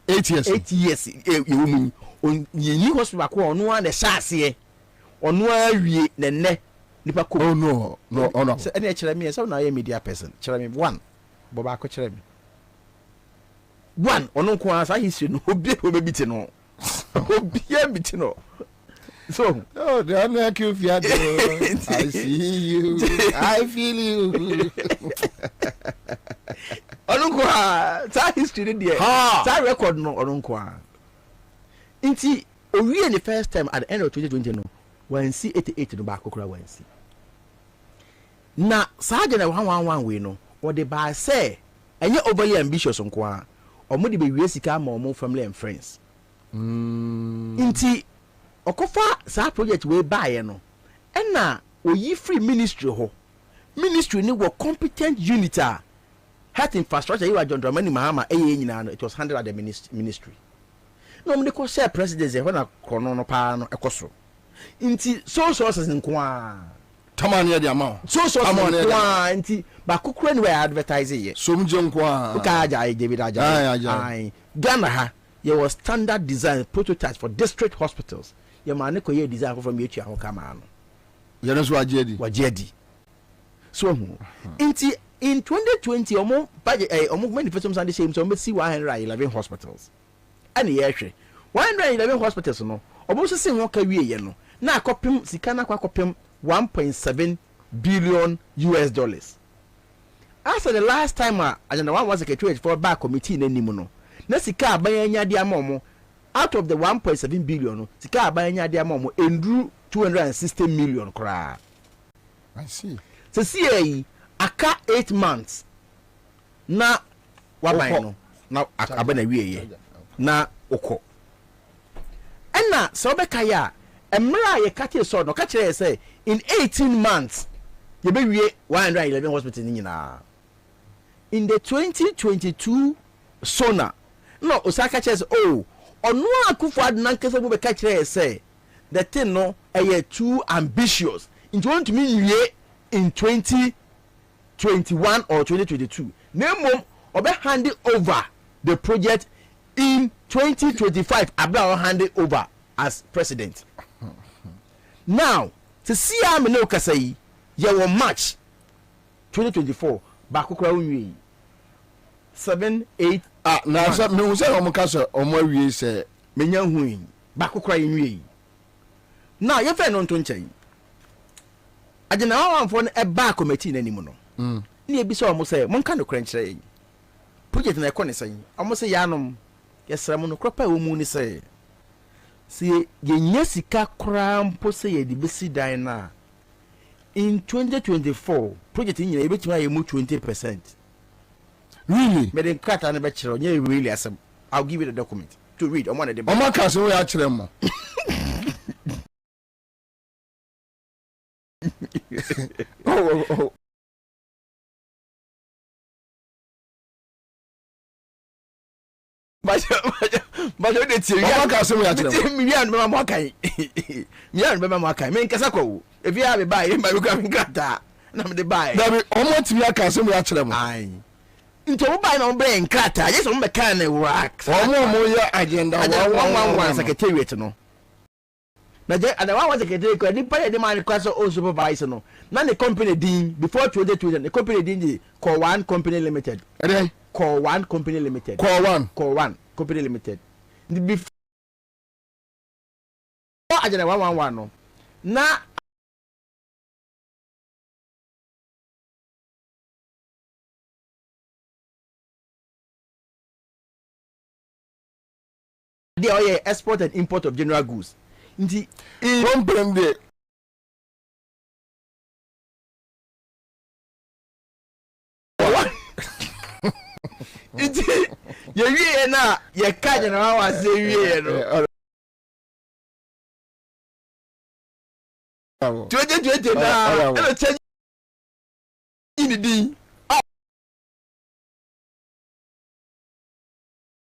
[SPEAKER 11] 8 years.
[SPEAKER 15] 8 years. You on new hospital on one the chassis on one the ne.
[SPEAKER 11] Oh no.
[SPEAKER 15] So any me so now a media person. Me one. Boba ko kire me one ono ko asa history no obi biti no obi biti no so
[SPEAKER 11] oh the only you fear I see you I feel you
[SPEAKER 15] ono ko sa history there sa record no ono ko nti owie the first time at the end of 2020 no when see 88 no ba kokora when see na sa gena 111 we no or the by say and you overly ambitious on kwa or mudi be sika ma omo family and friends inti okofa sa project we buy no and na oyi free ministry ho ministry ni wo competent unit health infrastructure you are John Dramani Mahama nyina no it was handled at the ministry no me ko share presidency when na krono no pa no ekoso inti so sources nkwa
[SPEAKER 11] tamani the amount
[SPEAKER 15] so nti ba kokura ni we advertising ye
[SPEAKER 11] so mje nkwa
[SPEAKER 15] ka aja David aja Ghana ha ye was standard design prototypes for district hospitals ye ma ne ko ye design from yetu ho kama no
[SPEAKER 11] ye no so
[SPEAKER 15] wajedi so nti in 2020 omo budget omo manifesto msande shame so omo see 111 hospitals and ye hwe 111 hospitals no omo so se ho ka wie ye no na akopem sika na akopem $1.7 billion. After the last time agenda one was secretary for back committee in Nimuno. Na sika abanya dia momo out of the 1.7 billion sika abanya dia momo endru 260 million kra.
[SPEAKER 11] I see.
[SPEAKER 15] So see aka 8 months na waban no na abana wieye na okọ. Enna so be kaya emra ye kate so no ka kire say in 18 months you be 111 hospitals nyina in the 2022 sona no osaka chese onu akufo adunankese bo be ka kire say the thing no too ambitious into want to mean in 2021 or 2022 nemo obe hand over the project in 2025 Abla handed over as president. Now to see how me no kasa yi ye wo March 2024 ba kokora unwi 7-8
[SPEAKER 11] na say me say o kasa o mo awie say
[SPEAKER 15] menya hu ba kokora unwi. Now ye fe no nto nchen agena wanfo no e ba committee na nimu no ni ebi so o mo say mon ka no kra nkyere yi project na ekɔ ne say o mo say ya nom yesra mo no kropa wo mu ni say si ye sika kra mpo say ye di besi dan na in 2024 project nyina e betima ye mu 20%.
[SPEAKER 11] Really?
[SPEAKER 15] Me den krata na be kire onye really asem. I'll give you the document to read. On one of the
[SPEAKER 11] Omo ka se we ya kire mo. Oh.
[SPEAKER 15] But de tie
[SPEAKER 11] Omo ka se we ya kire mo.
[SPEAKER 15] Mi ya no ma kan. Mi ya no ma kan. Me nkasa kwa wo. If you have a buy, my krata na me de buy.
[SPEAKER 11] Dabi omo ti ya ka se we ya kire mo.
[SPEAKER 15] Ai. Nti o buy na o brain krata. Yes o me kan na work.
[SPEAKER 11] Omo ya agenda
[SPEAKER 15] 111 secretariat no. Na je ada one secretary ko ni pay the man kwaso o supervisor no. Na the company din before 2020 the company din dey call one company limited. Call one company limited.
[SPEAKER 11] Call one
[SPEAKER 15] company limited. The before agenda 111 no. Na they are export and import of general goods. Nti
[SPEAKER 11] comprende
[SPEAKER 15] nti ye wie na ye ka general wa se wie no 2020 na e change in the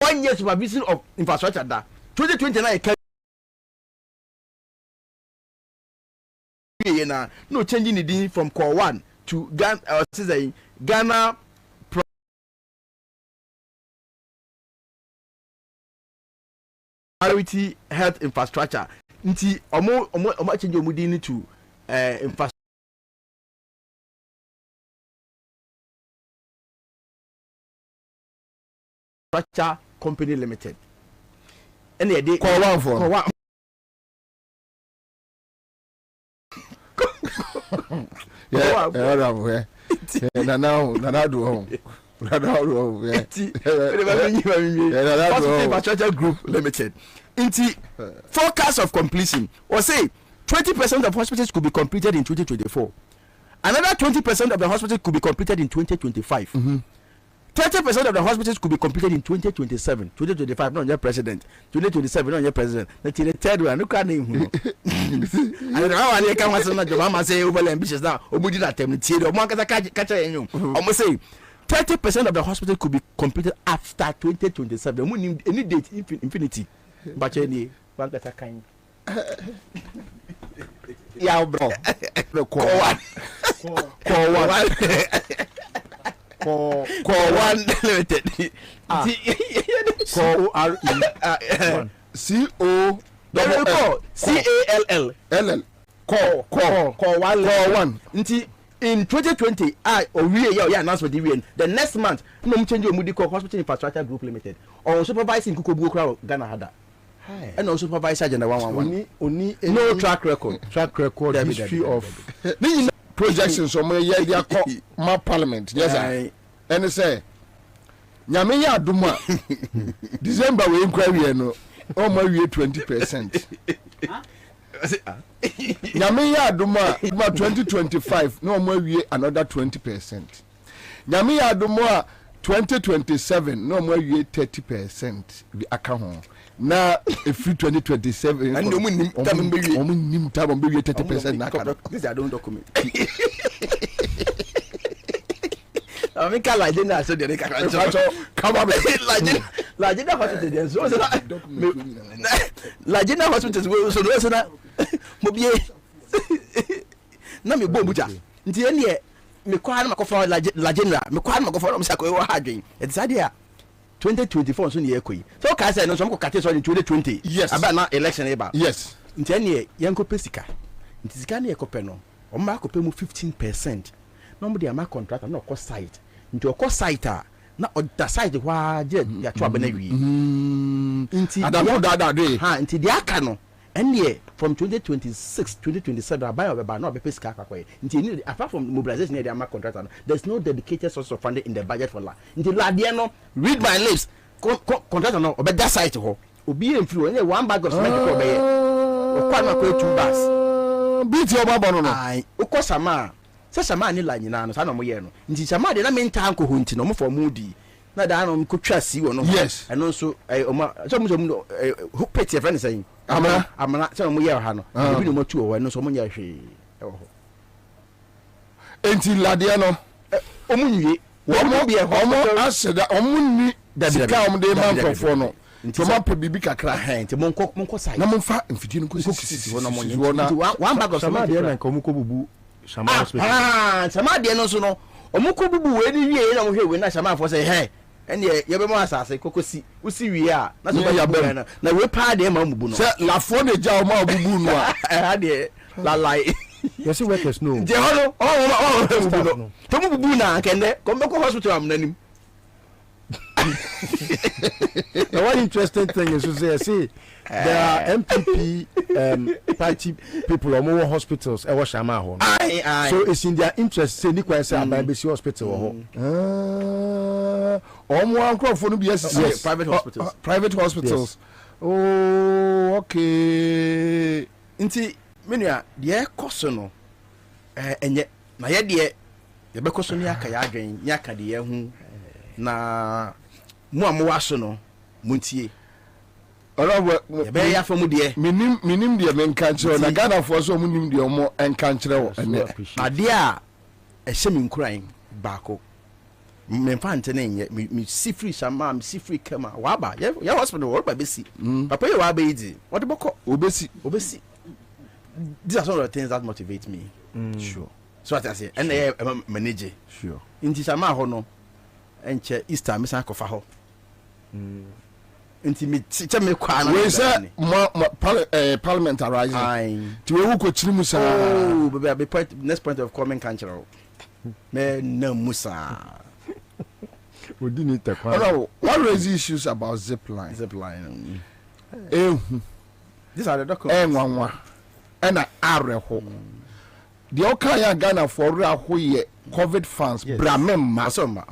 [SPEAKER 15] 1 year supervision of infrastructure da 2020 na ye ka no changing the dean from core 1 to Ghana priority health infrastructure. Nti omo change omo dean to infrastructure company limited. And they
[SPEAKER 11] core 1 for
[SPEAKER 15] core 1.
[SPEAKER 11] Yeah, now do home.
[SPEAKER 15] Infrastructure Group Limited. Inti forecast of completion or say 20% of hospitals could be completed in 2024. Another 20% of the hospitals could be completed in 2025. 30% of the hospitals could be completed in 2027. 2025, no, you're president. 2027, no, you're president. The third one, look at him. I don't know how I can answer. Mama say over ambitious now. Obudi that time. Almost say 30% of the hospitals could be completed after 2027. We need any date infinity. But any one that kind. Yeah, bro. Call one limited.
[SPEAKER 11] Call C-O-C-A-L-L. Call one.
[SPEAKER 15] In 2020, announcement the next month, no change your moody hospital infrastructure group limited or supervising Kukubu Ghana Hada. And also supervisor agenda 111. No track record.
[SPEAKER 11] History of projections so my year my parliament. Yes, and say Nyame ya aduma December we inquiry no o ma wie 20%. Nyame ya aduma 2025 no ma wie another 20%. Nyame ya aduma 2027 no ma wie 30% bi aka ho. Na if 2027
[SPEAKER 15] and no nim tam be wie
[SPEAKER 11] 30% na aka.
[SPEAKER 15] This I don't document. I mean, Lajina so they can come up Lajina hospital so Lajina hospital so na mobie na me bombuja nti ene me kwa na makofa Lajina me kwa na makofa no msako we ha dwen e desadia 2024 so near koi. So can say no some kate so in 2020.
[SPEAKER 11] Yes.
[SPEAKER 15] About now election eba.
[SPEAKER 11] Yes.
[SPEAKER 15] Nti ene yanko pesika. Nti sika na ekope no. O ma kope mu 15%. No mo dey am contract na ko site. Nti o ko site a na o da site hwa je ya twa bana wi. Nti
[SPEAKER 11] adamu da dey.
[SPEAKER 15] Ha nti dey aka no. Ene from 2026 2027 abai obeba na obe pesika akwakoye. Nti apart from mobilization dey am contract no. There's no dedicated source of funding in the budget for la. Nti la dey no read my lips. Contract no obe da site ho. Obi emfiri onye one bag of cement ko obeye. O kwa na ko 2 bags.
[SPEAKER 11] Beat your baba no.
[SPEAKER 15] Ai, uko sama. Se sama ni la nyina no, sa na mo ye no. Nti sama de na menta anko ho nti no mo for mudi. Na da no ko twa si wo no.
[SPEAKER 11] Yes.
[SPEAKER 15] Eno nso o ma so mo ho pet your friend say. Amana se mo ye ha no. Obi no mo tu o eno nso mo nya hwe.
[SPEAKER 11] Enti lade no.
[SPEAKER 15] Omo nwie.
[SPEAKER 11] Omo bi e ho mo aseda omo ni sika omo de man kofo no. Nti ma pe bibi kakra
[SPEAKER 15] nti monko sai
[SPEAKER 11] na monfa mfidie no ko sisi
[SPEAKER 15] wona mo one bag of
[SPEAKER 1] sama de na ko mu ko bubu sama hospital
[SPEAKER 15] sama de no so no omu ko bubu we ni wie na mo hwe we na sama afo say he ene ye be mo asase kokosi usi wie a na so ya be na we pa de ma mubu no
[SPEAKER 11] se lafo de ja o ma bubu no a
[SPEAKER 15] ha de la lai
[SPEAKER 1] you see workers no
[SPEAKER 15] je hono bubu no to mu bubu na kende ko me ko hospital am nanim.
[SPEAKER 1] The one interesting thing is to say there are MPP party people or more hospitals e wash am ho. So it's in their interest say ni kwan say aban be hospital ho.
[SPEAKER 11] Omo ankrofo no be yes
[SPEAKER 15] private hospitals.
[SPEAKER 11] Yes. Oh, okay.
[SPEAKER 15] Nti menua de koso no enye na ye de ye be koso ni aka ya adwen ni aka de ye hu na mu amowaso no muntie
[SPEAKER 11] ora
[SPEAKER 15] be ya famu de
[SPEAKER 11] minim de men kan kire na Ghana for so munim de omo en kan kire wo ene
[SPEAKER 15] ade a ehye mi nkuran baako me fante na enye mi sifri sama mi sifri kama waba ya hospital wo ba besi papa ye wa ba yidi what boko
[SPEAKER 11] obesi
[SPEAKER 15] these are some of the things that motivate me. Sure. So what I say and manage
[SPEAKER 11] sure
[SPEAKER 15] inti sama ho no enche Easter me san kofa ho inti me che me kwa na
[SPEAKER 11] we say parliament arising ti we ko chiri musa
[SPEAKER 15] be point next point of comment can chiro me na musa
[SPEAKER 1] we didn't need to
[SPEAKER 11] what raise issues about zip line
[SPEAKER 15] these are the documents
[SPEAKER 11] nwanwa ena areho the okaya Ghana for reho ye COVID funds bramemma
[SPEAKER 15] so ma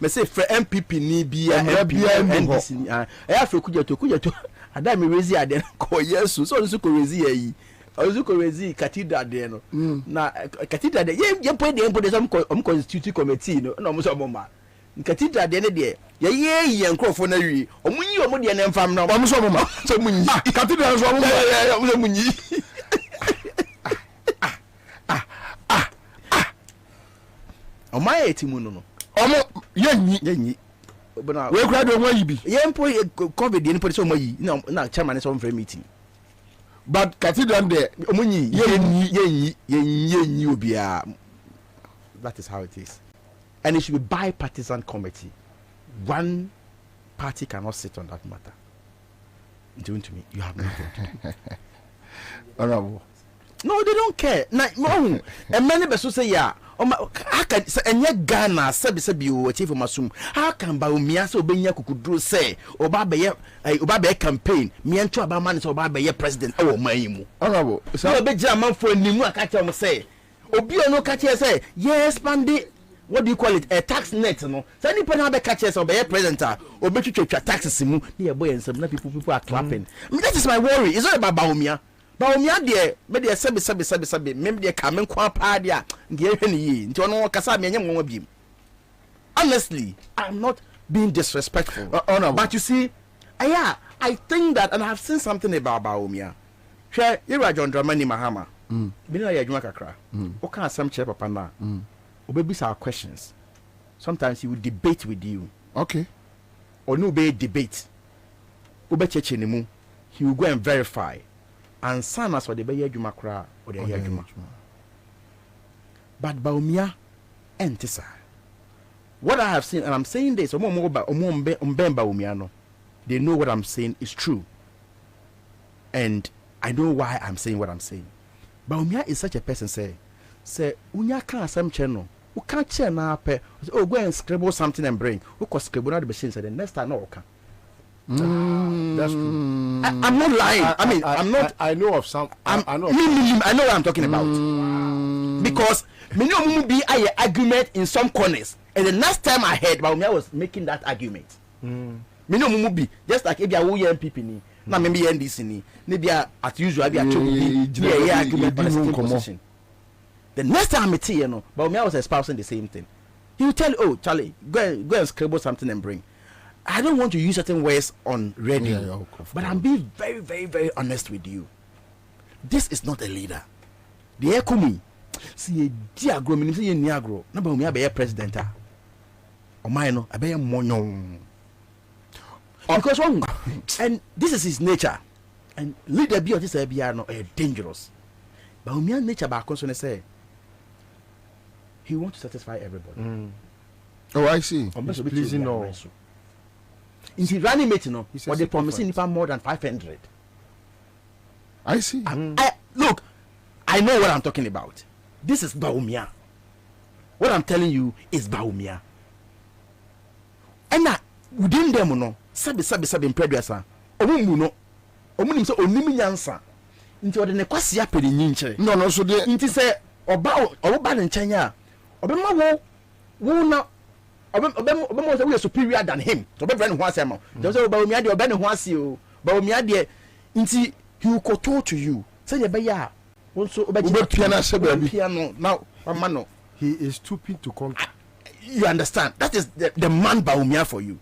[SPEAKER 15] me say for MPP ni bia NDC afro kujato ada me rezi ade ko yesu so nso ko rezi yi ozu ko rezi cathedral de no na cathedral de ye point de some constitutive committee no na mo so mo ma cathedral de ne de ye nkrofo na wi omunyi omo de ne mfam na
[SPEAKER 11] mo so mo ma so munyi cathedral so mo
[SPEAKER 15] munyi omaye timu no
[SPEAKER 11] omo yenyi
[SPEAKER 15] bana
[SPEAKER 11] we kura do mo yi bi
[SPEAKER 15] yempo COVID ni police omo yi na chairman so for meeting
[SPEAKER 11] but cathedral there
[SPEAKER 15] omunyi yenyi obia. That is how it is, and it should be bipartisan committee. One party cannot sit on that matter. Doing to me, you have nothing.
[SPEAKER 11] Honorable.
[SPEAKER 15] No, they don't care. No, and many people say, yeah. How can enye Ghana sabi o chief masum how can ba umia so benya kukudru say oba be campaign me antu aba man so oba be president e wo man mu
[SPEAKER 11] honorable
[SPEAKER 15] so be gira man for nimu aka che mo say obi no ka che say yes pandi what do you call it a tax net no so any person be ka che say oba president obi twetwa taxes mu na ye boy ensem na people are clapping. That is my worry. It's not about Baumia. Baumia de me de sabi me de ka me kwa pa de a nge hwe ne yi nti ono kasa me nyem nwa biem. Honestly, I'm not being disrespectful. But you see, I think that, and I have seen something about Baumia. Share Ira John Dramani Mahama. Bina ya juma kakra. O kan asem che papa na. Obebisa our questions. Sometimes he will debate with you.
[SPEAKER 11] Okay.
[SPEAKER 15] Or no be debate. Obe cheche ne mu. He will go and verify. And son as what the be juma kra or the juma. But Baumia entisa. what I have seen, and I'm saying this, they know what I'm saying is true. And I know why I'm saying what I'm saying. But Umia is such a person, say, Unya can't some channel. Who can't share now? Oh, go and scribble something and bring. Who can scribble out the machine? The next time, no, can.
[SPEAKER 1] That's true.
[SPEAKER 15] I'm not lying. I'm not.
[SPEAKER 1] I know of some.
[SPEAKER 15] I know what I'm talking about. Because many of be a argument in some corners, and the last time I heard, Baumia was making that argument. Many of be just like if you are young people. Now maybe NDC ni. Maybe at usual be a argument on a certain position. The next time I meet you know, Baumia was espousing the same thing. He will tell you, oh Charlie, go and scribble something and bring. I don't want to use certain words on radio, but I'm being very, very, very honest with you. This is not a leader. The Ekumi, see a diagro, meaning see a niagro. Number me be a president. Or mine, I be a mono. Because one, and this is his nature. And leader be or this be dangerous. But Umia nature back concern say he wants to satisfy everybody.
[SPEAKER 1] Oh, I see.
[SPEAKER 15] He's pleasing no. In his running mate, what they promising more than 500.
[SPEAKER 1] I see.
[SPEAKER 15] Look, I know what I'm talking about. This is Baumia. What I'm telling you is Baumia. And within them, no, sabi in previous. Omuno, omunim so onimi nyansa. Nti ode ne kwase apede nyinche.
[SPEAKER 1] No, so de.
[SPEAKER 15] Nti se oba ne nchenya. Obema wo na obema we superior than him. So be brand ho asema. Just say Baumia de oba ne ho ase o. Baumia de nti he will kowtow to you. Say ye be ya. Wonso oba
[SPEAKER 1] piano se baby.
[SPEAKER 15] Piano now mano.
[SPEAKER 1] He is stupid to come.
[SPEAKER 15] You understand? That is the man Baumia for you.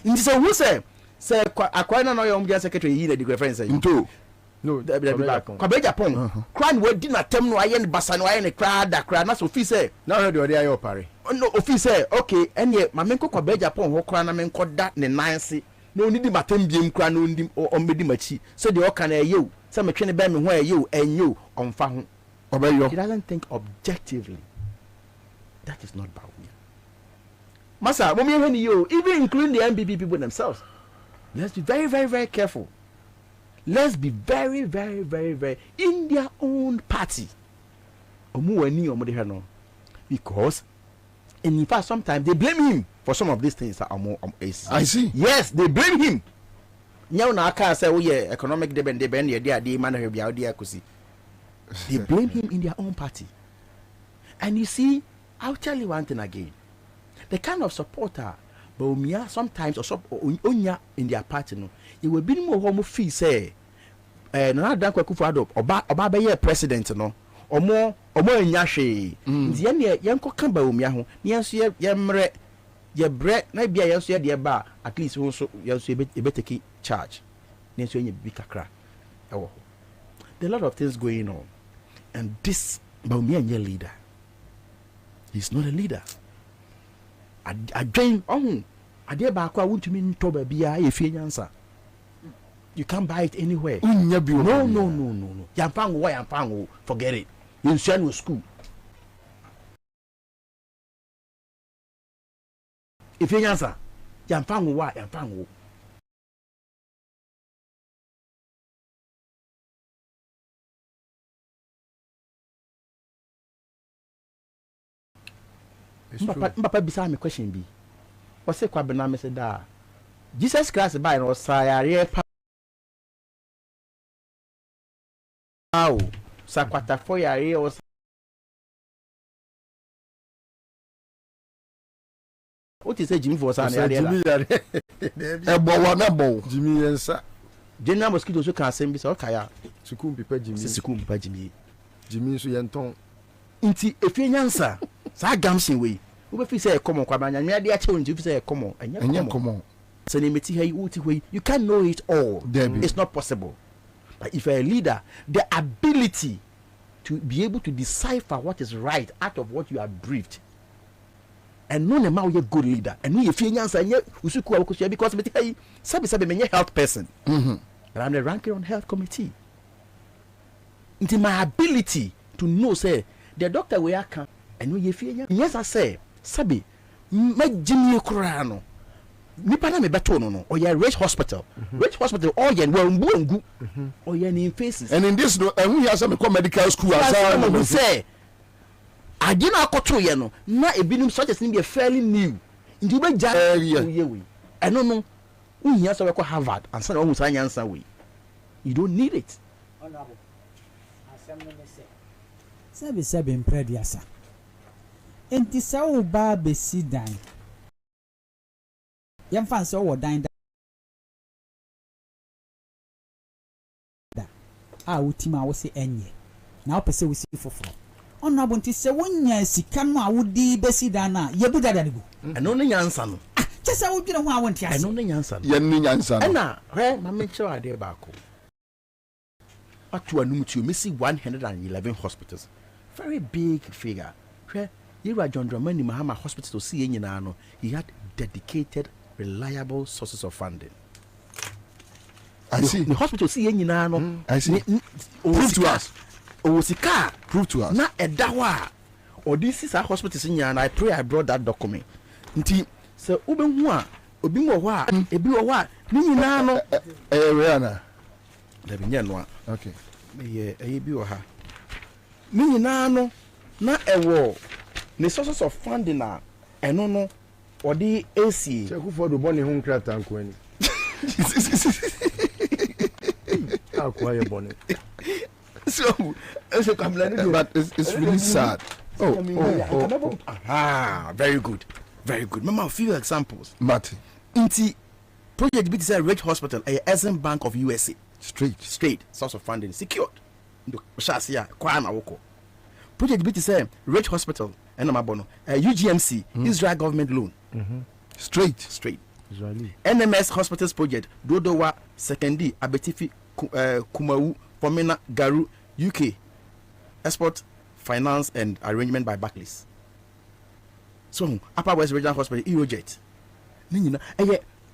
[SPEAKER 15] Nti say who say Akwabena no your secretary he the friend say.
[SPEAKER 1] Nto.
[SPEAKER 15] No, Kwabena Japan. Kwan we di na tem no aye ne basa no aye ne kra na so fi say.
[SPEAKER 1] Na no de ode aye opare.
[SPEAKER 15] No, ofi say okay, enye ma menko Kwabena Japan ho kra na menko da ne nanse. No ni di matem biem kra no ndim o medi machi. So the oka na aye o. Say me twe ne be me ho aye o enyo onfa ho.
[SPEAKER 1] Obeyo.
[SPEAKER 15] He doesn't think objectively. That is not Baumia. Masa, even including the MPP people themselves. Let's be very, very, very careful. Let's be very, very, very, very in their own party. Because, and in fact, sometimes they blame him for some of these things that are more.
[SPEAKER 1] I see.
[SPEAKER 15] Yes, they blame him. Now, I can't say, oh yeah, economic debate, they blame him in their own party. And you see, I'll tell you one thing again. The kind of supporter Baumia sometimes or Onya in their party no, it will be more homo fee say na dan kwakufu ado oba be ye president no omo enya hwe nti ye yenko ka Baumia ho yenso ye mre ye bre na bia yenso ye de ba at least won so yenso e take charge nenso enye bi kakra ewo. There are a lot of things going on, and this Baumia nye leader. He's not a leader. I join on. I dare back. I want to mean Toba Bia if Ansah. You can't buy it anywhere. No. Yampango, forget it. In Shanu school. If you answer, Yampango. Papa beside me question be. What's the Kwabena me said da? Jesus Christ by no say Ow, Sakwata for ya or what is a Jimmy for San
[SPEAKER 1] Jimmy Ansah.
[SPEAKER 15] General mosquitoes who can send me so kaya.
[SPEAKER 1] Sukum pipa Jimmy. Jimmy so yanton.
[SPEAKER 15] Inti efiansa. Sa gamsin we. We fi say come on Kwabena. Me dey ache unji fi say come on. Anya
[SPEAKER 1] come on.
[SPEAKER 15] So ni meti hey uti we. You can't know it all. It's not possible. But if you're a leader, the ability to be able to decipher what is right out of what you are briefed. And no ma we a good leader. And we efiansa anya usuku akosia because meti hey sabi me health person. And I'm the ranking on health committee. Into my ability to know say the doctor we are can and we yes I say sabi ma jimi kura no nipa na me beto no oya rich hospital oya well ngu oya ni faces
[SPEAKER 11] and in this no and we have some medical school as
[SPEAKER 15] I say agina akoto ye no na ebinim such be fairly new ndi be ja we eno no uhia so we Harvard and say o musa nyansa we you don't need it
[SPEAKER 17] honorable asem no say sebi imprediasa enti sɛ wo ba besi dan yɛmfa nsɛ wɔ dan da a wotim a wo se ɛnyɛ na wopɛ sɛ wosi foforɔ ɔno abo nti sɛ wonya sika no a wodi besi dan no a yɛbu dada no gu
[SPEAKER 15] ɛno ne nyansa no
[SPEAKER 17] kyɛ sɛ wodwene ho a wonte ase
[SPEAKER 15] ɛno ne nyansa no
[SPEAKER 11] yɛn ne nyansa no
[SPEAKER 15] ɛna hwɛ ma menkyerɛ adeɛ baako ato anum tuo mesi 111 hospitals very big figure hwɛ Yira John Dramani Mahama Hospital to see no, he had dedicated, reliable sources of funding.
[SPEAKER 11] I see.
[SPEAKER 15] The hospital see no.
[SPEAKER 11] I see. Prove to us.
[SPEAKER 15] Osika.
[SPEAKER 11] Prove to us.
[SPEAKER 15] Na edawa. Or this is a hospital in and I pray I brought that document. Nti so ube hua obi mo wa ebi wo wa ni nyina no
[SPEAKER 11] where na?
[SPEAKER 15] Da bi nyanwa.
[SPEAKER 11] Okay.
[SPEAKER 15] Bi wo ha. Ni nyina no na ewo the sources of funding are eno no or the AC.
[SPEAKER 1] Check for the bonnie home craft and queen. How quiet bonnie.
[SPEAKER 15] So,
[SPEAKER 11] but it's really sad.
[SPEAKER 15] Very good. Very good. Remember a few examples.
[SPEAKER 11] Marty.
[SPEAKER 15] Inti project bit say Rich Hospital, a Essence Bank of USA. Straight source of funding secured. Shasia, Kwana Woko. Project bit say Rich Hospital. UGMC, Israel government loan.
[SPEAKER 11] Straight.
[SPEAKER 1] Israeli.
[SPEAKER 15] NMS Hospitals Project, Dodowa, Sekendi, Abetifi, Kumau, Kwabena, Garu, UK. Export, finance and arrangement by Barclays. So, Upper West Regional Hospital, EOJet. Nina,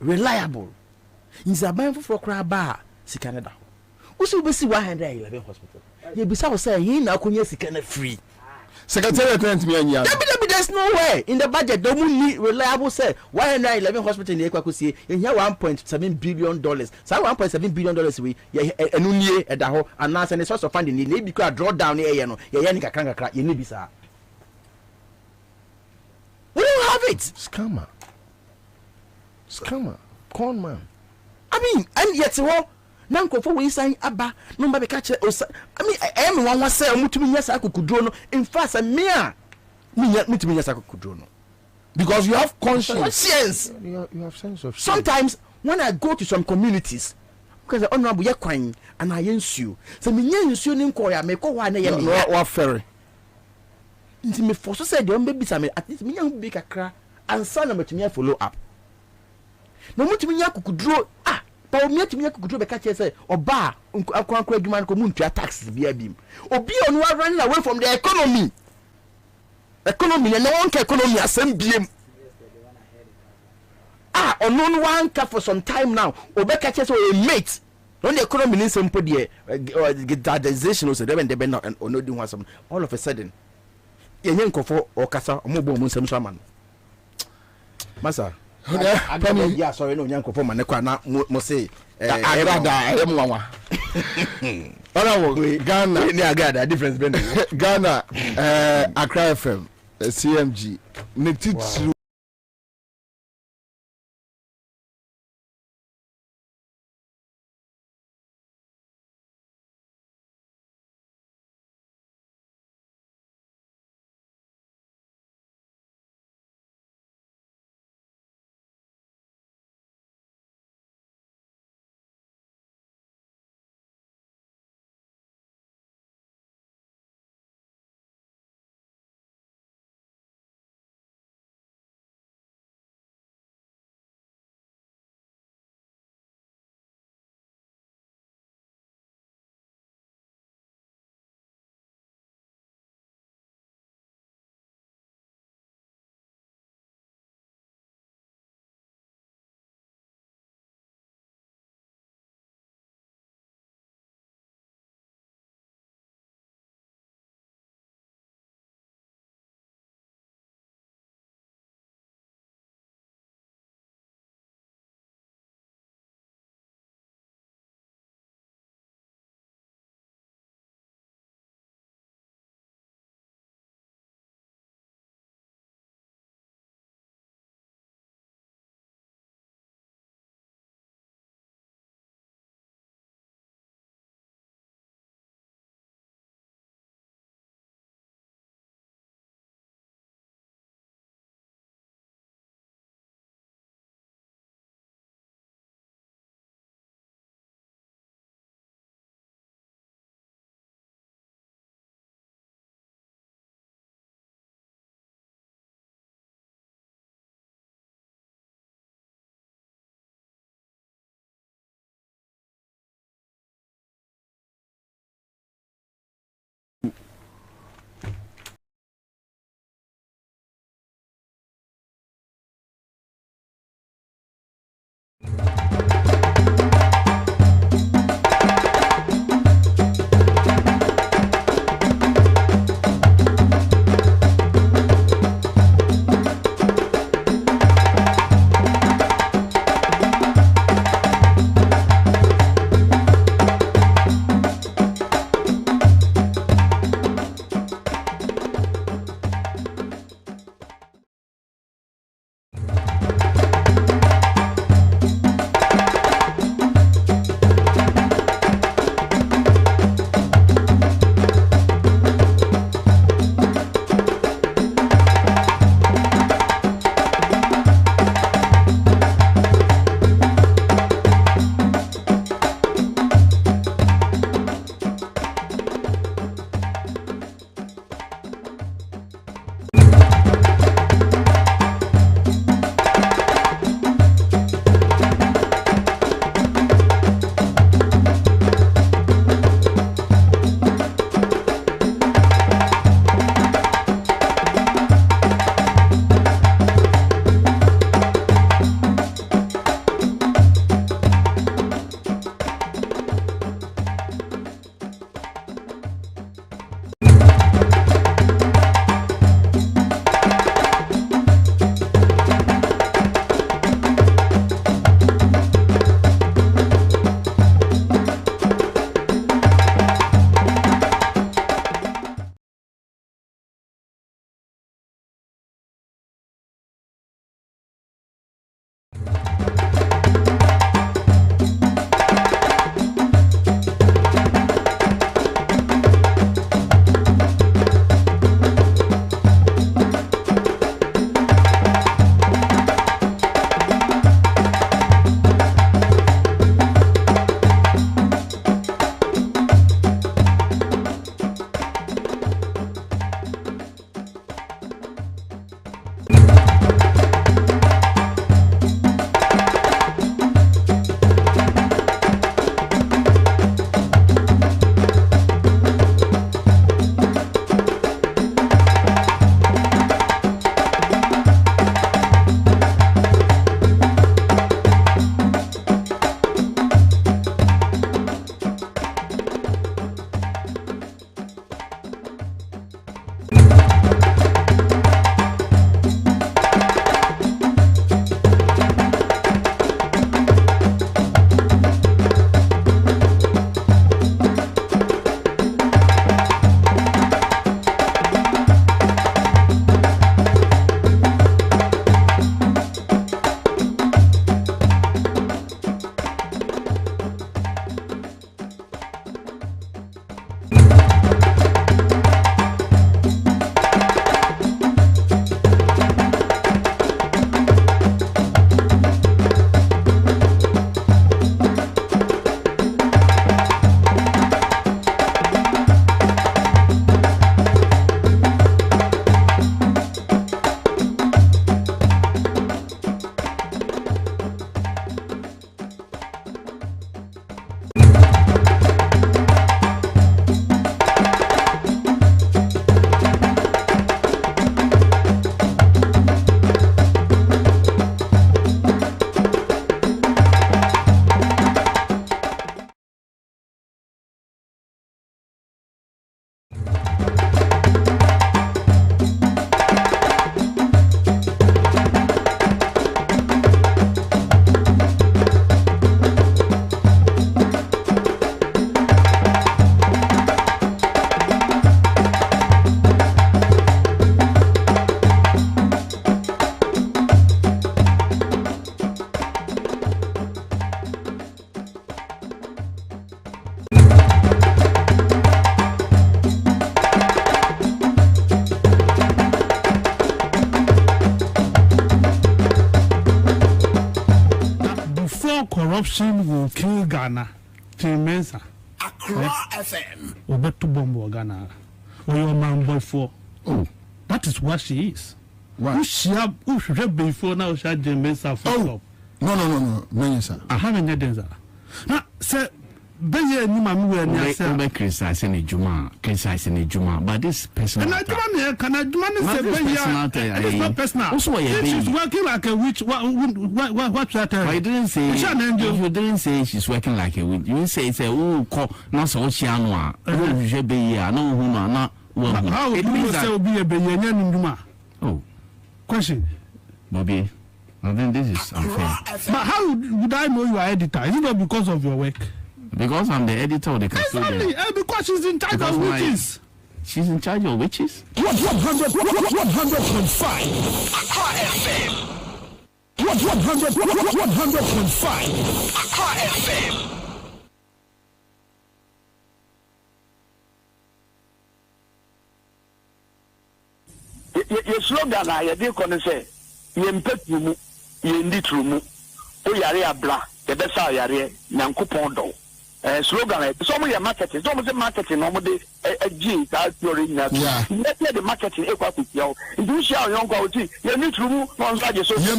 [SPEAKER 15] reliable. In Zaban for Craba, Canada. Also, we see 111 hospital. You be so say, you now can see free.
[SPEAKER 11] Secretary
[SPEAKER 15] there's no way in the budget don't need reliable say 111 hospital in Ekwakusi in here 1.7 billion dollars. So 1.7 billion dollars we enunye edaho and now send a source of funding need because draw down here no ye ni kakran kakra ye ni bisa. We don't have it.
[SPEAKER 1] Scammer. Con man.
[SPEAKER 15] I mean, and yet what na nkofo we sign aba no mba be catch I mean I am one was say mutumi nyasa akukudro no in fact me a mutumi nyasa akukudro no
[SPEAKER 11] because you have conscience.
[SPEAKER 1] You have sense of
[SPEAKER 15] sometimes when I go to some communities because the honorable ye kwan and I yensuo so me nyensuo ni nko ya me ko wa na ye me
[SPEAKER 11] wa ferry
[SPEAKER 15] nti me for so say de mbe bisa me at least me nyan bi kakra Ansah na mutumi follow up na mutumi nya akukudro pa omi atimi akukudro be ka che say oba akwankwa adwuma ko muntua taxes bia bim obi onu running away from the economy na one economy asem biem onu one ka for some time now obeka che say o mate on the economy ni sempo de digitalization o say dem be na ono di ho asem all of a sudden yenye nkofo okasa omobo mu nsem so ama no masa yeah, sorry, no, Yanko for Manekwana, Mose, Ghana, Ghana, difference,
[SPEAKER 11] Ghana, Accra FM, CMG,
[SPEAKER 18] corruption will kill Ghana. Ansah.
[SPEAKER 2] Accra FM.
[SPEAKER 18] Obeto bombo Ghana. Or your man boy for. Oh, that is what she is.
[SPEAKER 2] What?
[SPEAKER 18] Who she before now she had Ansah for club.
[SPEAKER 2] No, sir.
[SPEAKER 18] I haven't had Ansah. Now, sir, Beye ni mami we ni asa.
[SPEAKER 19] Ube criticize ni Juma, but this personal.
[SPEAKER 18] And can I do say Beye? It's not personal.
[SPEAKER 19] Also,
[SPEAKER 18] she's working like a witch. What that?
[SPEAKER 19] I didn't say. You didn't say she's working like a witch. You say it's a call not so chianwa. You be here. No woman, not woman.
[SPEAKER 18] How it means that will be a Beye Nduma.
[SPEAKER 19] Oh,
[SPEAKER 18] question,
[SPEAKER 19] Bobie. I think this is unfair.
[SPEAKER 18] But how would I know you are editor? Is it not because of your work?
[SPEAKER 19] Because I'm the editor of the custodian.
[SPEAKER 18] Exactly, because she's in charge of witches.
[SPEAKER 19] She's in charge of witches?
[SPEAKER 2] 100.5 Accra FM. 100.5 Accra FM.
[SPEAKER 6] Your slogan, I did say, you pet you, you indeed true. Oh, yare abla, the best are yare, Nanko Pondo. Slogan, some of your marketing, some of the marketing, normally a G, that's your in that. Let the marketing equal with you. You shall young quality, you need to move on side your social.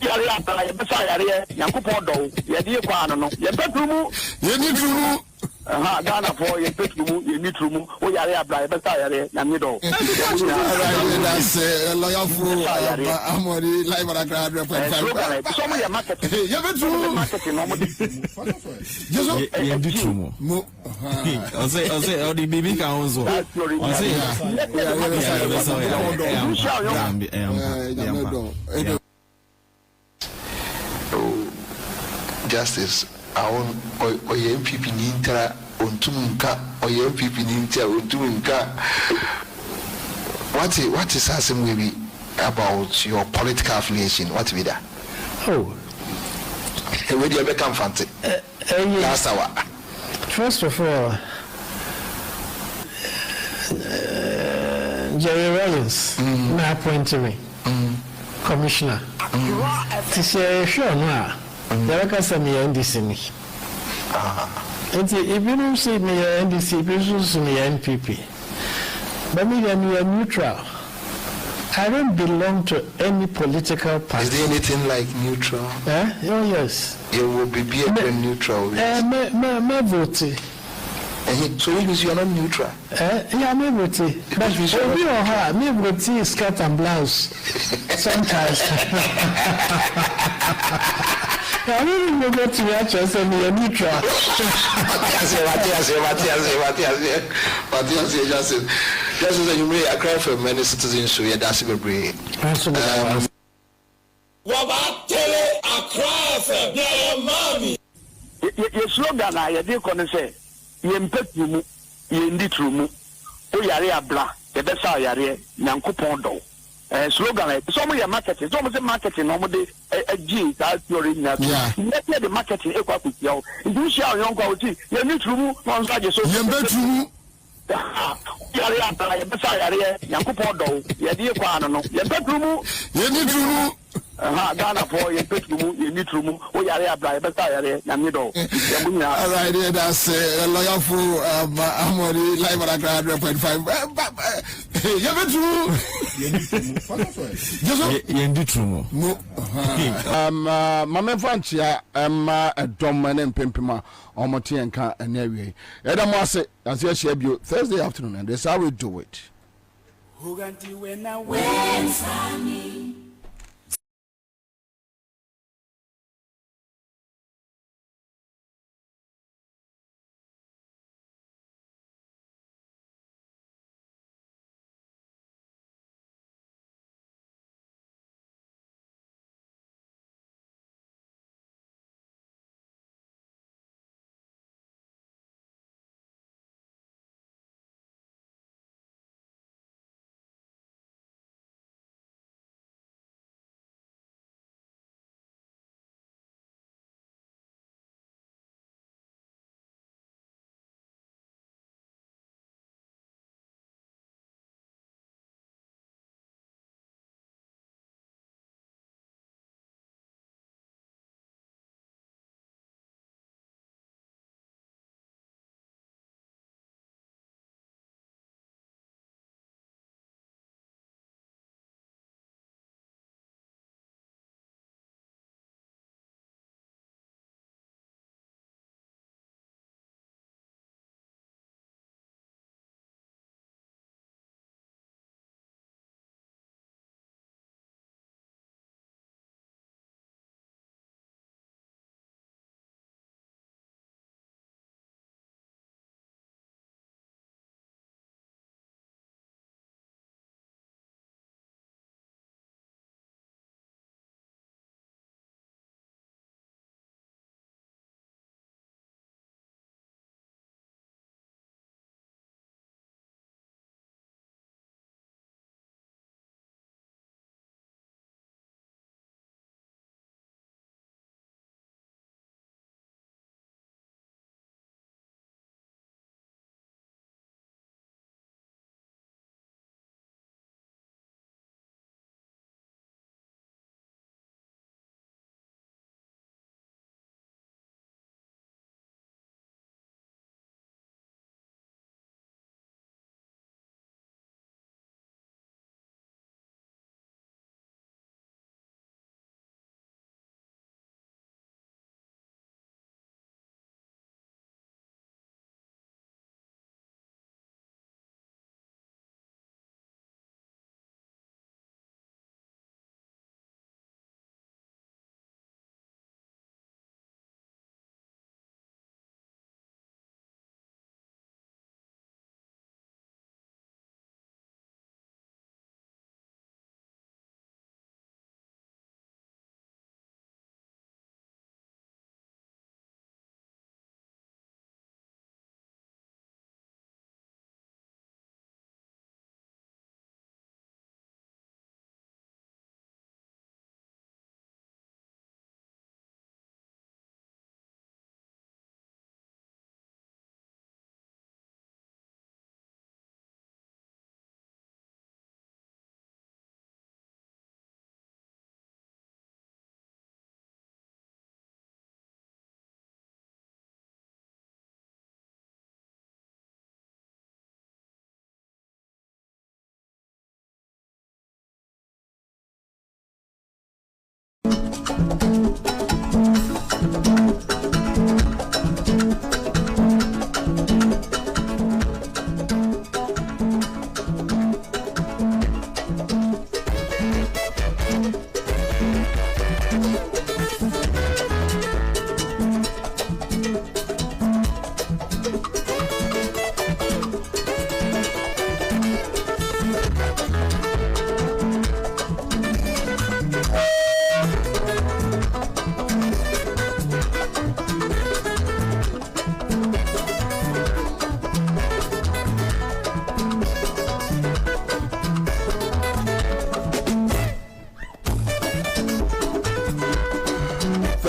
[SPEAKER 6] Yare abla, the best are yare, Nanko Pondo, Yadia Quano, your bedroom, you need to move. Ghana for your bedroom, you need to move. Oh, yare abla, the best are yare, Namido.
[SPEAKER 2] That's a loyal fool. I'm already live at a crowd.
[SPEAKER 6] Some of your marketing, you have to marketing normally.
[SPEAKER 19] You do too more. I say, the baby can also.
[SPEAKER 20] Justice, I want or MPP Nintra, Untumka, or MPP Nintra, Untumka. What is asking maybe about your political affiliation? What be that?
[SPEAKER 21] Oh,
[SPEAKER 20] where do you become fancy? Last hour.
[SPEAKER 21] First of all, Jerry Rollins now appointed me commissioner. To say, sure, no, there are some NDC. And if you don't see me NDC, you see me NPP. But me, we are neutral. I don't belong to any political party.
[SPEAKER 20] Is there anything like neutral?
[SPEAKER 21] Oh, yes.
[SPEAKER 20] You will be neutral.
[SPEAKER 21] Me vote.
[SPEAKER 20] So it means you are not neutral?
[SPEAKER 21] Yeah, me vote. But we or her, me vote skirt and blouse. Sometimes. I don't even go to watch us and we are neutral.
[SPEAKER 20] Just as you may cry for many citizens, so you're that's a brave.
[SPEAKER 6] Your slogan, I did say, you pet you, you indeed true. Oh, yare abla, the best are yare, Nanko Pondo. Slogan, some of your marketing, some of the marketing, normally a G, that's your in that. Let the marketing equal with you. You shall young quality, you need to move on side your social. Yare abla, the best are yare, Nanko Pondo, Yadia Quano, your bedroom, you need to move. Ghana for your bedroom, you need to move. Oh, yare abla, the best are yare, Namido.
[SPEAKER 2] All right, that's a loyal fool. I'm already live at a crowd 1.5. You have it true. Mama Fanchia, a dominant and pimpima, or Motianka and Navy. Adam was it as you share you Thursday afternoon, and that's how we do it. Who got you when I win?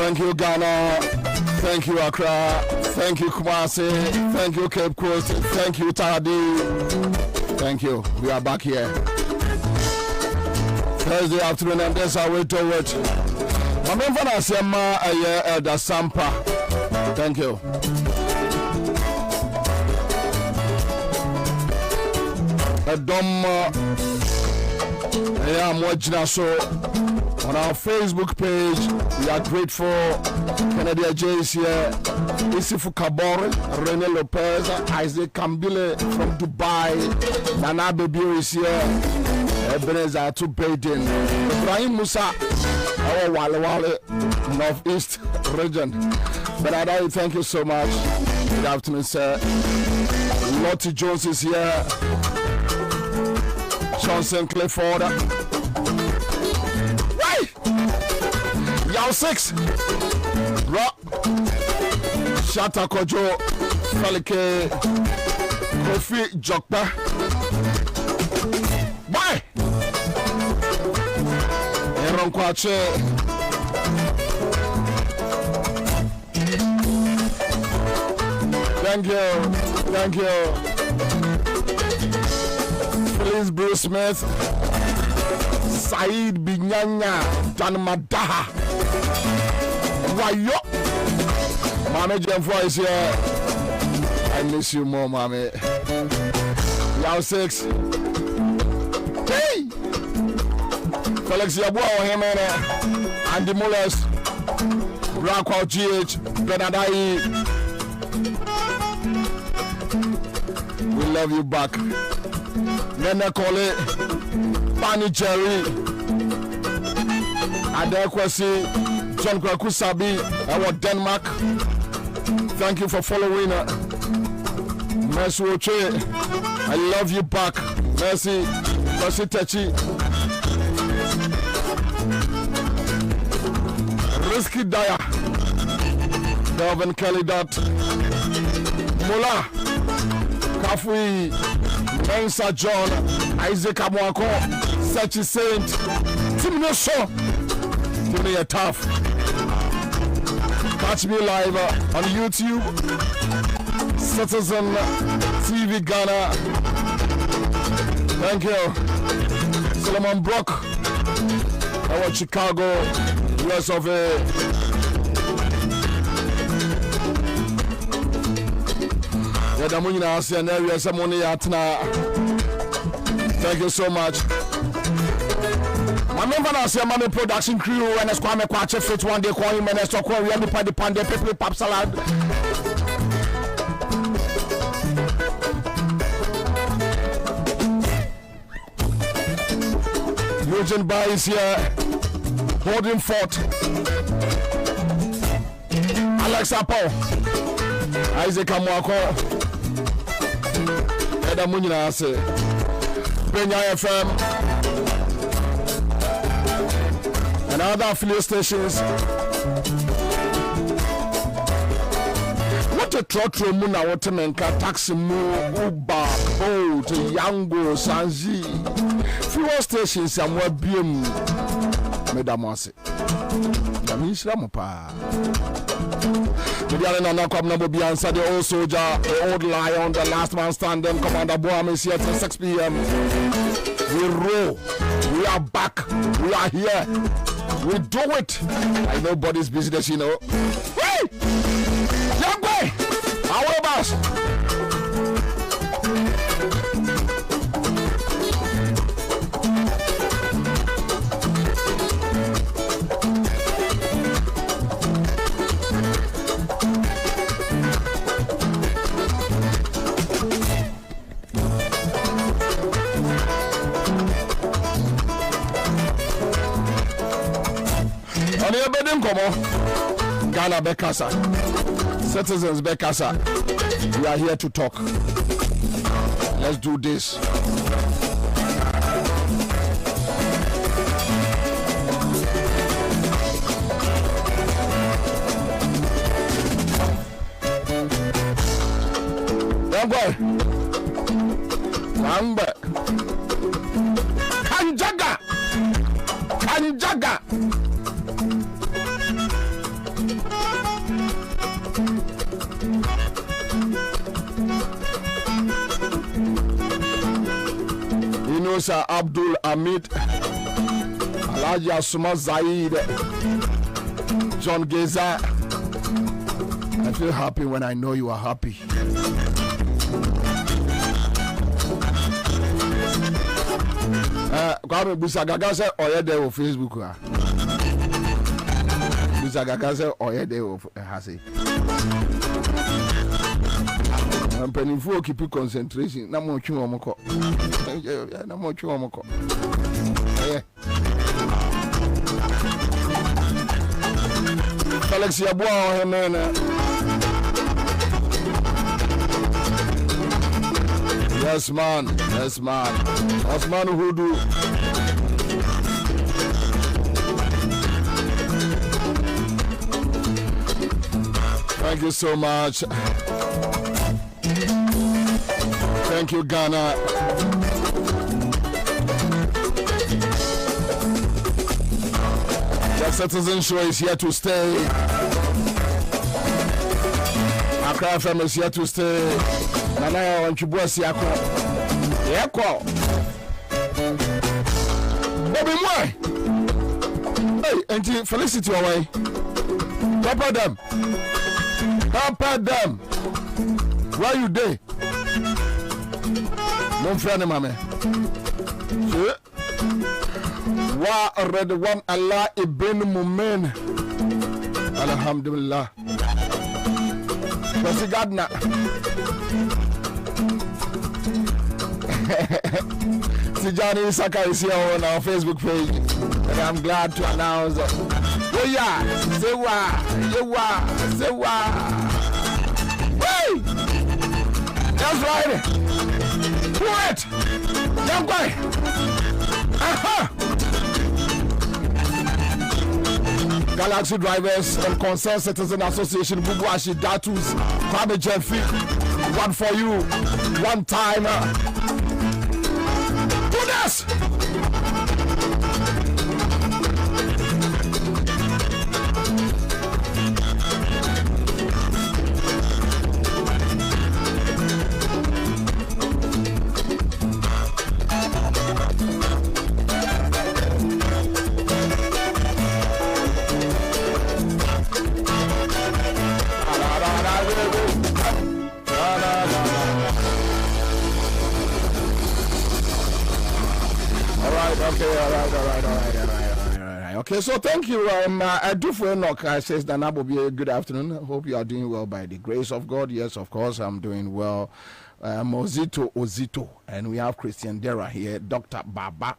[SPEAKER 11] Thank you, Ghana. Thank you, Accra. Thank you, Kumasi. Thank you, Cape Coast. Thank you, Tadi. Thank you. We are back here. Thursday afternoon, and that's our way to it. I'm in for the Sampa. Thank you. I'm watching us so. On our Facebook page, we are grateful. Kennedy J is here. Isifu Kabore, Rene Lopez, Isaac Kambile from Dubai, Nana Baby is here. Ebenezer to Baden, Ibrahim Musa, our Wale Northeast region. But I thank you so much. Good afternoon, sir. Lottie Jones is here. Johnson Clifford. Yao 6 Rock Shata Kojo Falike Kofi Jokpa Bye Aaron Kwache Thank you Please Bruce Smith Said Binyanya Janmadaha Wayo Mame Jemfo is here. I miss you more, Mame. Yao 6 Hey Felix Yabua Hemene Andy Mullers Rakwa GH Benadai. We love you back. Nene Kole Bani Jerry Adekwasi John Kwakusabi, our Denmark. Thank you for following. Mercy Oche, I love you back. Mercy Techi. Risky Daya, Delvin Kelly Dot, Mola, Kafui, Ansah John, Isaac Amwako, Sachi Saint, Timno Show, Timmy Tough. Catch me live on YouTube, Citizen TV Ghana. Thank you. Solomon Brock, our Chicago, US of A. Thank you so much. My member now say my production crew and as Kwame Kwache fit one day call him and as to call we have the pande people pop salad. Eugene Bai is here holding fort. Alex Apple, Isaac Amwako, Eda Munina say Benya FM and other affiliate stations. What a trotro muna watermenka taxi mu Uber Bolt Yango Sanji fuel stations somewhere BM Medamase Yamishra Mopa Mediana Nakwabna Bobie Ansah, the old soldier, the old lion, the last man standing. Commander Boam is here till 6 p.m. We roll. We are back. We are here. We do it. Like nobody's business, you know. Hey! Young boy! Our boss! didn't come on. Ghana Bekasa. Citizens Bekasa. We are here to talk. Let's do this. Number Kanjaga Inusa Abdul Hamid Alhaji Asuma Zaid John Geza. I feel happy when I know you are happy. Kwame Busagaga said oye there on Facebook. Busagaga said oye there on Hase. I'm penning for keep concentration. No more chew omoko. No more chew omoko. Alex Yabwa Hemena. Yes, man. Osman Hudu. Thank you so much. Thank you, Ghana. The Citizen Show is here to stay. Accra FM is here to stay. Nana want to boss Yako. Bobby Moy. Hey, Auntie Felicity away. Papa them. Where you day? Mon friend, mame. Wa red one Allah ibn Mumen. Alhamdulillah. What's the gardener? Tijani Saka is here on our Facebook page, and I'm glad to announce oh yeah, Sewa. Hey! That's right. Poet! Young boy! Aha! Galaxy Drivers and Concerned Citizen Association, Bubuashi Datus, Kwame Jeffy, one for you, one time. Do this! Okay, so thank you. I do for Enoch. Says Dana Bobie, good afternoon. Hope you are doing well by the grace of God. Yes, of course, I'm doing well. Ozito, and we have Christian Dera here. Dr. Baba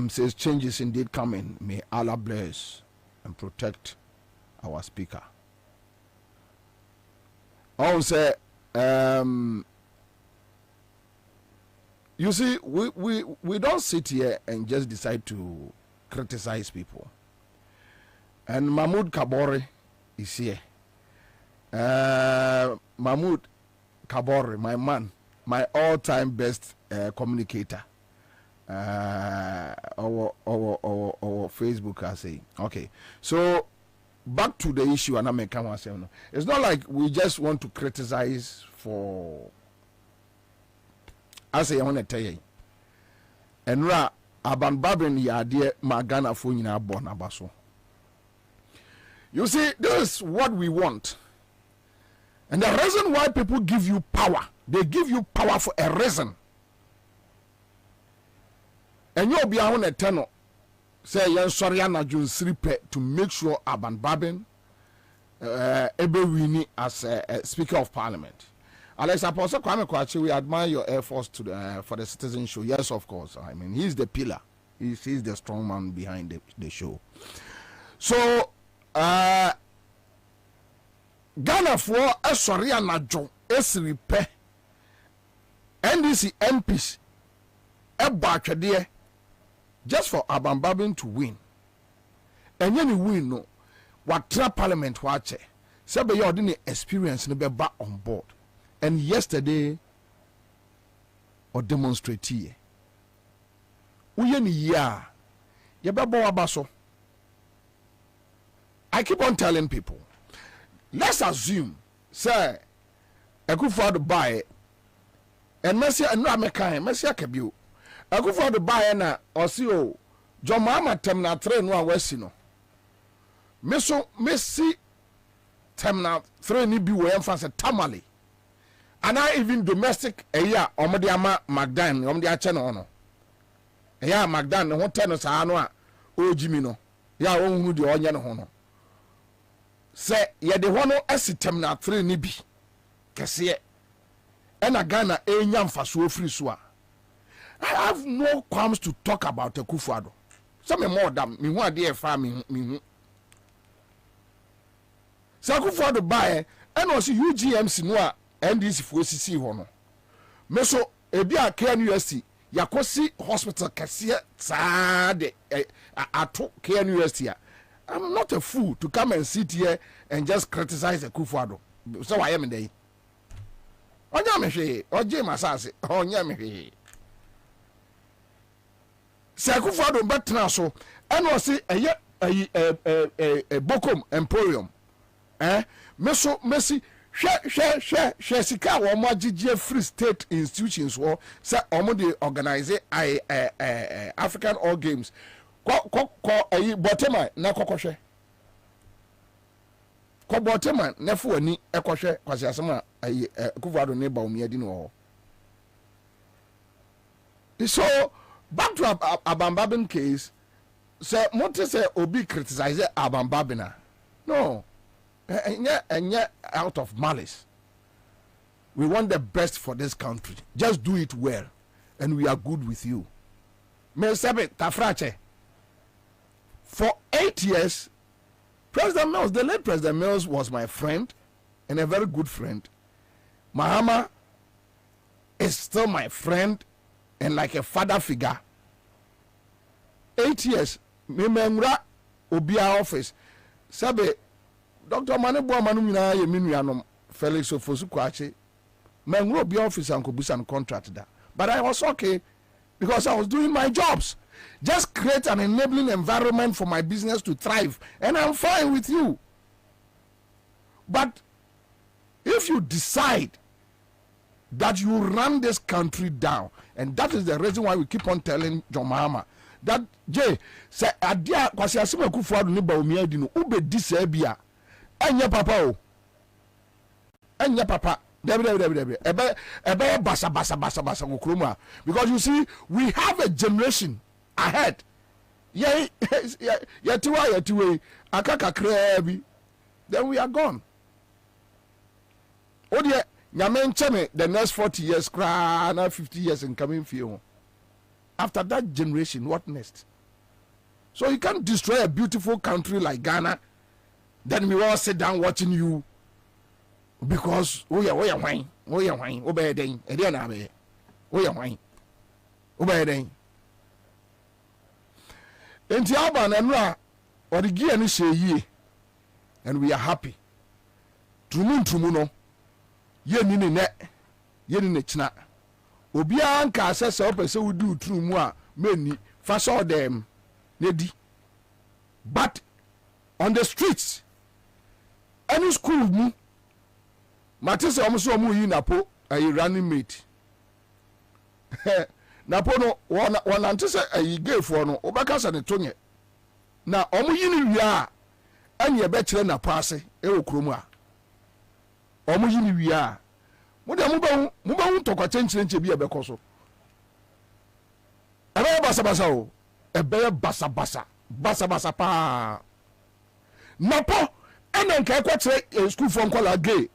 [SPEAKER 11] says change is indeed coming. May Allah bless and protect our speaker. Also, you see, we don't sit here and just decide to criticize people. And Mahmoud Kabore is here. Mahmoud Kabore, my man, my all-time best communicator. Our Facebook, I say. Okay, so back to the issue, and I'm come myself. It's not like we just want to criticize for. I say I want to tell you. And Aban Babin Yadie Magana Funina Bonabaso. You see, this is what we want. And the reason why people give you power, they give you power for a reason. And you'll be on a tenor. Say, Yan Soriana Jun Sripe to make sure Aban Babin Ebewini as a Speaker of Parliament. Alex Apostle Kwame Kwachi, we admire your efforts to for the Citizen Show. Yes, of course. I mean, he's the pillar. He's the strong man behind the show. So, Ghana for a sorry anajo esiri pe NDC MPs e just for Abambabin to win. And when you win no what parliament watch sabe you ordinary experience no be back on board. And yesterday or demonstrate here. Uye ni ya ye be bo abaso. I keep on telling people, let's assume, say, I could afford to buy it, and Messi and no American, Messi Kabio. I could afford to buy na or see, oh, John Mama Temna train one Westino. Messi Temna train ni be where emphasis tamale. And I even domestic a year, Omadiama Magdan, Omdia Channel. A year Magdan, and what tennis I know, oh Jimino, ya who the onion hono. Say ye de hono asitem na 3 ni bi kese e na Ghana enyam faso free so a I have no qualms to talk about Akufo-Addo. Some more than me hu ade e fa me hu say Akufo-Addo buy and also UGMC no a NDC fo sisi ho no me so ebi a KNUST yakosi hospital kese saa de ato KNUST a I'm not a fool to come and sit here and just criticize Akufo-Addo. So I am in there. Onya me hwe, oje masase, onya me hwe. Se Akufo-Addo betena so, and o se eye Bokom Emporium. Messi hwe sika wo mo agije free state institutions wo se omo dey organize African All Games. Ko botema na kokohwe ko botema na fu ani ekohwe kwase asema Akufo-Addo ne ba omi adi no. So back to Abambabin case, say monte say obi criticize Abambabina. No, enya out of malice. We want the best for this country. Just do it well and we are good with you. Me sabe tafrache. For 8 years, President Mills, the late President Mills was my friend and a very good friend. Mahama is still my friend and like a father figure. 8 years, Mimemra Obia office. Sabe, Dr. Manebo Manumina Yeminuanum, Felix Ofosu-Kwache, Memra Obia office and Kobusan contract that. But I was okay because I was doing my jobs. Just create an enabling environment for my business to thrive, and I'm fine with you. But if you decide that you run this country down, and that is the reason why we keep on telling John Mahama that Jay say adia kwasi asema Akufo-Addo ni ba omi adi no ube di se bia enya papa o enya papa ebe basa gokroma, because you see we have a generation ahead. Yetiwe akaka krebi, then we are gone. Oh dear, nyame ncheme the next 40 years cry na 50 years in coming few. After that generation, what next? So you can't destroy a beautiful country like Ghana, then we all sit down watching you because wine, obey den, ediana be, wine, obey den. Enti Alban and Ra or the gear and say ye, and we are happy. Trumuno, ye nini net, ye nini chna. Obia anka says up and so we do true moi, many, fast all them, lady. But on the streets, any school, Matisse almost so mu napo a running mate. Napono one antisa a gay for no obaka sa ne tonye na omo yini wia anye be kire na paase e okromu a omo yini wia mo de mo ba hu tokwa chenche bi e be koso ebe basa o ebe basa pa napo ene nka ekwa kire school for nkola gay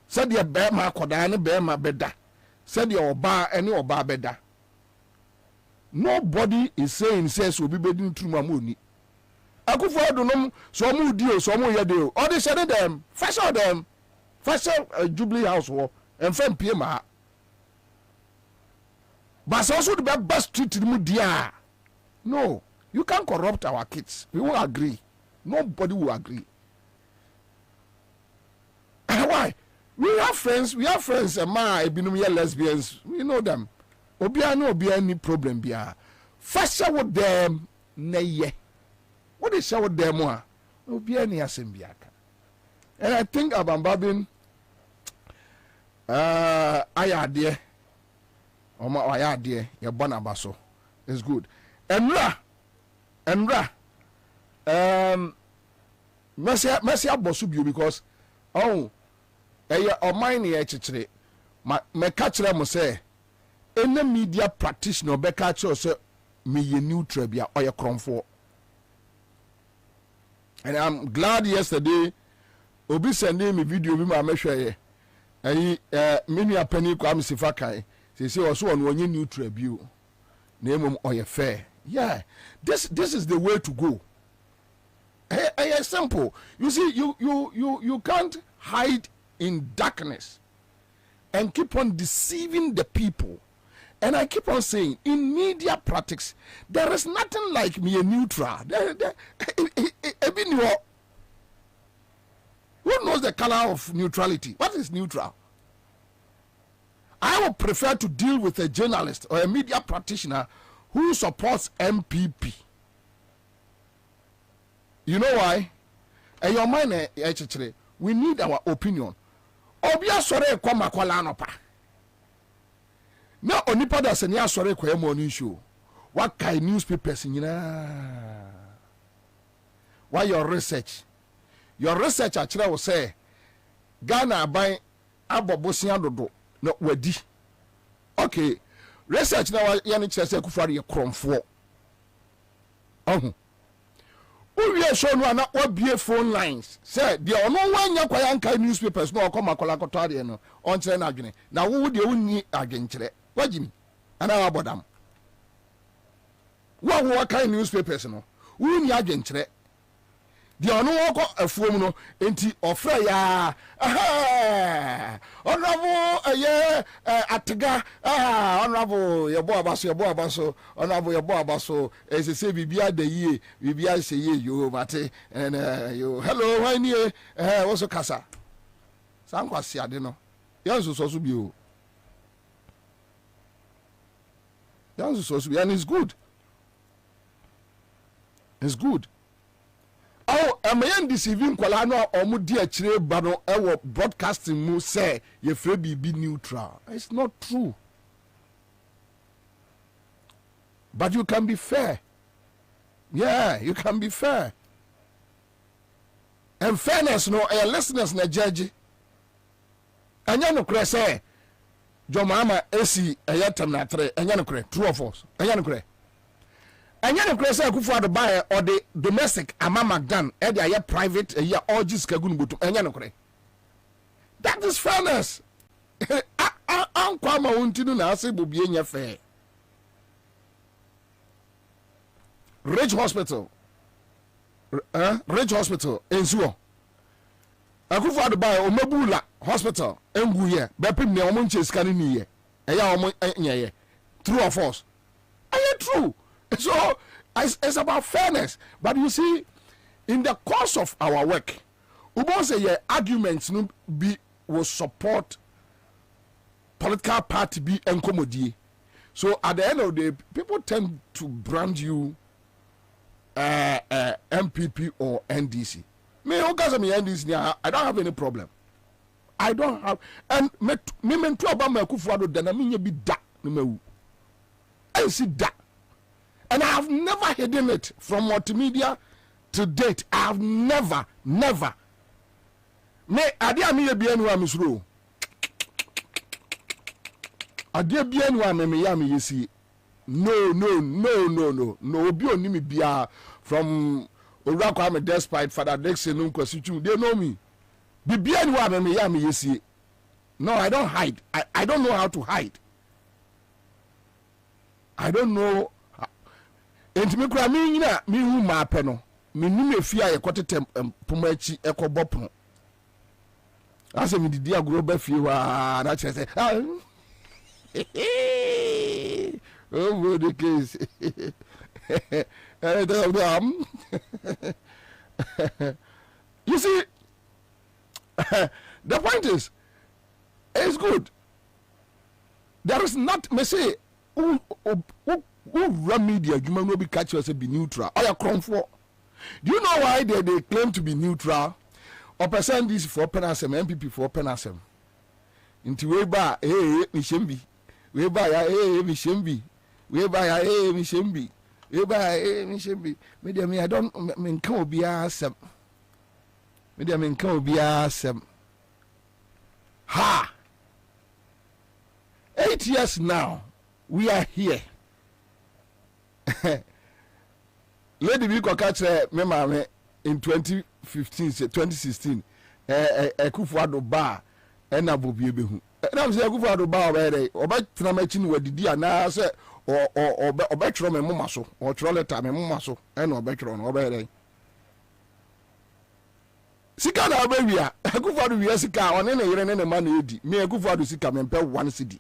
[SPEAKER 11] said the be ma koda ne be ma beda said the oba ene oba beda. Nobody is saying says will be bedding through Mamuni. Akufo-Addo nom so mu di o so mu ye de o. All they said them, first of them, Jubilee House wo and fam pie ma. But also the best street mu dia. No, you can't corrupt our kids. We won't agree. Nobody will agree. Why? We have friends, and ma lesbians. We know them. Obia no obia any problem bia. First with them na ye. What is with them wa? Obia ni asembia. And I think Abambabin ayade Oma ayade ye bona baso. It's good. Enra Mercy abosu bio because ɔman ne yɛ kyekyere mɛka kyerɛ mo sɛ ɛna media practitioner ɔbɛka kyerɛ sɛ meyɛ neutral bi a ɔyɛ krɔmfoɔ. And I'm glad yesterday obi sending me video bi ma mɛhwɛ yɛ me nua pani Kwame Sifa kan sɛ ɔso ɔno ɔnyɛ neutral bi o na mmom ɔyɛ fair. Yeah, this is the way to go. It's simple. You see, you can't hide in darkness and keep on deceiving the people. And I keep on saying, in media practice, there is nothing like me a neutral. Who knows the color of neutrality? What is neutral? I would prefer to deal with a journalist or a media practitioner who supports MPP. You know why? And your mind, we need our opinion. Obia sore kwa makwala no pa. Na onipa da se nya sore kwa morning show. What kind newspapers nyina? Why your research? Your research actually will say Ghana aban abobosia dodo na wadi. Okay. Research na ya ni kyerɛ sɛ Akufo-Addo yɛ krɔmfoɔ. Uwie show no na wabie phone lines. Say the ono wanya kwa yanka newspapers no okoma kola kotade no. On kyerɛ na adwene. Na wo de wonni adwenkyerɛ. Wagimi. Ana wabodam. Wo kan newspapers no. Wonni adwenkyerɛ. The ono woko afuom no enti ofra ya honorable atega honorable yebo abaso honorable yebo abaso say bibia de ye bibia say ye yo mate and yo hello why ni what's kasa san kwasi ade no yanso so bi o yanso so bi and it's good amayan deceiving kwala no omudi akire ba no ewo broadcasting mu say ye free be neutral. It's not true. But you can be fair. Yeah, you can be fair. And fairness no listeners na judge. Anya no kre say Jomama AC ayatam na 3 anya no kre true or false. Anya no kre. And you know, Akufo-Addo buy or the domestic Amama done, and they are private, a year or just Kagunbutu, and Yanokre. That is fairness. I'm Kwama Untinu Nasi will be in your fair. Ridge Hospital, in Suo. Akufo-Addo buy Omebula Hospital, and Guye, Bepim Neomunche Scanini, a ya true or false. Are true? So it's about fairness. But you see, in the course of our work, we say arguments will support political party be encommodie. So at the end of the day, people tend to brand you MPP or NDC. Me, NDC, I don't have any problem. I don't have, and me to Obama Akufo-Addo then I mean you be that. I see that. And I have never hidden it from multimedia to date. I have never. Me adia me bia no amisro. Adia bia no me ya me yesi. No. Obi oni me bia from Owura Kwame despite Father Dixon no kwasitu. They know me. Bibia no me ya me yesi. No, I don't hide. I don't know how to hide. I don't know. Enti me kura me nyina me hu ma pe no menim efia ye kwotete pomachi ekobopon ase me didi agro ba fie wa na chere say oh the case you see the point is it's good. There is not me say who run media you may be catch us be neutral or your for. Do you know why they claim to be neutral? Or percent this for penasem MPP for penasem into way by mi shembi way by mi shembi way by mi shembi way by mi shembi media me I don't mean can be asem media me can be asem ha 8 years now we are here. Lady Biko catch me mama in 2016 Kufuado ba na Bobie behu na say Kufuado ba obere obetra machi ni wadidi ana say obetro me moma so o tro letter me moma so na obetro no obere sika na obewia Kufuado wi sika one na yire ne ma na edi me Kufuado sika me mpe 1 cedi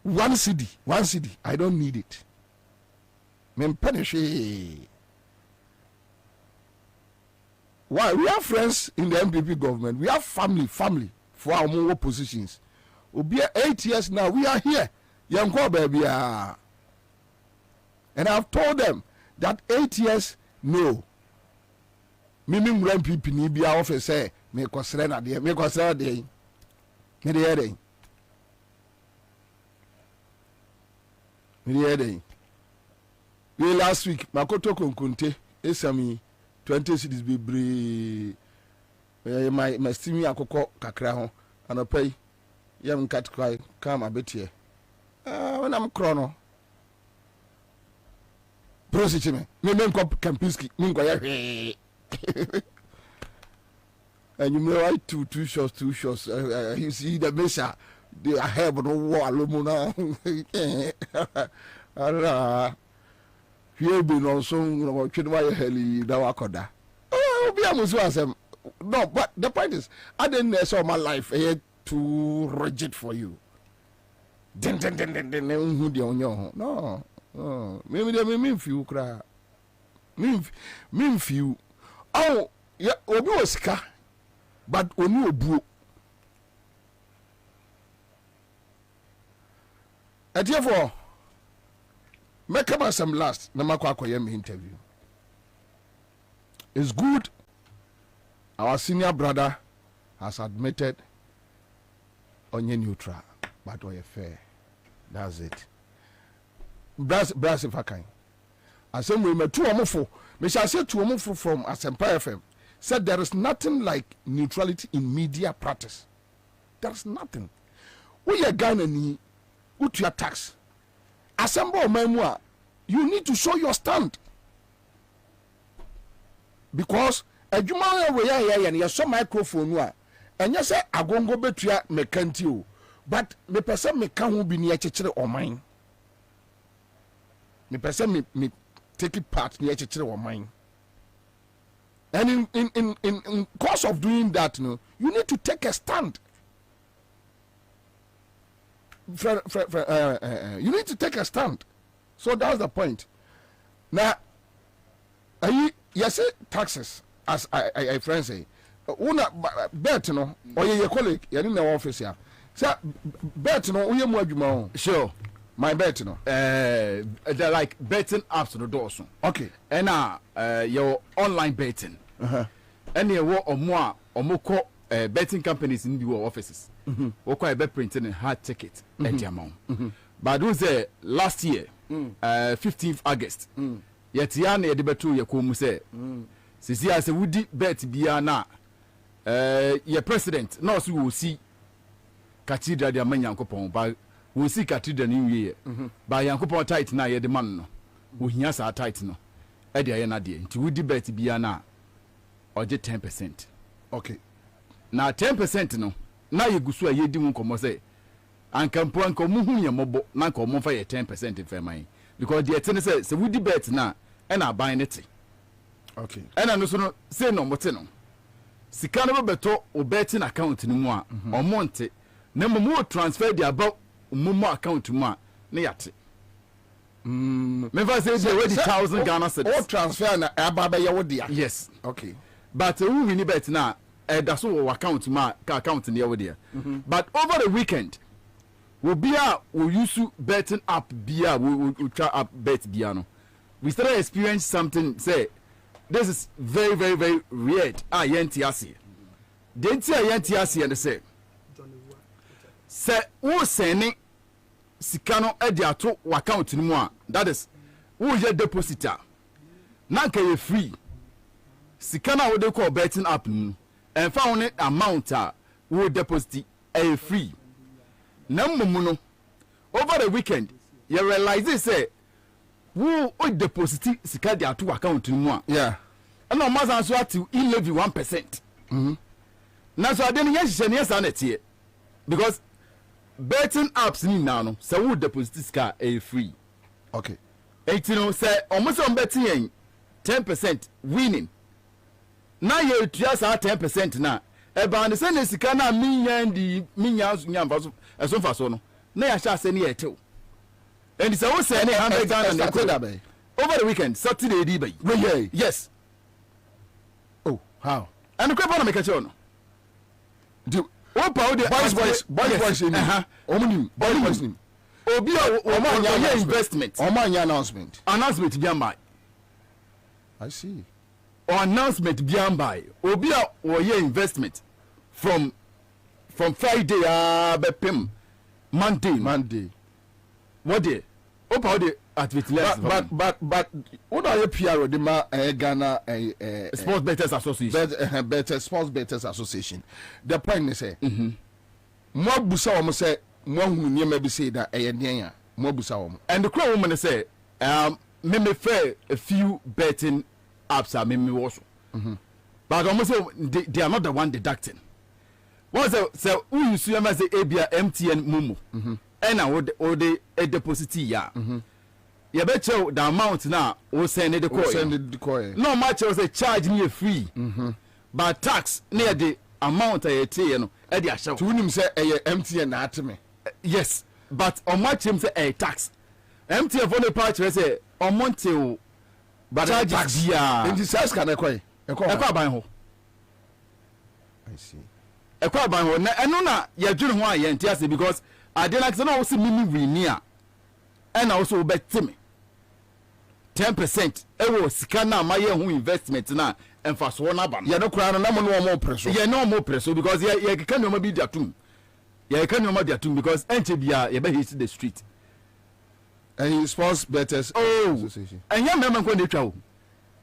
[SPEAKER 11] 1 cedi I don't need it. Why we have friends in the MPP government, we have family for our more positions. We'll be 8 years now, we are here. Young baby, and I've told them that 8 years, no. Mimim MPP ni be our office say, make us run day, make us run day. We last week makoto konkunte esami 20 cities bebre my steamy akoko kakra ho anopai yam cat cry come abetie when I'm chrono procedure me kop Kempinski me go ya and you know I two shots you see the measure they have no wall alumina here be no so no twedwa heli da wakoda obi amusu asem no but the point is I didn't know my life too rigid for you den hu de onyo no me feel kra me feel oh yeah obi osika but oni obuo and therefore make up some last na makwa me interview. It's good our senior brother has admitted onye neutral but we fair. That's it. Brass if I can. Asem we met two omofo. Me shall say two omofo from Asempa FM said there is nothing like neutrality in media practice. There's nothing. We are Ghana ni ut your tax. Assemble memoir, you need to show your stand. Because a juma we are and you saw microphone and you say agongo betua mekanti but me person me can be near chechere or mine. Me person me take it part near chechere or mine. And in course of doing that, you need to take a stand. You need to take a stand. So that's the point. Now, you say taxes, as I friends say. Una bet no, or your colleague, you're in the office here. So, bet no, we are more.
[SPEAKER 14] Sure.
[SPEAKER 11] My bet no.
[SPEAKER 14] They're like betting apps no doors.
[SPEAKER 11] Okay.
[SPEAKER 14] And your online betting. And you work or more betting companies in the offices. Okay, bet printing a hard ticket at the amount. But it was last year, 15th August. Yet Yane Debetu Yakumu say, Sisi as a woody bet Biana, your president, no, so will see Cathedral de Manyankopon, but we'll see Cathedral New Year. By Yankopon tight now, the man, who he has a tight no. Eddie Ayana, to woody bet Biana, or just 10%.
[SPEAKER 11] Okay.
[SPEAKER 14] Now 10% no. Na ye gusu aye di mu komo say ankampo ankomu hu ye mobo na nkomo fa ye 10% in fair man because the ten say we di bet na and I buy it.
[SPEAKER 11] Okay.
[SPEAKER 14] And I no so no say no mote no. Sika no beto o betting account ni mu a o monte na mo transfer the about mo account mu a na yate. Me fa say the way the 1,000 Ghana cedis.
[SPEAKER 11] O transfer na aba be ye wo dia.
[SPEAKER 14] Yes.
[SPEAKER 11] Okay.
[SPEAKER 14] But who win bet na that's all account ma account in the there. But over the weekend we use betting app bia we try app bet bia no. We started experience something say this is very very very weird. Yentiasi. Denti yentiasi and say who sending sikano e dia to account ni mu a that is who ye depositor na ka ye free sikana wo de call betting app nu and found amount wo deposit a free na mumu no over the weekend you realize say wo deposit sika dia to account ni mu a
[SPEAKER 11] yeah
[SPEAKER 14] and no mazan so at levy 1%. Na so ade no ye na tie because betting apps ni now no say wo deposit sika a free.
[SPEAKER 11] Okay.
[SPEAKER 14] Et you know say almost on betting 10% winning. Na ye tua sa 10% na e ba ne say na sika na minyan di minyan nyamba so eso fa so no na ya sha say na ye tew. And say wo say na 100 Ghana na ko over the weekend Saturday di bay. Yes.
[SPEAKER 11] Oh, how?
[SPEAKER 14] And the crap on make a show no.
[SPEAKER 11] Do
[SPEAKER 14] boys in boys in obi o investment
[SPEAKER 11] o man announcement
[SPEAKER 14] bi am.
[SPEAKER 11] I see.
[SPEAKER 14] Or announcement bi am by obi o ye investment from Friday be pim Monday what day opa o activity less
[SPEAKER 11] but what are you PR the ma Ghana
[SPEAKER 14] Sports Bettors Association
[SPEAKER 11] Sports Bettors Association. The point is say mo busa o mo say mo hunu niam bi say da yen mo busa o.
[SPEAKER 14] And the crowd woman say me fair a few betting apps are me also but almost they are not the one deducting. What say who you see am say ABA MTN Momo and I would a deposit ya you bet the amount now we send the coin no much was a charge me free but tax near the amount I tell no e dey show
[SPEAKER 11] to him say MTN na atme.
[SPEAKER 14] Yes, but on much him say a tax MTN for the part say on month o but tax
[SPEAKER 11] ya in the size can e kwa
[SPEAKER 14] ban ho.
[SPEAKER 11] I see
[SPEAKER 14] e kwa ban ho na eno na ya dwene ho a ye ntiase because I dey like say no see mimi we near and also bet me 10% e wo sika na ma ye ho investment na emfa so na ba
[SPEAKER 11] ye no kura no na mo no mo preso
[SPEAKER 14] ye no mo preso because ye kan no ma bi diatum ye kan no ma diatum because enche bia ye be hit the street
[SPEAKER 11] and Sports Bettors
[SPEAKER 14] Association and ye member ko dey twa o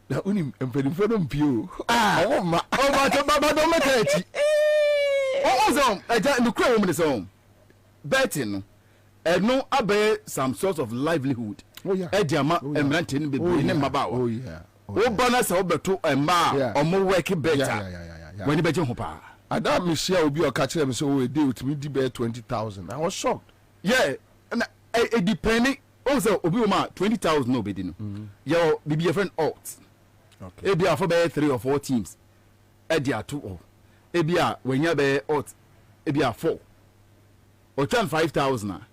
[SPEAKER 11] na unim empedifo no mpio
[SPEAKER 14] ba do make ati so eja no kura wo me so betting no abe some sort of livelihood.
[SPEAKER 11] Oh yeah.
[SPEAKER 14] Ediama emrantin be ne maba
[SPEAKER 11] oh yeah.
[SPEAKER 14] O bonus obeto emma omo work better. When you bet ho pa.
[SPEAKER 11] Adam Michelle obi o ka kire me so we dey utimi di be 20,000. I was shocked.
[SPEAKER 14] Yeah. And it depending also obi o ma 20,000 no be di no. Your bibi friend alt. Okay. E bia for be 3 or 4 teams. E dia 2 or. E bia wenya be alt. E bia 4. O turn 5,000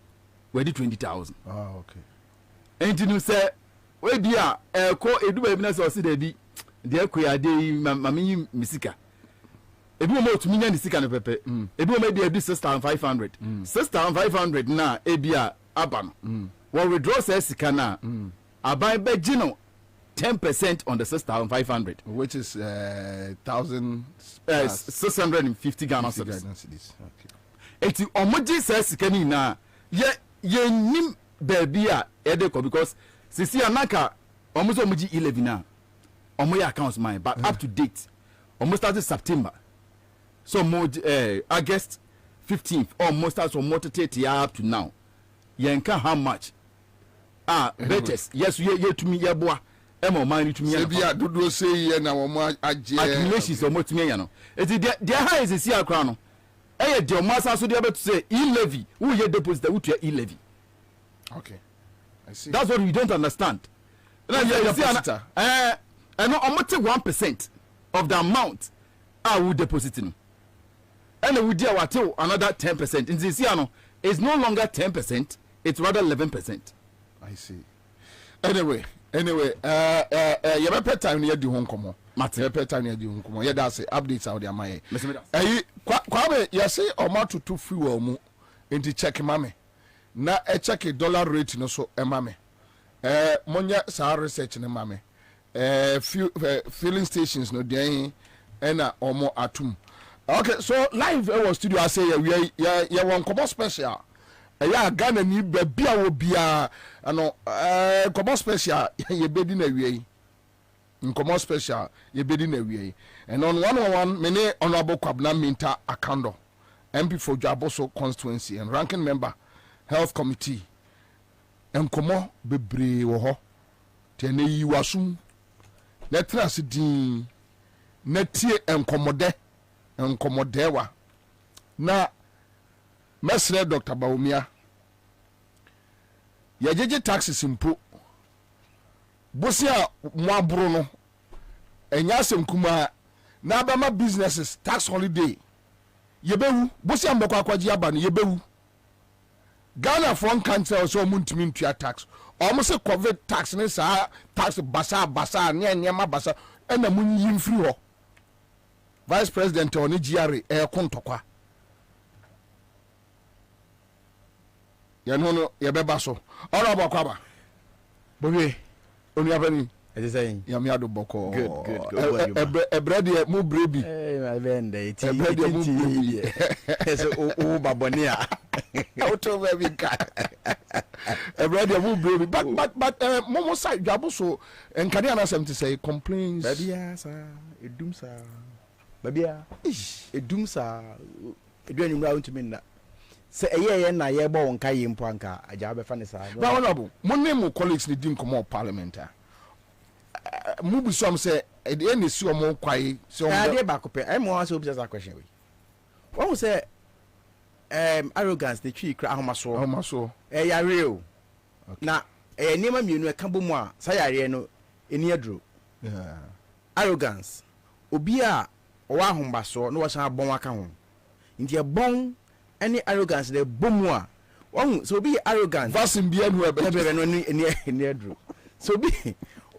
[SPEAKER 14] we di 20,000.
[SPEAKER 11] Okay.
[SPEAKER 14] Enti no say we bia ko edu ba bi na so se da bi de akoya de mamenyi misika. Ebi mo otumi nya nisika no pepe. Ebi mo bia bi 6,500. 6,500 na e bia aba no. We withdraw say sika na. Abai be gino 10% on the 6,500
[SPEAKER 11] which is
[SPEAKER 14] 1,650 Ghana cedis.
[SPEAKER 11] Okay.
[SPEAKER 14] Eti omoji say sika ni na ye nim baby a edeko because sisi anaka almost omuji 11 na omo accounts mine but up to date almost started September so more August 15th almost starts from motivate up to now yenka how much betters yes ye to me ye boa emo man to me
[SPEAKER 11] se bia dodo say ye na wo mo age
[SPEAKER 14] accumulations omo to me ya no eti the high is sisi akra no eye de omo asa so de beto say e levy who ye deposit who to e levy.
[SPEAKER 11] Okay. see.
[SPEAKER 14] That's what we don't understand. And I'm 1% of the amount I will deposit in. And we do another 10%. In this year, it's no longer 10%, it's rather 11%.
[SPEAKER 11] I see. Anyway, you better time near the home come. Matter better time near the home come. Yeah, that's it. Updates out there, my. Kwame, you say amount to free mu into check mame. Na check dollar rate no so mame. Monya sa research ne mame. Filling stations no dey na omo atum. Okay, so live our studio I say we one come special. Ghana ni bia wo bia ano come special ye bedi na wie. Come special ye bedi na wie. And on 101 many honorable Kwabena Minta Akando MP for Jaboso constituency and ranking member health committee. Enkomo bebre wo ho. Tene yi wasum. Na trase din na tie enkomode wa na mesre Dr. Baumia ya jeje taxes impo bosia moabro no enya asem kuma na abama businesses tax holiday yebewu bosia mbekwa akwaji aba no yebewu Ghana from country so muntimi ntua tax omo se covid tax ne sa tax basa ne ma basa ena munyi mfiri ho Vice President oni GRA kontokwa ya no ya beba so ora Kwaba Bobie oni abani
[SPEAKER 15] saying
[SPEAKER 11] ya mi ado boko
[SPEAKER 15] good
[SPEAKER 11] ebrede mu brebi
[SPEAKER 15] my bend it
[SPEAKER 11] ebrede mu brebi
[SPEAKER 15] so o babonia
[SPEAKER 11] auto baby ka ebrede mu brebi but momo side jabo so enkani ana sem to say complaints
[SPEAKER 15] babia sa edum sa babia edum sa eduani mura untumi na se eye na ye bo wonka ye mpo anka aja be fa ne sa
[SPEAKER 11] ba honorable mo name colleagues ni din komo parliament mu bi so am say e na si omo kwai se omo
[SPEAKER 15] ade ba ko pe I mo answer obisa question we won say arrogance the tree kra ahomaso ya real na niema mienu e ka bomu a sa yare no eni aduro arrogance obi a owa ahombaso no wo san abon aka ho nti e bon any arrogance the bomu a won so obi arrogant
[SPEAKER 11] vasin bia no
[SPEAKER 15] ebe no eni aduro so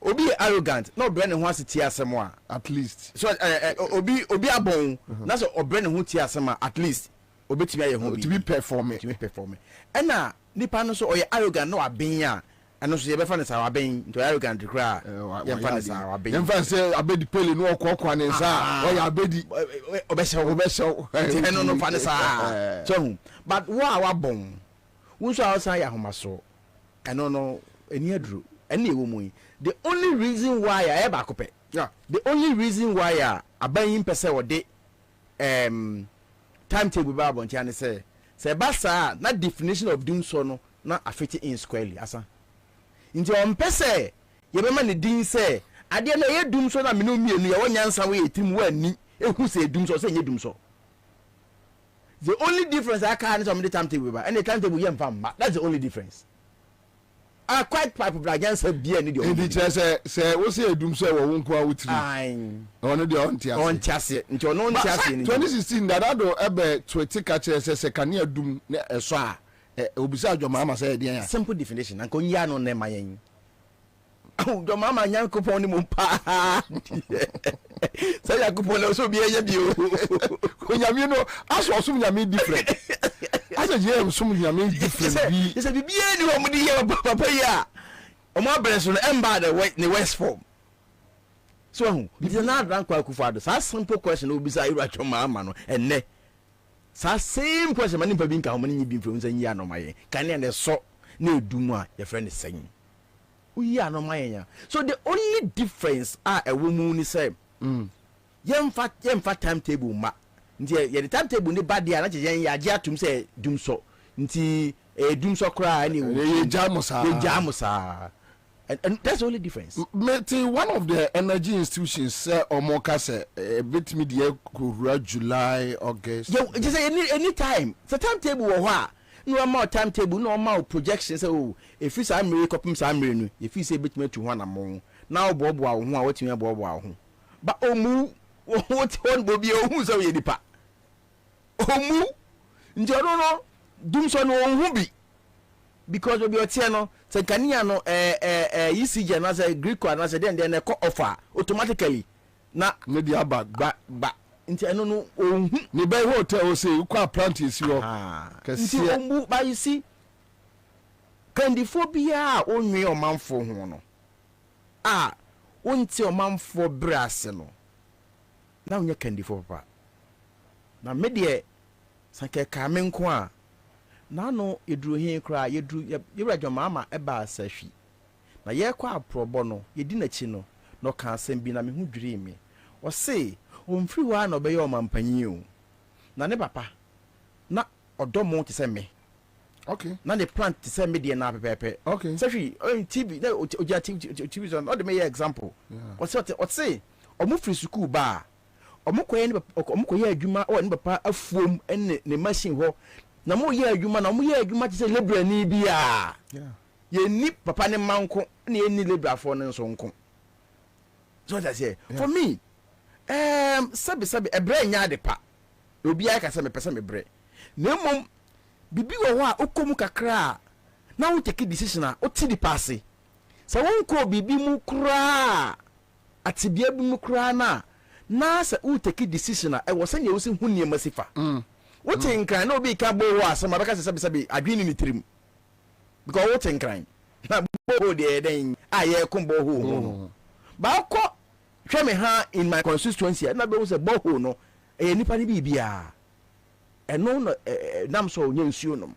[SPEAKER 15] obi arrogant no bre ne ho aseti asem a
[SPEAKER 11] at least
[SPEAKER 15] so obi abon na so obre ne ho ti asem a at least obetimi aye ho bi
[SPEAKER 11] to be perform
[SPEAKER 15] ena nipa no so oye arrogant no aben a eno so ye be fa ne sa aben to arrogant kra ye fa ne sa aben
[SPEAKER 11] ye fa say abedi pele no okwa ne sa oye abedi
[SPEAKER 15] obesho eno no fa ne sa so but wa bon wunso outside ya homaso eno no eni aduru eni ewo mu the only reason why I eba kope the only reason why aban pese wode timetable ba bon tia ne say basa na definition of doing so no na affect in squarely asa nti on pese ye be ma ne din say ade na ye dum so na me no mienu ye wonyansa we etim wa ni ehu say dum so say nye dum so the only difference I can is on the timetable ba and the timetable ye mfam that's the only difference quite popular against a beer need
[SPEAKER 11] you say we say edum so we won ko awutri ono de on
[SPEAKER 15] tiase nti ono on tiase
[SPEAKER 11] 2016 dadado ebe twete ka kire se kan edum na eso a obisa adwoma ama say de ya
[SPEAKER 15] simple definition anko nya no na mayen adwoma ama nya kopon ni mo pa say ya kopon na so bia ya bio onyame no aso so nyame different asa je so nyame different bi
[SPEAKER 11] is a
[SPEAKER 15] bia ni wo mo di ya papa ya o mo abreso no emba the west form so it is not rank kwa kufa do sa simple question obisa iru atwoma ama no enne sa same question mani pa bi nka ho mani bi mfem san yi anomaye kan ne so na edum a your friend is saying uyi anomaye ya so the only difference a woman ni say yemfa timetable ma nti ye the timetable ni bad ya na je ya je atum say dum so nti dum so kra ni
[SPEAKER 11] ye
[SPEAKER 15] jamusa and that's the only difference.
[SPEAKER 11] One of the energy institutions say omoka say bit me the July August
[SPEAKER 15] just any time the timetable wo ho a no more timetable no more projections oh if you say me copim say me if you say bit me to one among now bobo ho a what me bobo ho ba omu what on Bobie ohu so ye dipa omu nti ono no dum so no ohu bi because Bobie otie no se kania no ECG na say Greek na say then e offer automatically na
[SPEAKER 11] media ba
[SPEAKER 15] nti eno no ohu
[SPEAKER 11] ni be hotel o say ukwa apprentice yo
[SPEAKER 15] kasi omu ba you see kandifobia onwe omanfo ho no wonti omanfo brase no na onye kandifo papa na medie sanke ka me nko a na no eduru hin kra yeduru mama eba asahwi na ye kwa aprobo no yedi na chi no no ka asem bi na me hu dwiri mi o se omfiri wa na obeye omampanyi o na ne papa na odomo ti se me
[SPEAKER 11] okay
[SPEAKER 15] na the plant ti se me de na pepepe
[SPEAKER 11] okay
[SPEAKER 15] sahwi on TV na oja TV on the me example o se omufiri school ba omukoye ni omukoye adwuma o ni papa afuom ene ne machine ho na mo ye adwuma na mo ye adwuma ti se labor ni bia ye ni papa ne manko na ye ni labor afo ne nso nko so that say for me sabi ebre nya de pa obi aka se me pese me bre na mom bibi wo ho a okomu kakra na wo take decision a o ti di passe sa won ko bibi mu kra atibia bi mu kra na sa wo take decision a e wo sanya wo se hu niam sifa wo tin kran na obi ka bo wo asema baka se sabi adwini ni tirim because wo tin kran na bo de den aye kombo ho ba ko hwe me ha in my constituency na be wo se bo ho no nipa ni bibia eno no nam so onye nsuo nom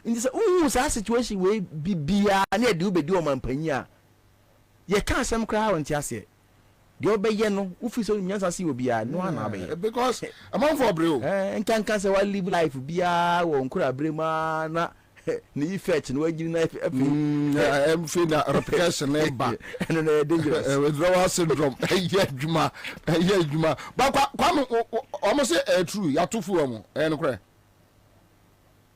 [SPEAKER 15] ndi se sa situation we bibia na e de obedi o mampanyi a ye ka asem kra won ti ase de obeye no ufi so nyansa si obia no ana be
[SPEAKER 11] because among for bro
[SPEAKER 15] nkan se wa live life bia wo nkura brema na ni fetch no wagiri na
[SPEAKER 11] em fi na replication ba
[SPEAKER 15] no no dangerous
[SPEAKER 11] withdrawal syndrome adwuma ba kwa omo say true ya tofu omo no kure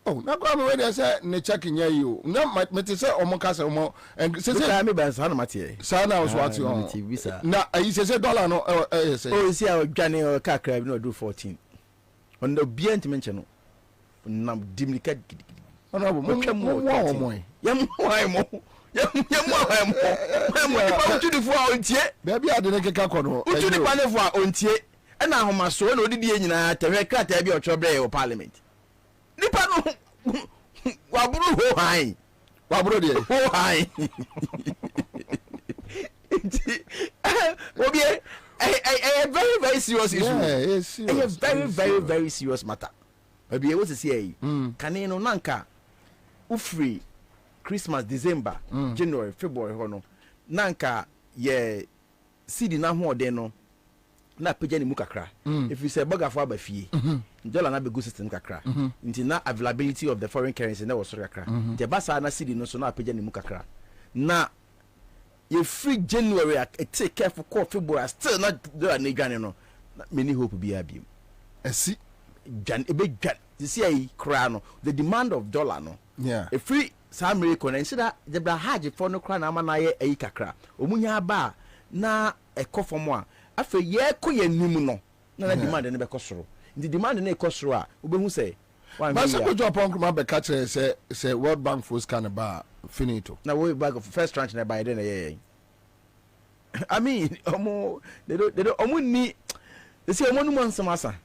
[SPEAKER 11] oh na kwa me we dey say ne check nya yi o na mete say omo ka say omo
[SPEAKER 15] say me ban sa na mate
[SPEAKER 11] sa na was what you na ayi say dollar no say
[SPEAKER 15] oh see I dwane o kakra bi no do 14 on the bien ti menche no na dimnika
[SPEAKER 11] no mo
[SPEAKER 15] to the for ontie
[SPEAKER 11] baby ade ne keka kono
[SPEAKER 15] to the panel for ontie e na ahoma so na odidi e nyina tehwe krata bi ochobre o parliament nipa no waburu ho han
[SPEAKER 11] waburu de
[SPEAKER 15] ho han Bobie a very very serious issue a very very serious matter baby e wo se say kane no nanka ufri Christmas December January February hono nanka ye city na ho de no na pagya ni mu kakra if you say burger for abafie dollar na be go system kakra nti na availability of the foreign currency na was kakra the basa na city no so na pagya ni mu kakra na ye free January take care for call February still not dollar na dwane no many hope be abiem
[SPEAKER 11] esi
[SPEAKER 15] dwan ebe dwan this year kra no the demand of dollar no a free America na nsi da the bra haje for no kra na ama na ye ayi kakra omunya ba na ekofo a afa ye ko ye nim no na demand ne be kosoro the demand na ekosoro a obehu say
[SPEAKER 11] but so go upon kuma be catch say World Bank force can ba finito
[SPEAKER 15] na we bag of first tranche na buy then ye I mean they don't ni they say omo no nsama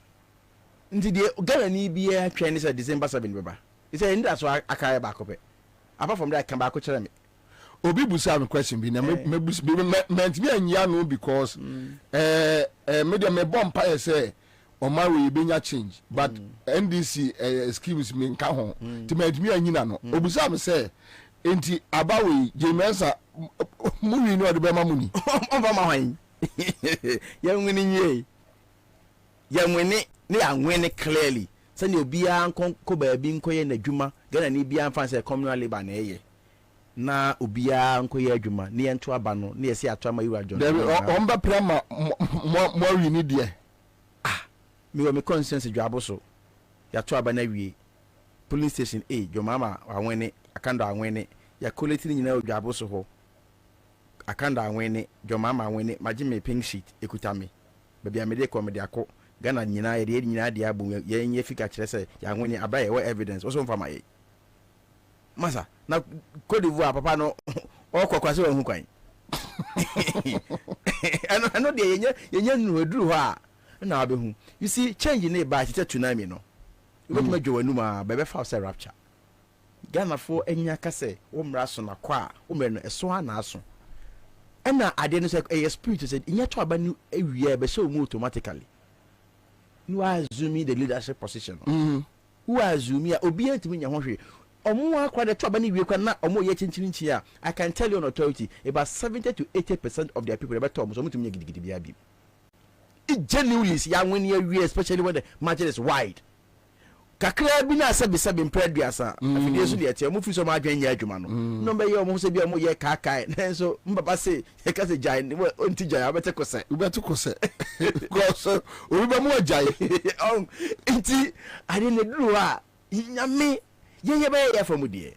[SPEAKER 15] nti de Ghana ni bia atwa ni say December 7 beba he say nda so akaya ba kope apart from that, come back to me.
[SPEAKER 11] Obi busa me question bi na me me anya no because media me bomb pa say o ma we be nya change but NDC excuse me nka ho ti me anyina no obusa me say enti abawe jemensa muni no de be ma muni
[SPEAKER 15] on ba ma hwan ya nwini nye ya nwini ni anwini clearly sani obia nko ba bi nko ye na dwuma Ghana ni bia mfa say communal labor na eye na obia nko ye adwuma ni ento aba no na yesi ato ama yiwa John
[SPEAKER 11] on ba prema mo wi ni de
[SPEAKER 15] me wo me conscience dwabo so ya to aba na wie police station your mama awene akanda awene ya collect ni nyina odwabo so ho akanda awene your mama awene maji me pink sheet ekuta me baby amede ko me de akọ Ghana nyina ye de nyina de abu ye nye fika kire se ya awene abaye we evidence also mfa maye masa na Cote d'Ivoire papa no okwa se hu kwan ano de yenye nu eduru ho a na abehu you see change in ba tete tsunami no you bet me wanu ma bebe fa say rapture Ghana for enya ka se wo mra so na kwa wo mre no eso ana aso ena ade no say a spirit said inya to aba ni ewie be so mu automatically you are assuming the leadership position who are assuming obi antimi nya ho hwe omo akwa de to aba ni wie kwa na omo ye chinchinchi a I can tell you on authority about 70 to 80% of their people they better omo so mutumi gidigidi bia bi it genuinely ya when you especially when the margin is wide kakra bi na sabi impreduasa afidie so de tie mo fi so ma adwen ya adwuma no no be ye omo se bi omo ye kakai so mbaba se e ka se jai onti jai abete kose
[SPEAKER 11] ubetu kose because obi mo jai
[SPEAKER 15] nti ade ne duru a nyame ye be ye from die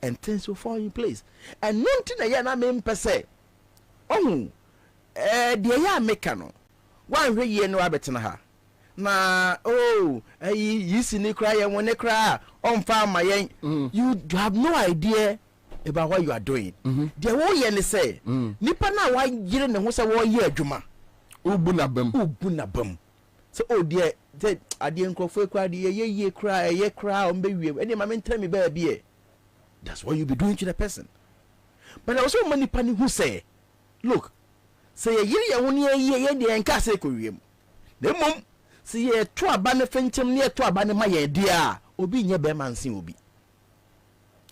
[SPEAKER 15] and things will fall in place and nonti na ye na me mpese ohu de ya meka no wan hwe ye no abetena ha na yisi ni cry and when they cry on farm my you have no idea about what you are doing. The wo ye ne say nipa na wa yire ne ho say wo ye adwuma
[SPEAKER 11] ubu na
[SPEAKER 15] bam so dear say ade nkofo cry de ye cry on be wie any ma tell me ba bia that's what you be doing to the person. But also many pani who say look say ye ye woni ye de enka say ko wiem na mom si ye to aba ne fenchem ne to aba ne ma ye dia obi nye be man sin obi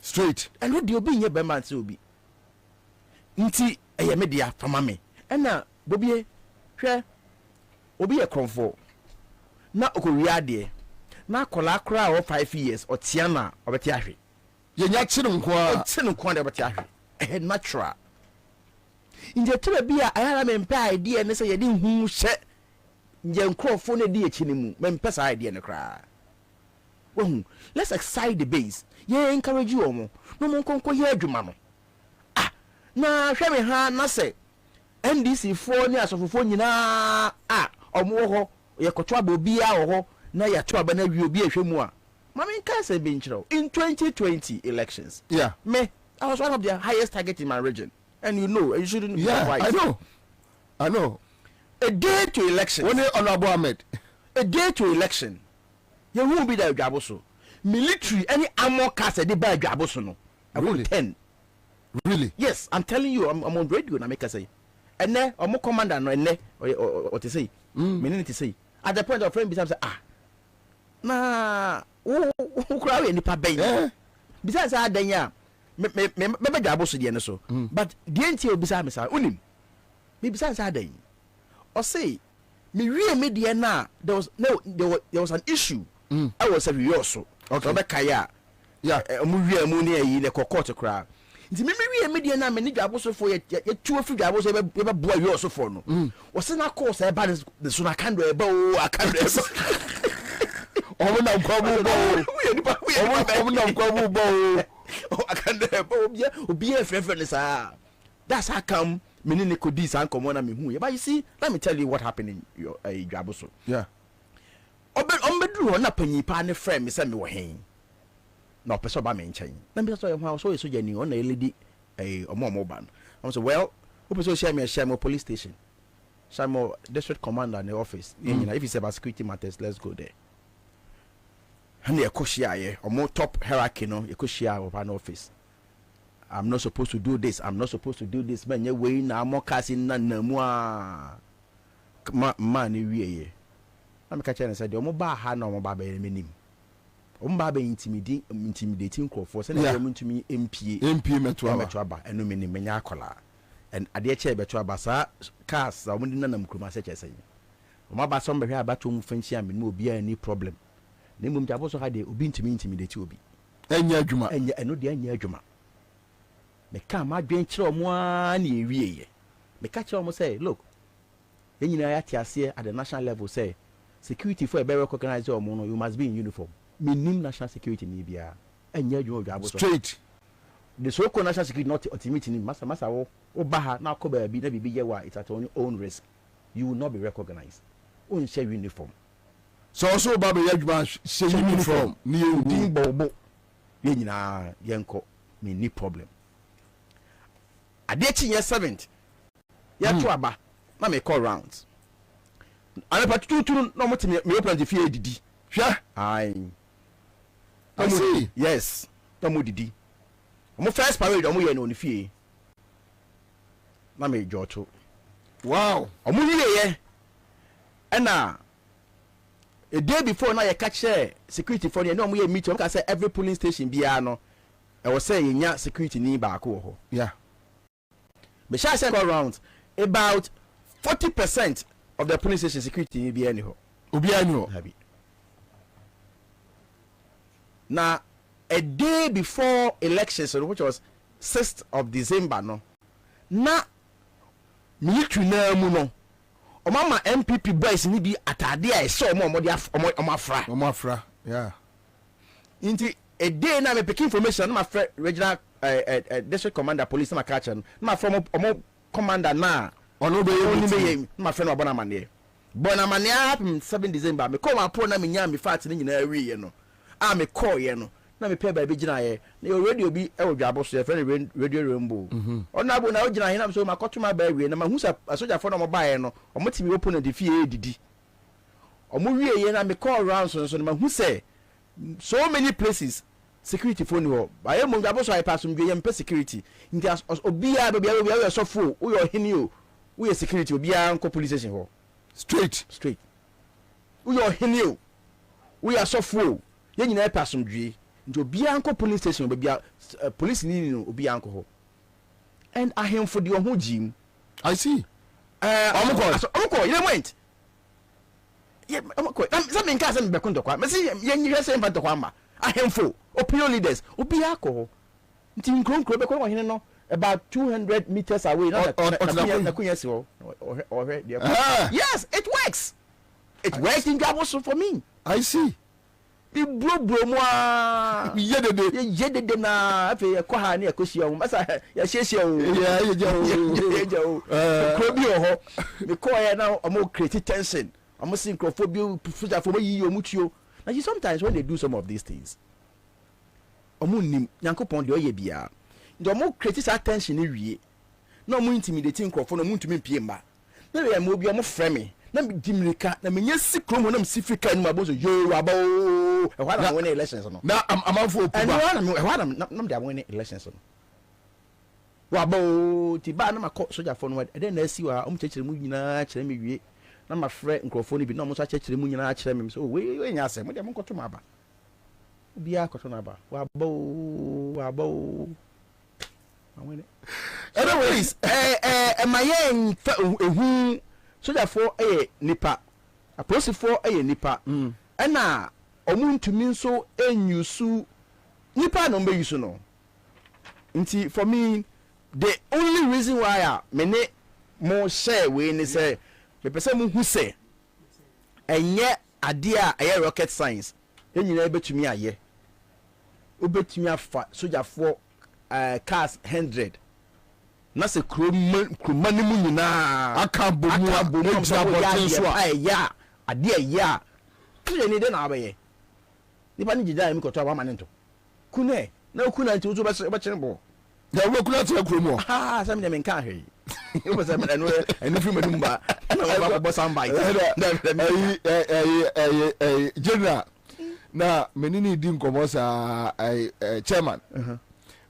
[SPEAKER 11] straight
[SPEAKER 15] and what the obi nye be man sin obi nti eye me dia fama me na Bobie hwe obi ye konfo na okoria de na akola kra o 5 years o tia na obeti ahwe
[SPEAKER 11] ye nya kire
[SPEAKER 15] nkwa de obeti ahwe natural inje tere bia ayara me mpa idea ne se ye di hu hye nje nkrofo ne di echi ni mu me mpa sa idea ne kra wohu let's excite the base ye encourage you omo no mo nkonko ye adwuma no na hwe me ha na se NDC fo ni asofofo nyina omo ho ye koto aba obi a ho na ya to aba na wi obi ehwe mu a mama nka se be nchiro in 2020 elections
[SPEAKER 11] yeah
[SPEAKER 15] me I was one of the highest target in my region. And you know, you shouldn't be
[SPEAKER 11] surprised. I know.
[SPEAKER 15] A day to election.
[SPEAKER 11] When Honorable Ahmed.
[SPEAKER 15] A day to election. You won't be there, Jaboso. Military, any armor cast a day by Jaboso. No.
[SPEAKER 11] Really?
[SPEAKER 15] 10.
[SPEAKER 11] Really?
[SPEAKER 15] Yes, I'm telling you, I'm on radio and I make a say. And then, I'm more commander, no, and or to say. Meaning to say. At the point of friend, besides, who cry any pabay? Besides, then, me jabo so de ne so but the enti obisa me sa unim me bisa sa dan o say me wie me de na there was an issue I was a yoso okay be kaya
[SPEAKER 11] yeah
[SPEAKER 15] mu wie mu ne yi ne kokot kra nti me wie me de na me ne jabo so fo ye tuo fi jabo so be boa yoso fo no o se na course e ba de so na kando e ba o akando e ba
[SPEAKER 11] o na kwabu bo o na kwabu bo
[SPEAKER 15] I can't be a friend. That's how come many could this and come on me. But you see, let me tell you what happened in your Jaboso.
[SPEAKER 11] Yeah.
[SPEAKER 15] Obedru on a penny pan friend, Miss Sammy Wayne. No, person by me chain. Let me tell you how so genuine on a lady a more mobile. I was well, who share me a Shamo police station. Shamo district commander in the office. If it's about security matters, let's go there. And they are or more top hierarchy, no, you could share of an office. I'm not supposed to do this. I'm not supposed to do this. Man, you're way now more casting than moi. Man, you I'm catching and said, the mobile had no mobile minim. Umbabe intimidating for sending them to me MP Metuaba and no mini Menyacola. And a dear chair Betuabasa cast, I wouldn't none of them such as saying. Umaba somebody about to fancy and no be any problem. Nemum Jaboso had the ubin to me intimidate you be.
[SPEAKER 11] Enya Juma,
[SPEAKER 15] and no dear near Juma. Me come, my bench or one year. Me catch almost say, look, then you know, at the national level say, security for a better recognized or mono, you must be in uniform. minim national security ni bia enye adwuma odwa aboso
[SPEAKER 11] straight
[SPEAKER 15] the so-called national security not ultimate ni masa wo baha na akoba bi na bibi ye wa it's at your own risk. You will not be recognized. On share uniform.
[SPEAKER 11] So also Bobie adwuma share uniform ni you
[SPEAKER 15] din bobo ye nyina yenko me ni problem. Ade chi year 7th ya to aba na me call rounds. Ana pa tuturu no motimi me open the fie didi. Hwa ai
[SPEAKER 11] I see.
[SPEAKER 15] Yes to mo didi. Mo first parade o mo ye no ni fie na me joto.
[SPEAKER 11] Wow.
[SPEAKER 15] Omo ye na a day before na ye catch security for the no mo ye meet o ka say every polling station bia no e wo say yenya security ni ba ko ho.
[SPEAKER 11] Yeah.
[SPEAKER 15] Me shall say around about 40% of the polling station security ni bia ni ho.
[SPEAKER 11] Obi ani ho.
[SPEAKER 15] Habi. Na a day before elections, which was 6th of December no. Na military na mu no o mama MPP boys ni bi atade a so omo afra
[SPEAKER 11] yeah
[SPEAKER 15] inti a day na me pick information na my friend regional district commander police na catch no na from omo commander na
[SPEAKER 11] ono be
[SPEAKER 15] ye my friend obona mane happen 7 December me call my pro na me nya me fat ni nyina awi ye no a me call ye no na me pay ba be gina ye na radio bi e wo dwabo so ye friend radio rainbow ona bo na wo gina he na so makoto ba wi na ma hu sa asoja for na mo ba ye no o motimi open the fie didi o mo wi ye na me call round so na ma hu say so many places security phone ho ba ye mo dwabo so ai pass mwe ye mpe security ndi obia we so full wo yo hini o wo ye security obia nko police station ho straight wo yo hini o wo ya so full ye nyina pass mwe nti obia nko police station obia police ni no obia nko ho and ahemfo de ho jim
[SPEAKER 11] I see
[SPEAKER 15] omko you went yeah omko some nka say me bekondo kwa me say ye nyihwe say mfanto kwa ma ahemfo opinion leaders obia ko ho nti nkronkro be ko hene no about 200 meters away na kunya si ho yes it works in Gabos for me
[SPEAKER 11] I see
[SPEAKER 15] bi bro mo a yedede na afi ko ha na ekosia o masa ya hyehyia o ya ko bi ho me ko ya na omo create tension omo synchrophobia fuja for yi omutuo na sometimes when they do some of these things omo nim yankopon de oye bia ndo omo create that tension ni wie na omo intimidate nkrofo na omo ntumi pie mba na we am obi omo frame na me dimrika na me nya sikrom na me sifrika ni mabozo yo abo e hwa na win elections no
[SPEAKER 11] na amanfo opuba
[SPEAKER 15] e hwa na me win elections no wabo ti ba na makọ soja fo no e den na asi wa chechire mu nyina kire me wie na ma frɛ nkrofo ni bi na mo so chechire mu nyina kire me so we nya asem mo de mo kɔto ma ba obi akɔto na ba wabo anyways mayen ehu soja for nipa apolice for nipa na omuntumi nso enyusu nipa no mbe yusu no nti for me the only reason why me ne mo share we ni say me pese mo hu say enye ade a rocket science enyina betumi aye obetumi afa soja for cars 100 na se kromani mu nyina
[SPEAKER 11] aka bomu
[SPEAKER 15] so ya ade ya tuje ni de na abaye nipa ni jija mi ko to aba nto kune na kuna nti uzo ba kire bo
[SPEAKER 11] ya wo kuna to kromo
[SPEAKER 15] sam ne men kan he o ba sam no eni fi medum ba na ba bo sam ba
[SPEAKER 11] general na menini di nkomo sa chairman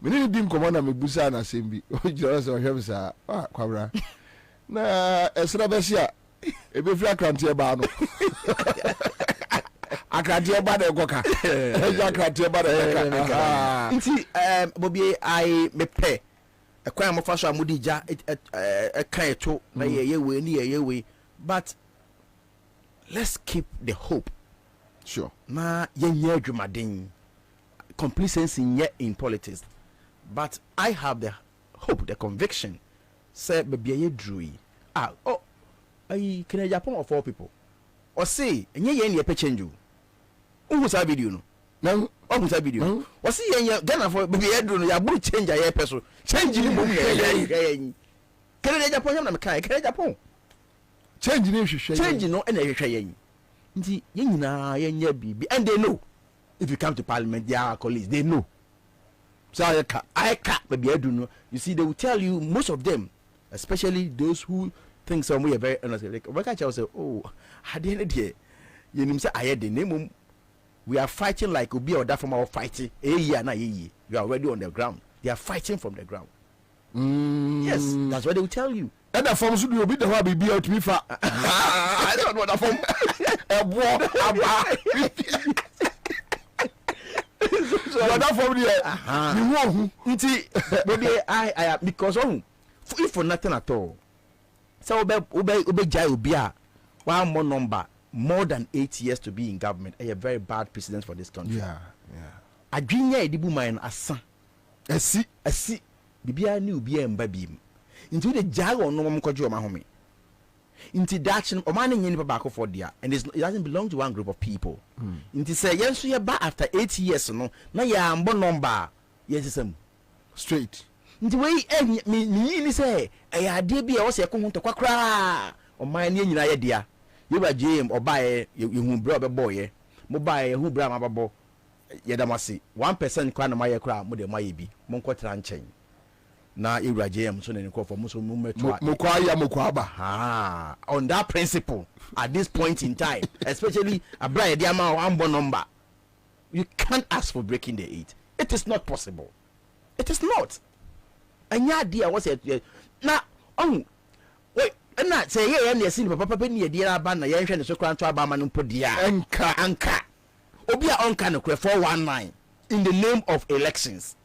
[SPEAKER 11] menini di nkomo na mebusa na sembi o jira so hwem sa kwabra na esra besia ebe fi akrante ba no akrante ba na ekoka akrante ba na ekoka
[SPEAKER 15] nti Bobie I mepe ekwan mo fa so amudi ja kan eto na ye we ni ye we but let's keep the hope.
[SPEAKER 11] Sure.
[SPEAKER 15] Na yenye adwumaden complacency in politics, but I have the hope, the conviction say Bobie ye drew I can Japan of all people or say enye ye ne change you who sa video no na on that video was see Ghana for be edro ya buru change aye peso change ni mo yen Canada Japan na me kai Canada Japan
[SPEAKER 11] change ni hwehwe
[SPEAKER 15] change no na hwehwe yen nti yen nyina yen nya bibi and they know if you come to parliament they are colleagues they know so I can't be edro you see they will tell you most of them especially those who think some way very honest like Rebecca Chow say oh I didn't there you know say I the name we are fighting like Obi or that from our fighting you are already on the ground they are fighting from the ground yes that's what they will tell you
[SPEAKER 11] and the form should be the one be out me for I don't know that form so that form there you know
[SPEAKER 15] nti baby I because if for nothing at all so obe jai obi a one more number more than 8 years to be in government a very bad precedent for this country adwinya edibu man asa asi bibia ni obi emba bim nti de jai ono mo kwaje o ma home nti daction o man nyi ni back for dia and it doesn't belong to one group of people nti say yenso ye ba after 8 years no na ya mbo number yesesam
[SPEAKER 11] straight
[SPEAKER 15] nti wey me ni say ade bia wo se ko hunto kwakra o man ni nyina ye dia ye ba jam obaye yehu bra obeboye mo baye yehu bra mababo ye damase 1% kwa na maye kra mo de maye bi mo nkotra nchen na ewura jam so ne nkofo mo so mo meto
[SPEAKER 11] mo kwa ya mo kwa
[SPEAKER 15] ba on that principle at this point in time especially abra ye dia ma ambo number you can't ask for breaking the 8 it is not possible it is not anya dia was it na wait na say ye na sin papa ni ye aba na ye hwe ne so kran to aba ma no podia anka obi a onka no kre 419 in the name of elections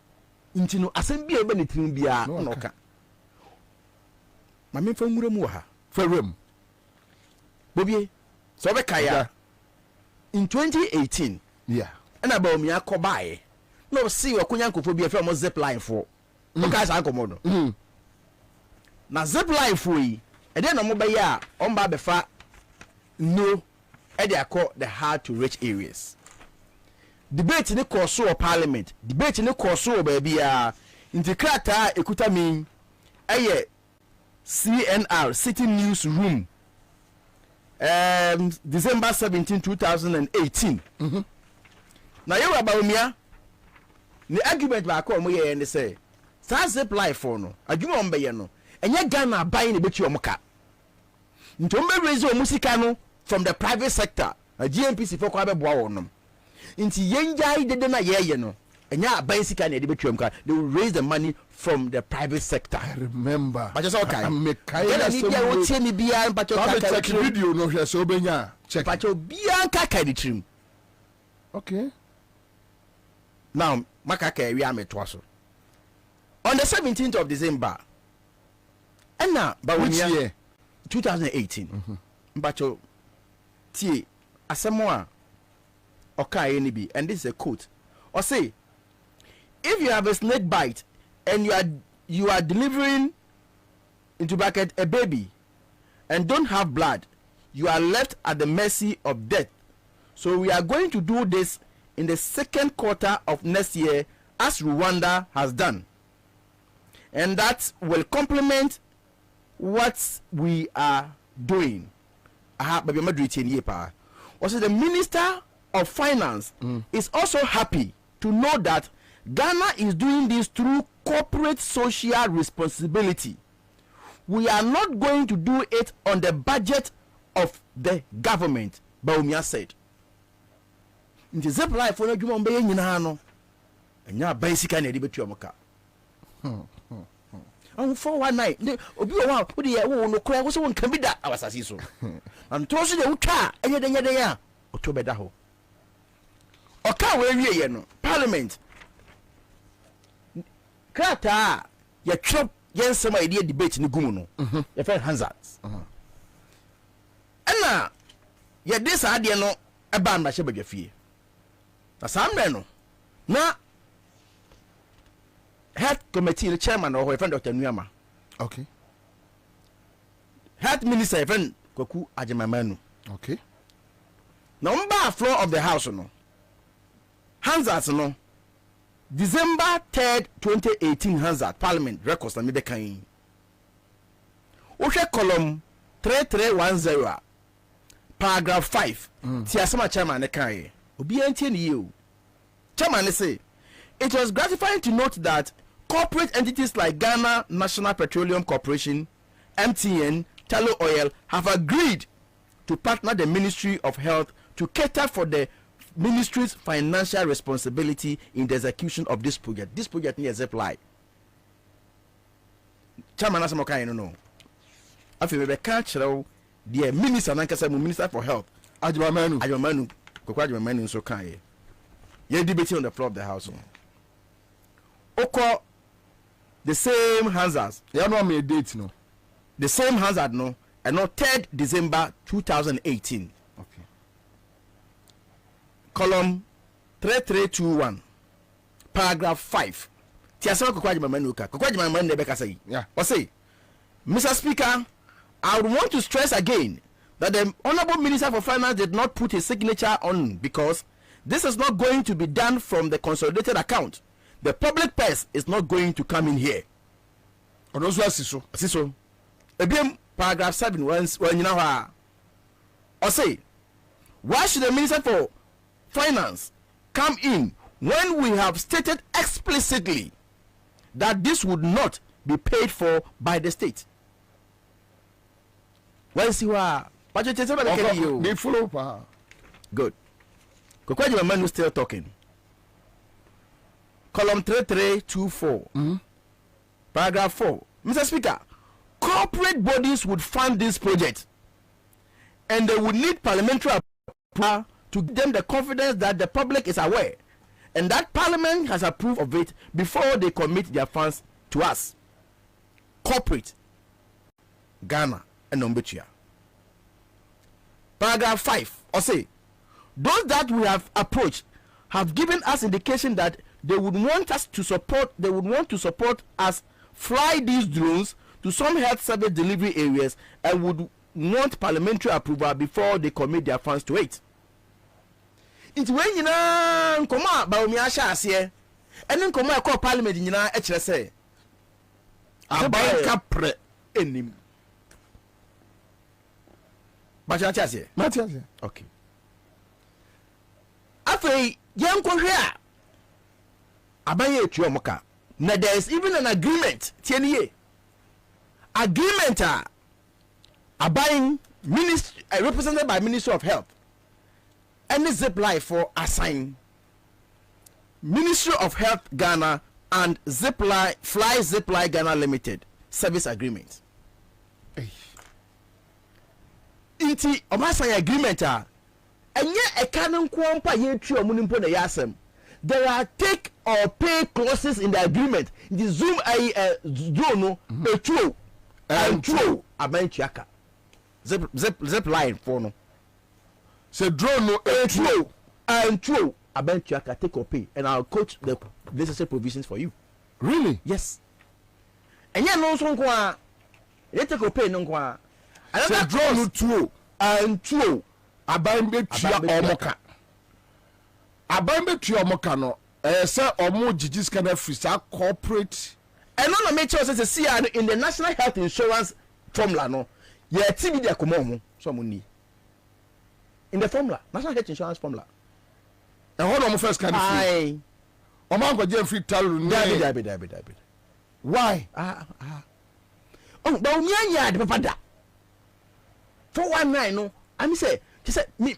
[SPEAKER 15] nti no asem bia ebe ne tirim bia no ka ma me fa nwura mu ha
[SPEAKER 11] fawem
[SPEAKER 15] Bobie so be kaya in 2018 na ba omi akobae no see okonya nkofo bia fa mo zip line for o ka sa komodo na zip line for yi e dey na mo be ya on ba be fa no e dey call the hard to reach areas debate ni course of parliament debate ni course of ba bia intikrata ekuta mi eye CNR City News Room December 17 2018 na yewa ba omia ni argument ba ko mo ye ne say sa zip line for no adwuma on be ye no enye Ghana buy ne betu omuka ntom be raise omusika no from the private sector a GMPC for kwa be boa wonom nti yenjai dede na ye no enya buy sika ne de betu omuka they will raise the money from the private sector.
[SPEAKER 11] I remember
[SPEAKER 15] but just okay
[SPEAKER 11] me kai
[SPEAKER 15] ni dia wo tie ni bia mpacho
[SPEAKER 11] ka video no hwe so benya check
[SPEAKER 15] mpacho bia ka ka di trim
[SPEAKER 11] okay
[SPEAKER 15] now makaka wi ameto so on the 17th of December and but which year 2018 mpacho tie asemo a okay ni bi and this is a quote or say if you have a snake bite and you are delivering into bracket a baby and don't have blood, you are left at the mercy of death. So we are going to do this in the second quarter of next year as Rwanda has done, and that will complement what we are doing. Baby Madrid also the Minister of Finance is also happy to know that Ghana is doing this through corporate social responsibility. We are not going to do it on the budget of the government, Baumia said. In the zip life for you be nyina no. Enya basic na de betu omoka. On 419 obi o wa wo de wo no kra wo so won kan bi da awasasi so. Am to so de wutwa enye de ya o to beda ho. Oka we wie ye no parliament krata ya chop yensem a ide debate ni gumu no ya fa Ansah ana ya de sa ade no e ba na hye badwafie na samre no na health committee the chairman or friend Dr. Nuyama
[SPEAKER 11] okay
[SPEAKER 15] health minister friend Kwaku Ajimamanu
[SPEAKER 11] okay
[SPEAKER 15] na on ba floor of the house no Hansard no December 3rd 2018 Hansard Parliament records na me be kan wohwe column 3310 paragraph 5 ti asema chairman ne kan obi antie ne you chairman say it was gratifying to note that corporate entities like Ghana National Petroleum Corporation, MTN, Tullow Oil have agreed to partner the Ministry of Health to cater for the ministry's financial responsibility in the execution of this project. This project needs a supply. Chairman asema kan no. Afi be catch the minister nankasa minister for health. Ajumanu. Kokwa Ajumanu so kan ye. Ye debating on the floor of the house. Oko the same Hansard.
[SPEAKER 11] You know me a date no.
[SPEAKER 15] The same Hansard no. And no 3rd December 2018.
[SPEAKER 11] Okay.
[SPEAKER 15] Column 3321. Paragraph 5. Tiasema Kokwa Ajumanu ka. Kokwa Ajumanu ne beka say.
[SPEAKER 11] Yeah.
[SPEAKER 15] Or say, Mr. Speaker, I would want to stress again that the Honorable Minister for Finance did not put his signature on because this is not going to be done from the consolidated account. The public purse is not going to come in here. Siso. Ebiem paragraph 7 when you know or say, why should the Minister for Finance come in when we have stated explicitly that this would not be paid for by the state? Well, see what?
[SPEAKER 11] They follow.
[SPEAKER 15] Good. Kokwaji Manu still talking. Column 3324. Paragraph 4. Mr. Speaker, corporate bodies would fund this project and they would need parliamentary approval to give them the confidence that the public is aware and that Parliament has approved of it before they commit their funds to us. Corporate Ghana and Nombetia. Paragraph 5 or say, those that we have approached have given us indication that they would want to support us fly these drones to some health service delivery areas and would want parliamentary approval before they commit their funds to it. It's when you know come out by me asha and then come out parliament you know say
[SPEAKER 11] abanka pre enim
[SPEAKER 15] Matias. Okay. After young Korea, Abaye Tuamoka. Now there is even an agreement. TNA agreement Abaying ministry represented by Ministry of Health. Any zipline for assign Ministry of Health Ghana and Fly Zipline Ghana Limited service agreement. Inti omasan agreement enye ekanon kwampa yetu omunimpo na yasem. There are take or pay clauses in the agreement. The zoom drone no etuo and true abanchiaka zip line for no.
[SPEAKER 11] Say drone no
[SPEAKER 15] etuo and true abanchiaka take or pay and I'll coach the necessary provisions for you.
[SPEAKER 11] Really?
[SPEAKER 15] Yes. Enye no so nko a take or pay no nko a
[SPEAKER 11] say drone tuo
[SPEAKER 15] and true
[SPEAKER 11] aban betua omoka aban betua omoka no say omo gigis kana free sa corporate
[SPEAKER 15] and no make sure say see in the national health insurance formula no ye tv dey komo so mo ni in the formula national health insurance formula
[SPEAKER 11] and hold on first kind of free omo go je free talu ni
[SPEAKER 15] dabi
[SPEAKER 11] why
[SPEAKER 15] oh ba unyanya de papa da 419 no I say me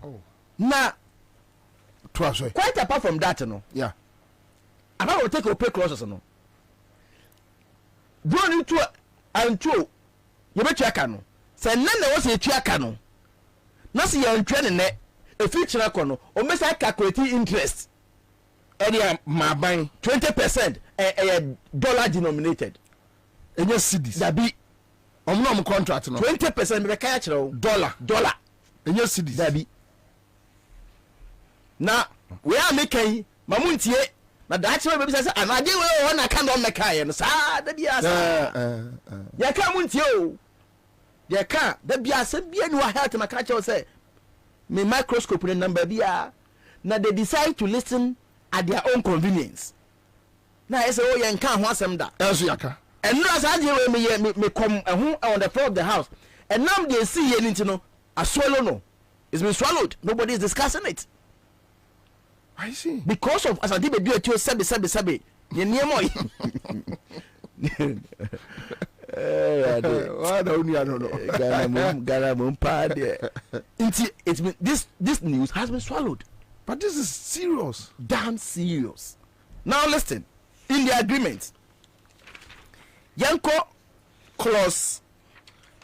[SPEAKER 11] oh
[SPEAKER 15] na
[SPEAKER 11] twice
[SPEAKER 15] quite apart from that no
[SPEAKER 11] yeah
[SPEAKER 15] I will take a pay clauses no drone into and true you bet you can say none was a chiaka no na see you training ne a future kono o me say calculate interest area my buying 20% a dollar denominated
[SPEAKER 11] and your cities
[SPEAKER 15] that be
[SPEAKER 11] omno contract no
[SPEAKER 15] 20% me ka kire dollar
[SPEAKER 11] and your cities
[SPEAKER 15] that be na we are making mamuntie na da kire be say anade we won aka no me ka ye no sa da bia sa ya ka muntie o ya ka da bia sa bia ni wa health na ka kire say me microscope ne number bia Now they decide to listen at their own convenience. Now I say, oh, you can't want some that. And now as I me come on the floor of the house, and now they see anything, I swallow no. It's been swallowed. Nobody is discussing it.
[SPEAKER 11] I see.
[SPEAKER 15] Because of as I did do it to sabi. You near more. It's been this news has been swallowed.
[SPEAKER 11] But this is serious.
[SPEAKER 15] Damn serious. Now listen. In the agreement, Yanko clause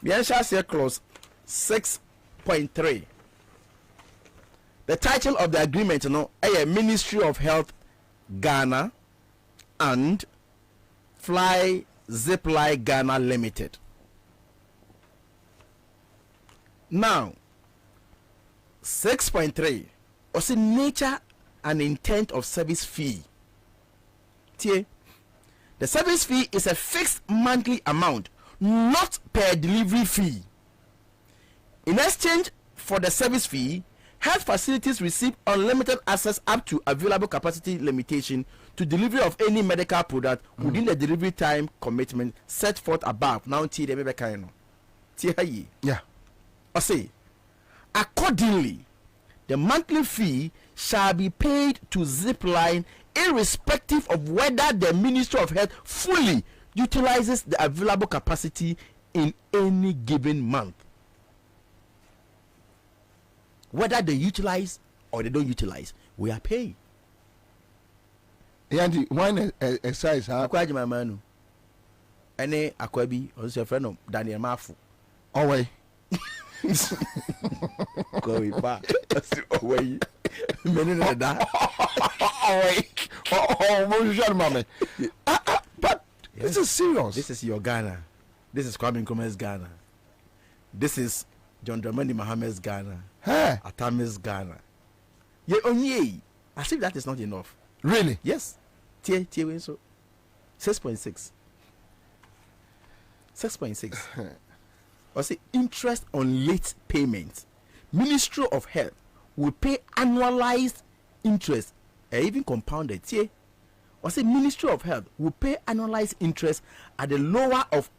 [SPEAKER 15] 6.3. The title of the agreement, Ministry of Health Ghana and Fly Zipline Ghana Limited. Now, 6.3 also nature and intent of service fee. The service fee is a fixed monthly amount, not per delivery fee. In exchange for the service fee, health facilities receive unlimited access up to available capacity limitation to delivery of any medical product within the delivery time commitment set forth above. Now,
[SPEAKER 11] yeah.
[SPEAKER 15] I say, accordingly, the monthly fee shall be paid to Zipline irrespective of whether the Ministry of Health fully utilizes the available capacity in any given month. Whether they utilize or they don't utilize, we are paying.
[SPEAKER 11] Yandy, one exercise, huh?
[SPEAKER 15] Akwaji my manu. Ene Akwabi, also your friend of Daniel Mafu.
[SPEAKER 11] Away.
[SPEAKER 15] Go back. Away. Minute that.
[SPEAKER 11] Away. But this is serious.
[SPEAKER 15] This is your Ghana. This is Kwame Nkrumah's Ghana. This is John Dramani Mohammed's Ghana.
[SPEAKER 11] Hey.
[SPEAKER 15] Atami's Ghana. Ye onye. As if that is not enough.
[SPEAKER 11] Really?
[SPEAKER 15] Yes. Tie so 6.6. 6.6. I say interest on late payment. Ministry of Health will pay annualized interest, even compounded. I say Ministry of Health will pay annualized interest at the lower of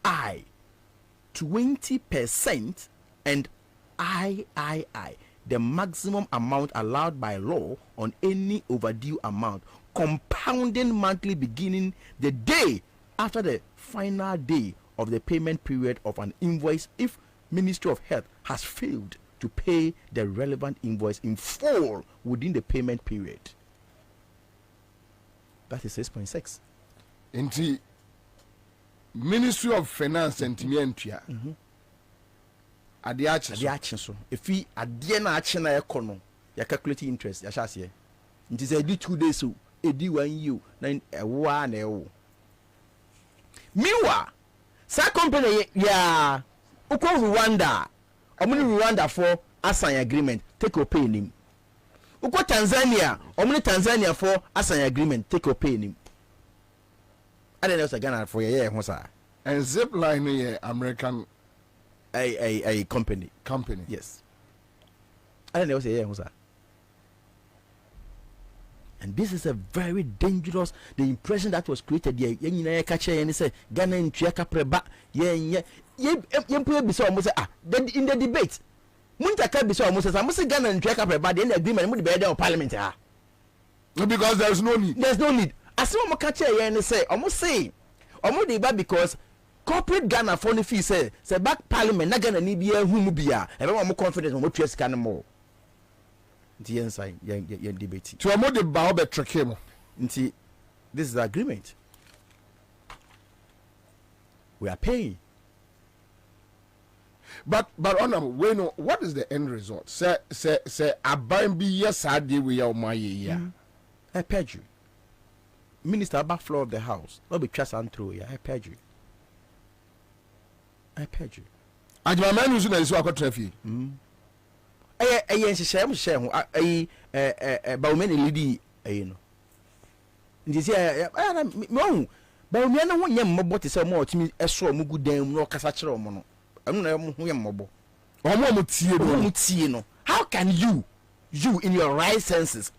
[SPEAKER 15] 20% and III, the maximum amount allowed by law on any overdue amount, compounding monthly beginning the day after the final day of the payment period of an invoice if Ministry of Health has failed to pay the relevant invoice in full within the payment period. That is 6.6.
[SPEAKER 11] Indeed. Ministry of Finance and Timentia. Adi action
[SPEAKER 15] so. If we adie na action na ekono, ya calculate interest, ya sha se. Nti say di 2 days so, edi 1 year, na ewa na ewo. Miwa, sa company ya uko Rwanda. Omuni Rwanda for assign agreement, take your pay him. Uko Tanzania, omuni Tanzania for assign agreement, take your pay him. I don't know say Ghana for ye ho sa.
[SPEAKER 11] And Zipline ye American
[SPEAKER 15] a company. Yes. I don't know say ye ho sa. And this is a very dangerous. The impression that was created here. Yen nyina catch here and say Ghana ntua kapreba yen pray be so almost in the debate. Muntaka be so almost say Ghana ntua kapreba the agreement mu the be there parliament ha.
[SPEAKER 11] Because there is no need.
[SPEAKER 15] There's no need. As we catch here and say almost say almost the because corporate Ghana for the fee say back parliament na Ghana ni bia hu mu bia e be mo confidence mo tua sika no more. The answer yen debate.
[SPEAKER 11] To amo de ba obe treke mo.
[SPEAKER 15] Nti this is the agreement. We are paying.
[SPEAKER 11] But we know what is the end result? Say aban bi yes ade we ya my ya.
[SPEAKER 15] I paid you. Minister back floor of the house. Not be trust and through ya. I paid you.
[SPEAKER 11] Ajima manu so na isu akotra fi.
[SPEAKER 15] Share ho ba o meni lidi no ndi say no ba o meni ho nyem mobot say mo otimi eso mo gudan mu no kasa kire o mo no anu na mo ho yem mobo
[SPEAKER 11] o mo tie
[SPEAKER 15] no how can you in your right senses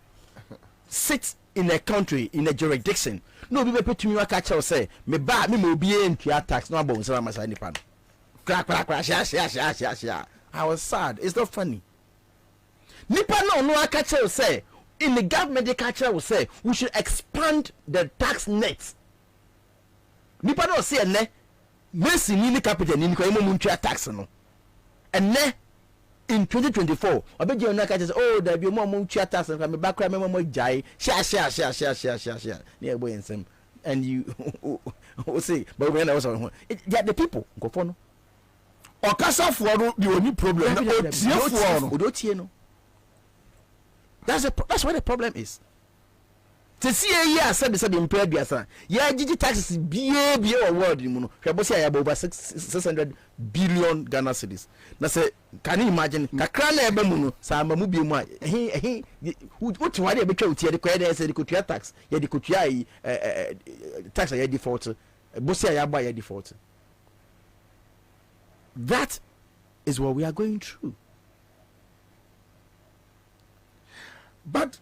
[SPEAKER 15] sit in a country, in a jurisdiction, no be pay to me catch or say, me ba me mo be in tax, no bones, I'm a pan. Crack, I was sad. It's not funny. Nipa no catch or say, in the government, the catcher will say, we should expand the tax net. Nipa no say, ne, Messi ni capital ni kwa imo tax no. And ne, in 2024, I bet you not catch oh, there be more munchia tax and come back, remember more jai, share. Near boy and some. And you will say, but when I was on the people go for no.
[SPEAKER 11] Or Casa for the only problem.
[SPEAKER 15] That's where the problem is. To see a year said the same impaired biasa. Yeah, GG taxes be a word in Muno. Kabosia over 600 billion Ghana cedis. Now say, can you imagine? Kakrana Ebemuno, Samba Mubi, he what why they became the credit said the Kutia tax, yet the Kutia tax a default, Bosia Yaba a default. That is what we are going through.
[SPEAKER 11] But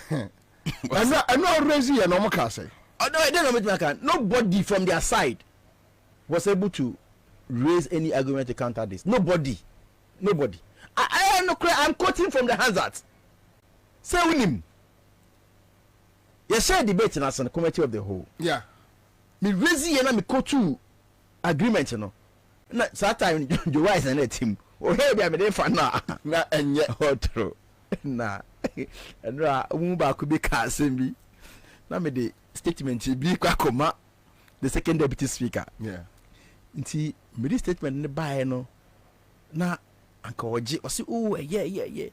[SPEAKER 11] I'm not raising a normal car say.
[SPEAKER 15] Oh no, I don't know. Nobody from their side was able to raise any argument to counter this. Nobody. I am not. I'm quoting from the Ansah. Say with him. You share debate in the committee of the whole.
[SPEAKER 11] Yeah.
[SPEAKER 15] Me raising and me quote to agreement, you know. Na time the wise and let him. Oh hey, be am fan na and yet true. Na and umba could be casting me. Na me the statement be kwakoma the second deputy speaker.
[SPEAKER 11] Yeah.
[SPEAKER 15] Nti me the statement ne buy no na anka oje o say oh yeah.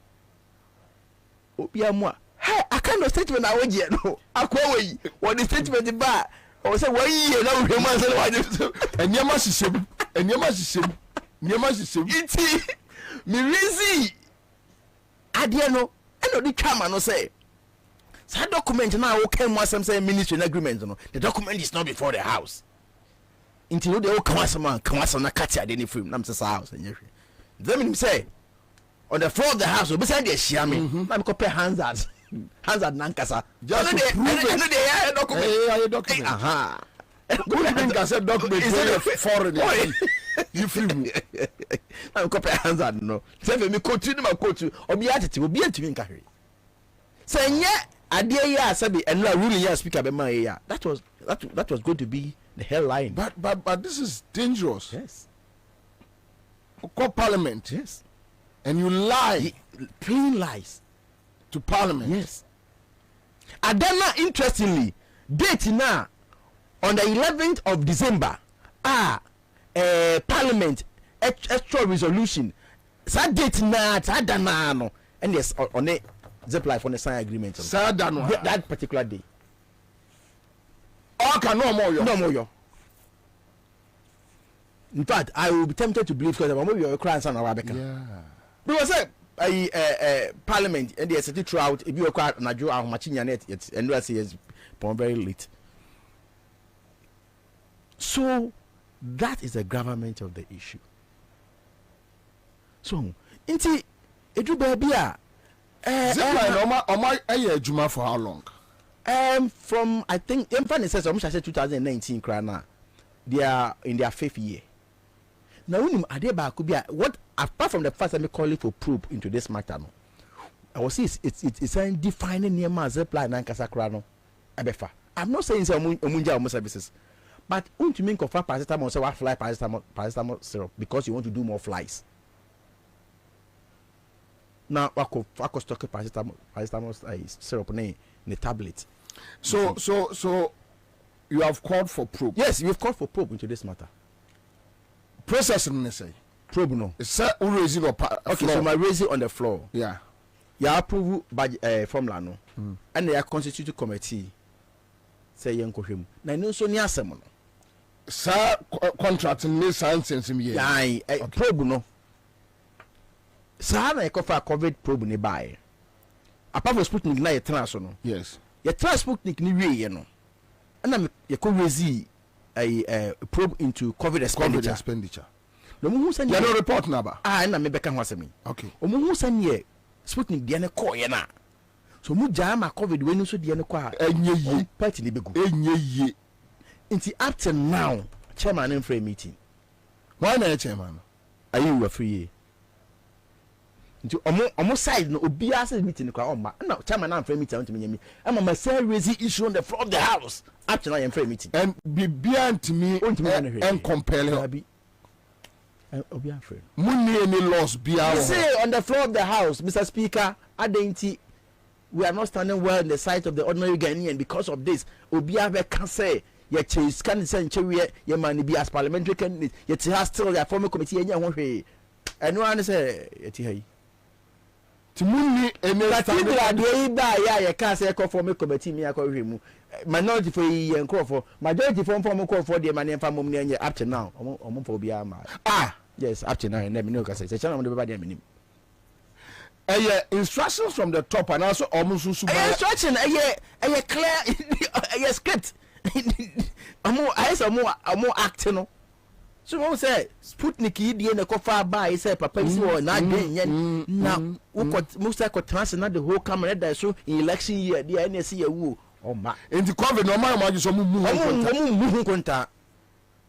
[SPEAKER 15] Obi amwa. Hey, I kind of statement I oje no. Akwa we what the statement ba o say why ye na we man say why
[SPEAKER 11] and yama sisem
[SPEAKER 15] iti me reason adie no eno di twama no say that document na wo kan mo asem say ministry agreement no the document is not before the house until they wo kan asem na kat ade ni film na me say house enye hwe them say on the floor of the house we say dey share me na me copy Ansah nankasa
[SPEAKER 11] just to prove it document
[SPEAKER 15] aha
[SPEAKER 11] good thing I said document foreign you free
[SPEAKER 15] I'm copy Ansah no say me continue my quote obi atete obi antimi nka hwe say nye ade ya sabi and na ruling ya speaker be man ya that was going to be the headline
[SPEAKER 11] but this is dangerous.
[SPEAKER 15] Yes.
[SPEAKER 11] Call parliament.
[SPEAKER 15] Yes.
[SPEAKER 11] And you lie,
[SPEAKER 15] plain lies
[SPEAKER 11] to parliament.
[SPEAKER 15] Yes. And then interestingly date now on the 11th of December parliament extra resolution that date na that no and yes on a zip life on the sign agreement that particular day
[SPEAKER 11] no more
[SPEAKER 15] in fact I will be tempted to believe because I'm your crying son Arabica because parliament and they set throughout if you are na jo ahmachinya net and I say is very late. So that is the government of the issue. So inti edu baby
[SPEAKER 11] zipline oma ejuma for how long?
[SPEAKER 15] From I think in says almost 2019 krana they are in their 5th year. Now when adeba could be what apart from the fact that me call it for probe into this matter no. I was it's defining near ma zipline and kasakra abefa. I'm not saying say omunja services. But won't you mean confer paracetamol say what fly paracetamol syrup because you want to do more flies. Now wako stock paracetamol syrup in the tablet.
[SPEAKER 11] So you have called for probe.
[SPEAKER 15] Yes, you have called for probe into this matter.
[SPEAKER 11] Processing me say
[SPEAKER 15] probe no.
[SPEAKER 11] Sir, raising on
[SPEAKER 15] okay, so my raising on the floor.
[SPEAKER 11] Yeah.
[SPEAKER 15] You approve by formula no. And the constituted committee say yankohwem. Na no so ni asem no.
[SPEAKER 11] Sir, contract in science me
[SPEAKER 15] yeah probe no. Sir na ekofa COVID probe ni buy. Apart from Sputnik na ye trans no.
[SPEAKER 11] Yes.
[SPEAKER 15] Ye trans Sputnik ni wie no. And ye ko raise a probe into COVID expenditure. No mu say
[SPEAKER 11] you no report number.
[SPEAKER 15] Na me beka ho asemi.
[SPEAKER 11] Okay.
[SPEAKER 15] O mu say Sputnik de na call ye na. so mu jama covid we no so de no kwa
[SPEAKER 11] enye ye
[SPEAKER 15] party ni begu
[SPEAKER 11] enye ye
[SPEAKER 15] nti up to now chairman in free meeting
[SPEAKER 11] why na chairman
[SPEAKER 15] are you free nti omo side no obi ase meeting kwa oma na chairman na free meeting want me ama ma say raise issue on the floor of the house up to now in free meeting
[SPEAKER 11] and bibia ntimi and compel
[SPEAKER 15] obi afraid
[SPEAKER 11] munni any loss bia
[SPEAKER 15] say on the floor of the house Mr. Speaker adenti we are not standing well in the sight of the ordinary Ghanaian because of this obi ave can say ye chase can say nchewe ye man be as parliamentary candidate ye ti has still their former committee enya ho hwe eno an say ye ti hayi
[SPEAKER 11] ti munni any
[SPEAKER 15] cathedral de ba ye can say call former committee me akọ hwe mu minority for ye nkọ for majority for former call for the man emfa mom ne up to now omo for obi ama yes up to now and me no ka say chana mo de ba de me nim
[SPEAKER 11] instructions from the top and also almost
[SPEAKER 15] instruction clear script amo act no so mo say Sputnik die na kofa ba say papa isi wo na den yen na mo say ko trans na the whole camera that so in election year dia na see yawu o ma
[SPEAKER 11] enti covid no ma ma so mu
[SPEAKER 15] konta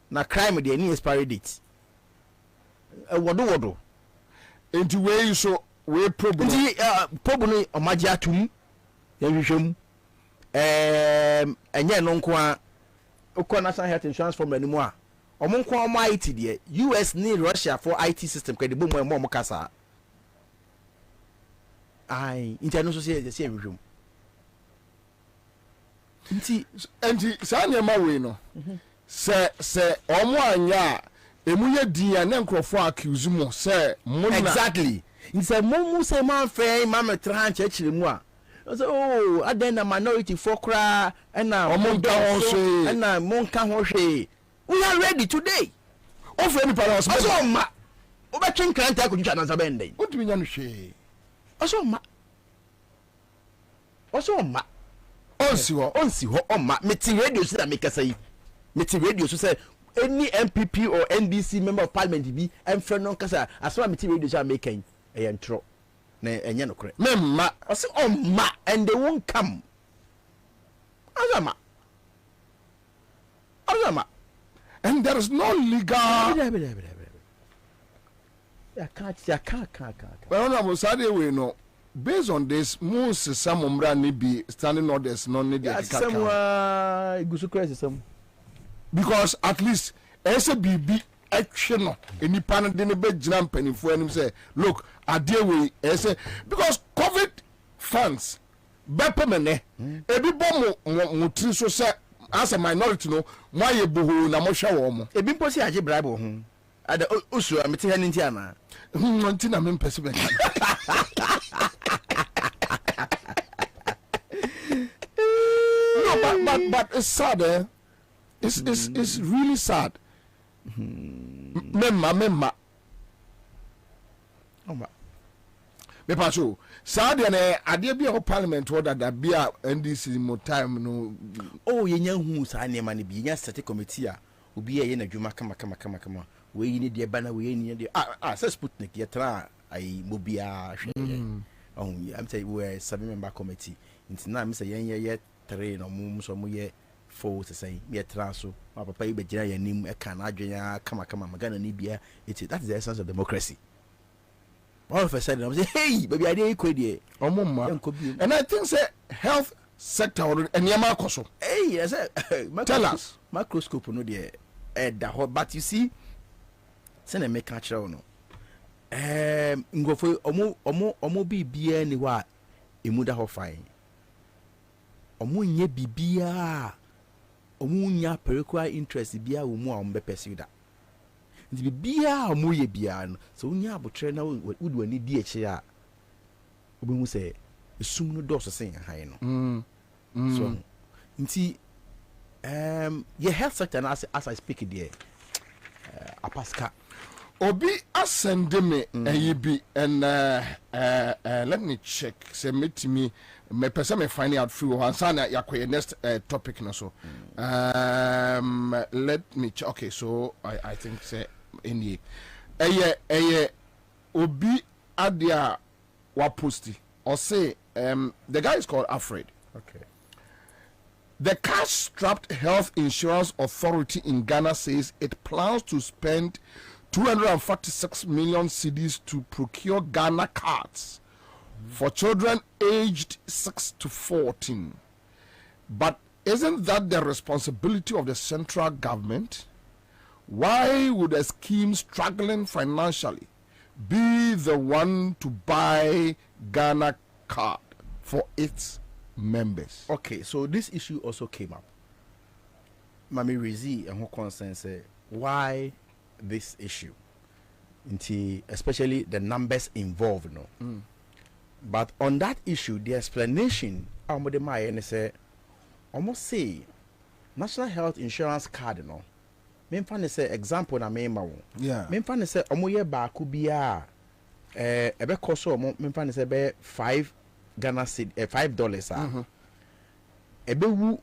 [SPEAKER 15] na crime dey ni expiry date wodo
[SPEAKER 11] enti we so we problem
[SPEAKER 15] problem omaji atum yehwehwem enye no nko a ukọ national health insurance from animu a omonko omo IT de US need Russia for IT system ka de bomo mo kasa ai interno so say yehwehwem
[SPEAKER 11] nti sa ne ma we no se omo anya emuye dia na nkrofo accuse mo say mo na
[SPEAKER 15] exactly he said mo say man frɛ mama tran chechire mu a so oh aden na minority for kra na
[SPEAKER 11] omonka ho hwe
[SPEAKER 15] na monka ho hwe we are ready today
[SPEAKER 11] ofre ni para
[SPEAKER 15] so ma obetwen kranta ko twa na zabende
[SPEAKER 11] otumi nya no hwe
[SPEAKER 15] so ma onsi ho oma meti radio so da mekasa yi meti radio so say any MPP or NDC member of parliament bi emfre no kasa asoma meti radio so making ntro na enye no kore
[SPEAKER 11] memma
[SPEAKER 15] ose ma and they won't come azama
[SPEAKER 11] and there is no legal
[SPEAKER 15] ya can't
[SPEAKER 11] well no sade we no based on this most some umra ni be standing orders no need the because at least ese bibi no enipa no de ne be gina mpanifo anim say look adie we ese because covid funds bepemene ebi bom mo tri so say as a minority no mo aye boho na mo hwe wo mo
[SPEAKER 15] ebi mpo si age bribe ho ada osu amete ha nti ana
[SPEAKER 11] nti na me mpese be no but it's sad it's really sad memma me pacho sad na ade bia ho parliament order da bia NDC mo time no
[SPEAKER 15] yenya hu sa ne ma ne bi yenya state committee a obi ye na dwuma kama we yi ne de bana we yi ne de say Sputnik ye tra ai mobia hwe I'm say we 7-member committee nti na me say ye 3 no mu so mu ye 4 to say me traso my papa you be gina ya nim e kan adwenya kama magana ni bia that is the essence of democracy. All of a sudden I say hey baby I dey equate
[SPEAKER 11] and I think say health sector and yama koso
[SPEAKER 15] hey yes
[SPEAKER 11] tell us
[SPEAKER 15] microscope no there but you see say make catch no ngofo omo bibia ni wa emuda ho fine omo nye bibia omunya perikular interest bia wo mu a ombe pursue da nti bibia omu ye bia no so unya abotre na wudi wani di eche a obimu se esum no doso sen han no so nti your health sector as I speak there apaska
[SPEAKER 11] obi asende me ayibi and let me check say me person me find out through Ansah yakwe next topic na so let me check. Okay, so I think say any obi adia wa posti or say The guy is called Alfred.
[SPEAKER 1] Okay.
[SPEAKER 11] The cash-strapped Health Insurance Authority in Ghana says it plans to spend 246 million cedis to procure Ghana cards for children aged 6 to 14. But isn't that the responsibility of the central government? Why would a scheme struggling financially be the one to buy Ghana card for its members?
[SPEAKER 15] Okay, so this issue also came up. Mami Rizi and her concern say why this issue, especially the numbers involved, no. But on that issue, the explanation almost say National Health Insurance card, no. Memfane say example na mema wo.
[SPEAKER 11] Yeah.
[SPEAKER 15] Memfane say omoye baaku bia ebe koso omo memfane say be $5 $5 ebe wu